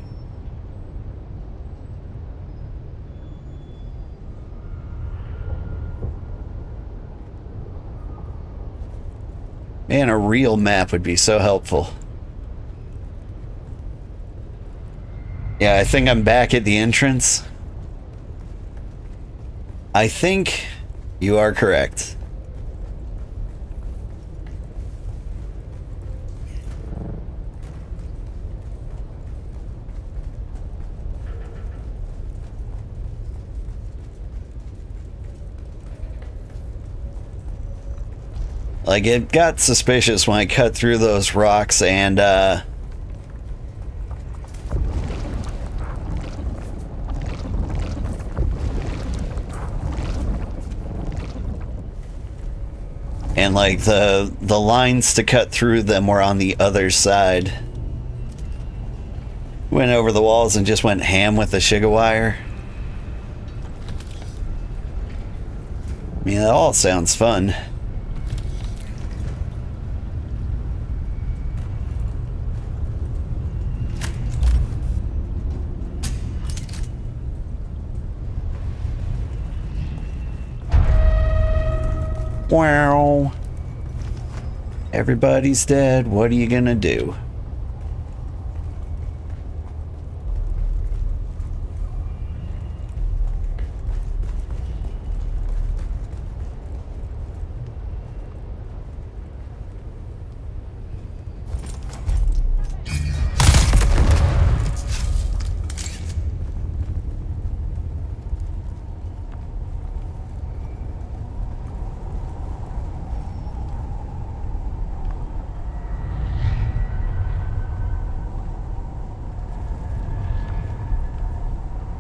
Man, a real map would be so helpful. Yeah, I think I'm back at the entrance. I think you are correct. Like, it got suspicious when I cut through those rocks and, like the lines to cut through them were on the other side. Went over the walls and just went ham with the sugar wire. I mean, that all sounds fun. Wow. Everybody's dead. What are you gonna do?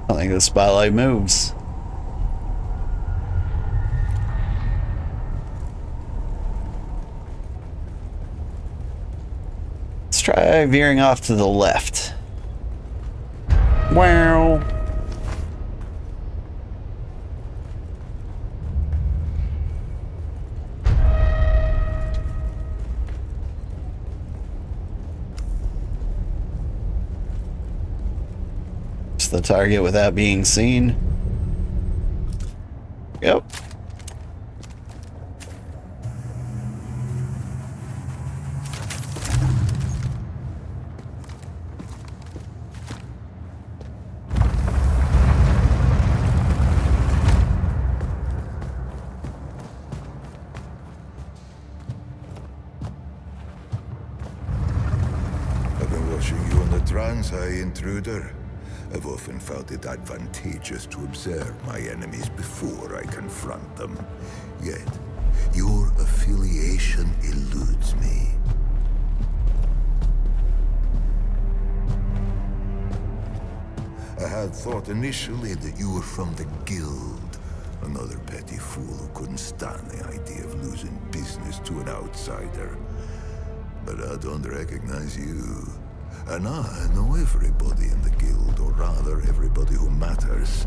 I think the spotlight moves. Let's try veering off to the left. Wow. The target without being seen. Yep. I've been watching you on the trans, intruder. I've often felt it advantageous to observe my enemies before I confront them. Yet, your affiliation eludes me. thought initially that you were from the Guild. Another petty fool who couldn't stand the idea of losing business to an outsider. But I don't recognize you. And I know everybody in the Guild, or rather, everybody who matters.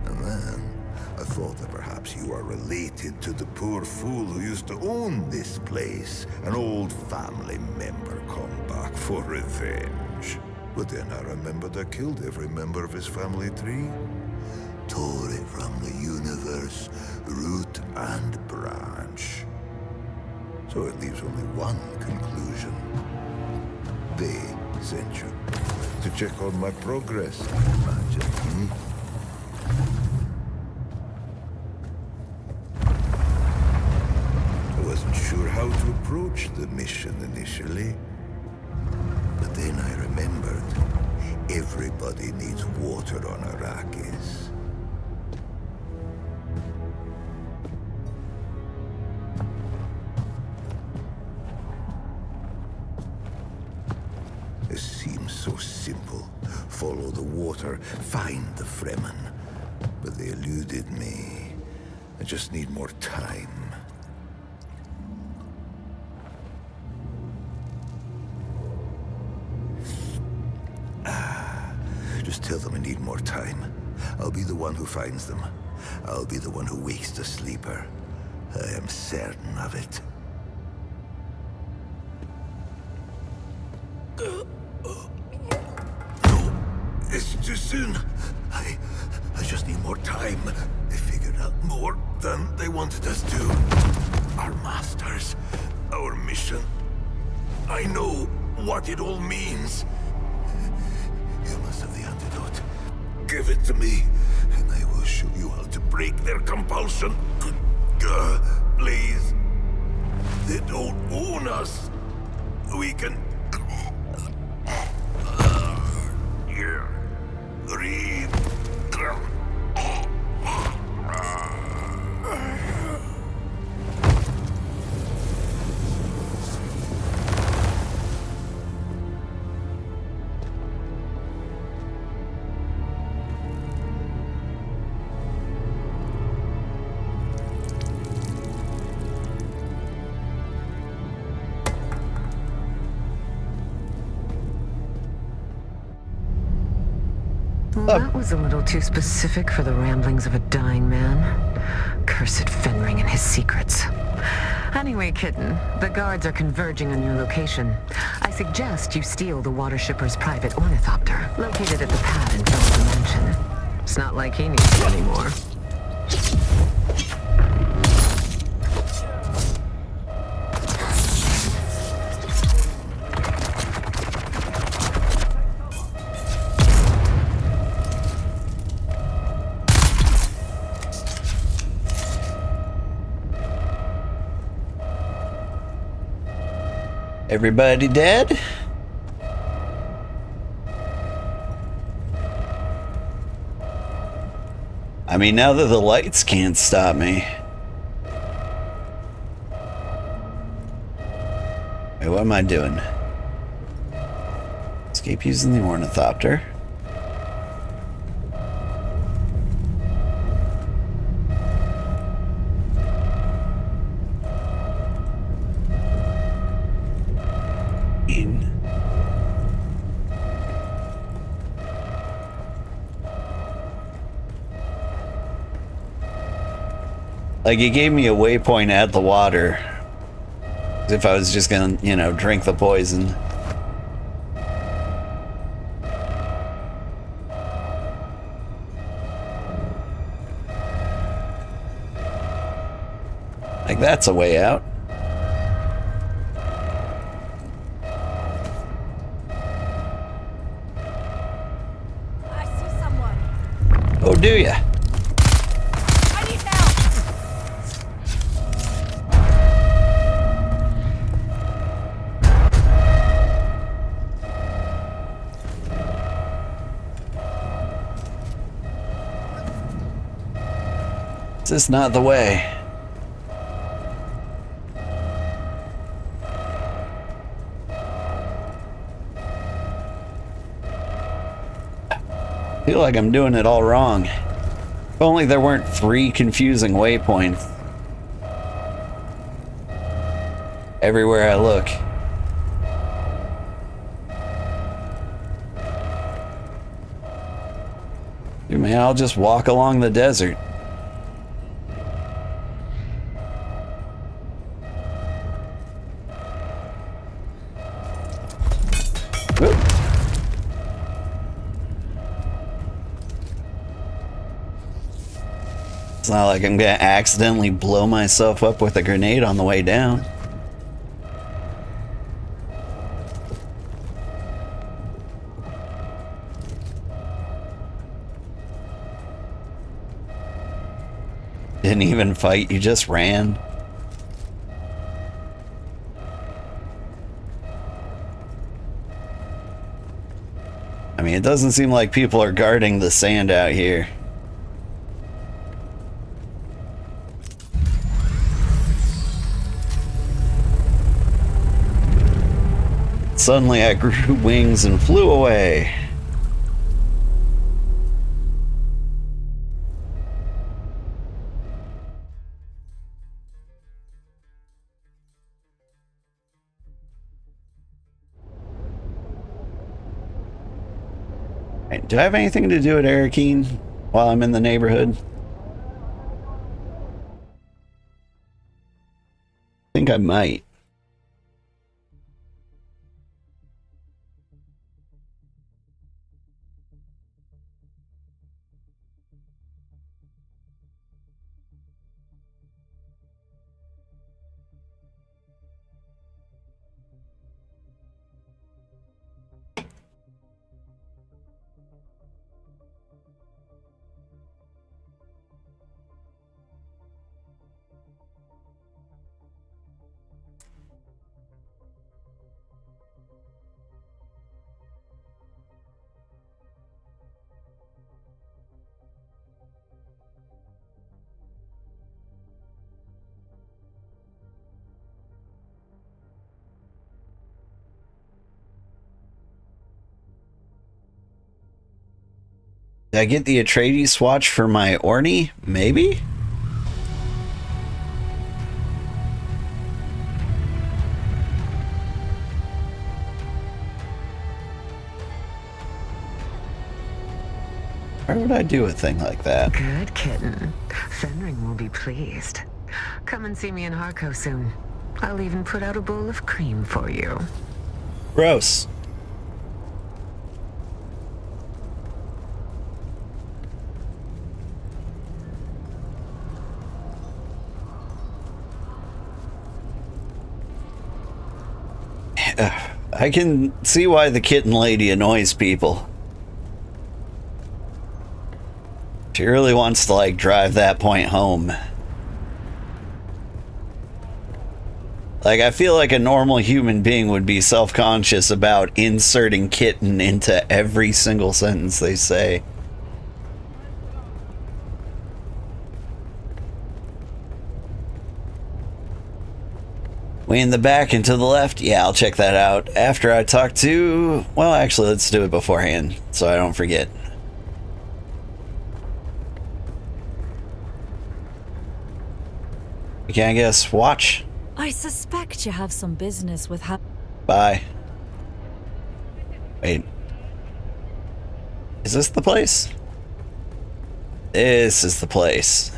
And then, I thought that perhaps you are related to the poor fool who used to own this place. An old family member come back for revenge. But then I remembered I killed every member of his family tree. Tore it from the universe, root and branch. So it leaves only one conclusion. They sent you to check on my progress, I imagine, I wasn't sure how to approach the mission initially. But then I remembered, everybody needs water on Arrakis. It seems so simple. Follow the water, find the Fremen. But they eluded me. I just need more time. Just tell them I need more time. I'll be the one who finds them. I'll be the one who wakes the sleeper. I am certain of it. It's too soon. I just need more time. They figured out more than they wanted us to. Our masters, our mission. I know what it all means. You must have the antidote. Give it to me, and I will show you how to break their compulsion. Please. They don't own us. We can... Breathe. That was a little too specific for the ramblings of a dying man. Cursed Fenring and his secrets. Anyway, Kitten, the guards are converging on your location. I suggest you steal the water shipper's private ornithopter, located at the pad in front of the mansion. It's not like he needs it anymore. Everybody dead? I mean, now that the lights can't stop me. Wait, what am I doing? Escape using the ornithopter. Like, it gave me a waypoint at the water. As if I was just gonna, you know, drink the poison. Like, that's a way out. I see someone. Oh, do ya? This is not the way. feel like I'm doing it all wrong. If only there weren't 3 confusing waypoints everywhere I look. Dude, man, I'll just walk along the desert. Whoop. It's not like I'm gonna accidentally blow myself up with a grenade on the way down. Didn't even fight, you just ran. I mean, it doesn't seem like people are guarding the sand out here. Suddenly I grew wings and flew away. Do I have anything to do at Archetype while I'm in the neighborhood? I think I might. Did I get the Atreides swatch for my Orny? Maybe? Why would I do a thing like that? Good kitten. Fenring will be pleased. Come and see me in Harco soon. I'll even put out a bowl of cream for you. Gross. I can see why the kitten lady annoys people. She really wants to, like, drive that point home. Like, I feel like a normal human being would be self-conscious about inserting kitten into every single sentence they say. Way in the back and to the left? Yeah, I'll check that out after I talk to... Well, actually, let's do it beforehand, so I don't forget. Can I get a swatch? I suspect you have some business with Bye. Wait. Is this the place? This is the place.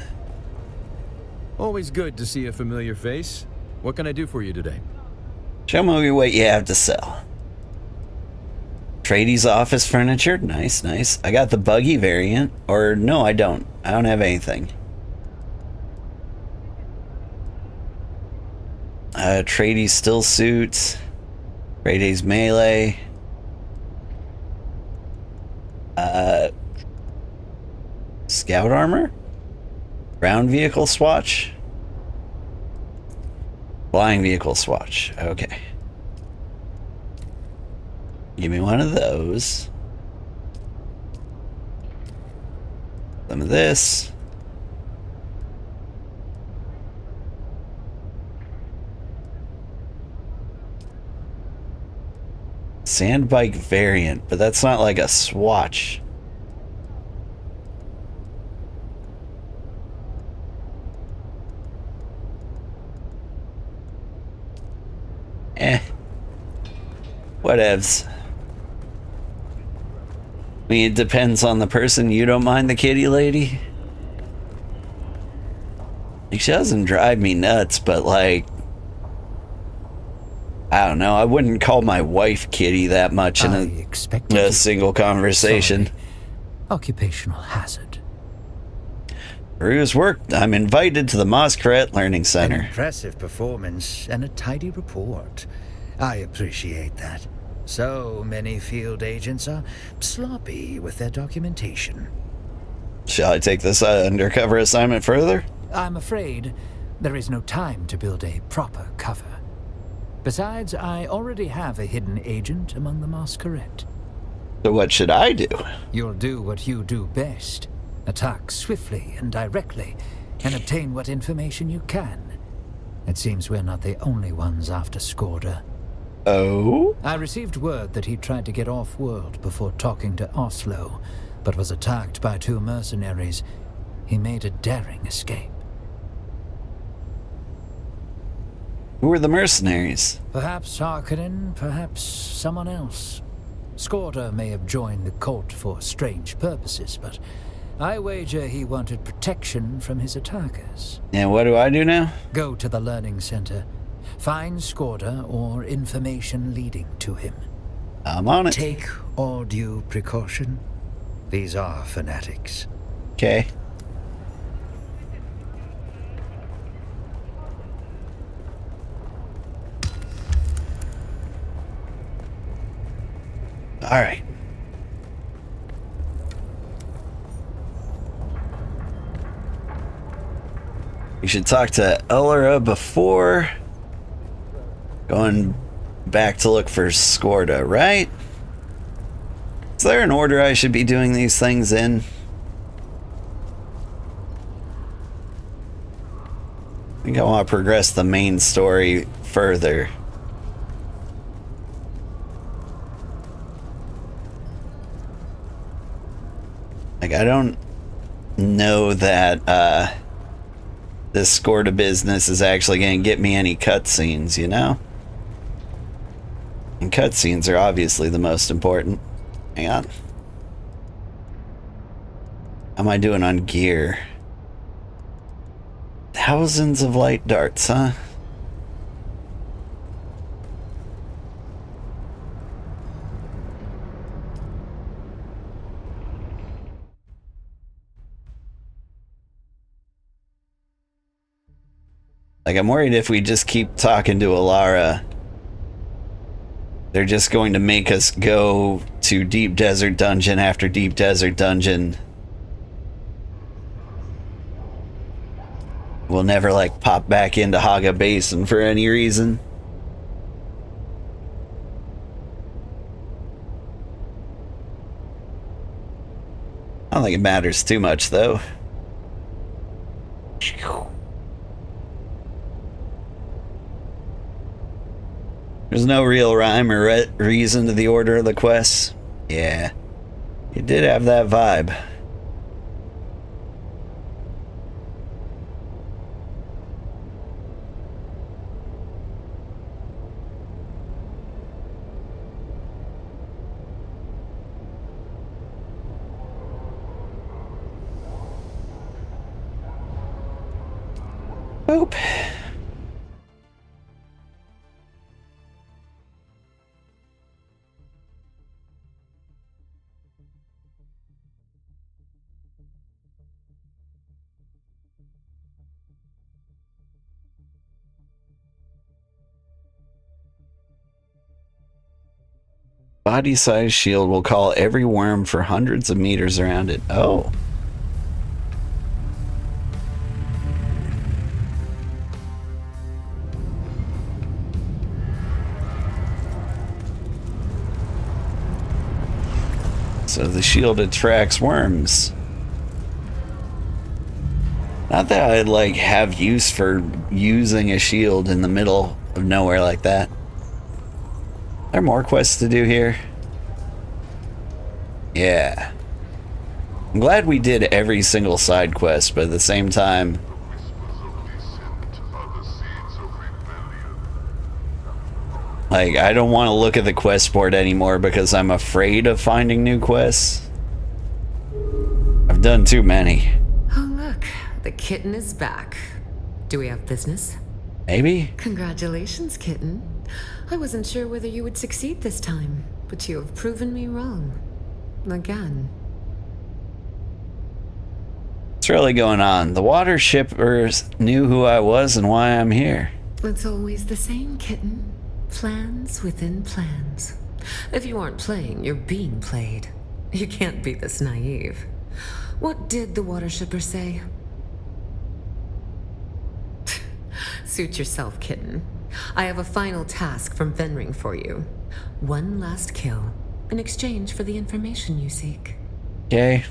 Always good to see a familiar face. What can I do for you today? Show me what you have to sell. Atreides office furniture. Nice, nice. I got the buggy variant. Or no, I don't. I don't have anything. Atreides still suits. Atreides melee. Scout armor? Ground vehicle swatch? Flying vehicle swatch. Okay. Give me one of those. Some of this. Sand bike variant, but that's not like a swatch. Whatevs. I mean, it depends on the person. You don't mind the kitty lady? Like, she doesn't drive me nuts, but like, I don't know. I wouldn't call my wife Kitty that much in a single conversation. Sorry. Occupational hazard. For whose work, I'm invited to the Masquerade Learning An Center. impressive performance and a tidy report. I appreciate that. So many field agents are sloppy with their documentation. Shall I take this undercover assignment further? I'm afraid there is no time to build a proper cover. Besides, I already have a hidden agent among the Masquerade. So what should I do? You'll do what you do best. Attack swiftly and directly, and obtain what information you can. It seems we're not the only ones after Skorda. Oh? I received word that he tried to get off-world before talking to Oslo, but was attacked by 2 mercenaries. He made a daring escape. Who are the mercenaries? Perhaps Harkonnen, perhaps someone else. Skorda may have joined the court for strange purposes, but I wager he wanted protection from his attackers. And what do I do now? Go to the learning center. Find Skorda or information leading to him. I'm on it. Take all due precaution. These are fanatics. Okay. All right. We should talk to Elora before going back to look for Skorda, right? Is there an order I should be doing these things in? I think I want to progress the main story further. Like, I don't know that this Skorda business is actually going to get me any cutscenes, you know? And cutscenes are obviously the most important. Hang on. How am I doing on gear? Thousands of light darts, huh? Like, I'm worried if we just keep talking to Alara, they're just going to make us go to deep desert dungeon after deep desert dungeon. We'll never, like, pop back into Haga Basin for any reason. I don't think it matters too much, though. There's no real rhyme or reason to the order of the quests. Yeah, it did have that vibe. Boop. Body-sized shield will call every worm for hundreds of meters around it. Oh. So the shield attracts worms. Not that I'd like have use for using a shield in the middle of nowhere like that. Are there more quests to do here? Yeah. I'm glad we did every single side quest, but at the same time, Like, I don't want to look at the quest board anymore because I'm afraid of finding new quests. I've done too many. Oh, look. The kitten is back. Do we have business? Maybe? Congratulations, kitten. I wasn't sure whether you would succeed this time, but you have proven me wrong. Again. What's really going on? The water shippers knew who I was and why I'm here. It's always the same, kitten. Plans within plans. If you aren't playing, you're being played. You can't be this naive. What did the water shipper say? Suit yourself, kitten. I have a final task from Venring for you. One last kill, in exchange for the information you seek. Okay.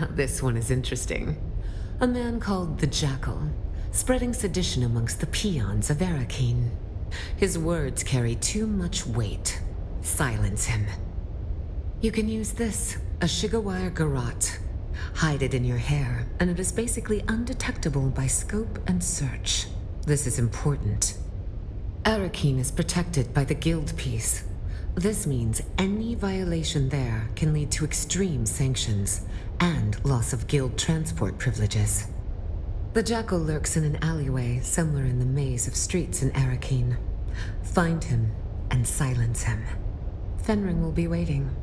This one is interesting. A man called the Jackal, spreading sedition amongst the peons of Arakeen. His words carry too much weight. Silence him. You can use this, a Shigawire Garrote. Hide it in your hair, and it is basically undetectable by scope and search. This is important. Arakeen is protected by the Guild Peace. This means any violation there can lead to extreme sanctions and loss of Guild transport privileges. The Jackal lurks in an alleyway somewhere in the maze of streets in Arakeen. Find him and silence him. Fenring will be waiting.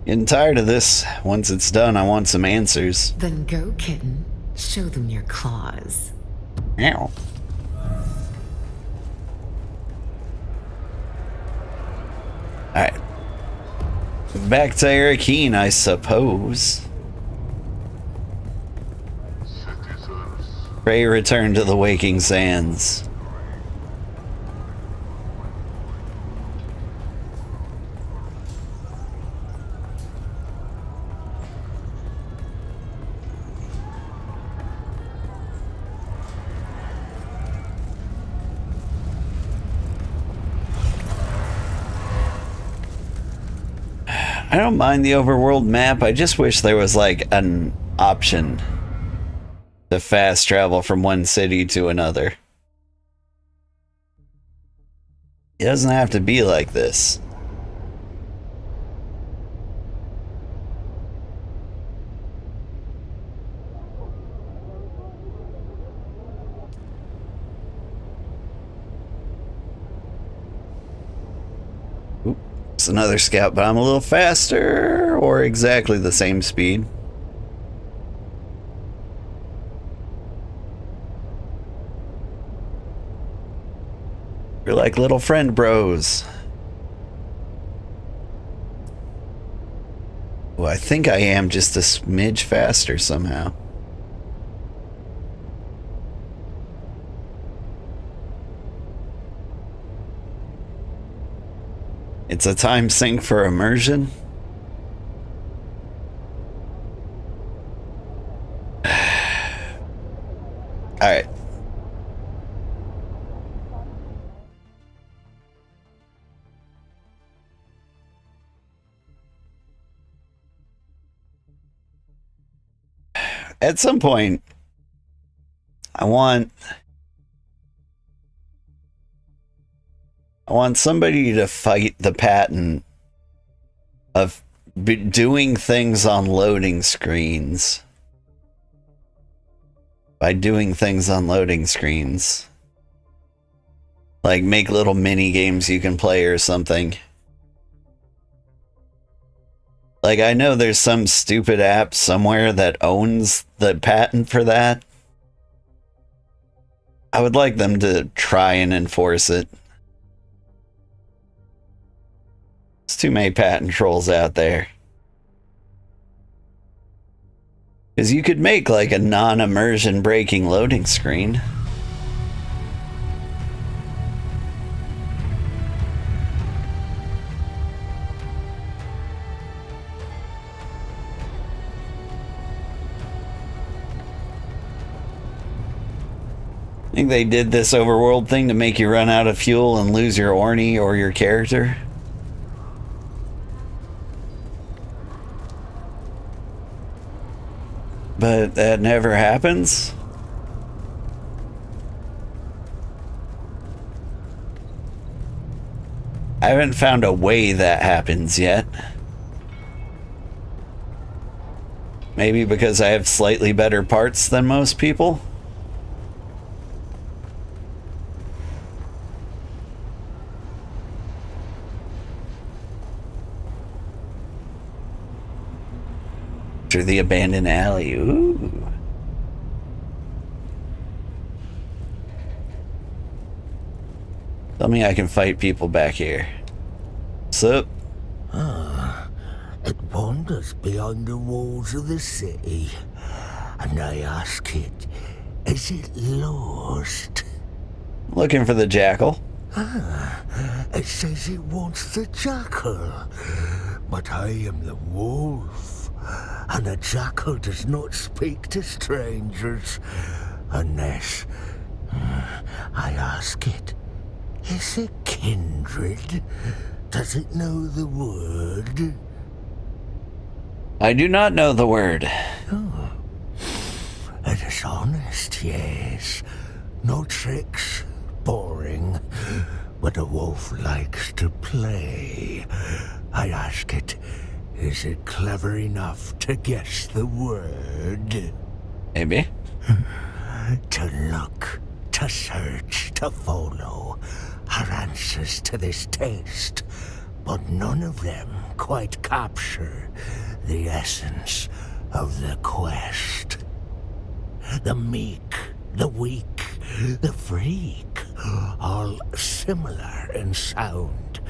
Getting tired of this. Once it's done, I want some answers. Then go, kitten. Show them your claws. Meow. Alright. Back to Arakeen, I suppose. Pray return to the waking sands. I don't mind the overworld map. I just wish there was like an option to fast travel from one city to another. It doesn't have to be like this. It's another scout, but I'm a little faster, or exactly the same speed. We're like little friend bros. Well, I think I am just a smidge faster somehow. It's a time sink for immersion. Alright. At some point, I want somebody to fight the pattern of doing things on loading screens. By doing things on loading screens. Like make little mini games you can play or something. Like I know there's some stupid app somewhere that owns the patent for that. I would like them to try and enforce it. There's too many patent trolls out there. Because you could make like a non-immersion breaking loading screen. I think they did this overworld thing to make you run out of fuel and lose your Orny or your character. But that never happens. I haven't found a way that happens yet. Maybe because I have slightly better parts than most people. Through the abandoned alley. Ooh. Tell me I can fight people back here. What's up? It wanders beyond the walls of the city, and I ask it, is it lost? Looking for the jackal. It says it wants the jackal, but I am the wolf, and a jackal does not speak to strangers unless I ask it, is it kindred? Does it know the word? I do not know the word. Oh. It is honest, yes. No tricks, boring. But a wolf likes to play. I ask it, is it clever enough to guess the word? Maybe. To look, to search, to follow are answers to this test, but none of them quite capture the essence of the quest. The meek, the weak, the freak, all similar in sound,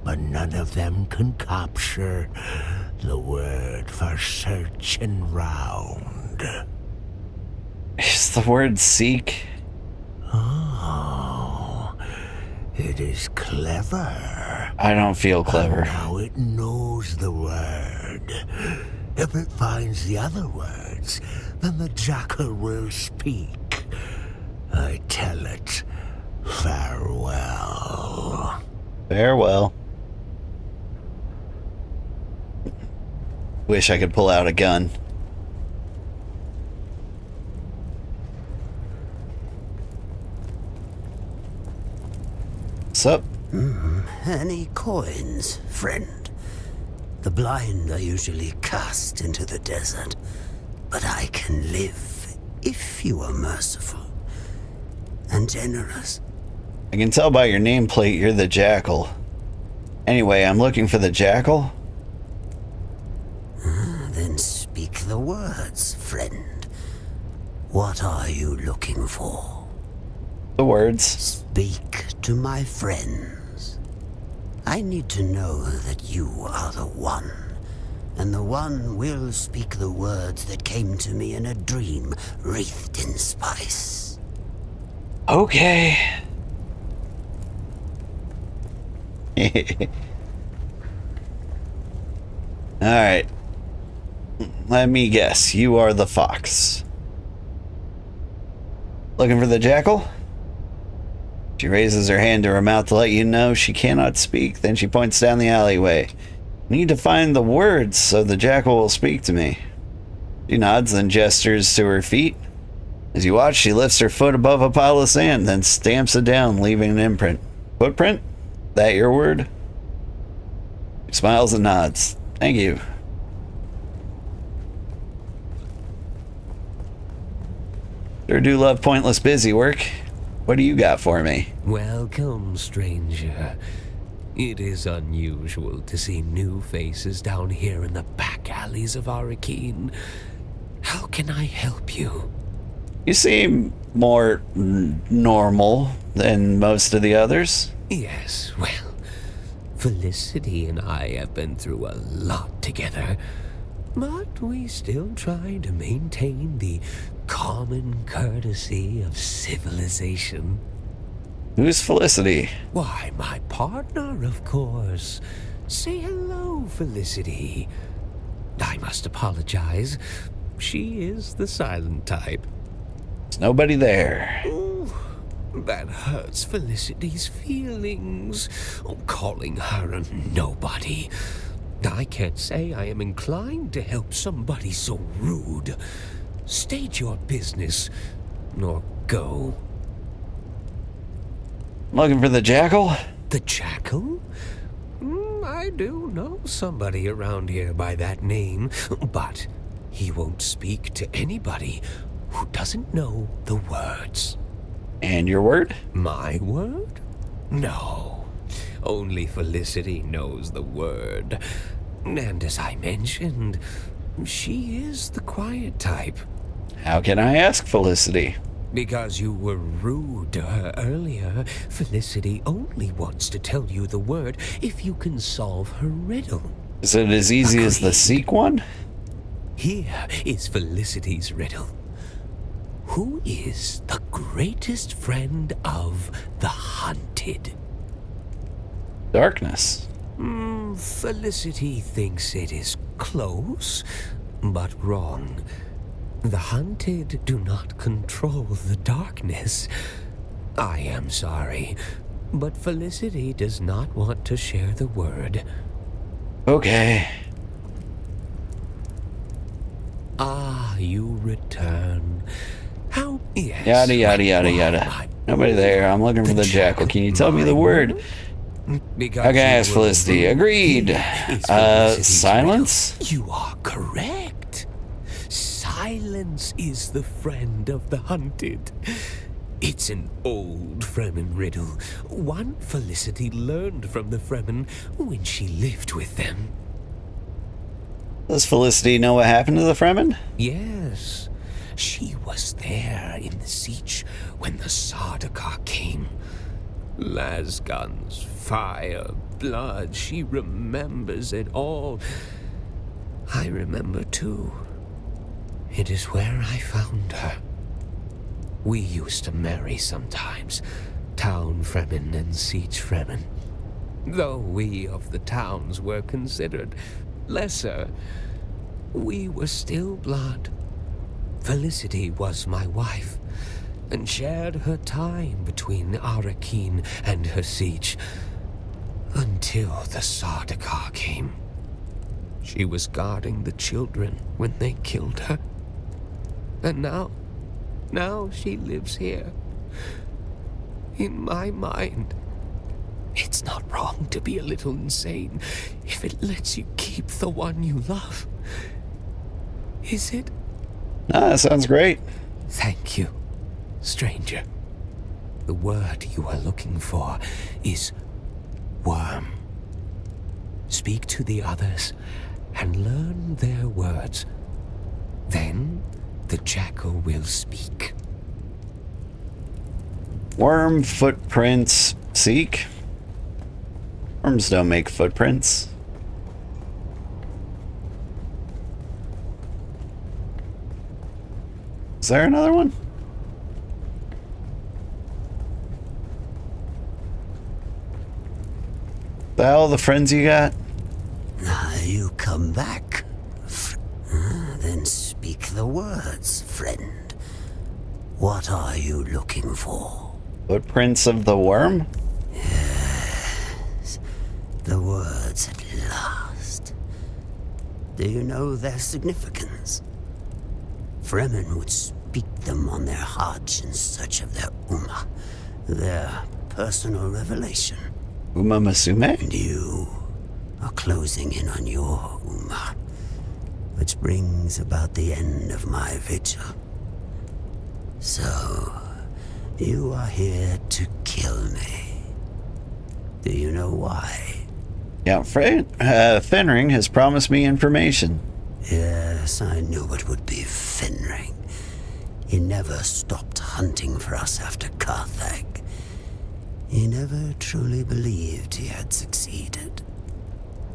but none of them can capture the word for searching round. Is the word seek? Oh, it is clever. I don't feel clever. And now it knows the word. If it finds the other words, then the jackal will speak. I tell it, farewell. Farewell. Wish I could pull out a gun. What's up? Any coins, friend? The blind are usually cast into the desert, but I can live if you are merciful and generous. I can tell by your nameplate you're the jackal. Anyway, I'm looking for the jackal. Then speak the words, friend. What are you looking for? The words. Speak to my friends. I need to know that you are the one, and the one will speak the words that came to me in a dream wreathed in spice. Okay. Alright. Let me guess. You are the fox. Looking for the jackal? She raises her hand to her mouth to let you know she cannot speak. Then she points down the alleyway. Need to find the words so the jackal will speak to me. She nods, then gestures to her feet. As you watch, she lifts her foot above a pile of sand, then stamps it down, leaving an imprint. Footprint? That your word? She smiles and nods. Thank you. Sure do love pointless busy work. What do you got for me? Welcome, stranger. It is unusual to see new faces down here in the back alleys of Archetype. How can I help you? You seem more normal than most of the others. Yes, well, Felicity and I have been through a lot together, but we still try to maintain the common courtesy of civilization. Who's Felicity? Why, my partner, of course. Say hello, Felicity. I must apologize. She is the silent type. There's nobody there. Ooh, that hurts Felicity's feelings. Calling her a nobody. I can't say I am inclined to help somebody so rude. State your business, or go. Looking for the jackal? The Jackal? I do know somebody around here by that name, but he won't speak to anybody who doesn't know the words. And your word? My word? No. Only Felicity knows the word. And as I mentioned, she is the quiet type. How can I ask Felicity? Because you were rude to her earlier, Felicity only wants to tell you the word if you can solve her riddle. Is it as easy as the Seek one? Here is Felicity's riddle. Who is the greatest friend of the hunted? Darkness. Felicity thinks it is close, but wrong. The hunted do not control the darkness. I am sorry, but Felicity does not want to share the word. Okay. Ah, you return. How? Yes. Yada, yada, yada, yada. Nobody there. I'm looking for the Jackal. Can you tell me the word? Because Okay, ask Felicity. Agreed. Silence? You are correct. Silence is the friend of the hunted. It's an old Fremen riddle, one Felicity learned from the Fremen when she lived with them. Does Felicity know what happened to the Fremen? Yes, she was there in the siege when the Sardaukar came. Lasguns, fire, blood, she remembers it all. I remember too. It is where I found her. We used to marry sometimes, town Fremen and siege Fremen. Though we of the towns were considered lesser, we were still blood. Felicity was my wife, and shared her time between Arrakeen and her siege, until the Sardaukar came. She was guarding the children when they killed her. And now she lives here. In my mind. It's not wrong to be a little insane if it lets you keep the one you love. Is it? Ah, that sounds great. Thank you, stranger. The word you are looking for is worm. Speak to the others and learn their words. Then the Jackal will speak. Worm footprints. Seek? Worms don't make footprints. Is there another one? The hell, the friends you got? You come back. Then speak the words, friend. What are you looking for? Footprints of the worm? Yes. The words at last. Do you know their significance? Fremen would speak them on their Hajj in search of their Ummah, their personal revelation. Uma Masume? And you are closing in on your Ummah, which brings about the end of my vigil. So, you are here to kill me. Do you know why? Yeah, Fenring has promised me information. Yes, I knew it would be Fenring. He never stopped hunting for us after Carthag. He never truly believed he had succeeded.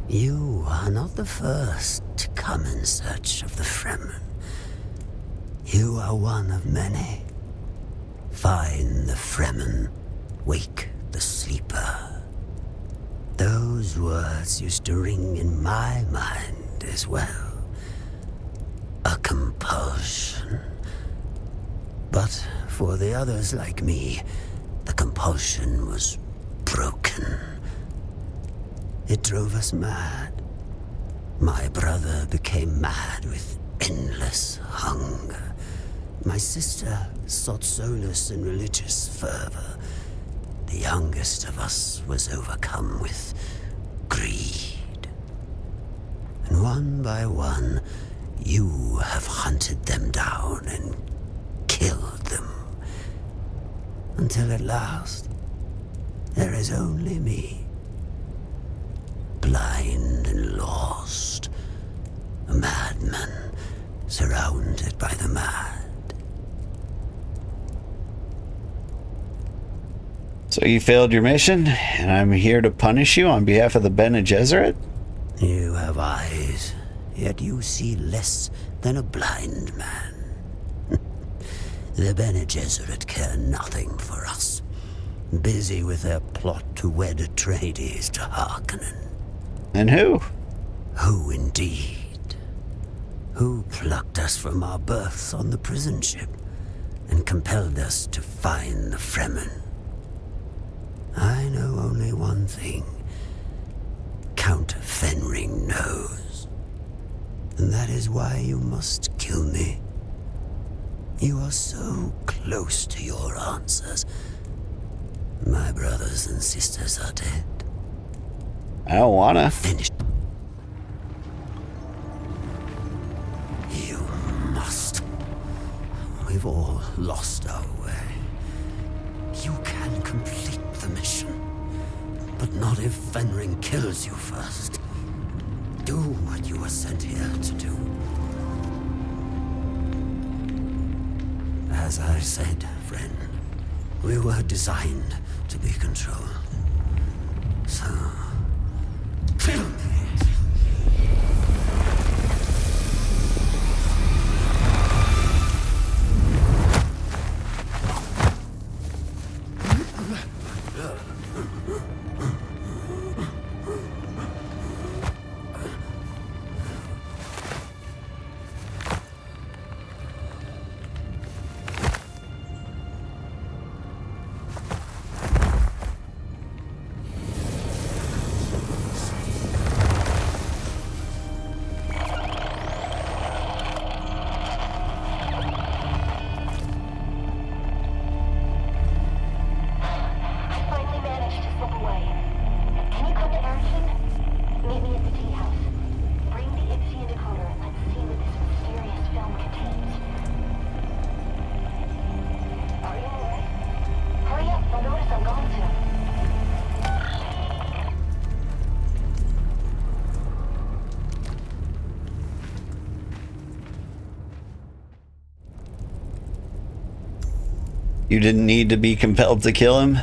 You are not the first to come in search of the Fremen. You are one of many. Find the Fremen, wake the sleeper. Those words used to ring in my mind as well. A compulsion. But for the others like me, the compulsion was broken. It drove us mad. My brother became mad with endless hunger. My sister sought solace in religious fervor. the youngest of us was overcome with greed. And one by one, you have hunted them down and killed them. Until at last, there is only me. Blind and lost. A madman surrounded by the mad. So you failed your mission, and I'm here to punish you on behalf of the Bene Gesserit? You have eyes, yet you see less than a blind man. The Bene Gesserit care nothing for us. Busy with their plot to wed Atreides to Harkonnen. And who? Who indeed? Who plucked us from our berths on the prison ship and compelled us to find the Fremen? I know only one thing. Count Fenring knows. And that is why you must kill me. You are so close to your answers. My brothers and sisters are dead. I don't wanna. Finish. You must. We've all lost our way. You can complete the mission, but not if Fenring kills you first. Do what you were sent here to do. As I said, friend, we were designed to be controlled. So, kill me. You didn't need to be compelled to kill him?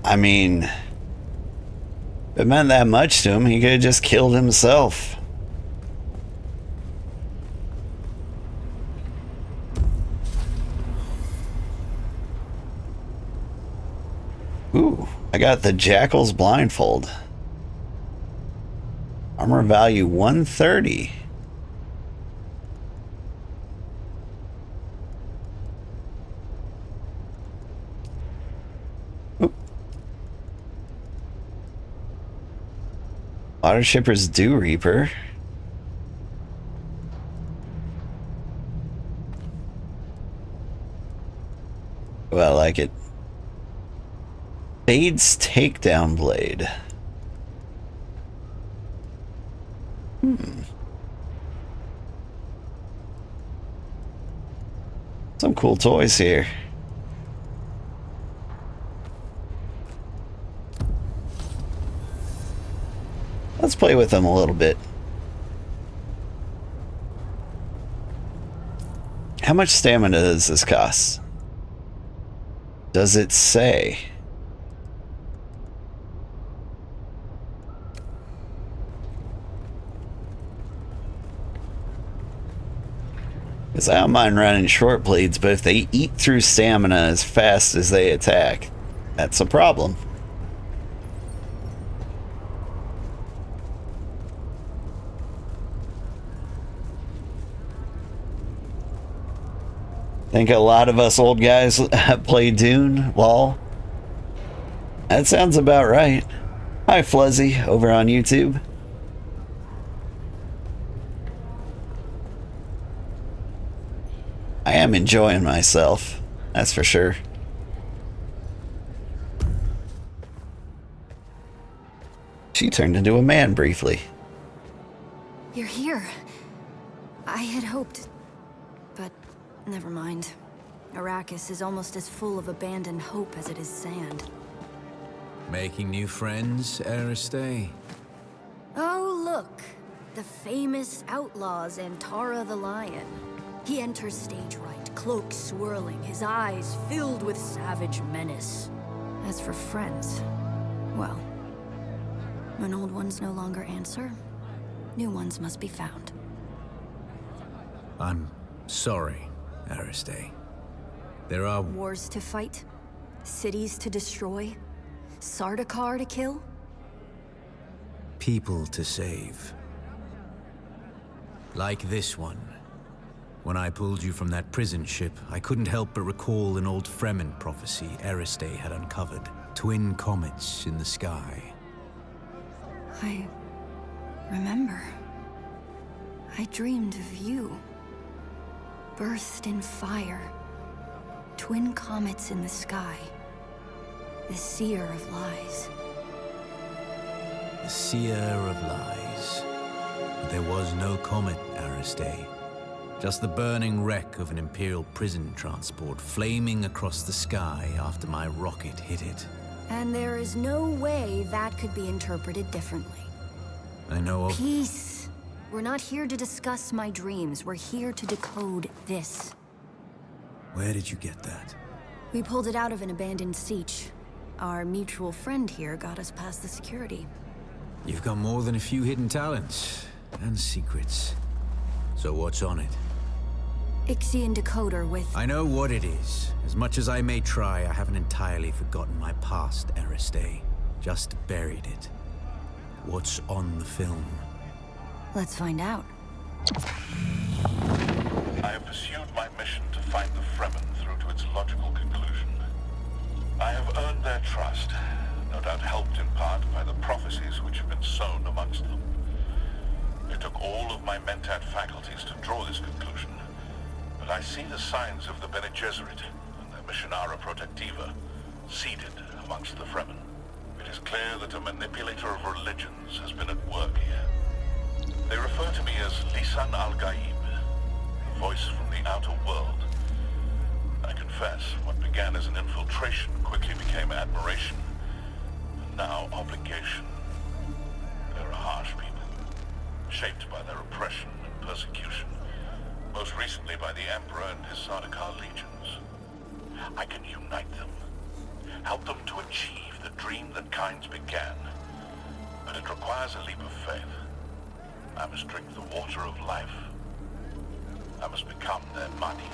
I mean, if it meant that much to him, he could have just killed himself. Ooh, I got the Jackal's blindfold. Armor value 130. Water Shipper's Dew Reaper. Oh, I like it. Fade's Takedown Blade. Some cool toys here. Let's play with them a little bit. How much stamina does this cost? Does it say? Because I don't mind running short blades, but if they eat through stamina as fast as they attack, that's a problem. Think a lot of us old guys play Dune, lol. That sounds about right. Hi Fluzzy, over on YouTube. I am enjoying myself. That's for sure. She turned into a man briefly. You're here. I had hoped, but never mind. Arrakis is almost as full of abandoned hope as it is sand. Making new friends, Aristay? Oh, look. The famous outlaw Zantara the Lion. He enters stage right, cloak swirling, his eyes filled with savage menace. As for friends, well, when old ones no longer answer, new ones must be found. I'm sorry, Aristay. There are Wars to fight, cities to destroy, Sardaukar to kill. people to save. Like this one. When I pulled you from that prison ship, I couldn't help but recall an old Fremen prophecy Aristay had uncovered. Twin comets in the sky. I remember. I dreamed of you. Birthed in fire. Twin comets in the sky. The seer of lies. The seer of lies. But there was no comet, Aristay. Just the burning wreck of an Imperial prison transport flaming across the sky after my rocket hit it. And there is no way that could be interpreted differently. I know of... Peace. We're not here to discuss my dreams. We're here to decode this. Where did you get that? We pulled it out of an abandoned siege. Our mutual friend here got us past the security. You've got more than a few hidden talents and secrets. So what's on it? Ixian decoder with... I know what it is. As much as I may try, I haven't entirely forgotten my past, Aristay. Just buried it. What's on the film? Let's find out. I have pursued my mission to find the Fremen through to its logical conclusion. I have earned their trust, no doubt helped in part by the prophecies which have been sown amongst them. It took all of my Mentat faculties to draw this conclusion, but I see the signs of the Bene Gesserit and their Missionara Protectiva seeded amongst the Fremen. It is clear that a manipulator of religions has been at work here. They refer to me as Lisan al-Gaib, the voice from the outer world. I confess, what began as an infiltration quickly became admiration, and now obligation. They're a harsh people, shaped by their oppression and persecution, most recently by the Emperor and his Sardaukar legions. I can unite them, help them to achieve the dream that kinds began, but it requires a leap of faith. I must drink the water of life. I must become their money.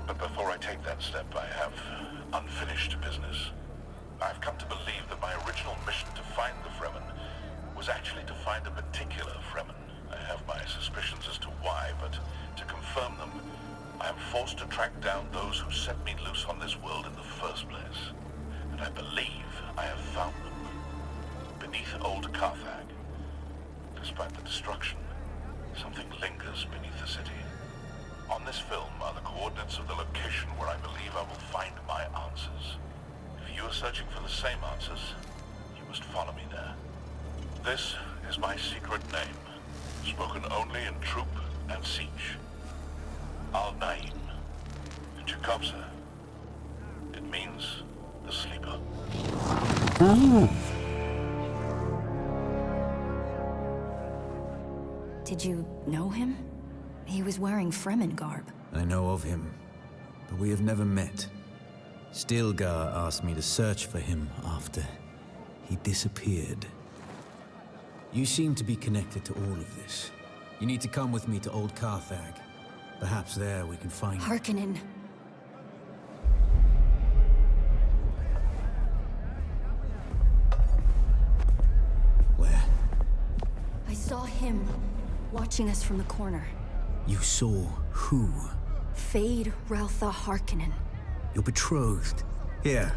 But before I take that step, I have unfinished business. I've come to believe that my original mission to find the Fremen was actually to find a particular Fremen. I have my suspicions as to why, but to confirm them, I am forced to track down those who set me loose on this world in the first place. And I believe I have found them. Beneath old Carthag. Despite the destruction, something lingers beneath the city. On this film are the coordinates of the location where I believe I will find my answers. If you are searching for the same answers, you must follow me there. This is my secret name, spoken only in troop and siege. Al-Naim, Chekhovza. It means the sleeper. Did you know him? He was wearing Fremen garb. I know of him, but we have never met. Stilgar asked me to search for him after he disappeared. You seem to be connected to all of this. You need to come with me to Old Carthag. Perhaps there we can find... Harkonnen. Where? I saw him watching us from the corner. You saw who? Fade Raltha Harkonnen. Your betrothed. Yeah.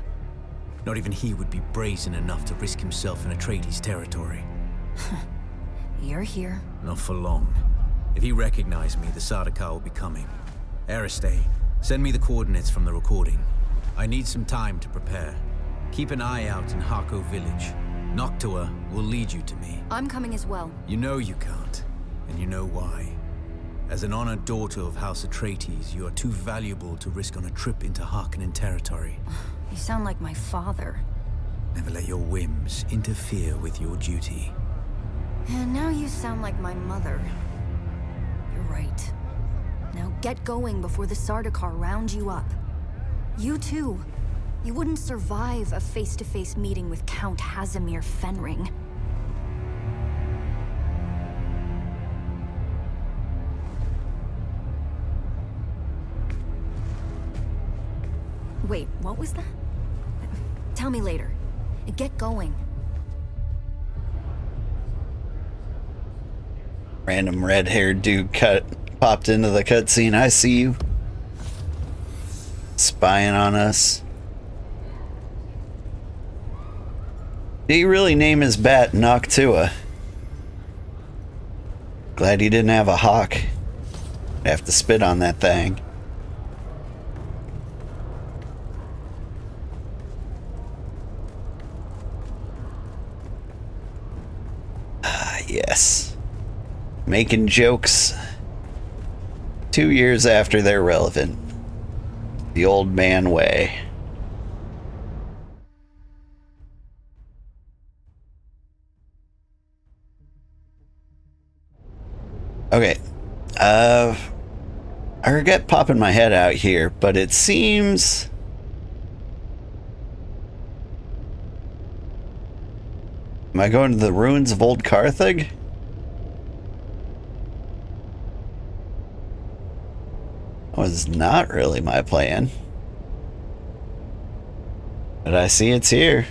Not even he would be brazen enough to risk himself in Atreides territory. You're here. Not for long. If he recognized me, the Sardaukar will be coming. Aristay, send me the coordinates from the recording. I need some time to prepare. Keep an eye out in Harko village. Noctua will lead you to me. I'm coming as well. You know you can't, and you know why. As an honored daughter of House Atreides, you are too valuable to risk on a trip into Harkonnen territory. You sound like my father. Never let your whims interfere with your duty. And now you sound like my mother. You're right. Now get going before the Sardaukar round you up. You too. You wouldn't survive a face-to-face meeting with Count Hazimir Fenring. Wait, what was that? Tell me later. Get going. Random red-haired dude popped into the cutscene. I see you. Spying on us. Did he really name his bat Noctua? Glad he didn't have a hawk. I'd have to spit on that thing. Ah, yes. Making jokes 2 years after they're relevant. The old man way. Okay. I regret popping my head out here, but it seems am I going to the ruins of Old Carthage? Was not really my plan. But I see it's here.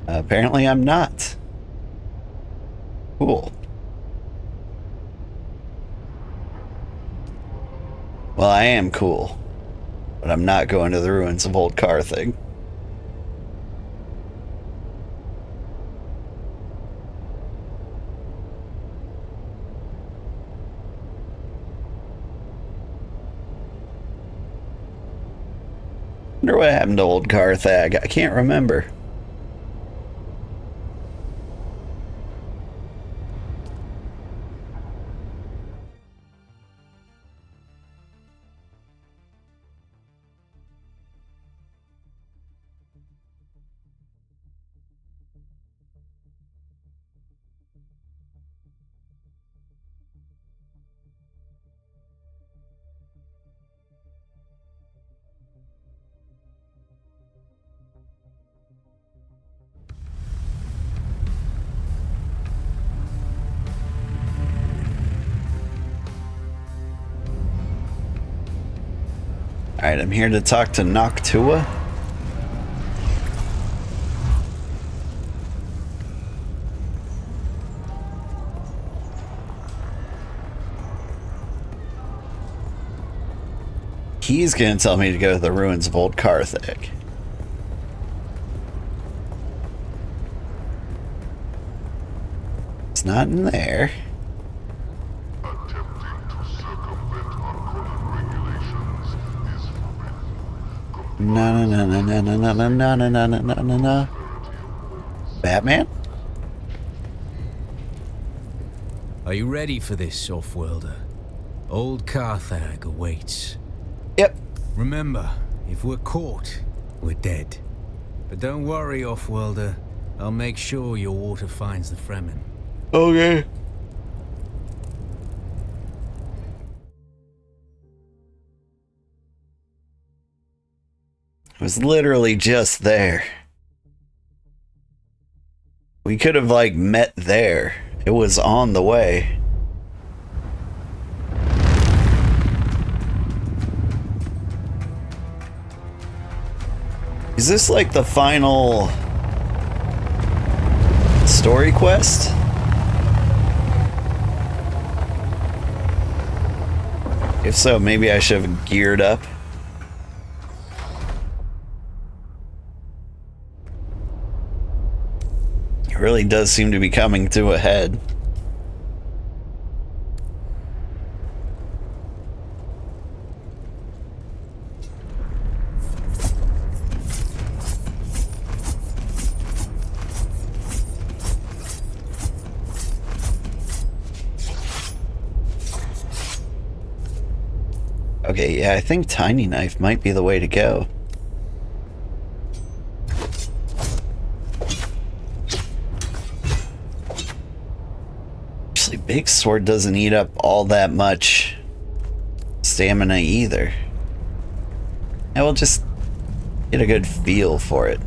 Apparently I'm not. Cool. Well, I am cool. But I'm not going to the ruins of Old Carthage. Wonder what happened to Old Carthage. I can't remember. Alright, I'm here to talk to Noctua. He's gonna tell me to go to the ruins of Old Carthage. It's not in there. No, no, no, no, no, no, no, no, no, no, no, no, no. Batman? Are you ready for this, Offworlder? Old Carthage awaits. Yep. Remember, if we're caught, we're dead. But don't worry, Offworlder. I'll make sure your water finds the Fremen. Okay. It was literally just there. We could have, like, met there. It was on the way. Is this, like, the final story quest? If so, maybe I should have geared up. It really does seem to be coming to a head. Okay, yeah, I think Tiny Knife might be the way to go. Actually, Big Sword doesn't eat up all that much stamina either. And we'll just get a good feel for it.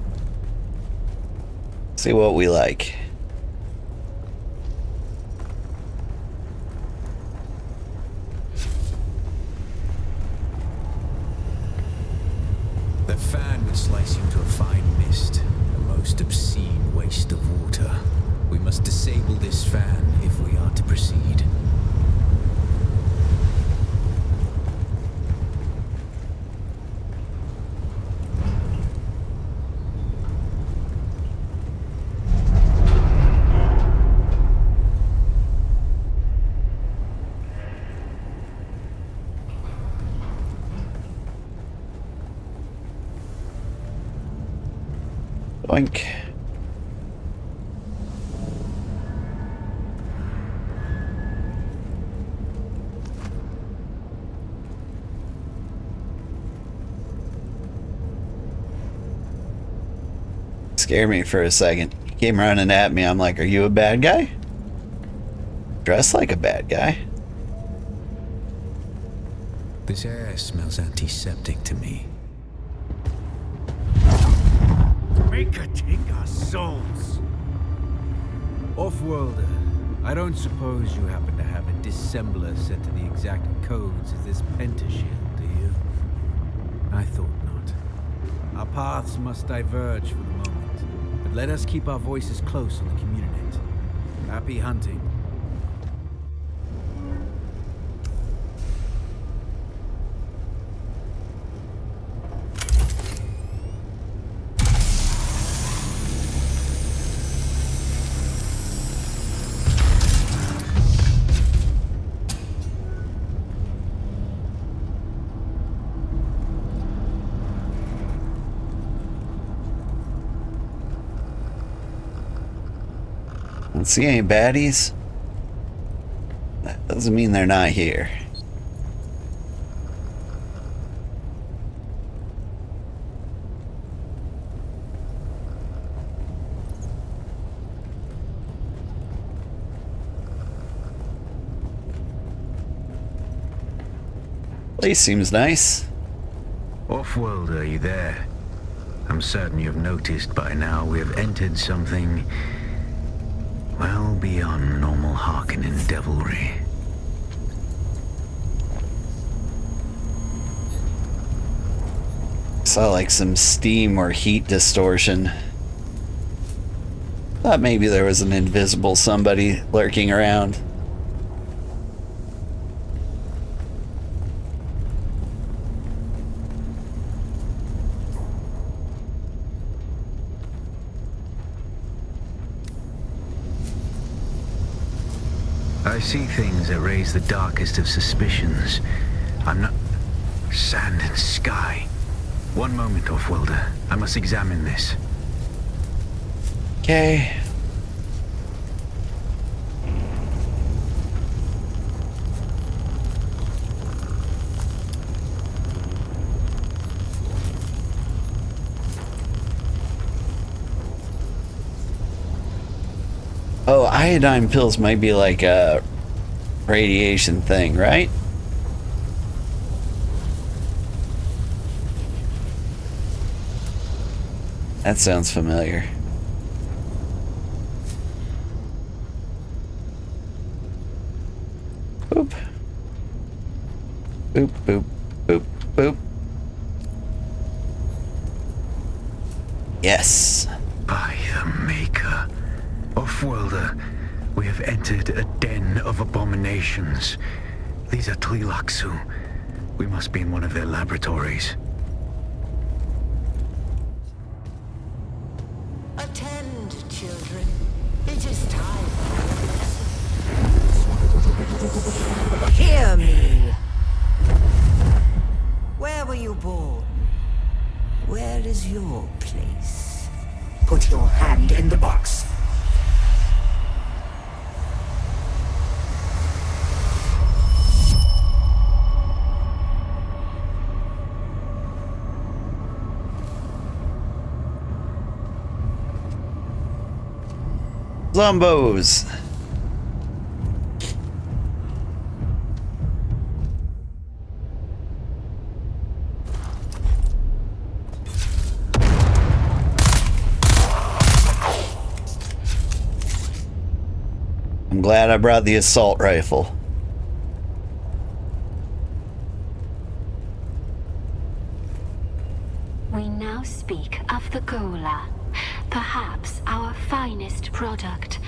See what we like. The fan would slice you to a fine mist, a most obscene waste of water. We must disable this fan if we are to proceed. Boink. Scared me for a second. He came running at me. I'm like, are you a bad guy? Dressed like a bad guy. This air smells antiseptic to me. Make her take our souls. Off-worlder, I don't suppose you happen to have a dissembler set to the exact codes of this pentashield, do you? I thought not. Our paths must diverge for the moment, but let us keep our voices close on the communinet. Happy hunting. See any baddies? That doesn't mean they're not here. Place seems nice. Off-worlder, are you there? I'm certain you've noticed by now we have entered something well beyond normal Harkonnen devilry. Saw like some steam or heat distortion. Thought maybe there was an invisible somebody lurking around. I see things that raise the darkest of suspicions. I'm not... Sand and sky. One moment, Offworlder. I must examine this. Okay. Oh, iodine pills might be like a radiation thing, right? That sounds familiar. Boop. Boop, boop, boop, boop. Yes. By the Maker. Offworlder, we have entered a den of abominations. These are Tleilaxu. We must be in one of their laboratories. Attend, children. It is time. Hear me. Where were you born? Where is your place? Put your hand in the box. Zombos. I'm glad I brought the assault rifle. We now speak of the Gola, perhaps our finest product,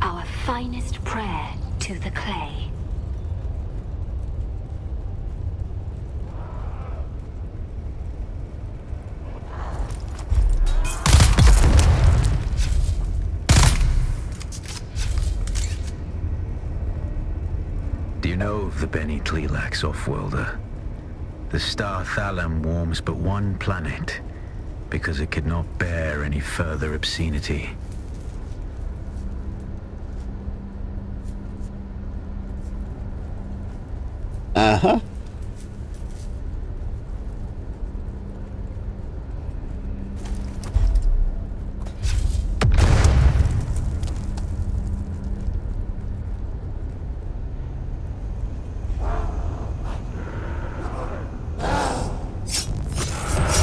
our finest prayer to the clay. Do you know of the Beni Tleilax off-worlder? The star Thalam warms but one planet because it could not bear any further obscenity. Uh-huh.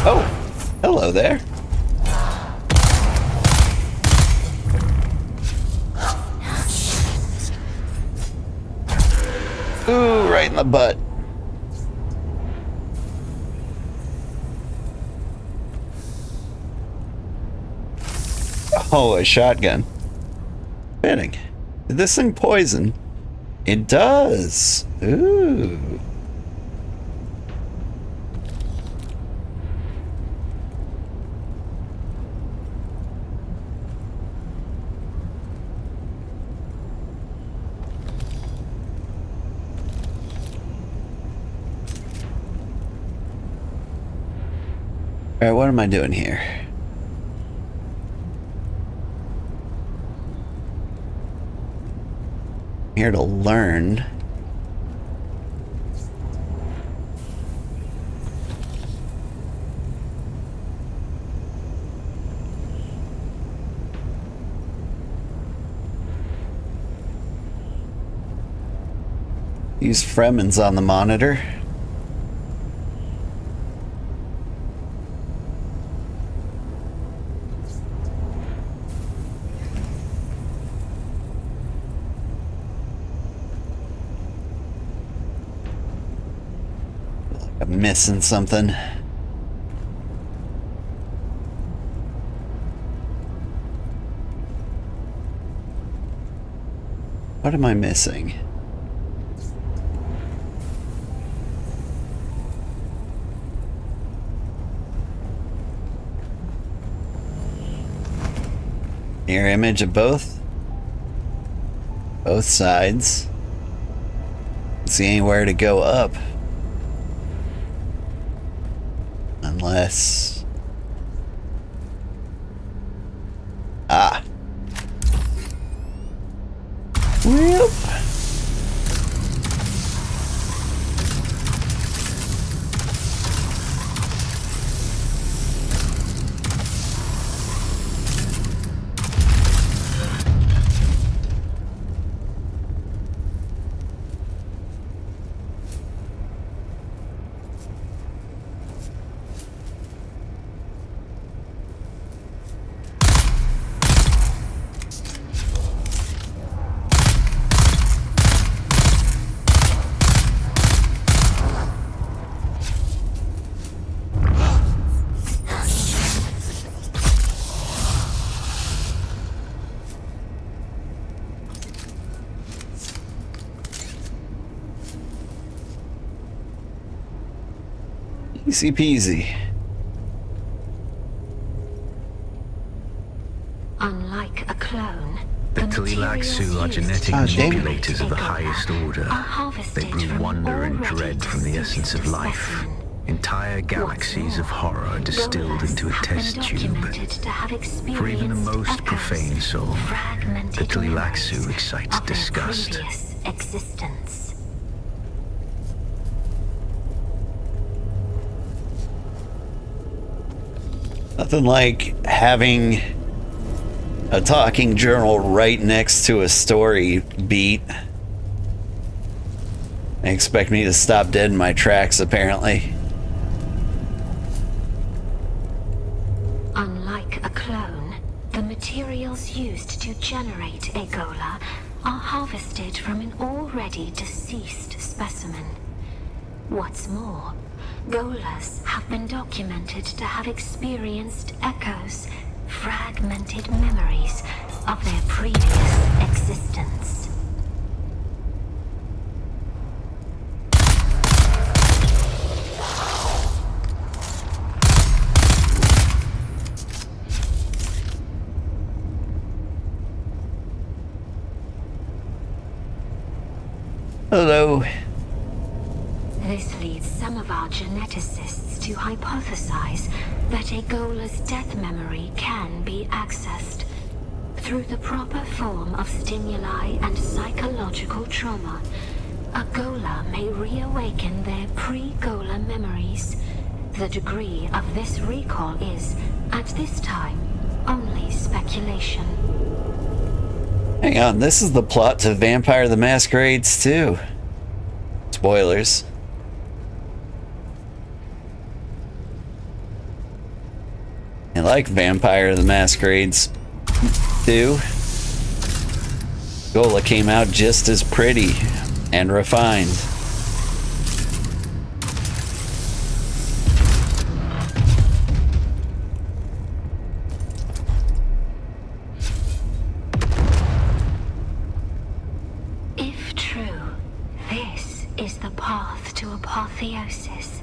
Oh, hello there. Ooh, right in the butt. Oh, a shotgun. Fitting. Did this thing poison? It does. Ooh. Alright, what am I doing here? I'm here to learn. Use Fremen's on the monitor. I'm missing something. What am I missing? Mirror image of both sides. Don't see anywhere to go up. Unless... Ah. Whoop. Easy peasy. Unlike a clone, The Tlilaxu are genetic manipulators of the highest order. They brew wonder and dread from the essence of life. Entire galaxies of horror distilled into a test tube. For even the most profane soul, the Tlilaxu excites disgust. Existence. Nothing like having a talking journal right next to a story beat. They expect me to stop dead in my tracks, apparently. Unlike a clone, the materials used to generate a Gola are harvested from an already deceased specimen. What's more, Golas have been documented to have experienced echoes, fragmented memories of their previous existence. Hello. This leads some of our geneticists to hypothesize that a Gola's death memory can be accessed. Through the proper form of stimuli and psychological trauma, a Gola may reawaken their pre-Gola memories. The degree of this recall is, at this time, only speculation. Hang on, this is the plot to Vampire the Masquerades 2. Spoilers. I like Vampire the Masquerades 2. Gola came out just as pretty and refined. If true, this is the path to apotheosis.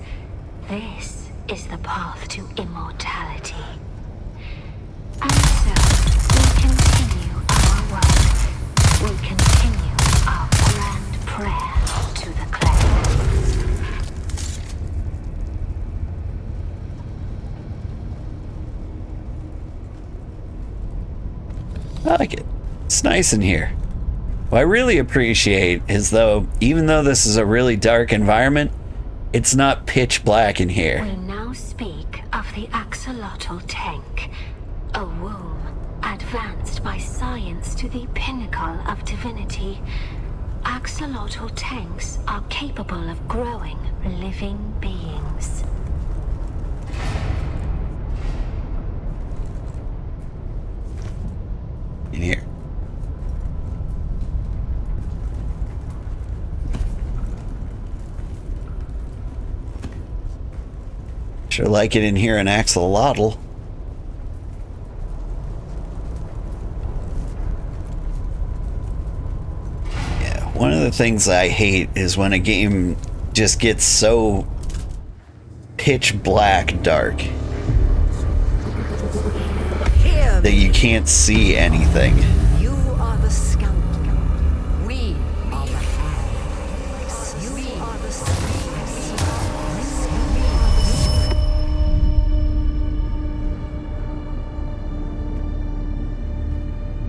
This is the path to immortality. And so, we continue our work. We continue our grand prayer to the clay. I like it. It's nice in here. What I really appreciate is even though this is a really dark environment, it's not pitch black in here. We now speak of the axolotl tank, a womb advanced by science to the pinnacle of divinity. Axolotl tanks are capable of growing living beings. In here. Sure like it in here in Axolotl. Yeah, one of the things I hate is when a game just gets so pitch black dark that you can't see anything. You are the scoundrel. We are the hands. You are the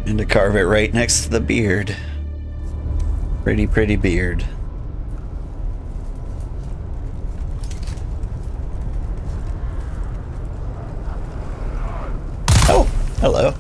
And to carve it right next to the beard. Pretty, pretty beard. Oh, hello.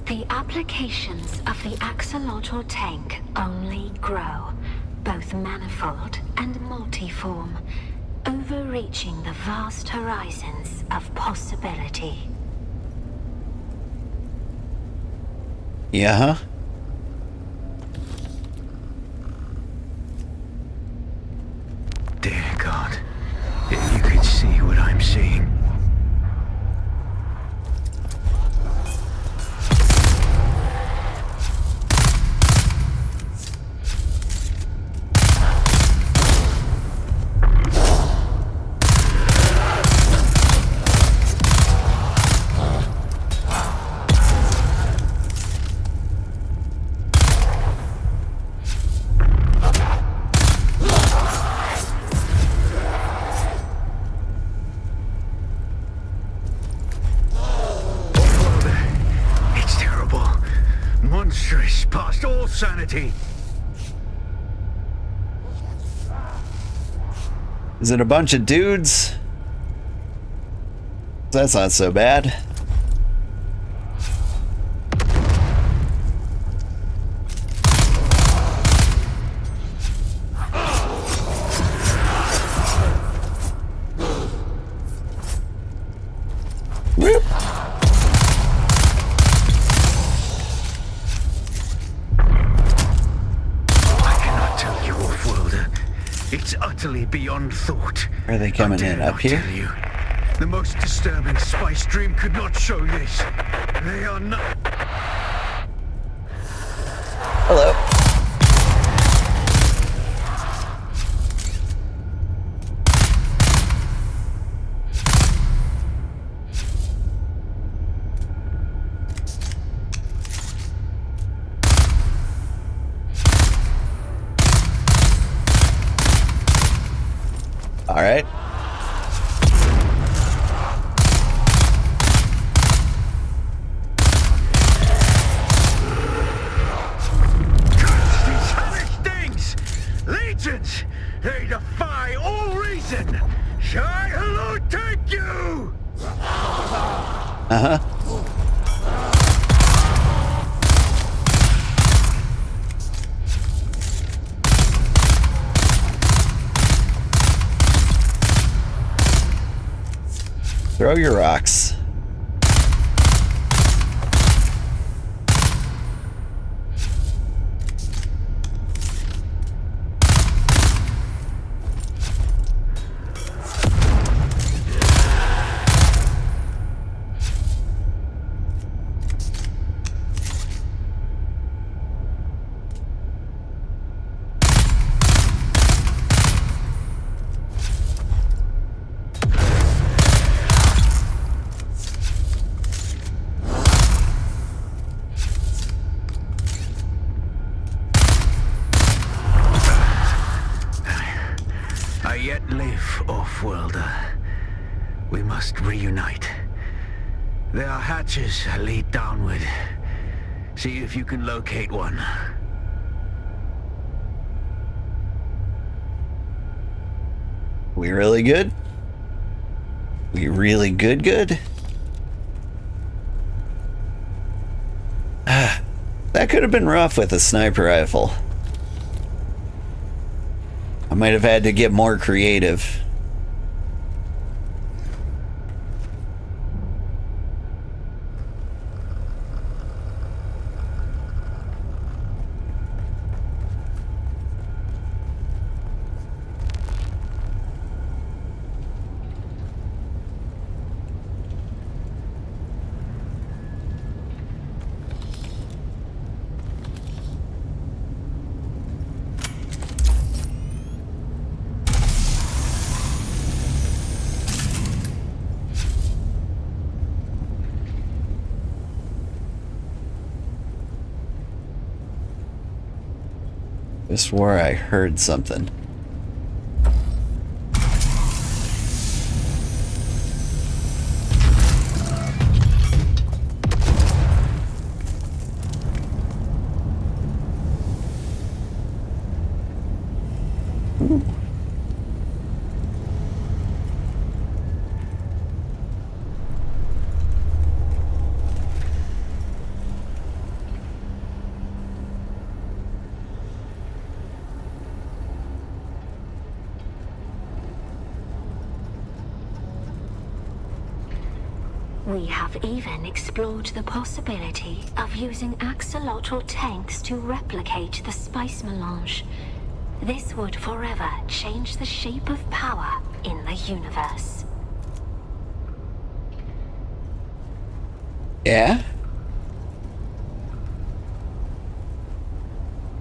The applications of the axolotl tank only grow, both manifold and multiform, overreaching the vast horizons of possibility. Yeah, huh? Dear God, if you could see what I'm seeing. preposterous, past all sanity. Is it a bunch of dudes? That's not so bad. Whoop. I cannot tell you, Off-worlder. It's utterly beyond thought. Are they coming in up here? Tell you. The most disturbing spice dream could not show this. They are not. Hello. All right. Legions! They defy all reason! Shai Old Dude, take you! Uh-huh. Throw your rocks. I yet live, Off-worlder. We must reunite. There are hatches that lead downward. See if you can locate one. We really good? We really good? That could have been rough with a sniper rifle. I might have had to get more creative. I swore I heard something. Ooh. We have even explored the possibility of using axolotl tanks to replicate the spice melange. This would forever change the shape of power in the universe. Yeah?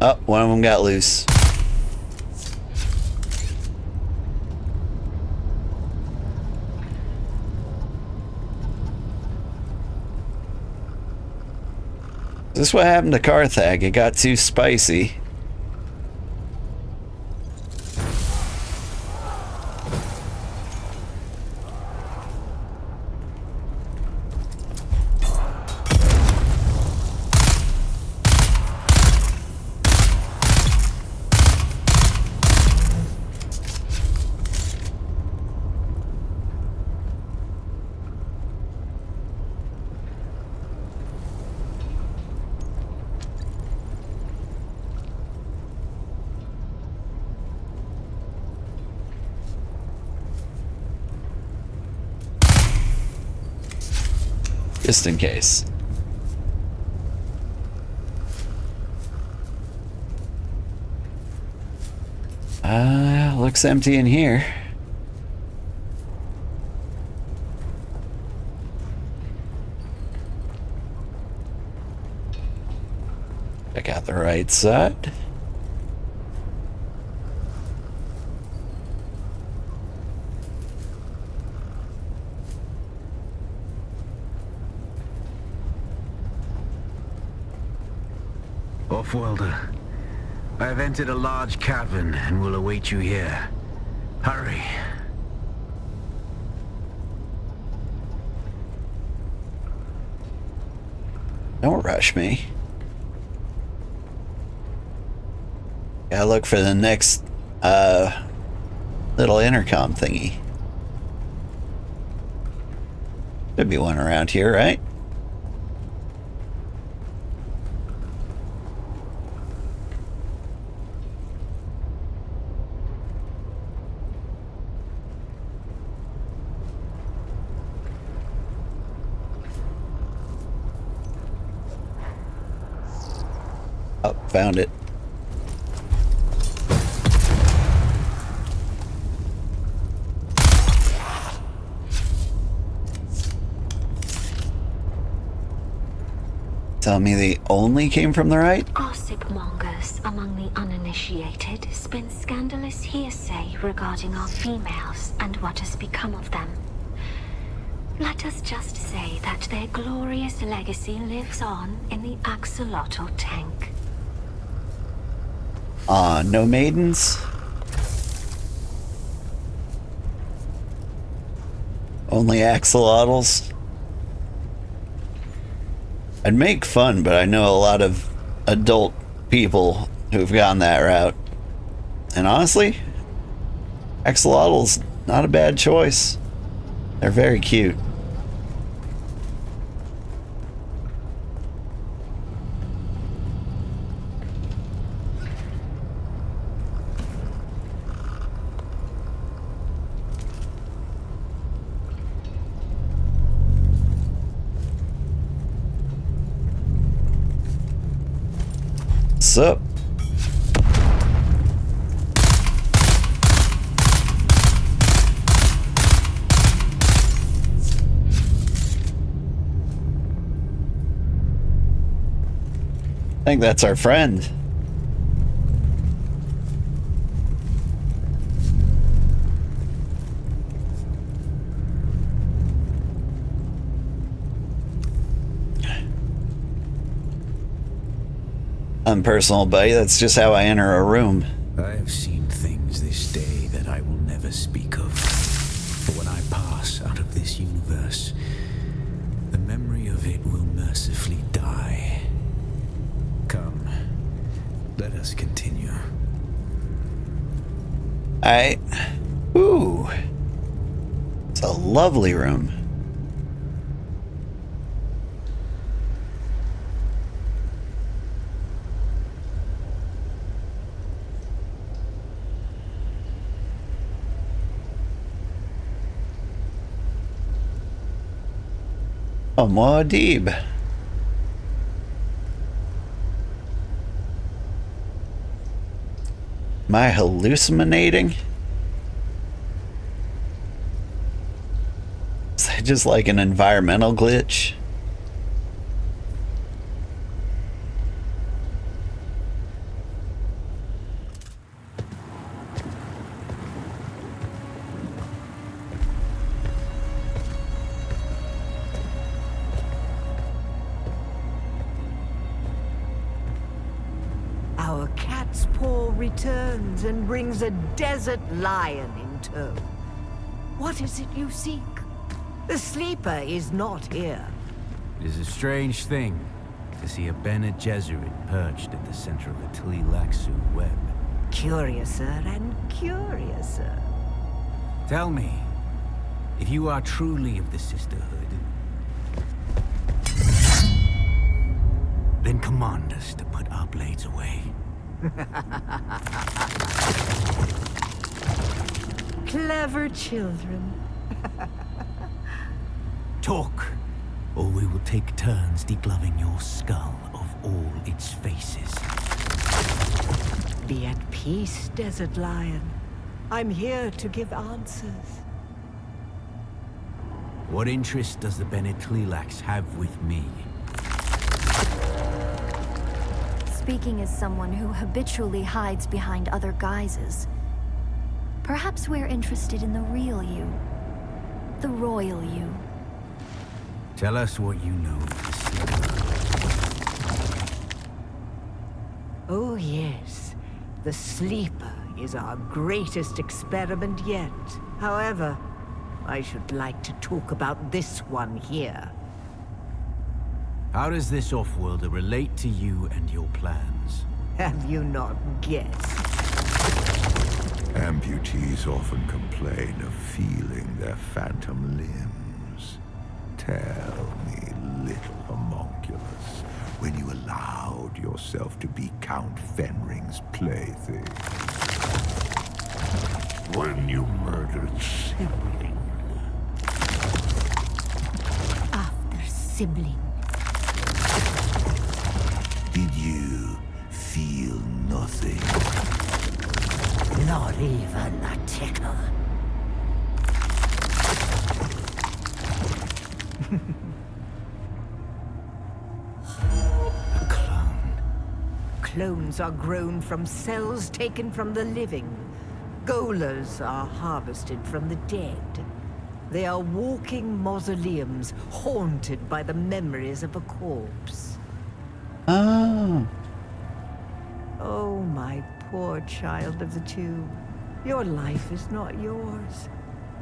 Oh, one of them got loose. Is this what happened to Carthag? It got too spicy. Just in case. Looks empty in here. Check out the right side. Off-worlder, I have entered a large cavern and will await you here. Hurry. Don't rush me. Gotta look for the next little intercom thingy. Could be one around here, right? Oh, found it. Tell me they only came from the right? Gossip mongers among the uninitiated spin scandalous hearsay regarding our females and what has become of them. Let us just say that their glorious legacy lives on in the axolotl tank. No maidens? Only axolotls? I'd make fun, but I know a lot of adult people who've gone that route. And honestly, axolotls, not a bad choice. They're very cute. What's up? I think that's our friend. Unpersonal, buddy. That's just how I enter a room. I have seen things this day that I will never speak of. But when I pass out of this universe, the memory of it will mercifully die. Come, let us continue. Ooh. It's a lovely room. Oh, Muad'Dib. Am I hallucinating? Is that just like an environmental glitch? Our cat's paw returns and brings a desert lion in tow. What is it you seek? The sleeper is not here. It is a strange thing to see a Bene Gesserit perched at the center of a Tleilaxu web. Curiouser and curiouser. Tell me, if you are truly of the Sisterhood, then command us to put our blades away. Clever children. Talk, or we will take turns degloving your skull of all its faces. Be at peace, Desert Lion. I'm here to give answers. What interest does the Bene Tleilax have with me? Speaking as someone who habitually hides behind other guises, perhaps we're interested in the real you. The royal you. Tell us what you know of the Sleeper. Oh yes, the Sleeper is our greatest experiment yet. However, I should like to talk about this one here. How does this off-worlder relate to you and your plans? Have you not guessed? Amputees often complain of feeling their phantom limbs. Tell me, little homunculus, when you allowed yourself to be Count Fenring's plaything. When you murdered sibling. After sibling. Did you feel nothing? Not even a tickle. A clone. Clones are grown from cells taken from the living. Golers are harvested from the dead. They are walking mausoleums, haunted by the memories of a corpse. Oh. Oh, my poor child of the tube. Your life is not yours.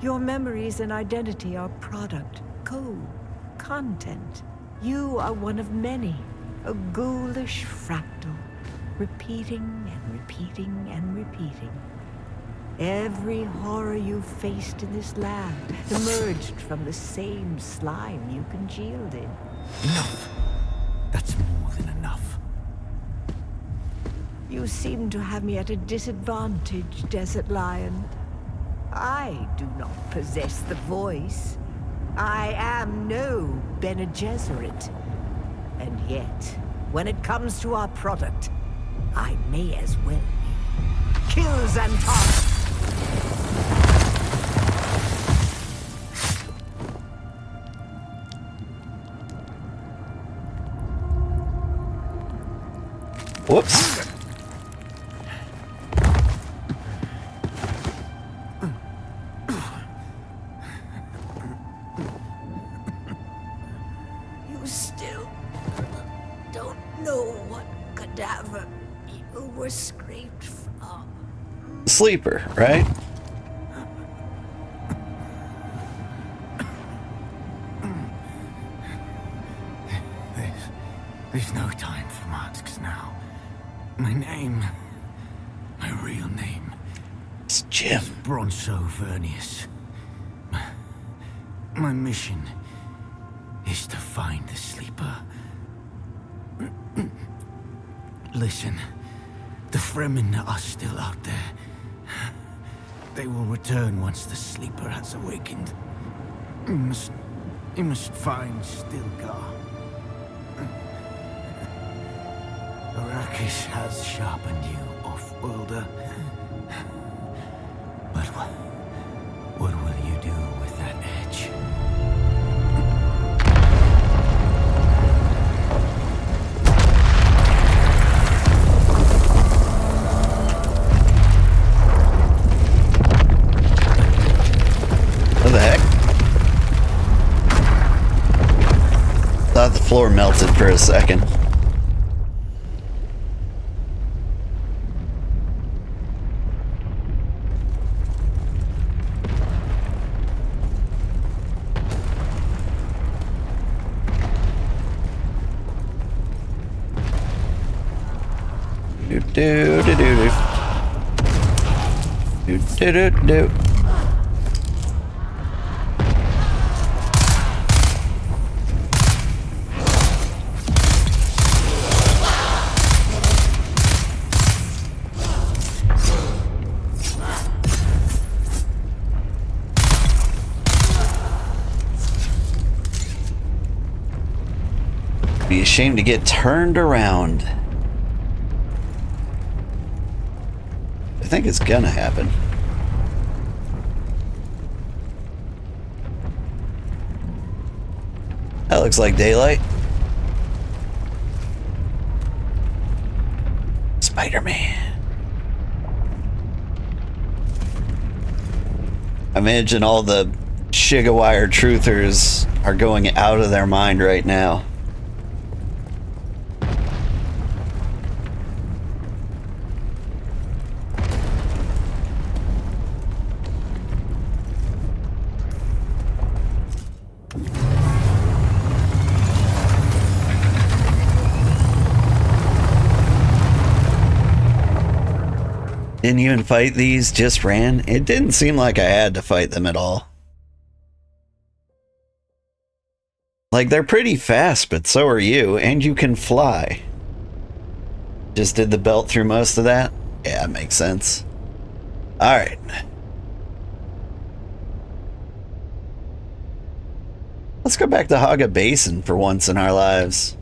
Your memories and identity are product, code, content. You are one of many, a ghoulish fractal, repeating and repeating and repeating. Every horror you faced in this land emerged from the same slime you congealed in. Enough! That's more than enough. You seem to have me at a disadvantage, Desert Lion. I do not possess the voice. I am no Bene Gesserit. And yet, when it comes to our product, I may as well be. Kills and toss! Whoops. You still don't know what cadaver you were scraped from. Sleeper, right? There's no time for masks now. My name, my real name, it's Jim. is Bronzo Vernius. My mission is to find the Sleeper. Listen, the Fremen are still out there. They will return once the Sleeper has awakened. You must find Stilgar. Arrakis has sharpened you, off-worlder. But what will you do with that edge? What the heck? Thought the floor melted for a second. Do do do do do do do do. Be ashamed to get turned around. I think it's gonna happen. That looks like daylight. Spider-Man. I imagine all the Sugarwire truthers are going out of their mind right now. Didn't even fight these, just ran. It didn't seem like I had to fight them at all. Like, they're pretty fast, but so are you, and you can fly. Just did the belt through most of that? Yeah, it makes sense. Alright. Let's go back to Haga Basin for once in our lives.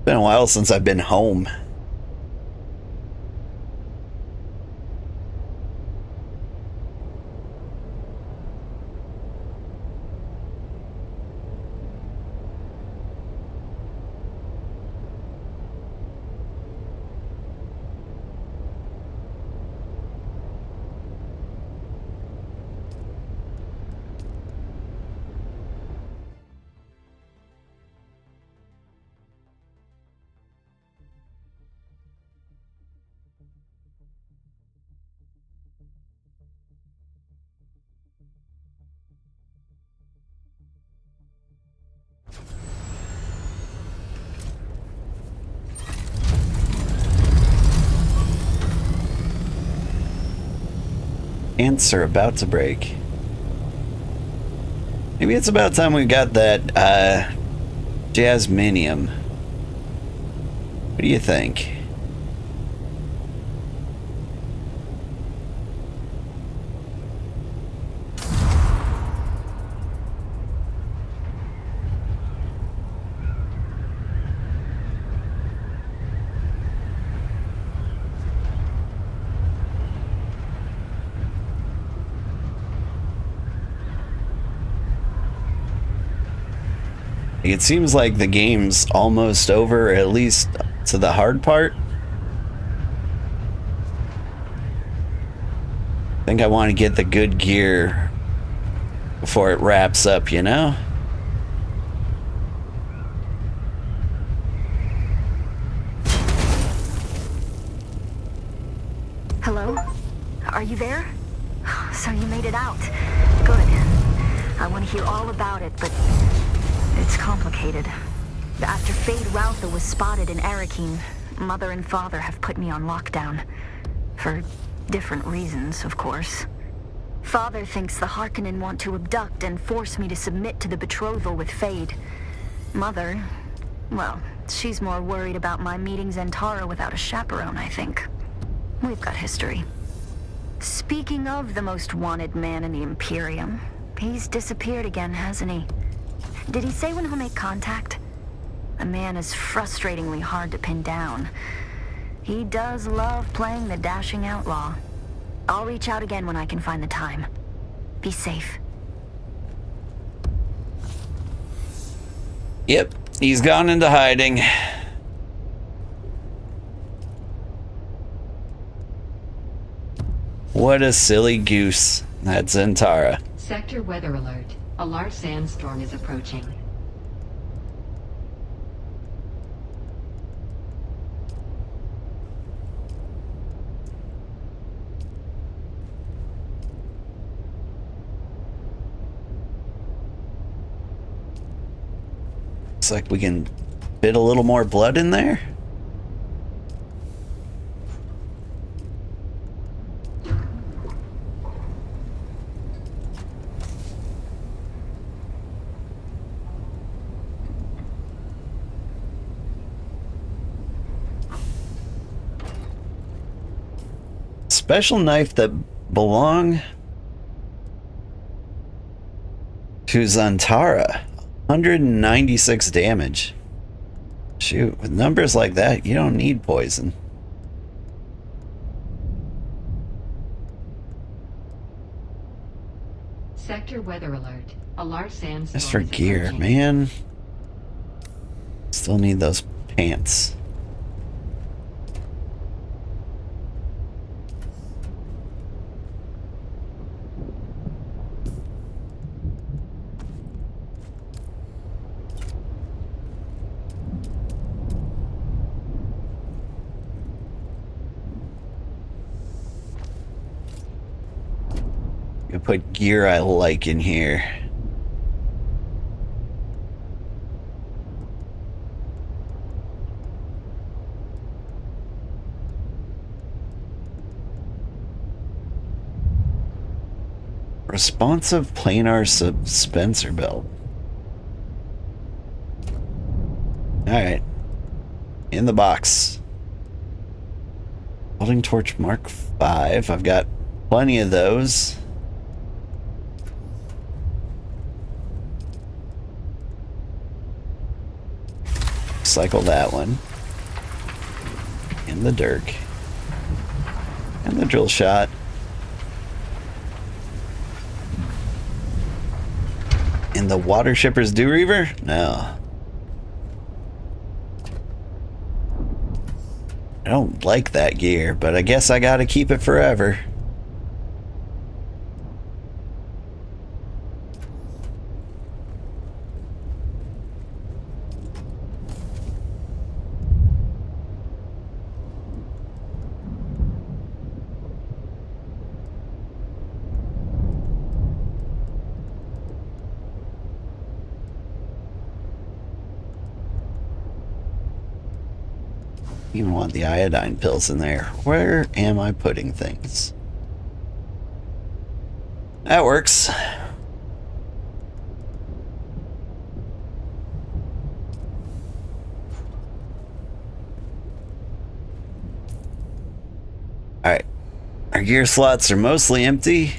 Been a while since I've been home. Ants are about to break. Maybe it's about time we got that Jasminium. What do you think? It seems like the game's almost over, at least to the hard part. I think I want to get the good gear before it wraps up, you know? Hello? Are you there? So you made it out. Good. I want to hear all about it, but it's complicated. After Fade Routha was spotted in Arakeen, Mother and Father have put me on lockdown. For different reasons, of course. Father thinks the Harkonnen want to abduct and force me to submit to the betrothal with Fade. Mother, well, she's more worried about my meeting Zentara without a chaperone, I think. We've got history. Speaking of the most wanted man in the Imperium, he's disappeared again, hasn't he? Did he say when he'll make contact? The man is frustratingly hard to pin down. He does love playing the dashing outlaw. I'll reach out again when I can find the time. Be safe. Yep, he's gone into hiding. What a silly goose. That's Zentara. Sector weather alert. A large sandstorm is approaching. Looks like we can fit a little more blood in there. Special knife that belong to Zentara. 196 damage. Shoot, with numbers like that, you don't need poison. Sector weather alert. A large sandstorm. Just for is gear, approaching. man. Still need those pants. I put gear I like in here. Responsive planar suspensor belt. Alright. In the box. Welding torch Mark 5. I've got plenty of those. Cycle that one. And the dirk. And the drill shot. And the water shipper's dew reaver? No. I don't like that gear, but I guess I gotta keep it forever. Even want the iodine pills in there. Where am I putting things? That works. Alright. Our gear slots are mostly empty.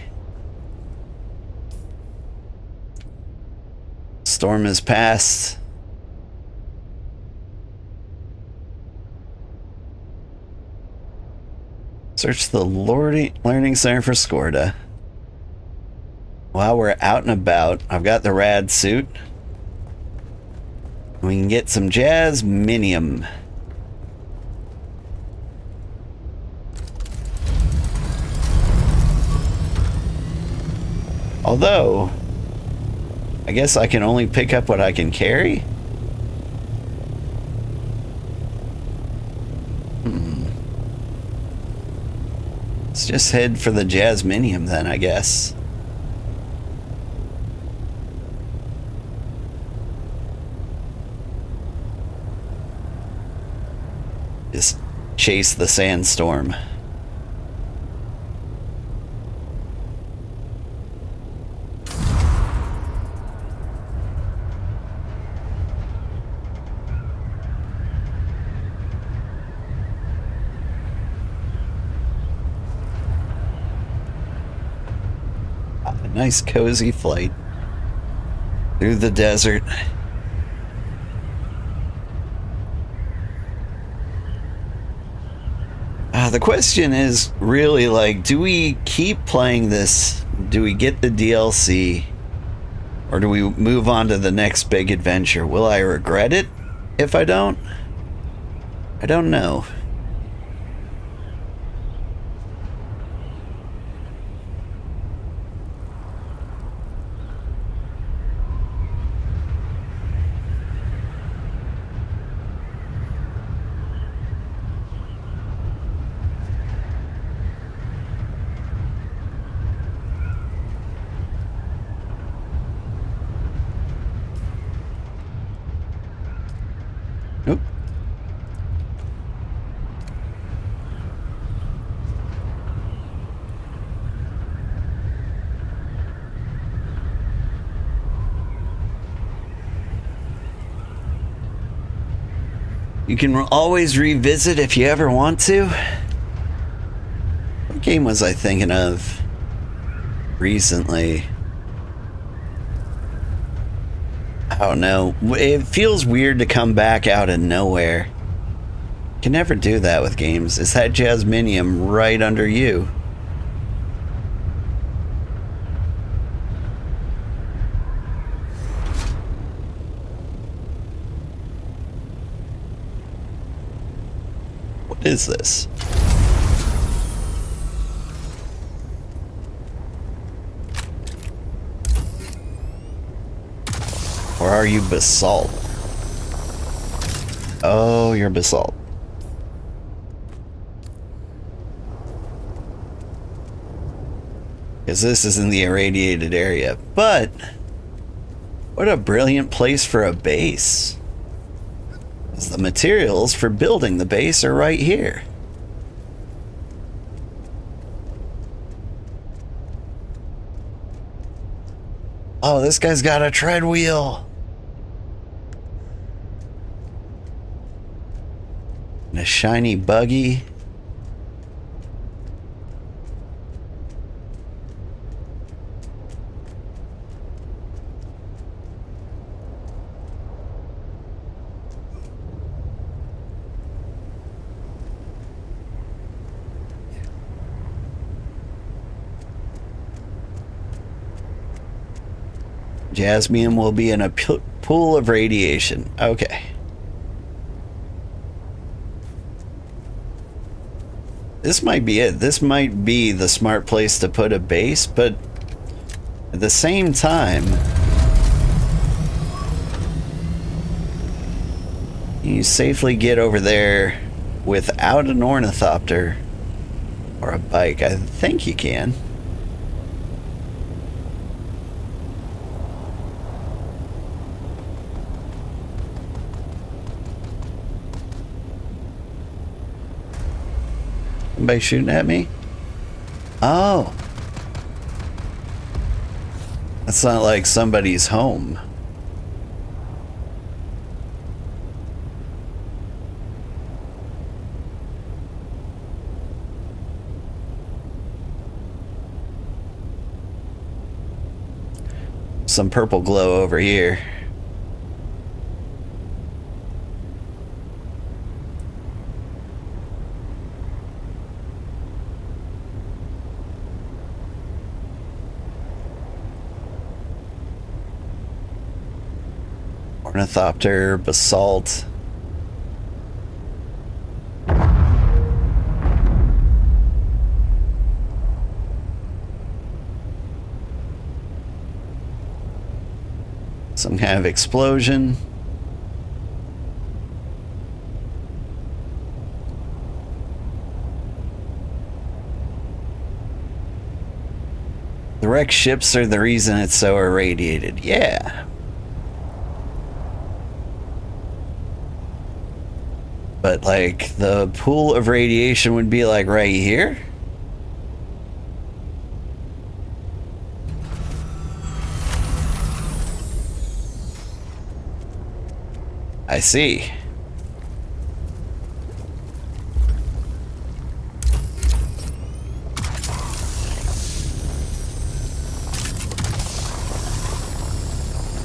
Storm has passed. Search the Learning Center for Skorda. While we're out and about, I've got the rad suit. We can get some Jasminium. Although, I guess I can only pick up what I can carry? Let's just head for the Jasminium then, I guess. Just chase the sandstorm. Nice cozy flight through the desert. The question is really like, do we keep playing this? Do we get the DLC? Or do we move on to the next big adventure? Will I regret it if I don't? I don't know. Nope. You can always revisit if you ever want to. What game was I thinking of recently? I don't know. It feels weird to come back out of nowhere. Can never do that with games. Is that Jasminium right under you? What is this? Or are you basalt? Oh, you're basalt. Because this is in the irradiated area. But what a brilliant place for a base. Because the materials for building the base are right here. Oh, this guy's got a tread wheel. And a shiny buggy. Jasmine will be in a pool of radiation. Okay. This might be it. This might be the smart place to put a base, but at the same time, you safely get over there without an ornithopter or a bike. I think you can. Somebody shooting at me? Oh. That's not like somebody's home. Some purple glow over here. Ornithopter, basalt. Some kind of explosion. The wrecked ships are the reason it's so irradiated. Yeah. But like the pool of radiation would be like right here. I see.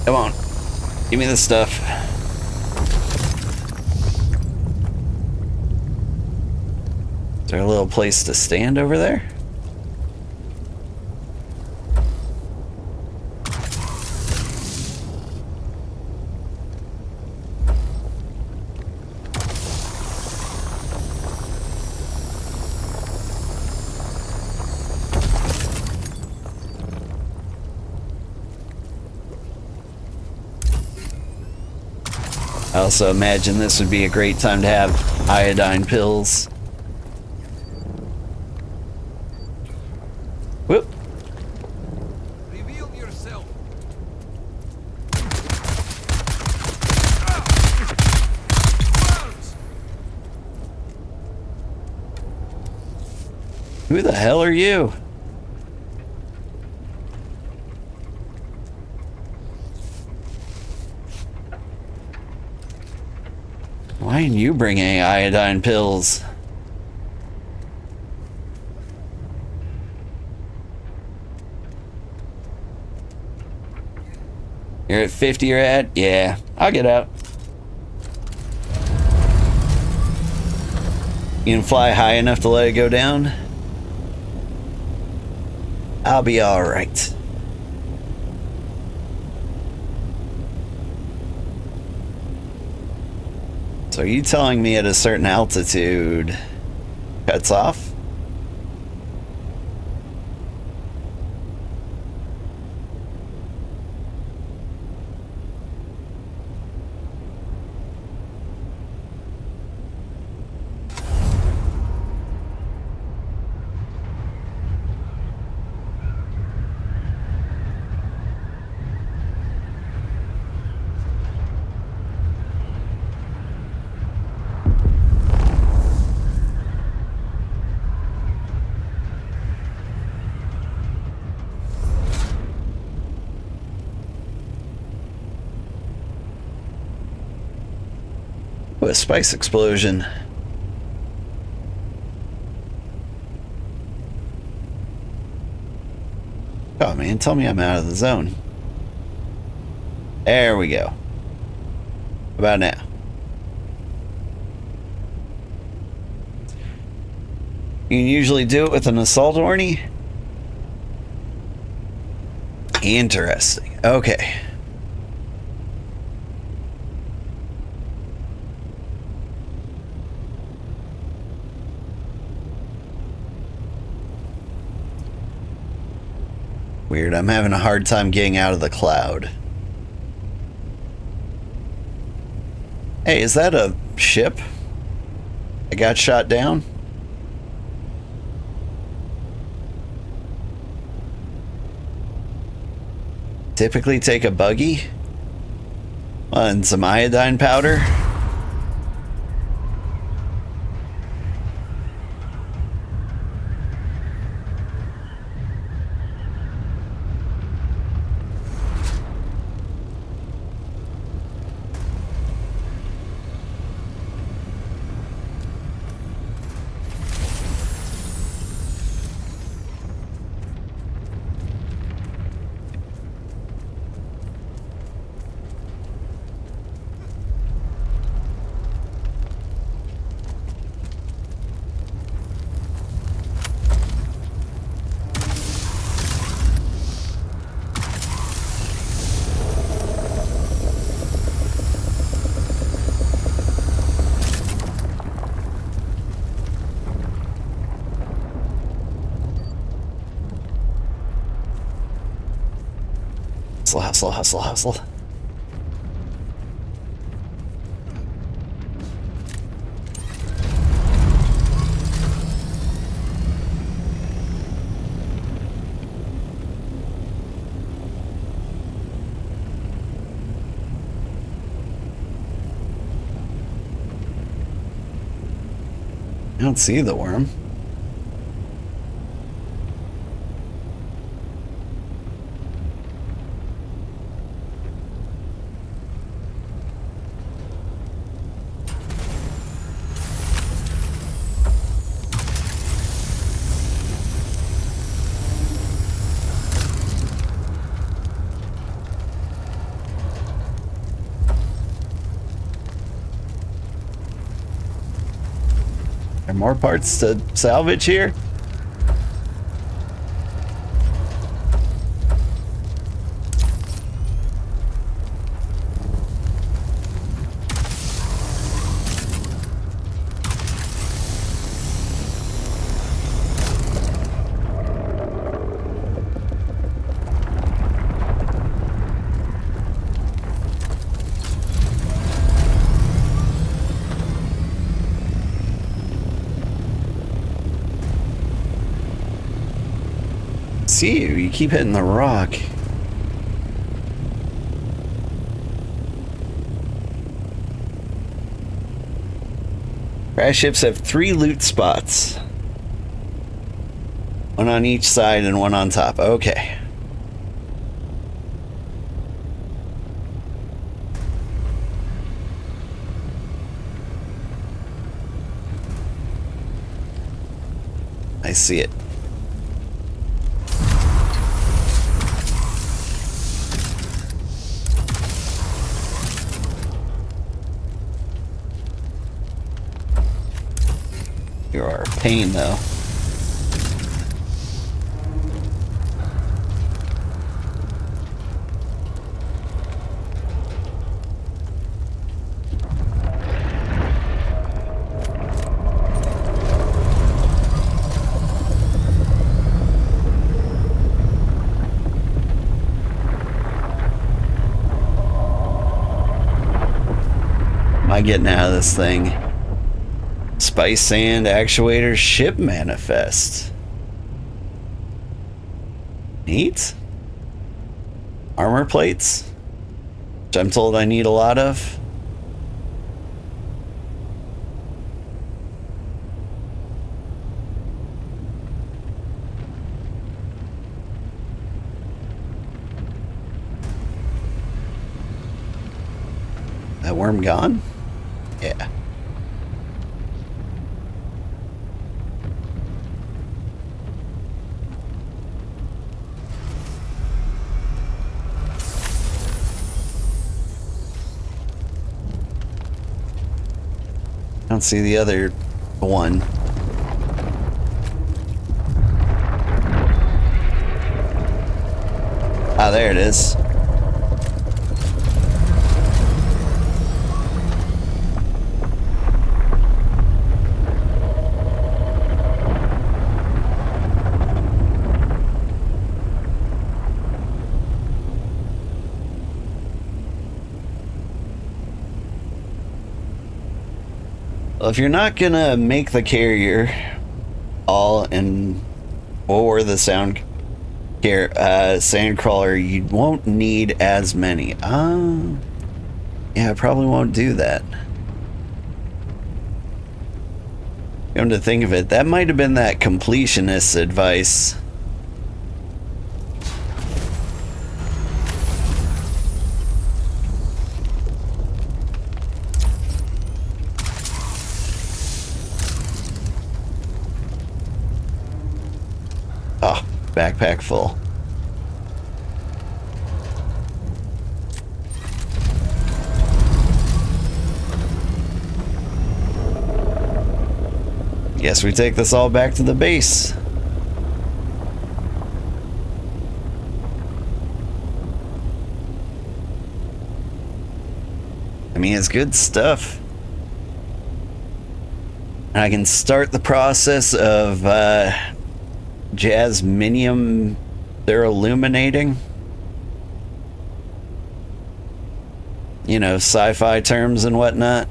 Come on. Give me the stuff. Is there a little place to stand over there? I also imagine this would be a great time to have iodine pills. Whoop. Reveal yourself. Who the hell are you? Why aren't you bringing iodine pills? You're at 50 you're at? Yeah, I'll get out. You can fly high enough to let it go down? I'll be alright. So are you telling me at a certain altitude cuts off? Ooh, a spice explosion. Oh man, tell me I'm out of the zone. There we go. How about now? You can usually do it with an assault orny? Interesting. Okay. Weird, I'm having a hard time getting out of the cloud. Hey, is that a ship? I got shot down? Typically take a buggy? And some iodine powder? Hustle, hustle, hustle. I don't see the worm. More parts to salvage here? See you. You keep hitting the rock. Crash ships have 3 loot spots. One on each side and one on top. Okay. I see it. You are a pain, though. Am I getting out of this thing? Spice Sand Actuator Ship Manifest. Neat. Armor plates, which I'm told I need a lot of. That worm gone? Yeah. I don't see the other one. Ah, there it is. Well, if you're not gonna make the carrier all in or the sandcrawler, you won't need as many. Yeah, I probably won't do that. Come to think of it, that might have been that completionist's advice. Oh, backpack full. Guess we take this all back to the base. I mean, it's good stuff. I can start the process of jasminium illuminating. You know, sci-fi terms and whatnot.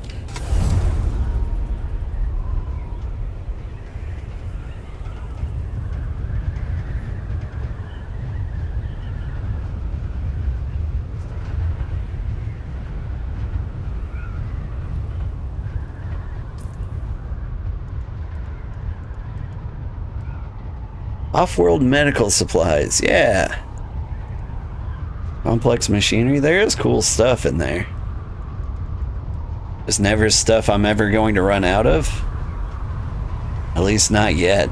Off-world medical supplies, yeah. Complex machinery, there is cool stuff in there. There's never stuff I'm ever going to run out of. At least not yet.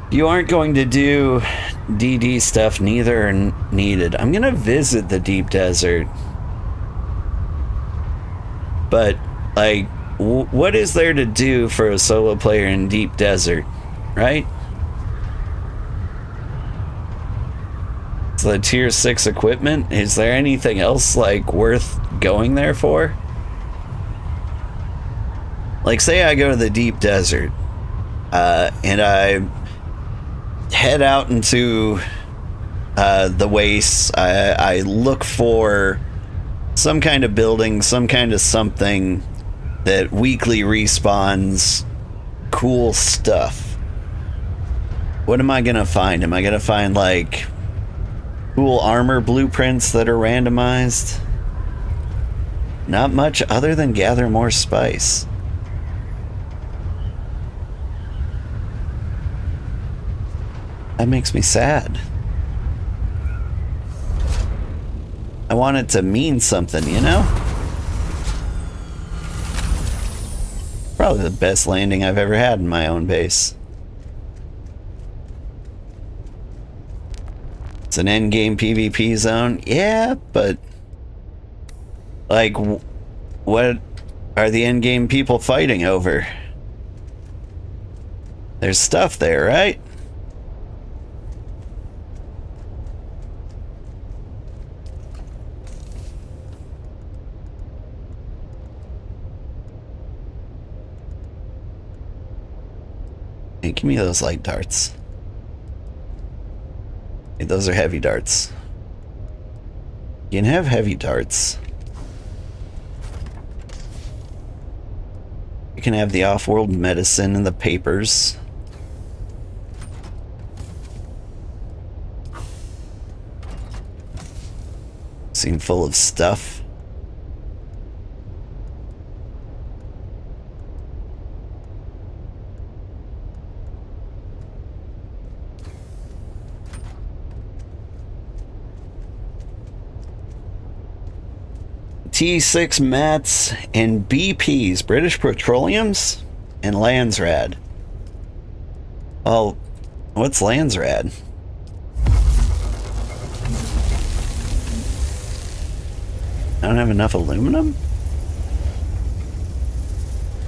You aren't going to do DD stuff, neither are needed. I'm gonna visit the deep desert. But, like, what is there to do for a solo player in deep desert, right? It's the tier 6 equipment. Is there anything else like worth going there for? Like, say I go to the deep desert and I head out into the wastes. I look for some kind of building, some kind of something that weekly respawns cool stuff. What am I gonna find? Am I gonna find like cool armor blueprints that are randomized? Not much other than gather more spice. That makes me sad. I want it to mean something, you know? Probably the best landing I've ever had in my own base. It's an endgame PvP zone. Yeah, but like What are the endgame people fighting over? There's stuff there, right? Hey, give me those light darts. Hey, those are heavy darts. You can have heavy darts. You can have the off-world medicine and the papers. Seem full of stuff. T6 mats and BPs, British Petroleums, and Landsrad. Oh, what's Landsrad? I don't have enough aluminum?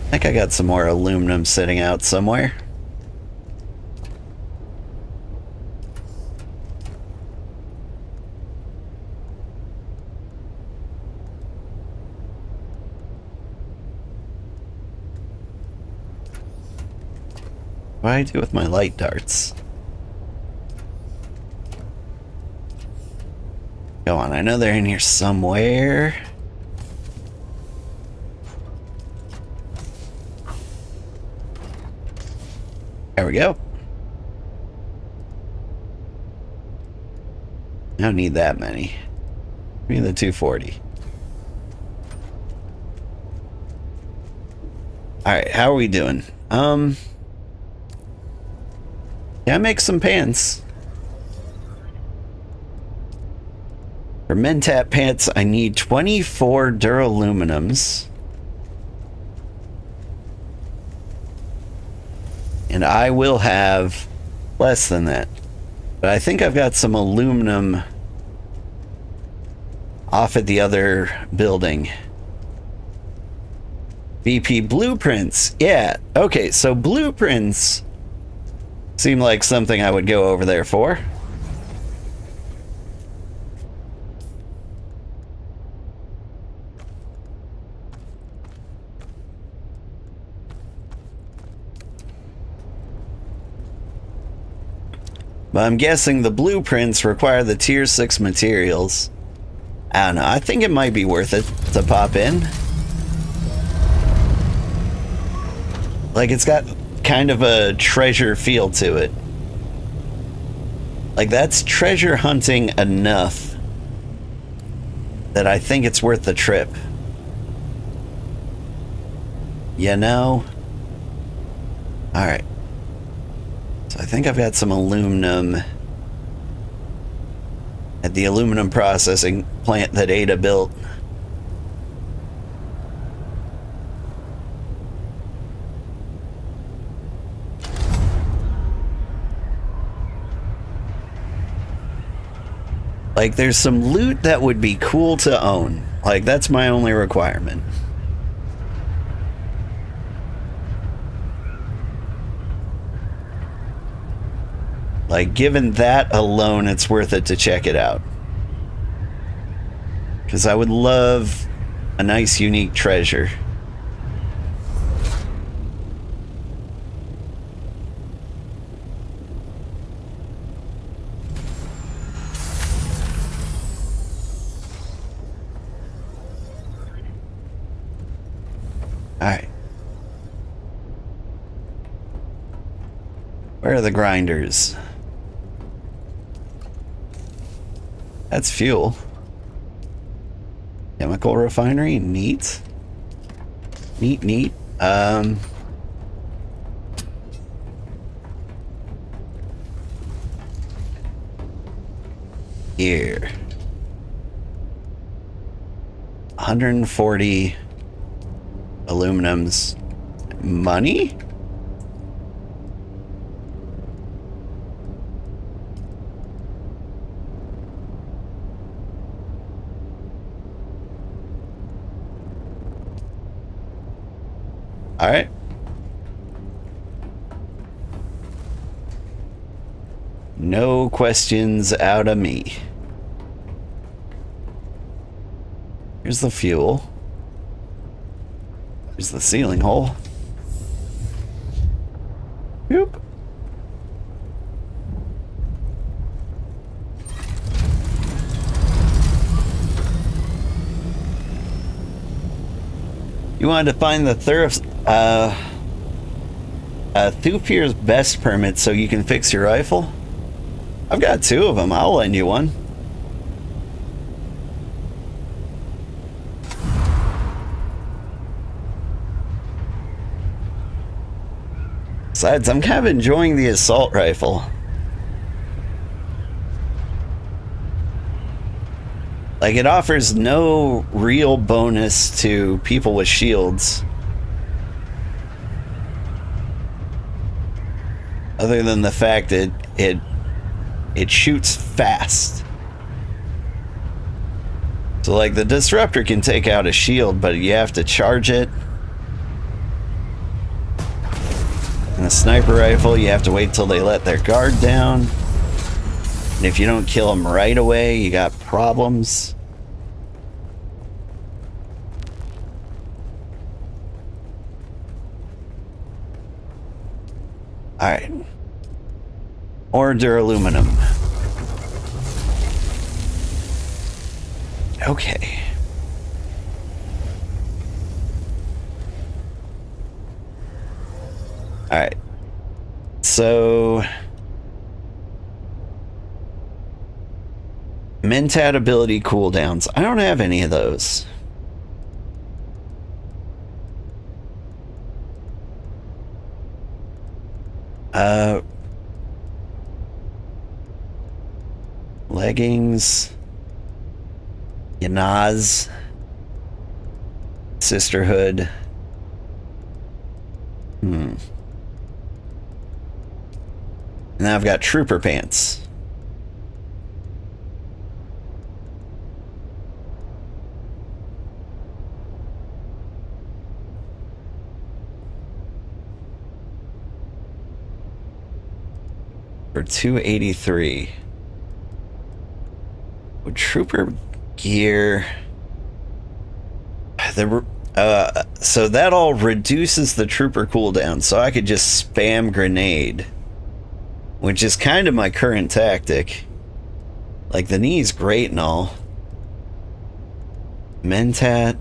I think I got some more aluminum sitting out somewhere. What do I do with my light darts? Go on, I know they're in here somewhere. There we go. I don't need that many. Give me the 240. Alright, how are we doing? Yeah, I make some pants. For Mentat pants, I need 24 duraluminums. And I will have less than that. But I think I've got some aluminum off at the other building. BP blueprints. Yeah, okay, so blueprints seem like something I would go over there for. But I'm guessing the blueprints require the tier 6 materials. I don't know, I think it might be worth it to pop in. Like, it's got kind of a treasure feel to it. Like, that's treasure hunting enough that I think it's worth the trip. You know? Alright. So I think I've got some aluminum at the aluminum processing plant that Ada built. Like, there's some loot that would be cool to own. Like, that's my only requirement. Like, given that alone, it's worth it to check it out. Because I would love a nice, unique treasure. Alright. Where are the grinders? That's fuel. Chemical refinery, neat. Neat, neat. Here. 140 aluminums. Money? All right. No questions out of me. Here's the fuel. Here's the ceiling hole. Whoop. You wanted to find the Thufir's best permit so you can fix your rifle? I've got 2 of them. I'll lend you one. Besides, I'm kind of enjoying the assault rifle. Like, it offers no real bonus to people with shields. Other than the fact that it shoots fast. So, like, the disruptor can take out a shield, but you have to charge it. And a sniper rifle, you have to wait till they let their guard down. And if you don't kill them right away, you got problems. Alright. Or duraluminum. Okay. Alright. So... Mentat ability cooldowns. I don't have any of those. Leggings. Yanaz. Sisterhood. And now I've got trooper pants. For 283. With trooper gear. So that all reduces the trooper cooldown, so I could just spam grenade, which is kind of my current tactic. Like, the knee's great and all. Mentat.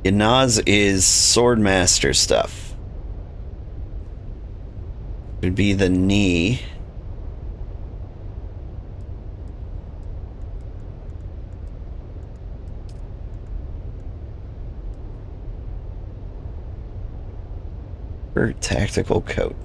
Yanaz is Swordmaster stuff. Would be the knee. Or tactical coat.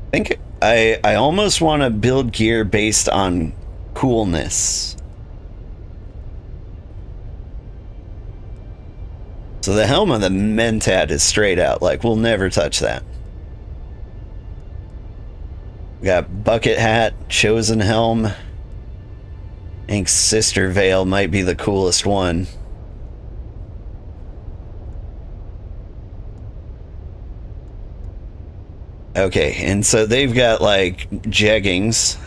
I think I almost want to build gear based on coolness. So the helm of the Mentat is straight out, like, we'll never touch that. We got bucket hat, chosen helm. I think Sister Veil might be the coolest one. Okay, and so they've got, like, jeggings.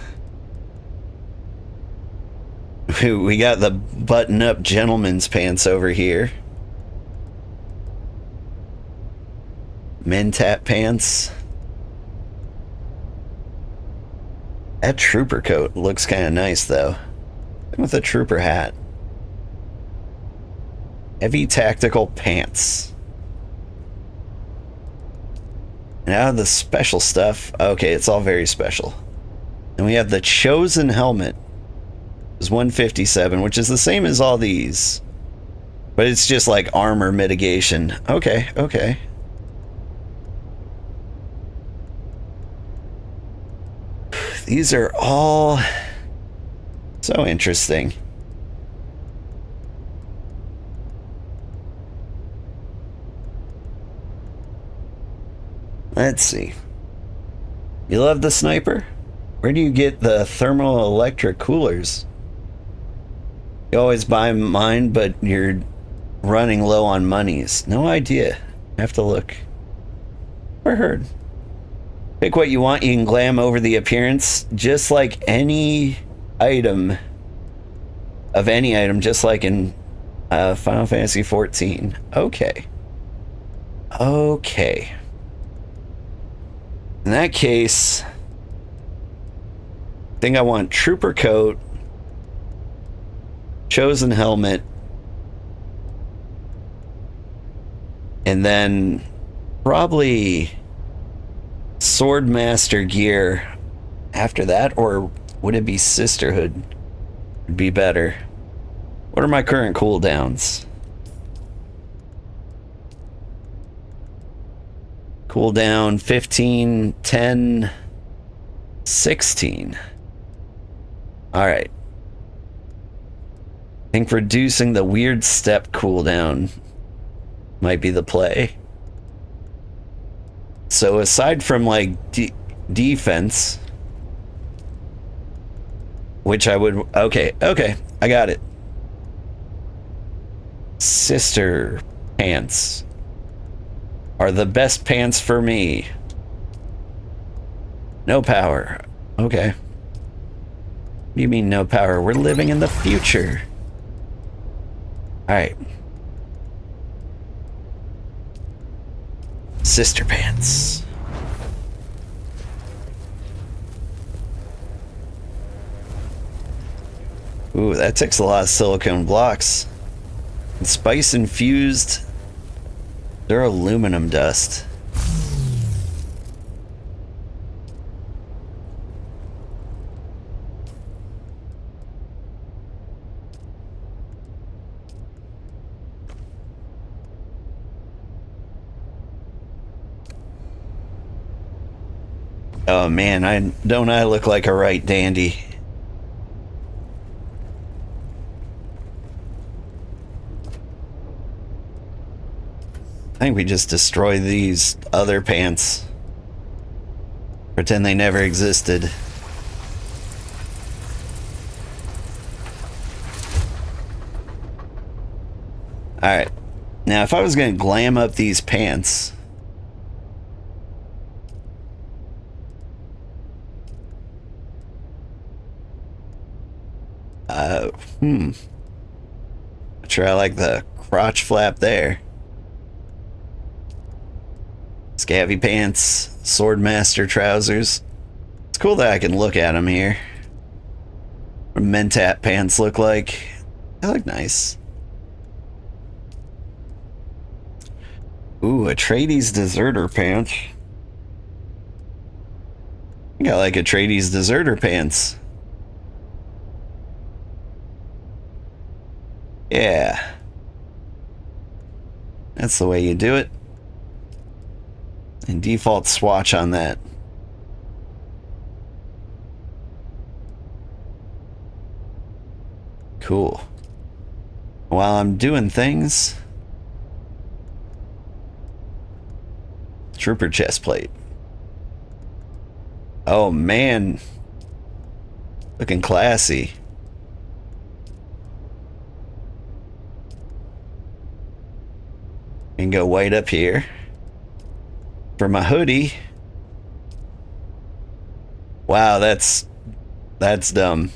We got the button-up gentleman's pants over here. Mentat pants. That trooper coat looks kind of nice, though. With a trooper hat. Heavy tactical pants. Now the special stuff. Okay, it's all very special. And we have the chosen helmet. It's 157, which is the same as all these. But it's just like armor mitigation. Okay, okay. These are all so interesting. Let's see. You love the sniper? Where do you get the thermal electric coolers? You always buy mine, but you're running low on monies. No idea. Have to look. Never heard. Pick what you want. You can glam over the appearance, just like any item of any item, just like in Final Fantasy XIV. Okay. Okay. In that case, I think I want Trooper Coat, Chosen Helmet, and then probably Swordmaster gear after that, or would it be Sisterhood? Would be better. What are my current cooldowns? Cooldown 15, 10, 16. Alright. I think reducing the weird step cooldown might be the play. So aside from like defense, which I would, okay, I got it. Sister pants are the best pants for me. No power. Okay. What do you mean no power? We're living in the future. Alright. Sister pants. Ooh, that takes a lot of silicone blocks. And spice infused duraluminum dust. Oh man, I look like a right dandy. I think we just destroy these other pants. Pretend they never existed. Alright. Now if I was gonna glam up these pants, not sure I like the crotch flap there. Scabby pants, Swordmaster trousers. It's cool that I can look at them here. What Mentat pants look like. They look nice. Ooh, Atreides deserter pants. I think I like Atreides deserter pants. Yeah. That's the way you do it. And default swatch on that. Cool. While I'm doing things, Trooper chest plate. Oh man. Looking classy. And go white up here. For my hoodie. Wow, that's dumb.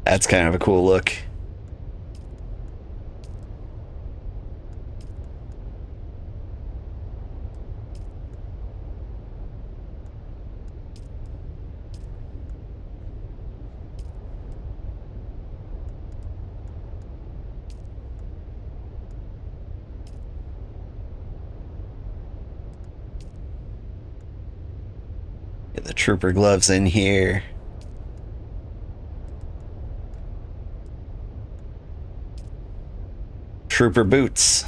That's kind of a cool look. Get the trooper gloves in here. Trooper boots.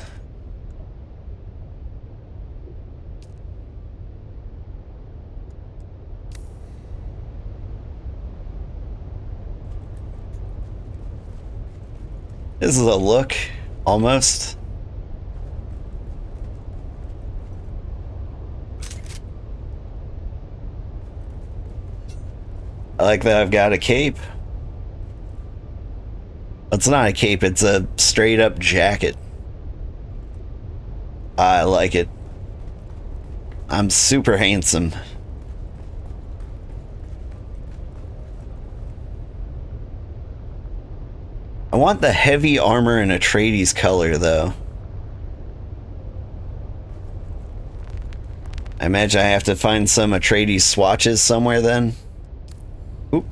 This is a look, almost. I like that I've got a cape. It's not a cape, it's a straight up jacket. I like it. I'm super handsome. I want the heavy armor in Atreides color, though. I imagine I have to find some Atreides swatches somewhere then. Oop.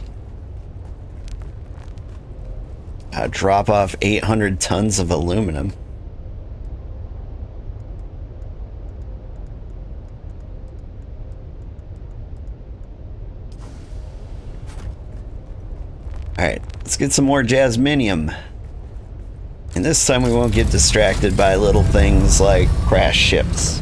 Drop off 800 tons of aluminum. Alright, let's get some more jasminium. And this time we won't get distracted by little things like crash ships.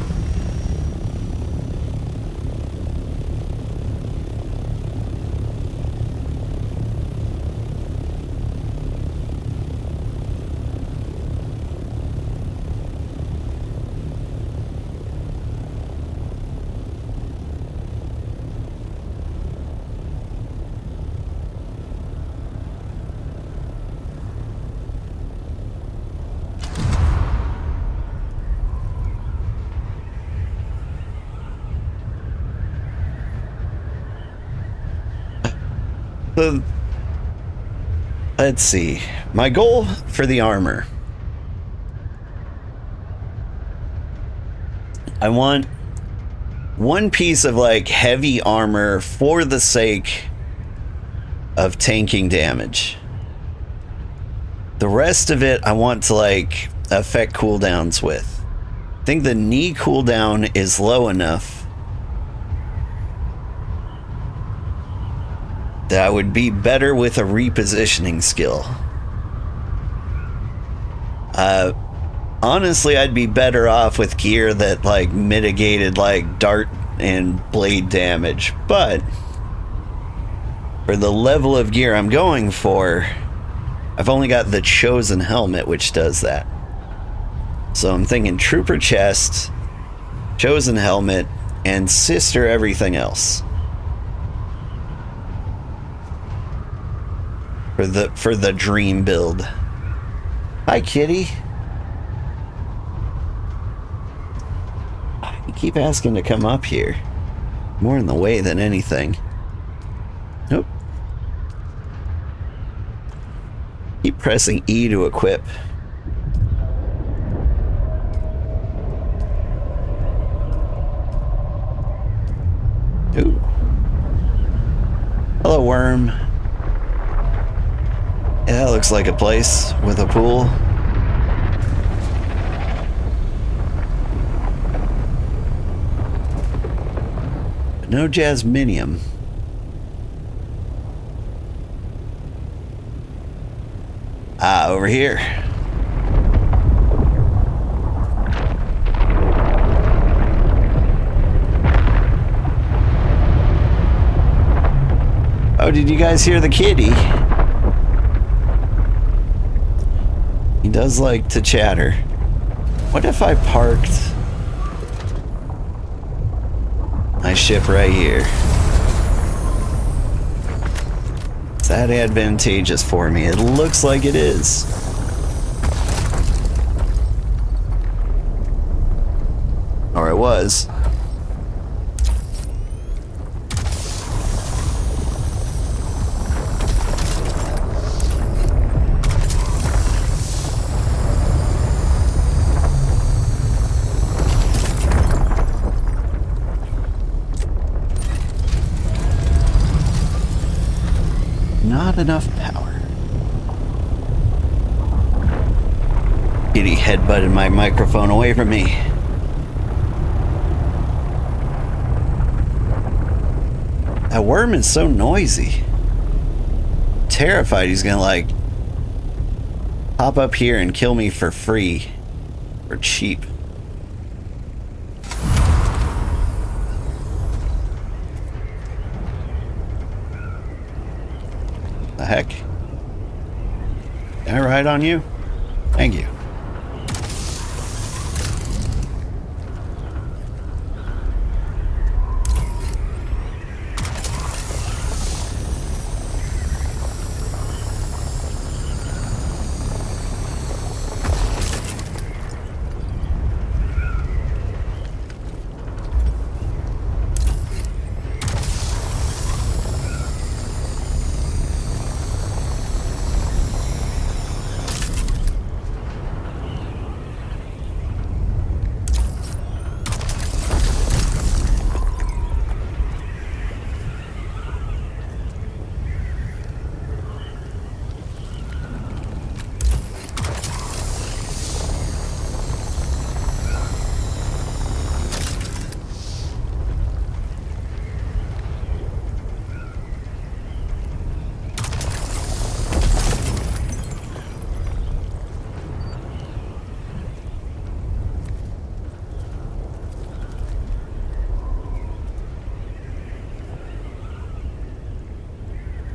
Let's see. My goal for the armor. I want one piece of like heavy armor for the sake of tanking damage. The rest of it I want to like affect cooldowns with. I think the knee cooldown is low enough that would be better with a repositioning skill. Honestly, I'd be better off with gear that like mitigated like dart and blade damage, but for the level of gear I'm going for, I've only got the Chosen helmet which does that. So I'm thinking Trooper chest, Chosen helmet, and Sister everything else. For the dream build. Hi, kitty. You keep asking to come up here. More in the way than anything. Nope. Keep pressing E to equip. Ooh. Hello, worm. Yeah, that looks like a place with a pool. But no jasminium. Ah, over here. Oh, did you guys hear the kitty? He does like to chatter. What if I parked my ship right here? Is that advantageous for me? It looks like it is. Or it was. Not enough power. Kitty headbutted my microphone away from me. That worm is so noisy. Terrified he's gonna like hop up here and kill me for free or cheap. The heck? Can I ride on you? Thank you.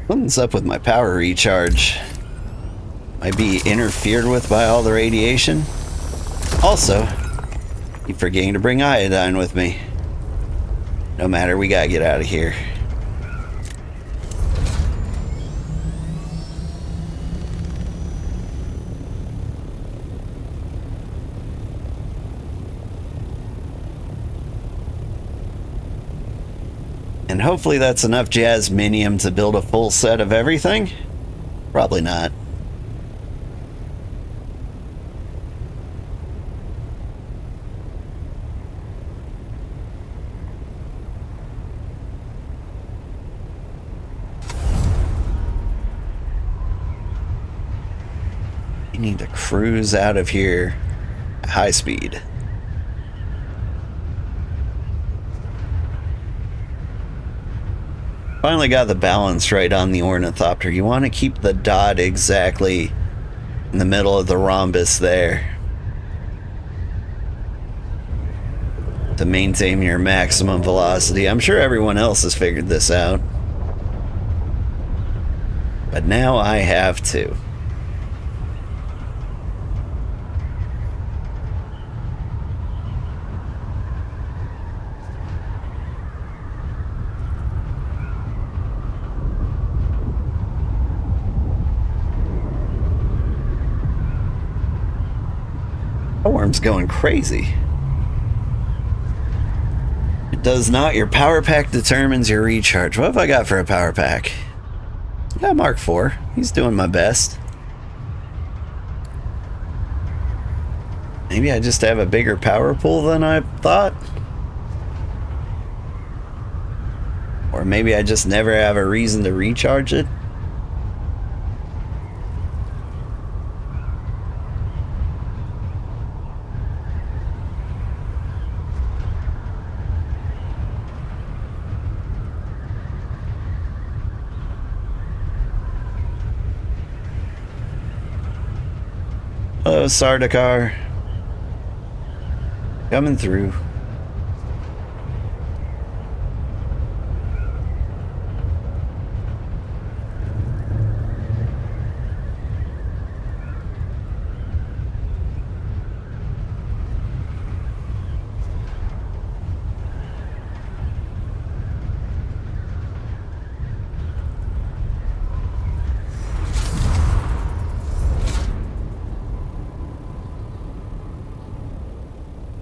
Something's up with my power recharge. Might be interfered with by all the radiation. Also, keep forgetting to bring iodine with me. No matter, we gotta get out of here. And hopefully that's enough jasminium to build a full set of everything. Probably not. You need to cruise out of here at high speed. Finally got the balance right on the ornithopter. You want to keep the dot exactly in the middle of the rhombus there to maintain your maximum velocity. I'm sure everyone else has figured this out, but now I have to. Worm's going crazy. It does not. Your power pack determines your recharge. What have I got for a power pack? Yeah, Mark IV. He's doing my best. Maybe I just have a bigger power pool than I thought. Or maybe I just never have a reason to recharge it. Hello, Sardaukar. Coming through.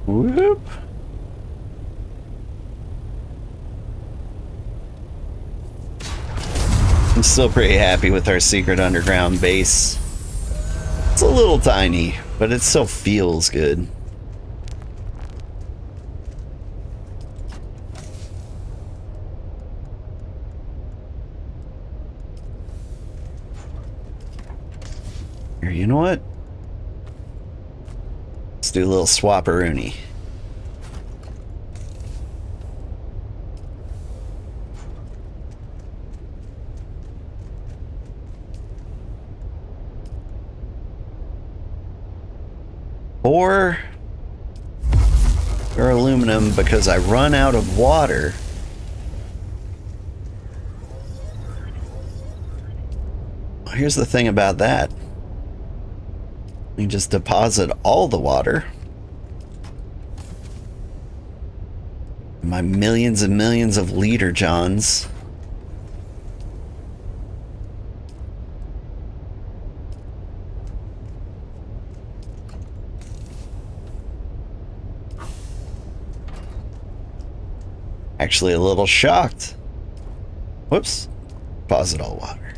Whoop. I'm still pretty happy with our secret underground base. It's a little tiny, but it still feels good. Here, you know what? Let's do a little swapperoonie. Or aluminum, because I run out of water. Here's the thing about that. You just deposit all the water. My millions and millions of liter johns. Actually a little shocked. Whoops. Deposit all water.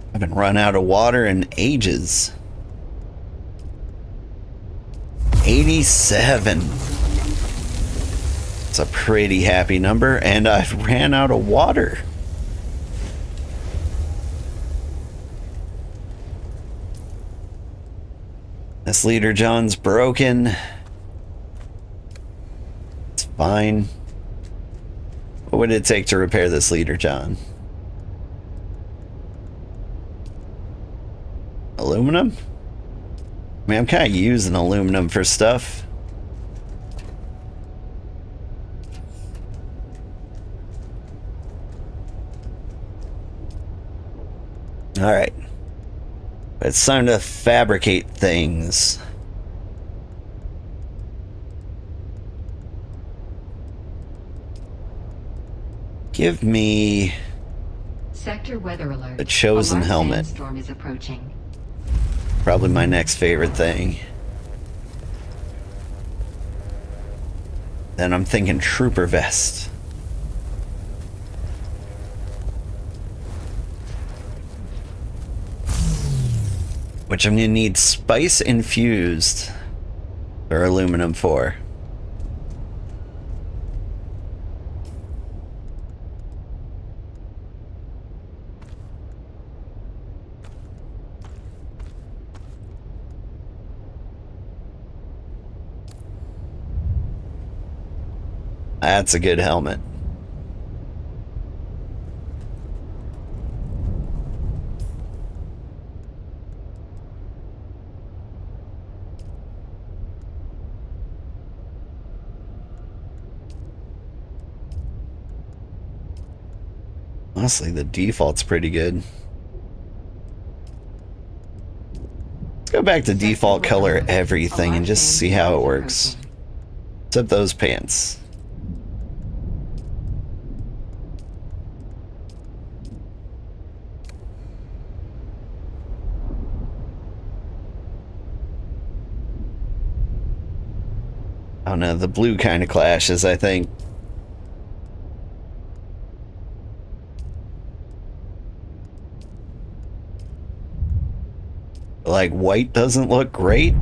I haven't run out of water in ages. 87. It's a pretty happy number, and I've ran out of water. This leader John's broken. It's fine. What would it take to repair this leader John? Aluminum? I mean, I'm kind of using aluminum for stuff. Alright. It's time to fabricate things. Give me Sector weather alert. a chosen A large helmet. sandstorm is approaching. Probably my next favorite thing. Then I'm thinking trooper vest. Which I'm gonna need spice infused or aluminum for. That's a good helmet. Honestly, the default's pretty good. Let's go back to default color everything and just see how it works. Except those pants. I don't know, the blue kind of clashes, I think. Like, white doesn't look great?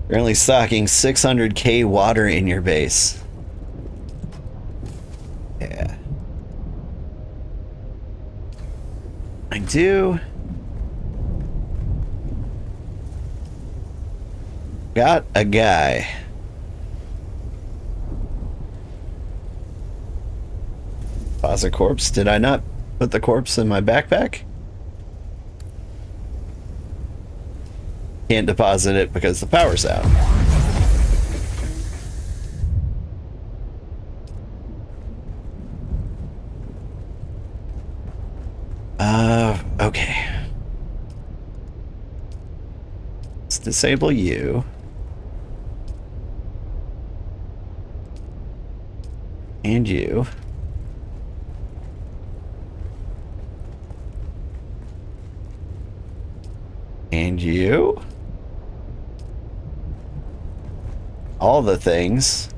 Currently stocking 600k water in your base. Yeah. I do. Got a guy. Deposit corpse. Did I not put the corpse in my backpack? Can't deposit it because the power's out. Okay. Let's disable you. And you. And you. All the things.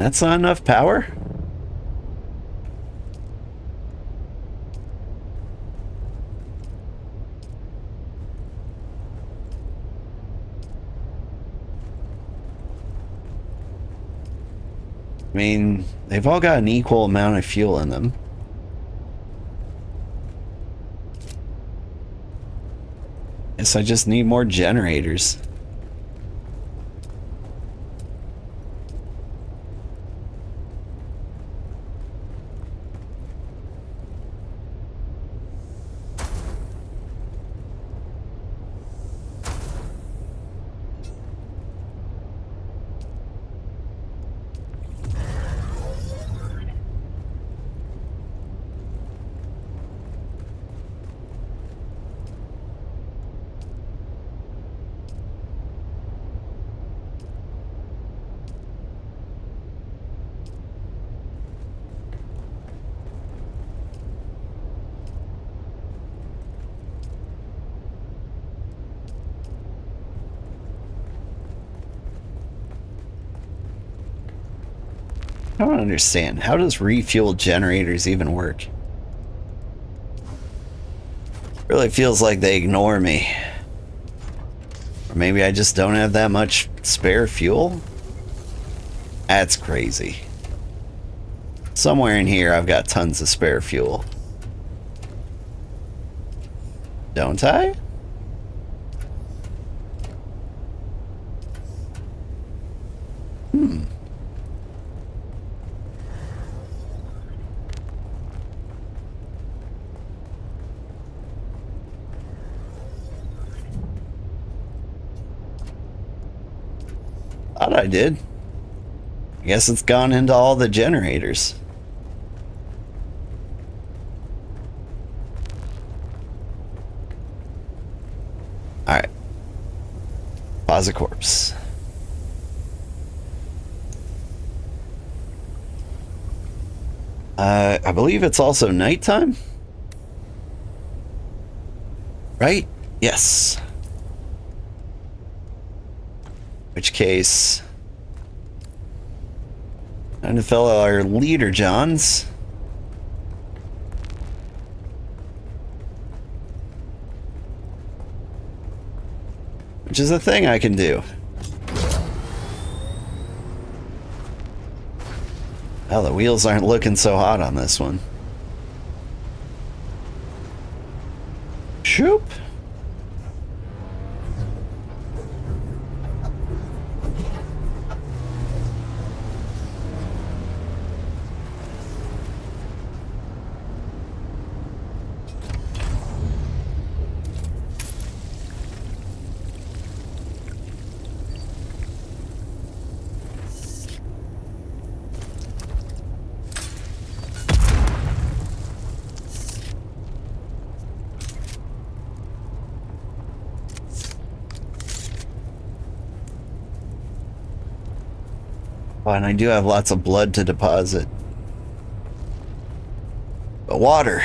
That's not enough power? I mean, they've all got an equal amount of fuel in them. Guess I just need more generators. I don't understand. How does refuel generators even work? Really feels like they ignore me. Or maybe I just don't have that much spare fuel? That's crazy. Somewhere in here I've got tons of spare fuel. Don't I? Thought I did. I guess it's gone into all the generators. Alright. Pause a corpse. I believe it's also nighttime? Right? Yes. Which case, time to fill our leader Johns. Which is a thing I can do. Well, the wheels aren't looking so hot on this one. Shoop. Oh, and I do have lots of blood to deposit. But water.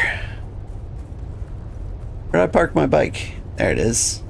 Where did I park my bike? There it is.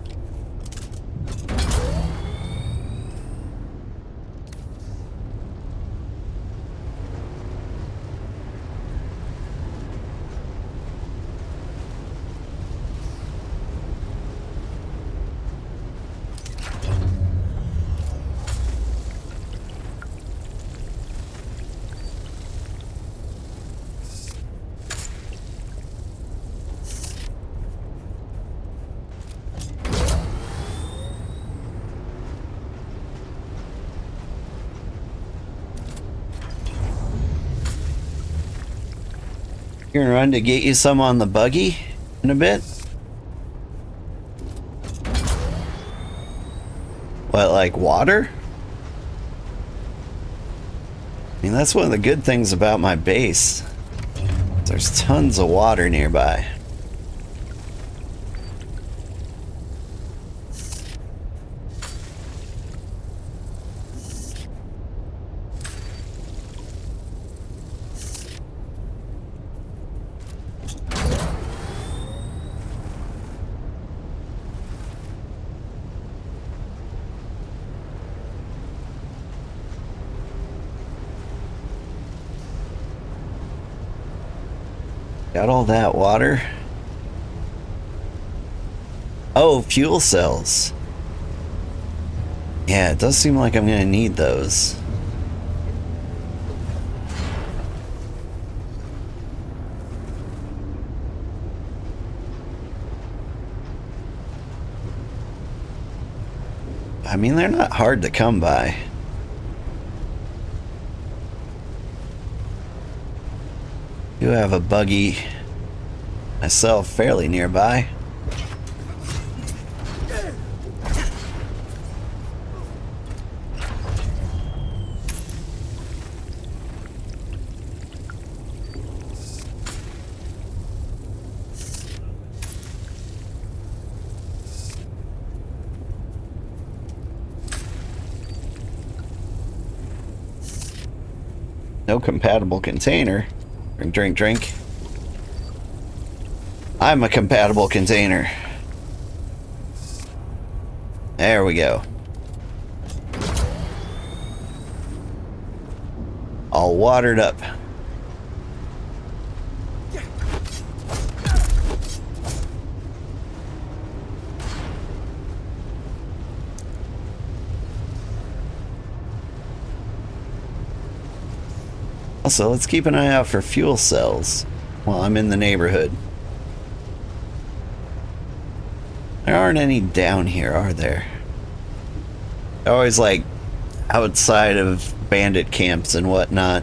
You're gonna run to get you some on the buggy in a bit? What, like water? I mean, that's one of the good things about my base. There's tons of water nearby. Got all that water. Oh, fuel cells. Yeah, it does seem like I'm gonna need those. I mean, they're not hard to come by. Do have a buggy myself fairly nearby. No compatible container. Drink, drink, drink. I'm a compatible container. There we go. all watered up. Also, let's keep an eye out for fuel cells while I'm in the neighborhood. There aren't any down here, are there? They're always like outside of bandit camps and whatnot.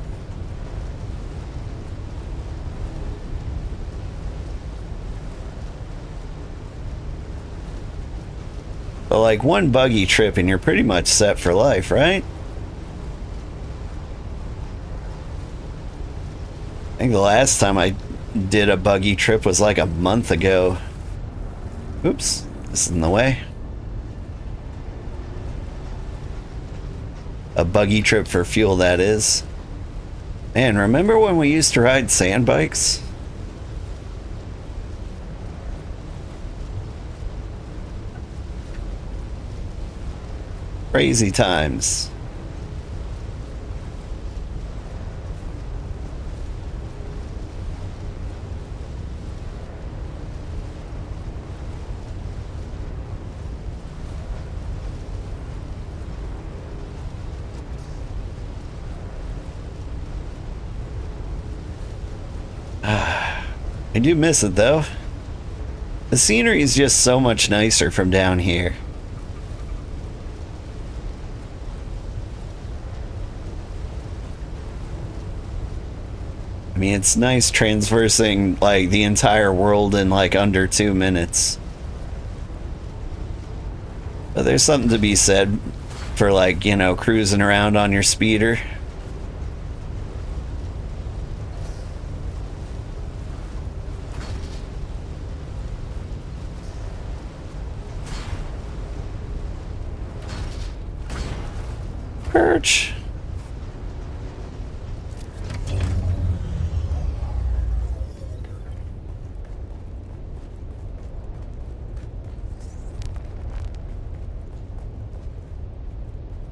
But like one buggy trip and you're pretty much set for life, right? I think the last time I did a buggy trip was like a month ago. Oops, this is in the way. A buggy trip for fuel, that is. Man, remember when we used to ride sand bikes? Crazy times. I do miss it though. The scenery is just so much nicer from down here. I mean, it's nice traversing like the entire world in like under 2 minutes. But there's something to be said for like, you know, cruising around on your speeder. Perch.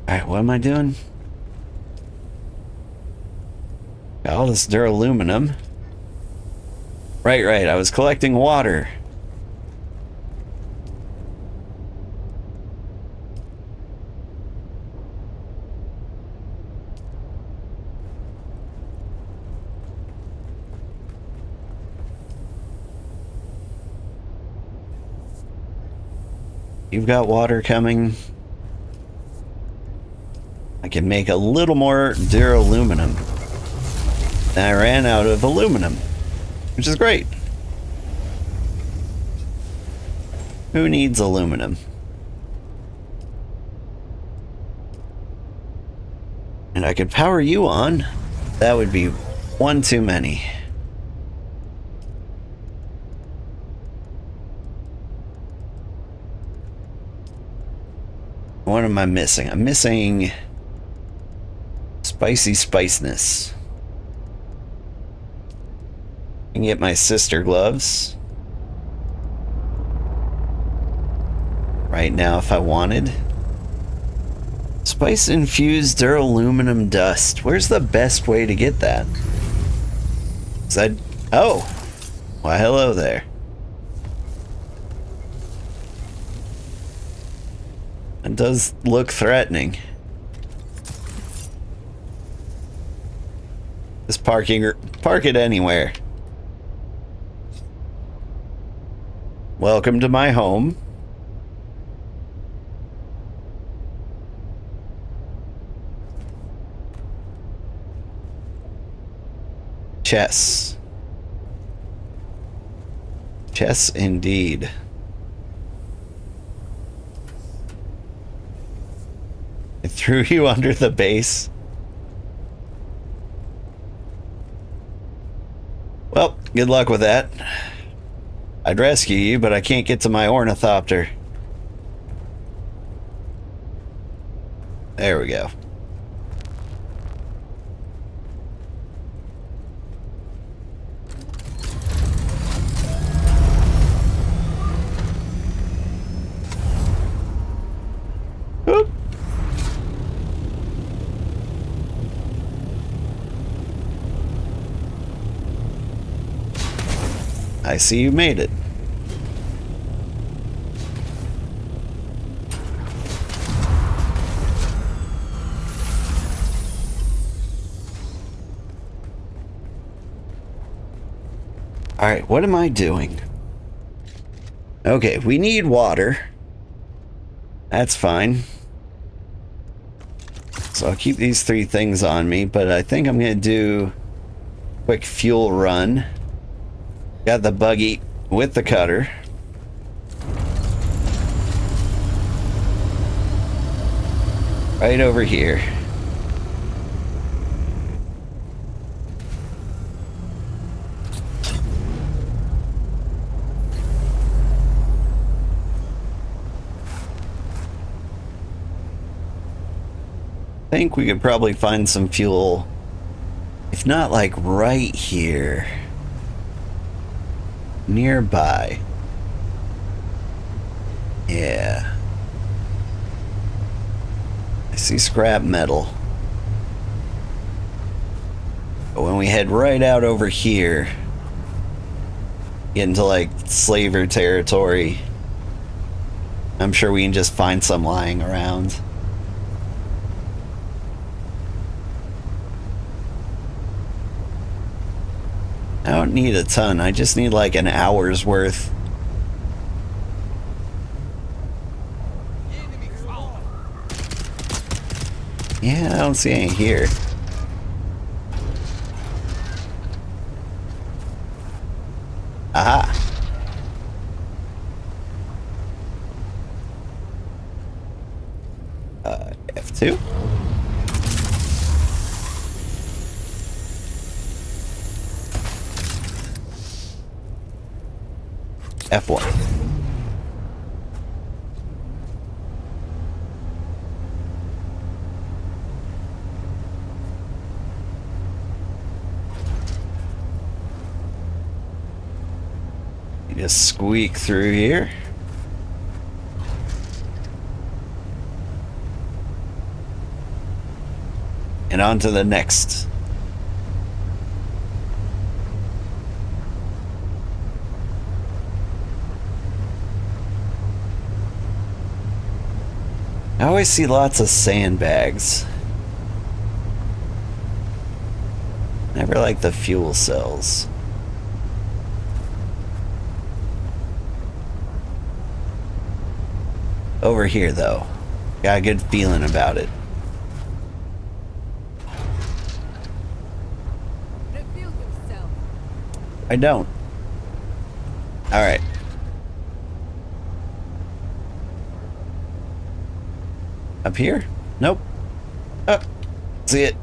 Alright, what am I doing? Got all this duraluminum. Right, I was collecting water. You've got water coming. I can make a little more duraluminum. And I ran out of aluminum, which is great. Who needs aluminum? And I could power you on. That would be one too many. What am I missing? I'm missing spicy spiceness. I can get my sister gloves right now if I wanted. Spice infused duraluminum dust. Where's the best way to get that? Oh, why hello there. It does look threatening. Just park it anywhere. Welcome to my home. Chess. Chess indeed. I threw you under the base. Well, good luck with that. I'd rescue you, but I can't get to my ornithopter. There we go. I see you made it. Alright, what am I doing? Okay, we need water. That's fine. So I'll keep these 3 things on me, but I think I'm going to do a quick fuel run. Got the buggy with the cutter. Right over here. I think we could probably find some fuel, if not like right here, nearby. Yeah. I see scrap metal. But when we head right out over here, get into like slaver territory, I'm sure we can just find some lying around. I don't need a ton, I just need like an hour's worth. Yeah, I don't see any here. Aha! F2? F1. You just squeak through here. And on to the next. I always see lots of sandbags. Never like the fuel cells. Over here, though. Got a good feeling about it. I don't. Alright. Up here? Nope. Oh, see it.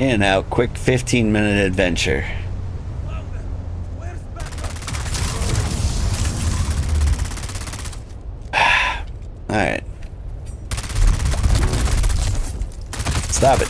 In and out, quick 15-minute adventure. Alright. Stop it.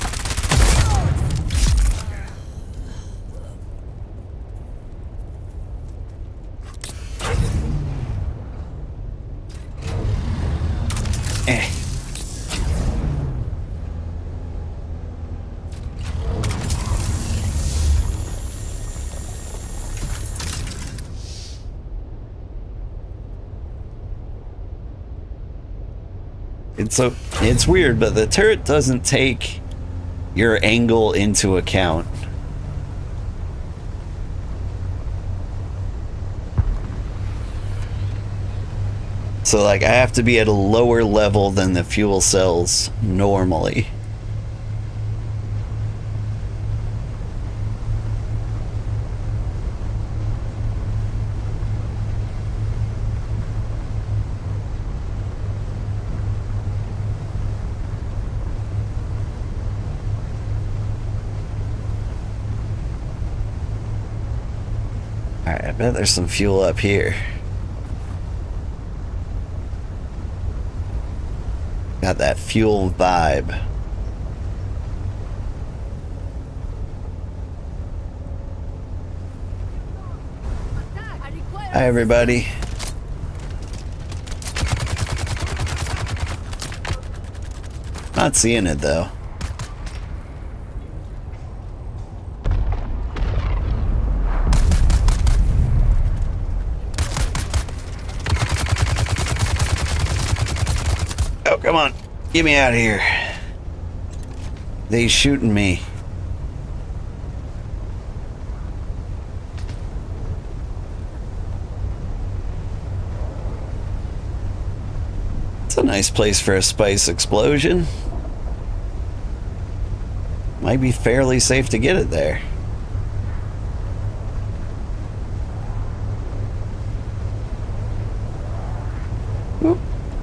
It's weird, but the turret doesn't take your angle into account. So like I have to be at a lower level than the fuel cells normally. Alright, I bet there's some fuel up here. Got that fuel vibe. Hi, everybody. Not seeing it though. Oh, come on. Get me out of here. They shooting me. It's a nice place for a spice explosion. Might be fairly safe to get it there. Oop,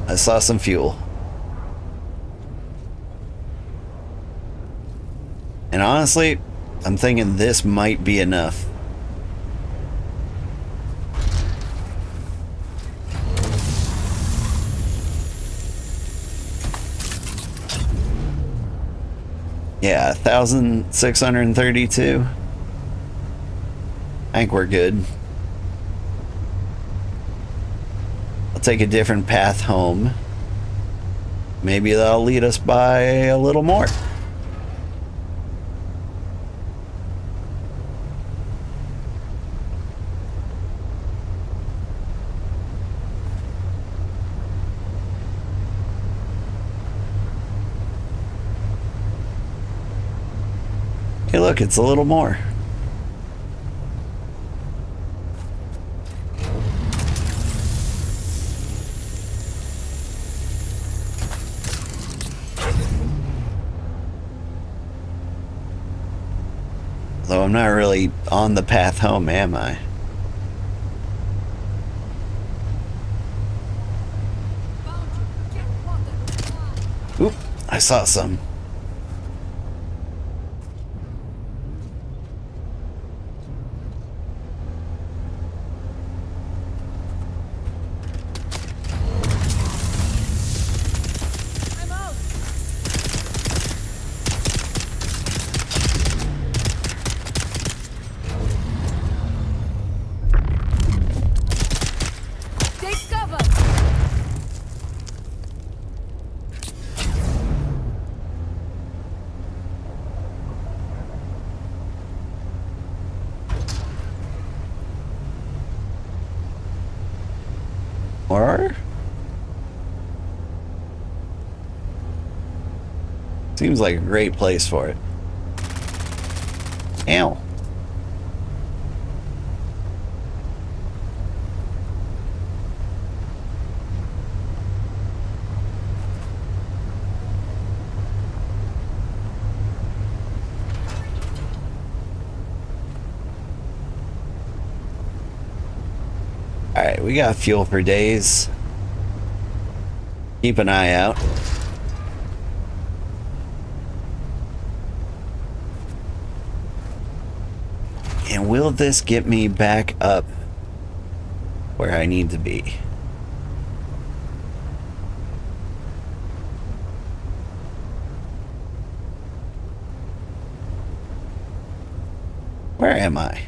I saw some fuel. And honestly, I'm thinking this might be enough. Yeah, 1,632. I think we're good. I'll take a different path home. Maybe that'll lead us by a little more. Hey, look, it's a little more. Though I'm not really on the path home, am I? Oop, I saw some. Or seems like a great place for it. Ow. Alright, we got fuel for days. Keep an eye out. And will this get me back up where I need to be? Where am I?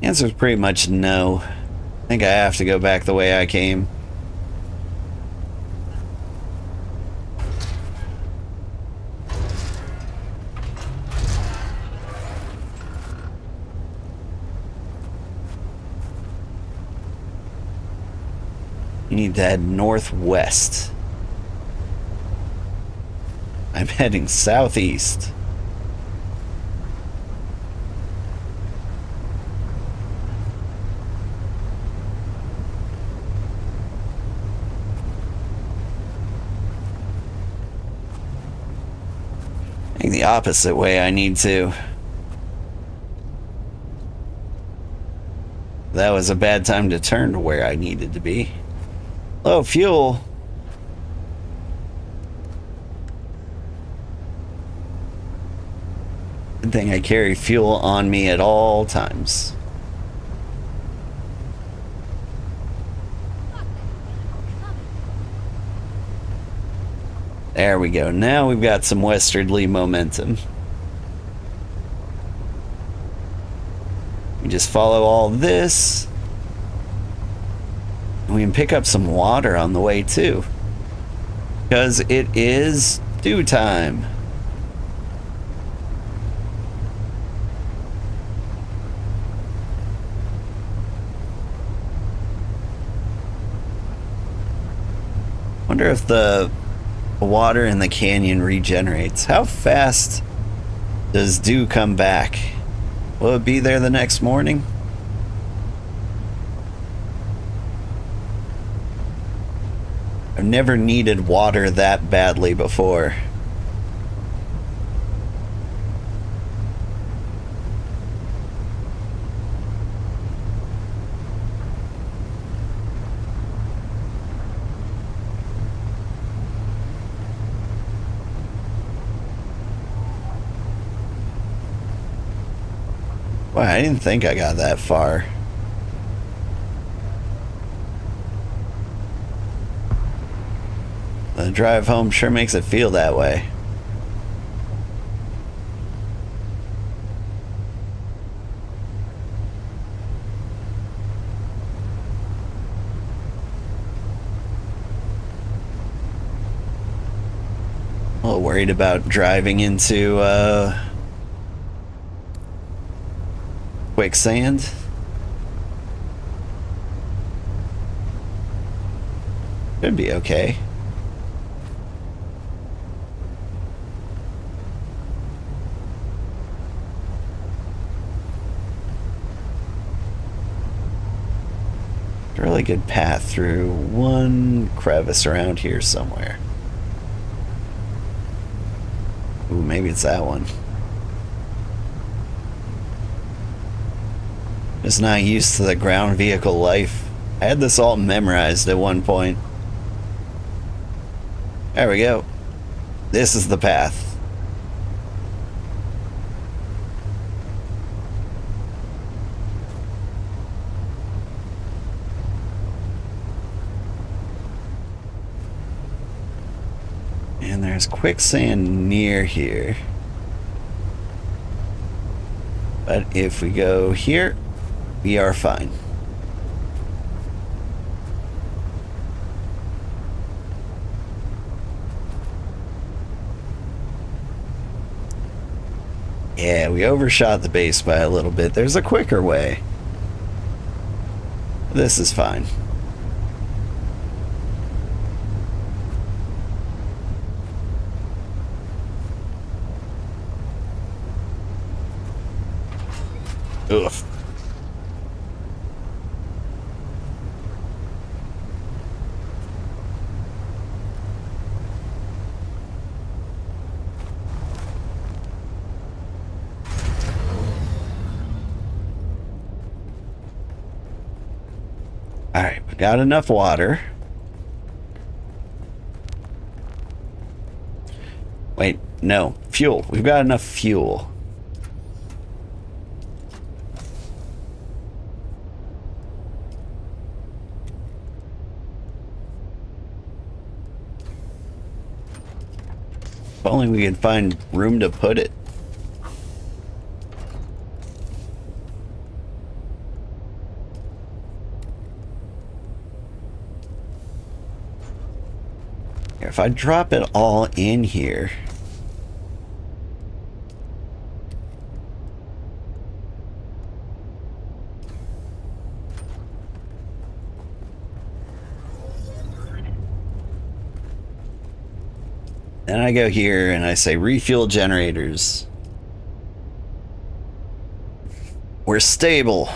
Answer is pretty much no. I think I have to go back the way I came. You need to head northwest. I'm heading southeast. The opposite way I need to. That was a bad time to turn to where I needed to be. Low fuel. Good thing I carry fuel on me at all times. There we go. Now we've got some westerly momentum. We just follow all this. And we can pick up some water on the way too. Because it is due time. Wonder if the water in the canyon regenerates. How fast does dew come back? Will it be there the next morning? I've never needed water that badly before. Wow, I didn't think I got that far. The drive home sure makes it feel that way. A little worried about driving into quicksand. Should be okay. Really good path through one crevice around here somewhere. Ooh, maybe it's that one. Just not used to the ground vehicle life. I had this all memorized at one point. There we go. This is the path. And there's quicksand near here. But if we go here, we are fine. Yeah, we overshot the base by a little bit. There's a quicker way. This is fine. Ugh. All right, we got enough water. Wait, no, fuel. We've got enough fuel. If only we could find room to put it. If I drop it all in here, then I go here and I say refuel generators. We're stable.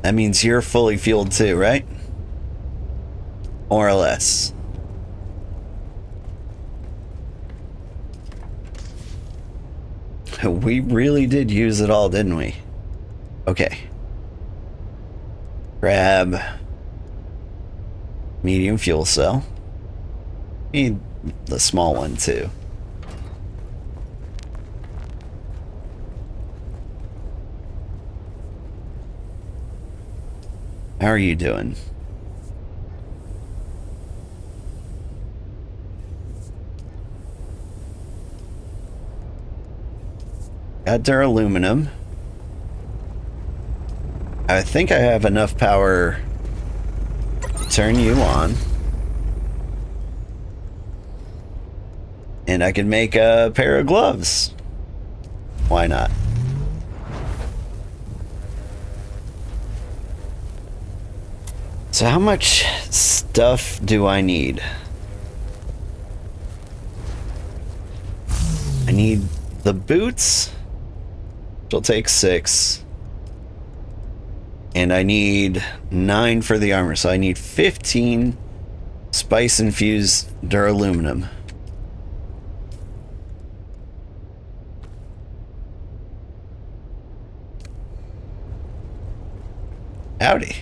That means you're fully fueled too, right? More or less. We really did use it all, didn't we? Okay. Grab medium fuel cell. Need the small one too. How are you doing? Got duraluminum. I think I have enough power to turn you on. And I can make a pair of gloves. Why not? So how much stuff do I need? I need the boots, which will take 6. And I need 9 for the armor, so I need 15 spice-infused duraluminum. Howdy.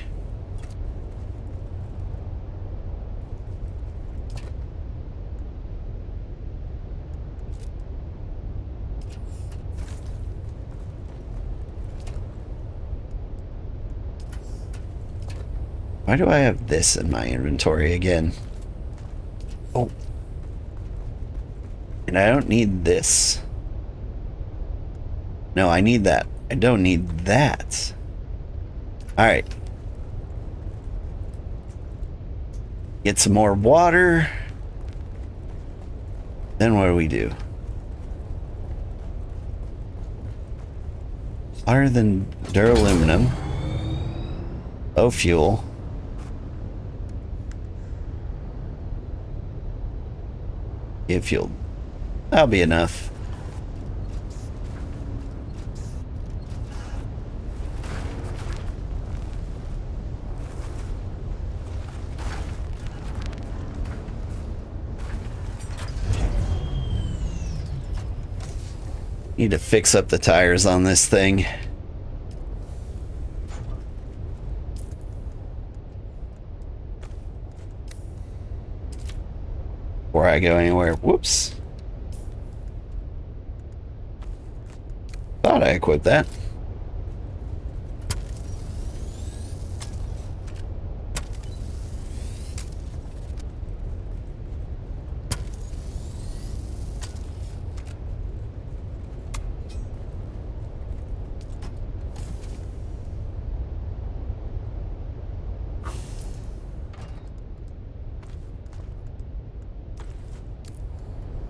Why do I have this in my inventory again? Oh. And I don't need this. No, I need that. I don't need that. Alright. Get some more water. Then what do we do? Hotter than duraluminum. Low fuel. Get fuel. That'll be enough. Need to fix up the tires on this thing. Before I go anywhere. Whoops. Thought I equipped that.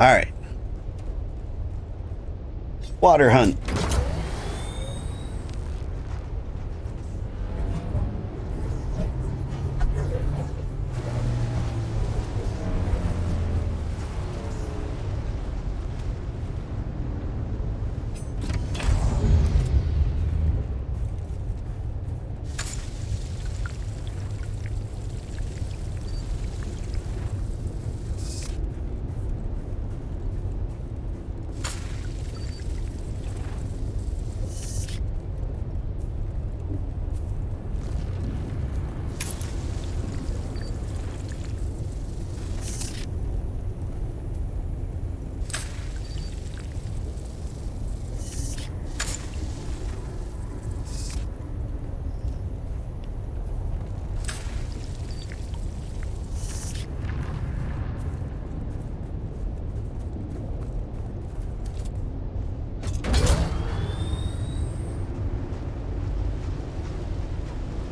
All right. Water hunt.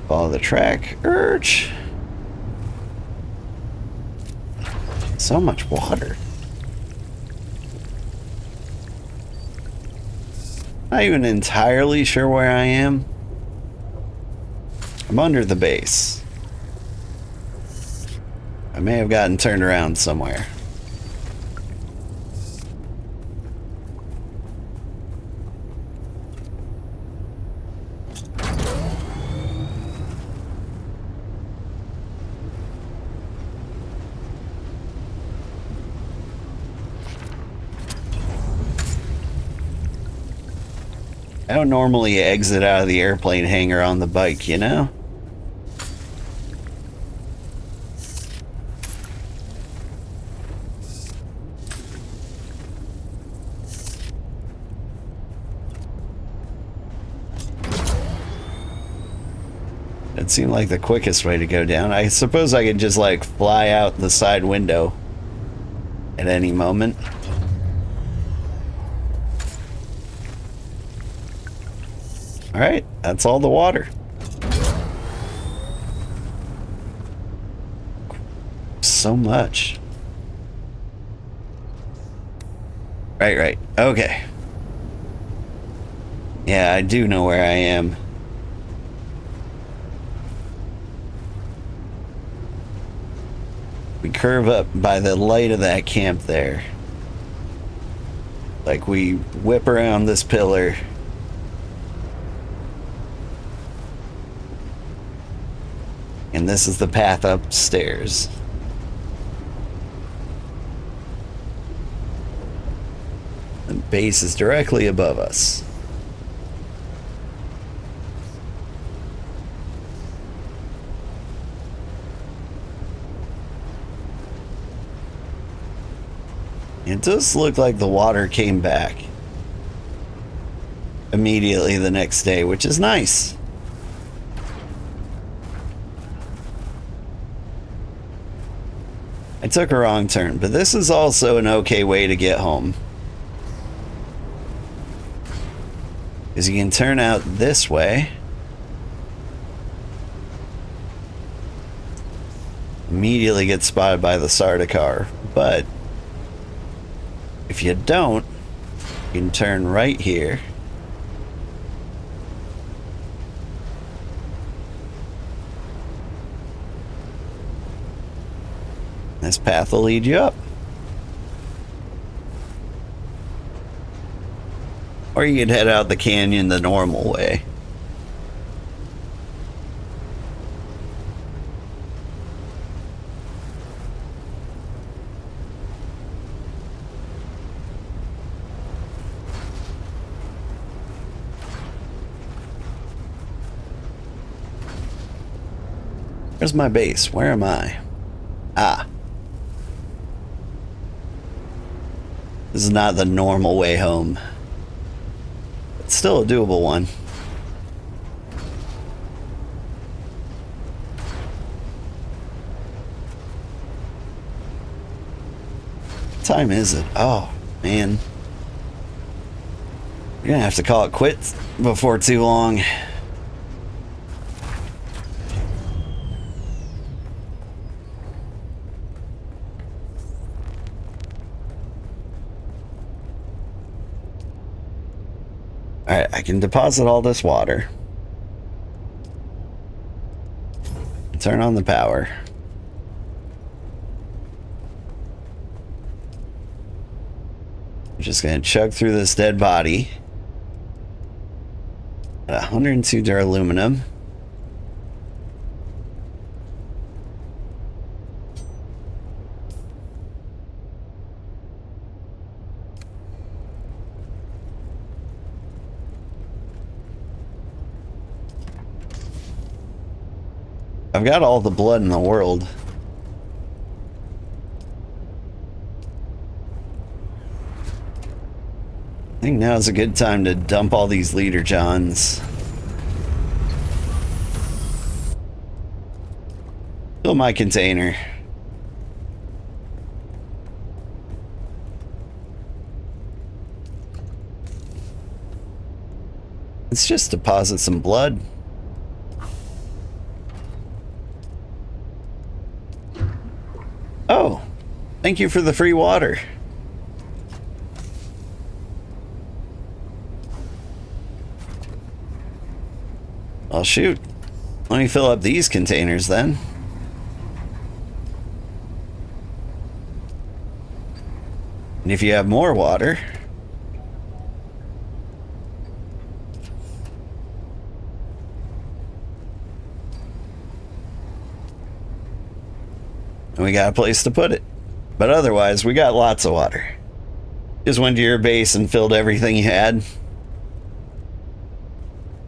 Follow the track. Urge. So much water. Not even entirely sure where I am. I'm under the base. I may have gotten turned around somewhere. I don't normally exit out of the airplane hangar on the bike, you know? It seemed like the quickest way to go down. I suppose I could just like fly out the side window at any moment. Alright, that's all the water. So much. Right. Okay. Yeah, I do know where I am. We curve up by the light of that camp there. Like we whip around this pillar. And this is the path upstairs. The base is directly above us. It does look like the water came back immediately the next day, which is nice. I took a wrong turn, but this is also an okay way to get home. Because you can turn out this way. Immediately get spotted by the Sardaukar, but if you don't, you can turn right here. This path will lead you up. Or you could head out the canyon the normal way. Where's my base? Where am I? Ah. This is not the normal way home. It's still a doable one. What time is it? Oh, man. We're gonna have to call it quits before too long. Alright, I can deposit all this water. Turn on the power. I'm just gonna chug through this dead body. 102 duraluminum. I've got all the blood in the world. I think now's a good time to dump all these leader johns. Fill my container. Let's just deposit some blood. Oh, thank you for the free water. Well, shoot. Let me fill up these containers then. And if you have more water, and we got a place to put it. But otherwise, we got lots of water. Just went to your base and filled everything you had.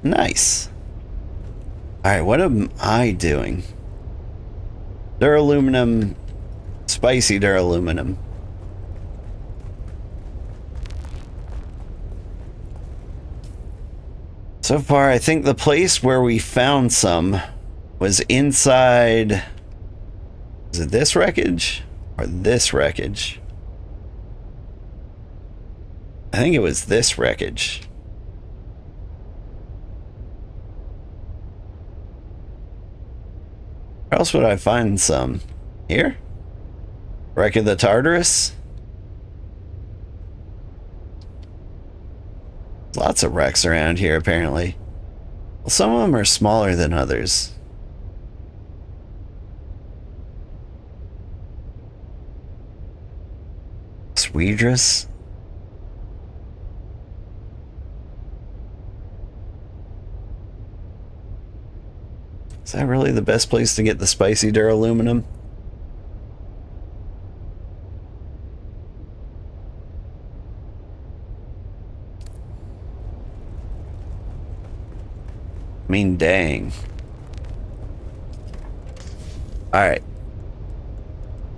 Nice. Alright, what am I doing? Duraluminum, spicy duraluminum. So far, I think the place where we found some was inside... Is it this wreckage? Or this wreckage? I think it was this wreckage. Where else would I find some? Here? Wreck of the Tartarus? Lots of wrecks around here, apparently. Well, some of them are smaller than others. Swedrus? Is that really the best place to get the spicy duraluminum? I mean, dang. Alright.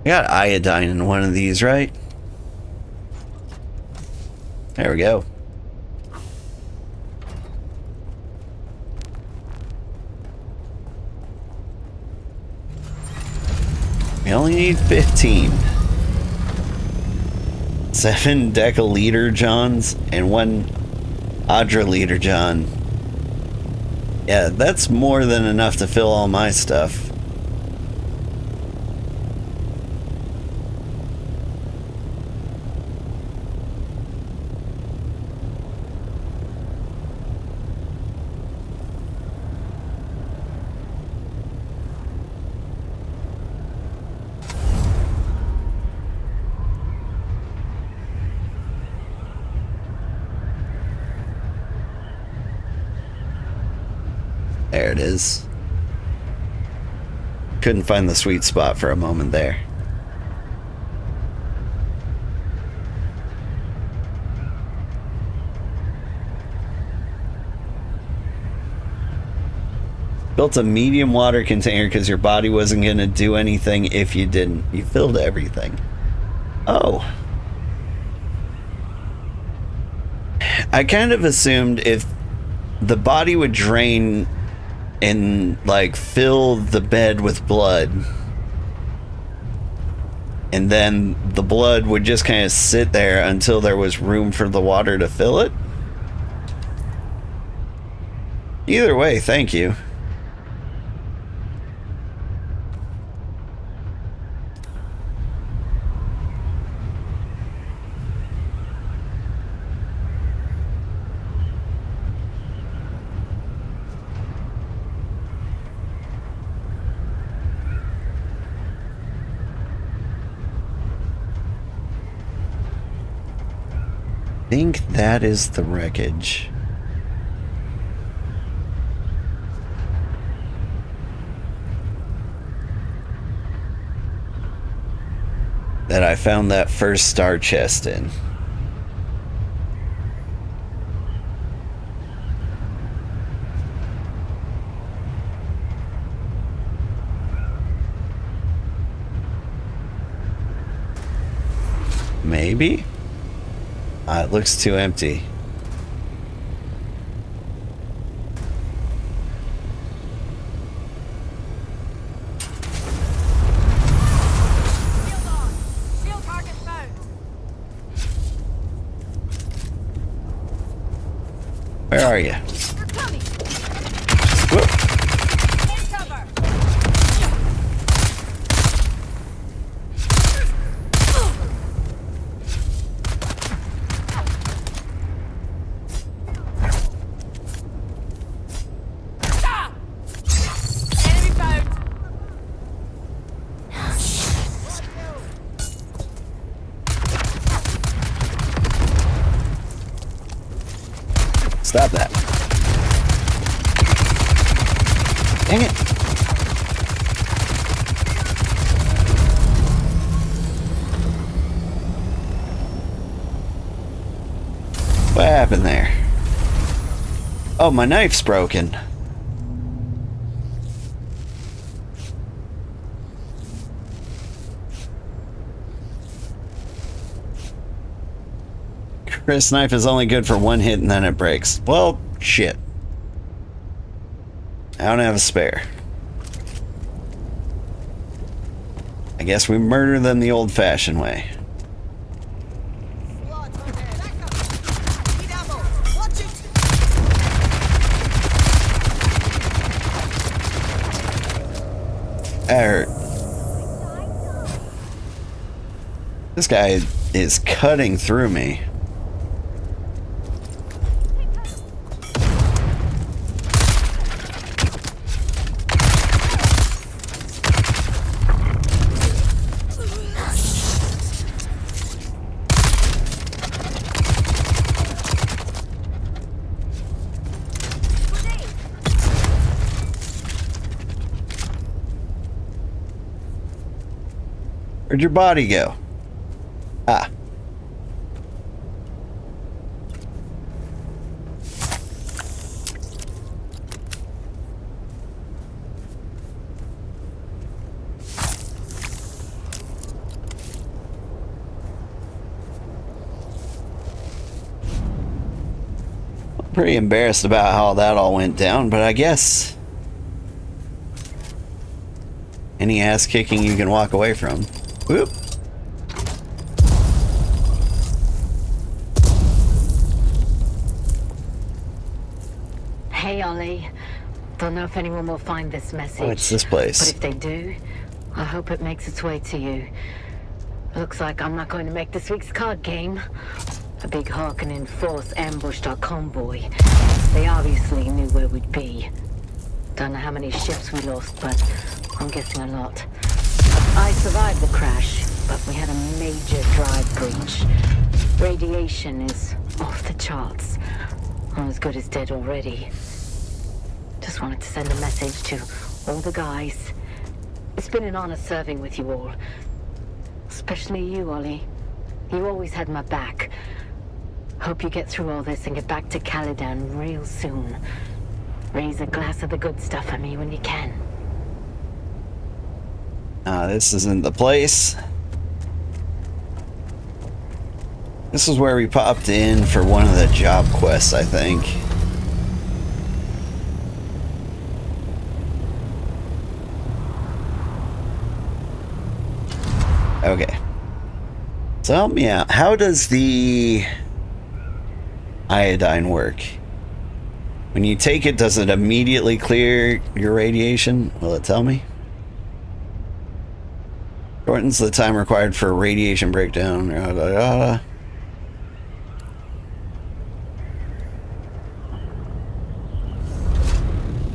I got iodine in one of these, right? There we go. We only need 15. 7 decaliter Johns and 1 quadriliter John. Yeah, that's more than enough to fill all my stuff. There it is. Couldn't find the sweet spot for a moment there. Built a medium water container because your body wasn't going to do anything if you didn't. You filled everything. Oh. I kind of assumed if the body would drain and like fill the bed with blood, and then the blood would just kind of sit there until there was room for the water to fill it. Either way, thank you. I think that is the wreckage. That I found that first star chest in. Maybe? It looks too empty. Where are you? Whoop. Stop that. Dang it. What happened there? Oh, my knife's broken. Chris knife is only good for one hit and then it breaks. Well, shit. I don't have a spare. I guess we murder them the old-fashioned way. That hurt. This guy is cutting through me. Where'd your body go? Ah. Pretty embarrassed about how that all went down, but I guess any ass kicking you can walk away from. Whoop. Hey, Ollie. Don't know if anyone will find this message. What's this place? But if they do, I hope it makes its way to you. Looks like I'm not going to make this week's card game. A big Harkonnen force ambushed our convoy. They obviously knew where we'd be. Don't know how many ships we lost, but I'm guessing a lot. I survived the crash, but we had a major drive breach. Radiation is off the charts. I'm as good as dead already. Just wanted to send a message to all the guys. It's been an honor serving with you all. Especially you, Ollie. You always had my back. Hope you get through all this and get back to Caladan real soon. Raise a glass of the good stuff for me when you can. This isn't the place. This is where we popped in for one of the job quests, I think. Okay. So help me out. How does the iodine work? When you take it, does it immediately clear your radiation? Will it tell me? Shortens the time required for radiation breakdown.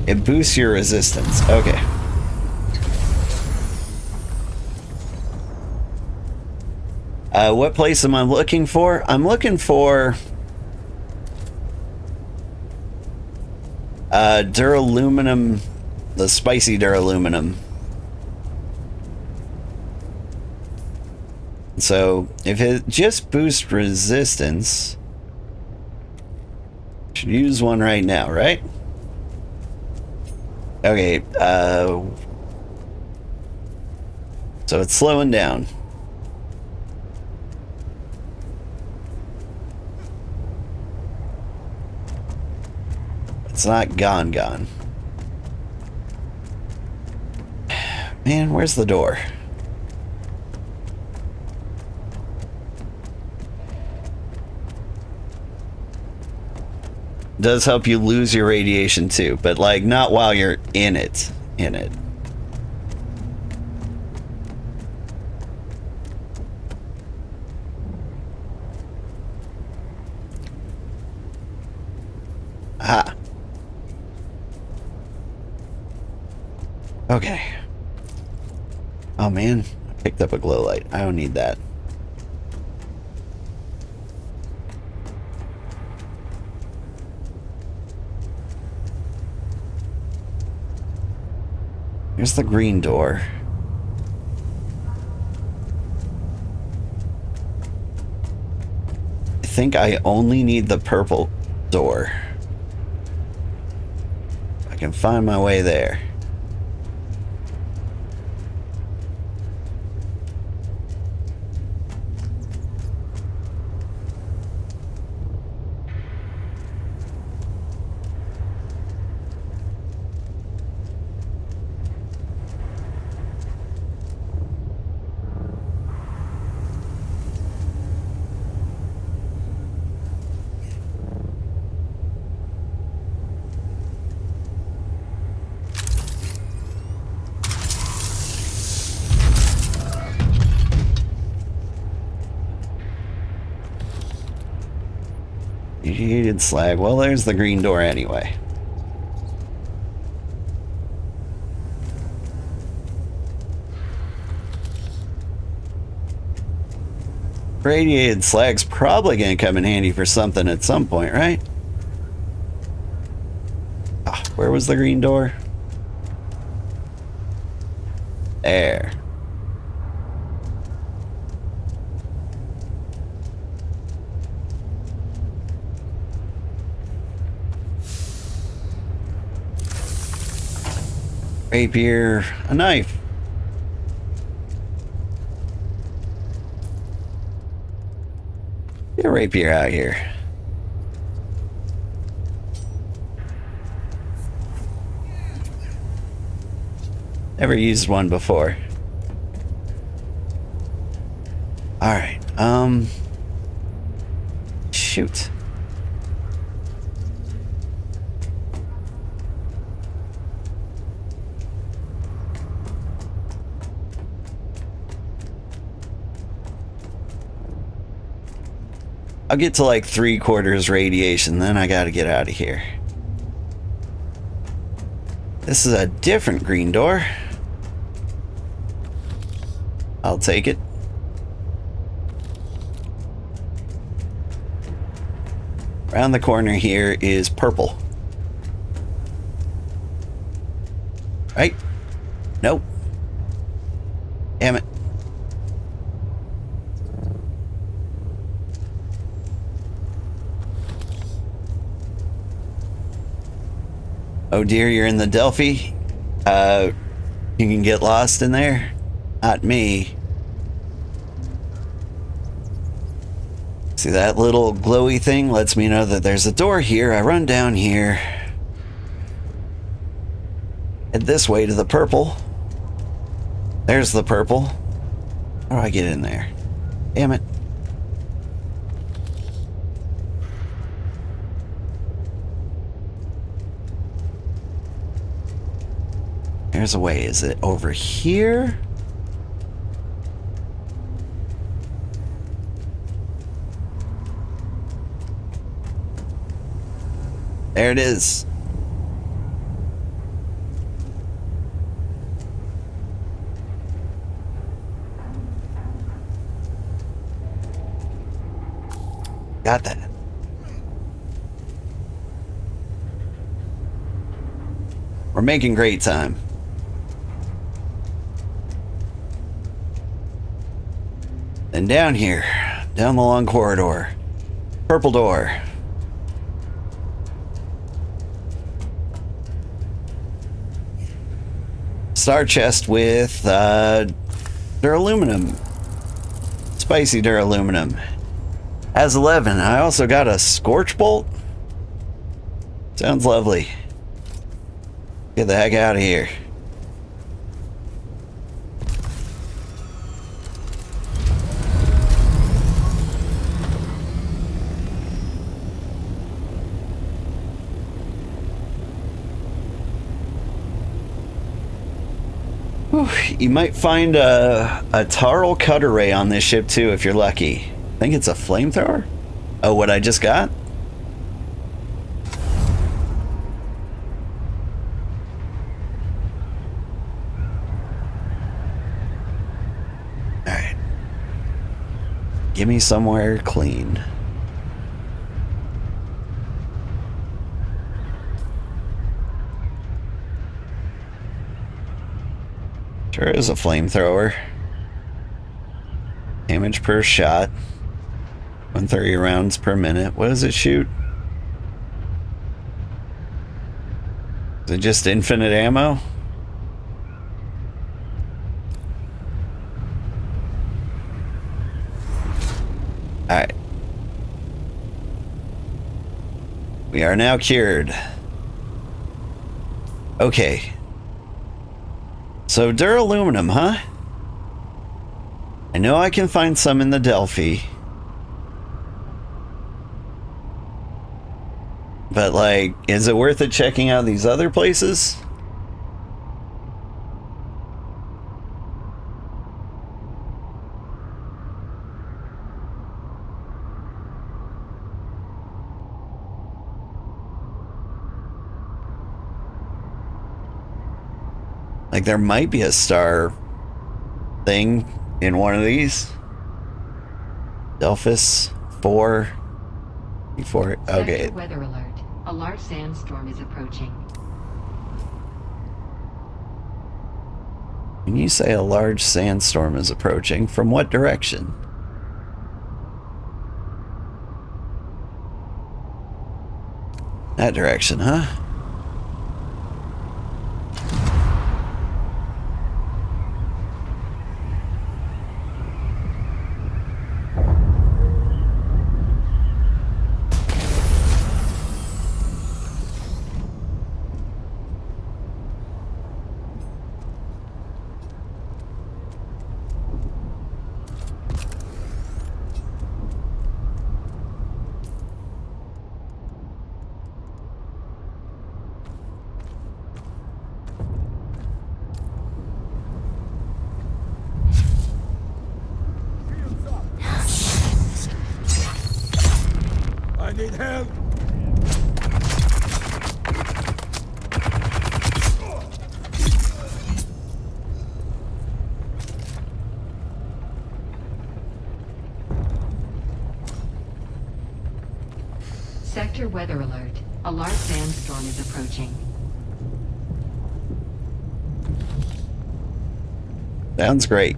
It boosts your resistance. Okay. What place am I looking for? I'm looking for duraluminum, the spicy duraluminum. So if it just boosts resistance, should use one right now, right? Okay, so it's slowing down. It's not gone. Man, where's the door? Does help you lose your radiation too, but like not while you're in it. Ah. Okay. Oh man, I picked up a glow light. I don't need that. Here's the green door. I think I only need the purple door. I can find my way there. Heated slag. Well, there's the green door anyway. Radiated slag's probably gonna come in handy for something at some point, right? Ah, where was the green door? There. Rapier, a knife. Get a rapier out here. Never used one before. Alright, shoot. I'll get to like 3/4 radiation, then I gotta get out of here. This is a different green door. I'll take it. Around the corner here is purple. Right? Nope. Damn it. Oh dear, you're in the Delphi. You can get lost in there. Not me. See that little glowy thing? Lets me know that there's a door here. I run down here. Head this way to the purple. There's the purple. How do I get in there? Damn it. There's a way. Is it over here? There it is. Got that. We're making great time. And down here, down the long corridor, purple door. Star chest with duraluminum. Spicy duraluminum. Has 11. I also got a scorch bolt. Sounds lovely. Get the heck out of here. You might find a Tarl cutter ray on this ship too if you're lucky. I think it's a flamethrower. Oh, what I just got? Alright. Give me somewhere clean. Sure is a flamethrower. Damage per shot. 130 rounds per minute. What does it shoot? Is it just infinite ammo? Alright. We are now cured. Okay. So duraluminum, huh? I know I can find some in the Delphi. But like, is it worth it checking out these other places? Like, there might be a star thing in one of these. Delphis 4. Before, okay. Sector weather alert. A large sandstorm is approaching. When you say a large sandstorm is approaching, from what direction? That direction, huh? need help? Sector weather alert. A large sandstorm is approaching. Sounds great.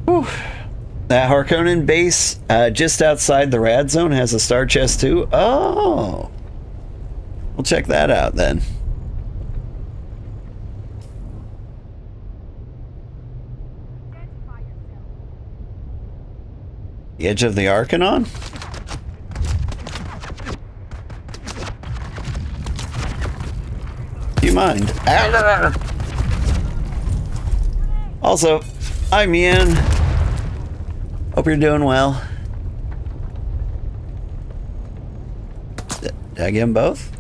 Whew. That Harkonnen base just outside the rad zone has a star chest too. Oh, we'll check that out then. The edge of the Arcanon? Do you mind? Also, I'm Ian. Hope you're doing well. Did I get them both?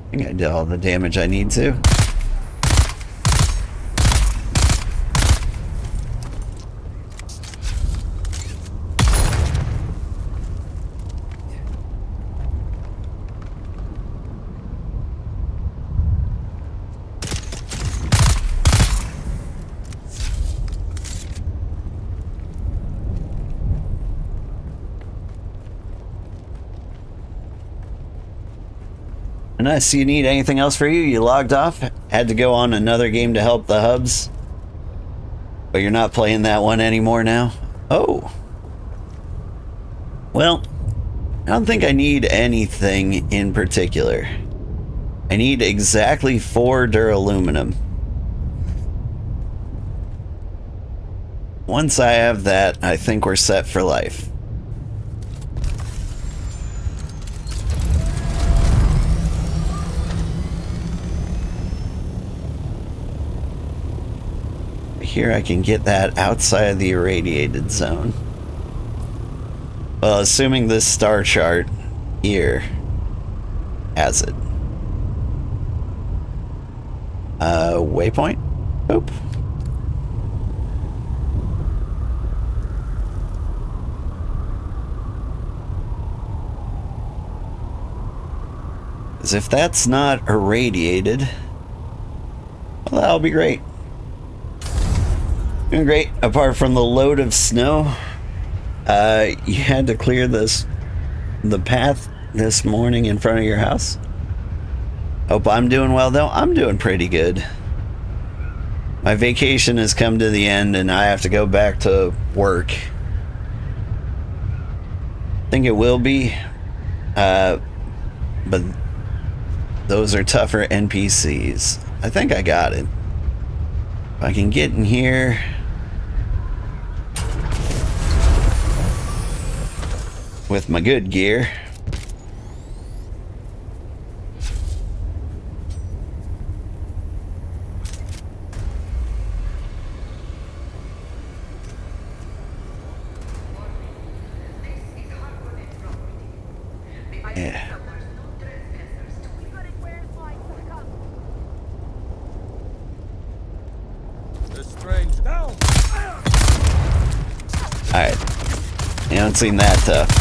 I think I did all the damage I need to. Unless you need anything else for you, you logged off, had to go on another game to help the hubs, but you're not playing that one anymore now? Oh. Well, I don't think I need anything in particular. I need exactly 4 duraluminum. Once I have that, I think we're set for life. Here I can get that outside of the irradiated zone. Well, assuming this star chart here has it. Waypoint? Oop. As if that's not irradiated, well, that'll be great. Doing great, apart from the load of snow. You had to clear the path this morning in front of your house. Hope I'm doing well though. I'm doing pretty good. My vacation has come to the end and I have to go back to work. I think it will be, but those are tougher NPCs. I think I got it. If I can get in here. With my good gear. Yeah. Alright. You haven't seen that tough.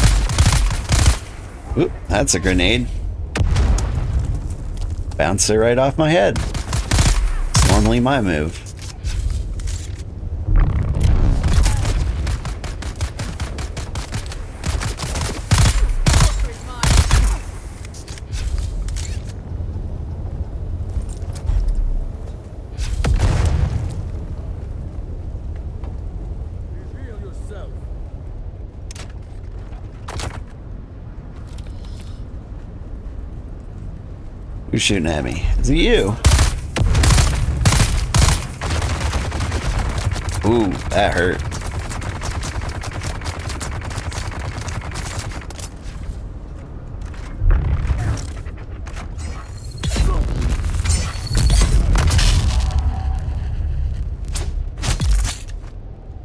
Oop, that's a grenade. Bounced it right off my head. It's normally my move. Who's shooting at me? Is it you? Ooh, that hurt.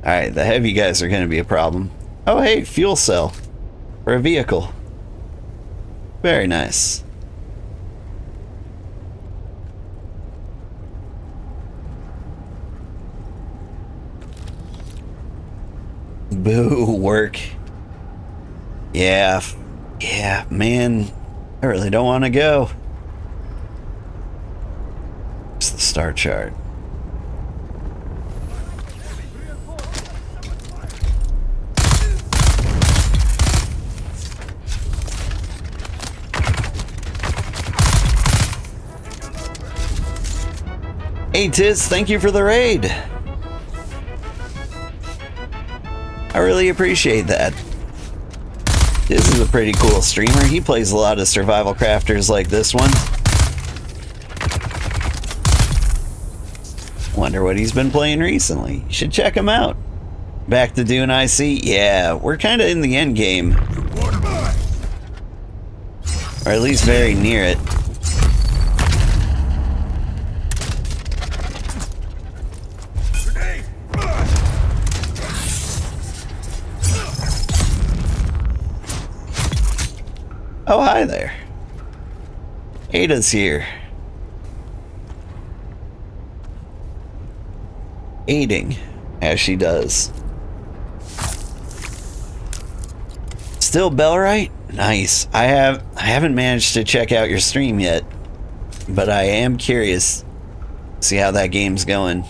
Alright, the heavy guys are going to be a problem. Oh, hey, fuel cell. For a vehicle. Very nice. Boo, work. Yeah, man. I really don't want to go. It's the star chart. Hey Tiz, thank you for the raid. I really appreciate that. This is a pretty cool streamer. He plays a lot of survival crafters like this one. Wonder what he's been playing recently. You should check him out. Back to Dune IC? Yeah, we're kind of in the end game. Or at least very near it. Oh, hi there. Ada's here. Aiding, as she does. Still Bellrite? Nice. I haven't managed to check out your stream yet, but I am curious to see how that game's going.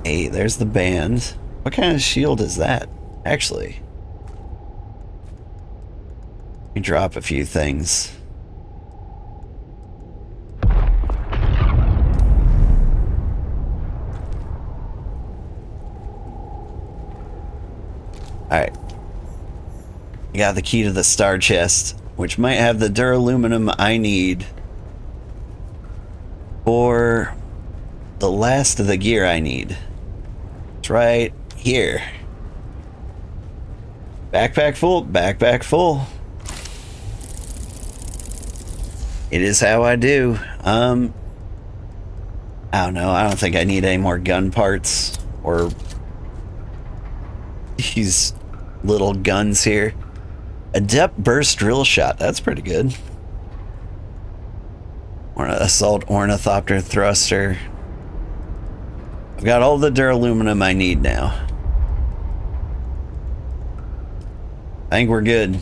Hey, there's the band. What kind of shield is that? Actually, let me drop a few things. Alright. I got the key to the star chest, which might have the duraluminum I need for the last of the gear I need. It's right here. Backpack full, backpack full. It is how I do. I don't know. I don't think I need any more gun parts or these little guns here. Adept burst drill shot. That's pretty good. Or an assault ornithopter thruster. I've got all the duraluminum I need now. I think we're good.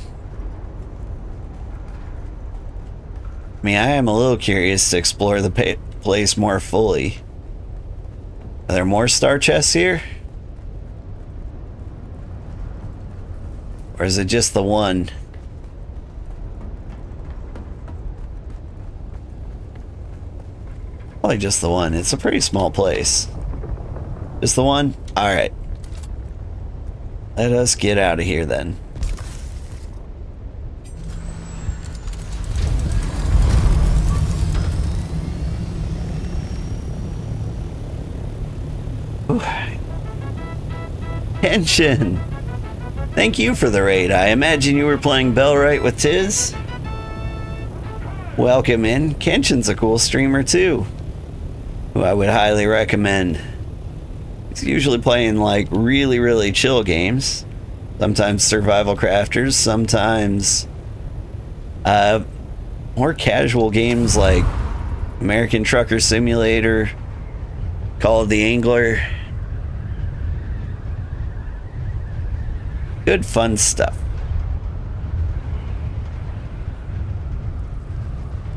I mean, I am a little curious to explore the place more fully. Are there more star chests here? Or is it just the one? Probably just the one. It's a pretty small place. Just the one? Alright. Let us get out of here then. Kenshin, thank you for the raid. I imagine you were playing Bellrite with Tiz. Welcome in. Kenshin's a cool streamer too, who I would highly recommend. He's usually playing like really chill games. Sometimes survival crafters, sometimes more casual games like American Trucker Simulator, Call of the Angler. Good fun stuff.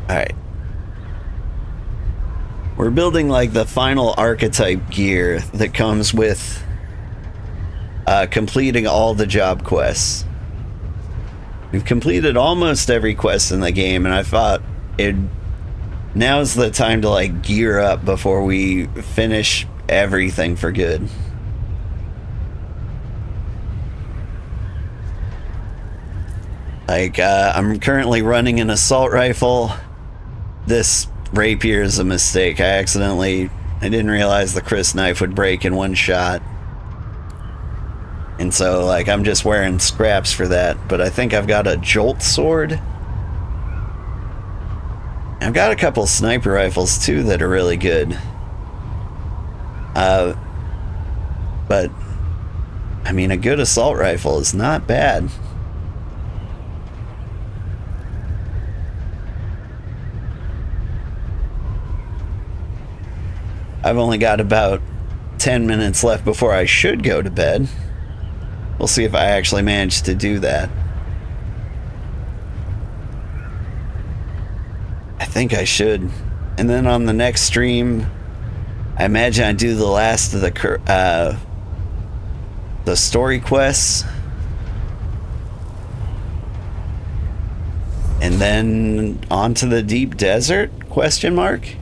Alright. We're building like the final archetype gear that comes with completing all the job quests. We've completed almost every quest in the game, and I thought now's the time to like gear up before we finish everything for good. Like, I'm currently running an assault rifle. This rapier is a mistake. I didn't realize the Chris knife would break in one shot. And so, like, I'm just wearing scraps for that. But I think I've got a jolt sword. I've got a couple sniper rifles, too, that are really good. But, I mean, a good assault rifle is not bad. I've only got about 10 minutes left before I should go to bed. We'll see if I actually manage to do that. I think I should. And then on the next stream, I imagine I do the last of the story quests. And then on to the deep desert? Question mark?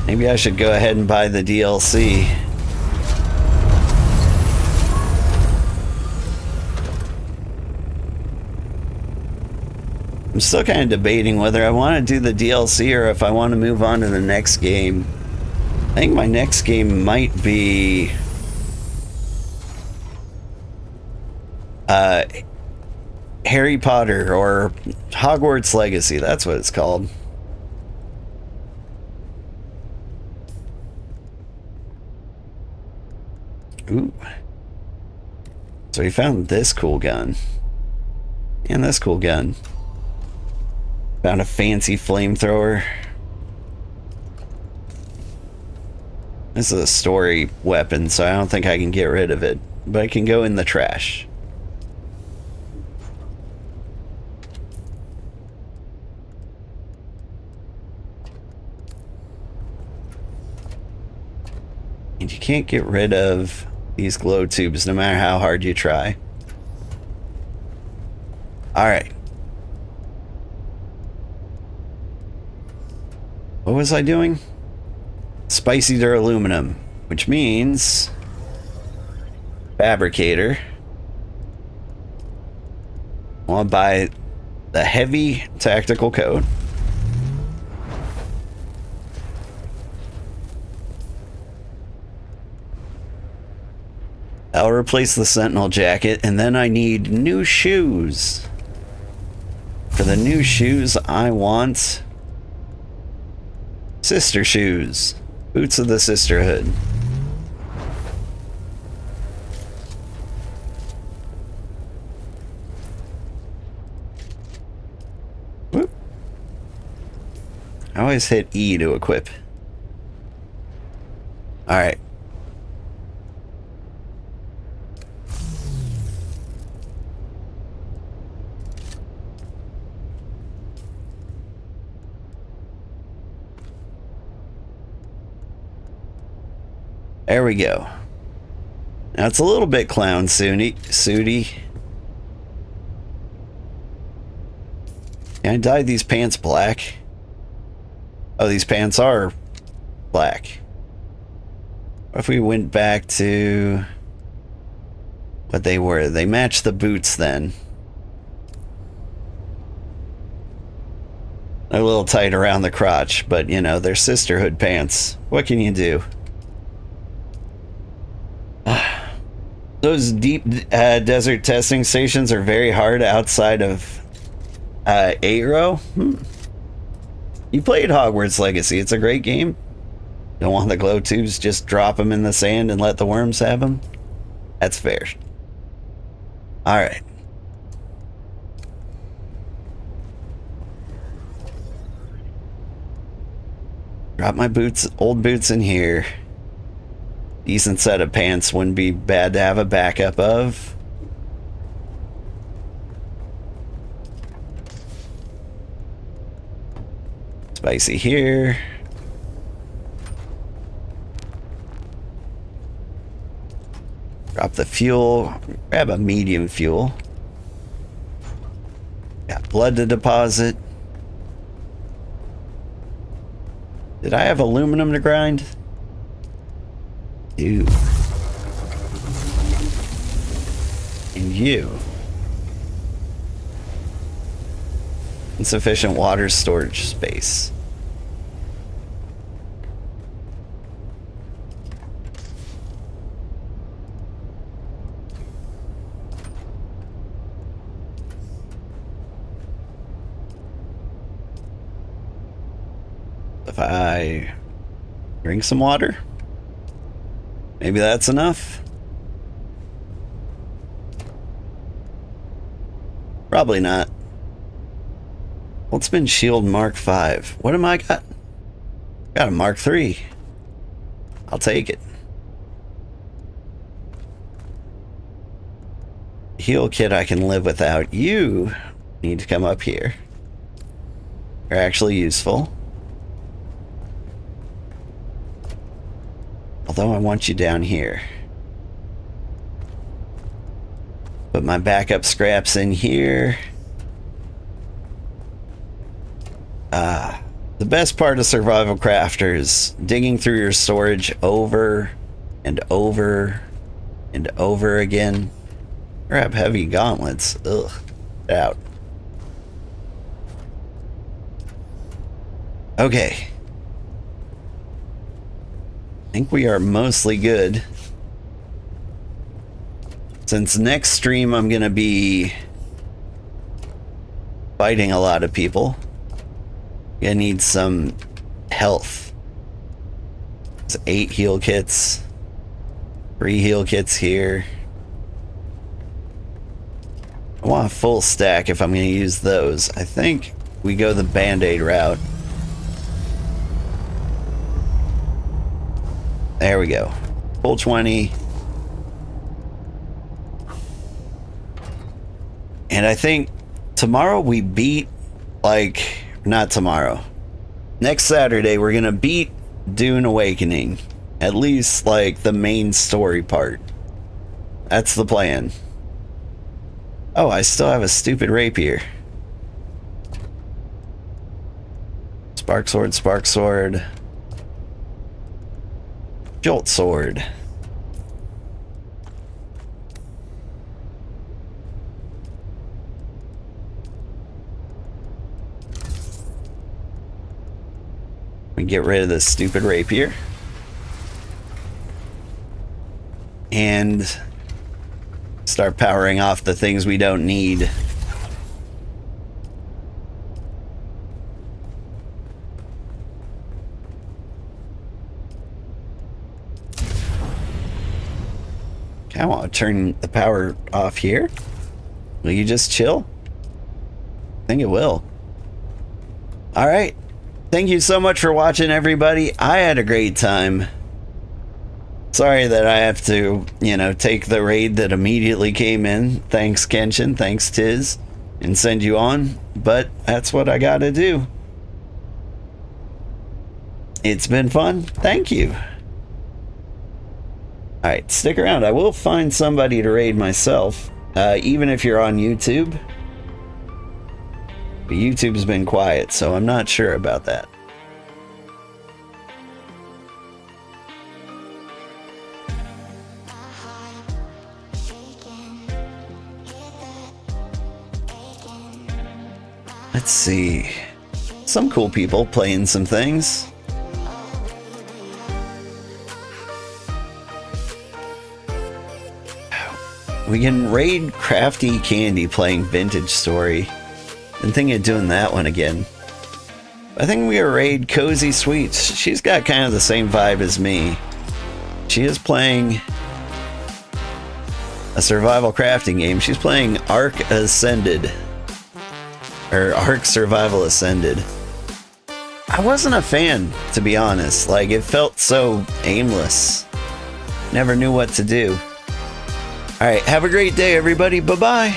Maybe I should go ahead and buy the DLC. I'm still kind of debating whether I want to do the DLC or if I want to move on to the next game. I think my next game might be Harry Potter or Hogwarts Legacy. That's what it's called. Ooh. So we found this cool gun. And this cool gun. Found a fancy flamethrower. This is a story weapon, so I don't think I can get rid of it. But it can go in the trash. And you can't get rid of these glow tubes no matter how hard you try. Alright. What was I doing? Spicy duraluminum, which means fabricator. I want to buy the heavy tactical coat. I'll replace the Sentinel jacket, and then I need new shoes. For the new shoes, I want sister shoes. Boots of the Sisterhood. Whoop. I always hit E to equip. Alright. There we go. Now it's a little bit clown suity. Can I dye these pants black? Oh, these pants are black. What if we went back to what they were? They match the boots then. They're a little tight around the crotch, but you know, they're sisterhood pants. What can you do? Those deep desert testing stations are very hard outside of Aero. You played Hogwarts Legacy. It's a great game. Don't want the glow tubes, just drop them in the sand and let the worms have them. That's fair. Alright. Drop my boots, old boots in here. Decent set of pants wouldn't be bad to have a backup of. Spicy here. Drop the fuel. Grab a medium fuel. Got blood to deposit. Did I have aluminum to grind? You. And you. Insufficient water storage space. if I drink some water? Maybe that's enough? Probably not. What's been Shield Mark 5? What am I got? Got a Mark 3. I'll take it. Heal kit I can live without. You need to come up here. You're actually useful. Although I want you down here. Put my backup scraps in here. The best part of Survival Crafter is digging through your storage over and over and over again. Grab heavy gauntlets. Ugh. Out. Okay. I think we are mostly good. Since next stream I'm gonna be fighting a lot of people. Gonna need some health. There's 8 heal kits. 3 heal kits here. I want a full stack if I'm gonna use those. I think we go the Band-Aid route. There we go. Full 20. And I think tomorrow we beat, like, not tomorrow. Next Saturday we're gonna beat Dune Awakening. At least, like, the main story part. That's the plan. Oh, I still have a stupid rapier. Spark sword, spark sword. Jolt sword. We get rid of this stupid rapier. And start powering off the things we don't need. Okay, I want to turn the power off here. Will you just chill? I think it will. Alright. Thank you so much for watching, everybody. I had a great time. Sorry that I have to, you know, take the raid that immediately came in. Thanks, Kenshin. Thanks, Tiz. And send you on. But that's what I gotta do. It's been fun. Thank you. Alright, stick around. I will find somebody to raid myself. Even if you're on YouTube. But YouTube's been quiet, so I'm not sure about that. Let's see. Some cool people playing some things. We can raid Crafty Candy playing Vintage Story. Been thinking of doing that one again. I think we are raid Cozy Sweets. She's got kind of the same vibe as me. She is playing a survival crafting game. She's playing Ark Ascended. Or Ark Survival Ascended. I wasn't a fan, to be honest. Like, it felt so aimless. Never knew what to do. Alright, have a great day, everybody. Bye-bye.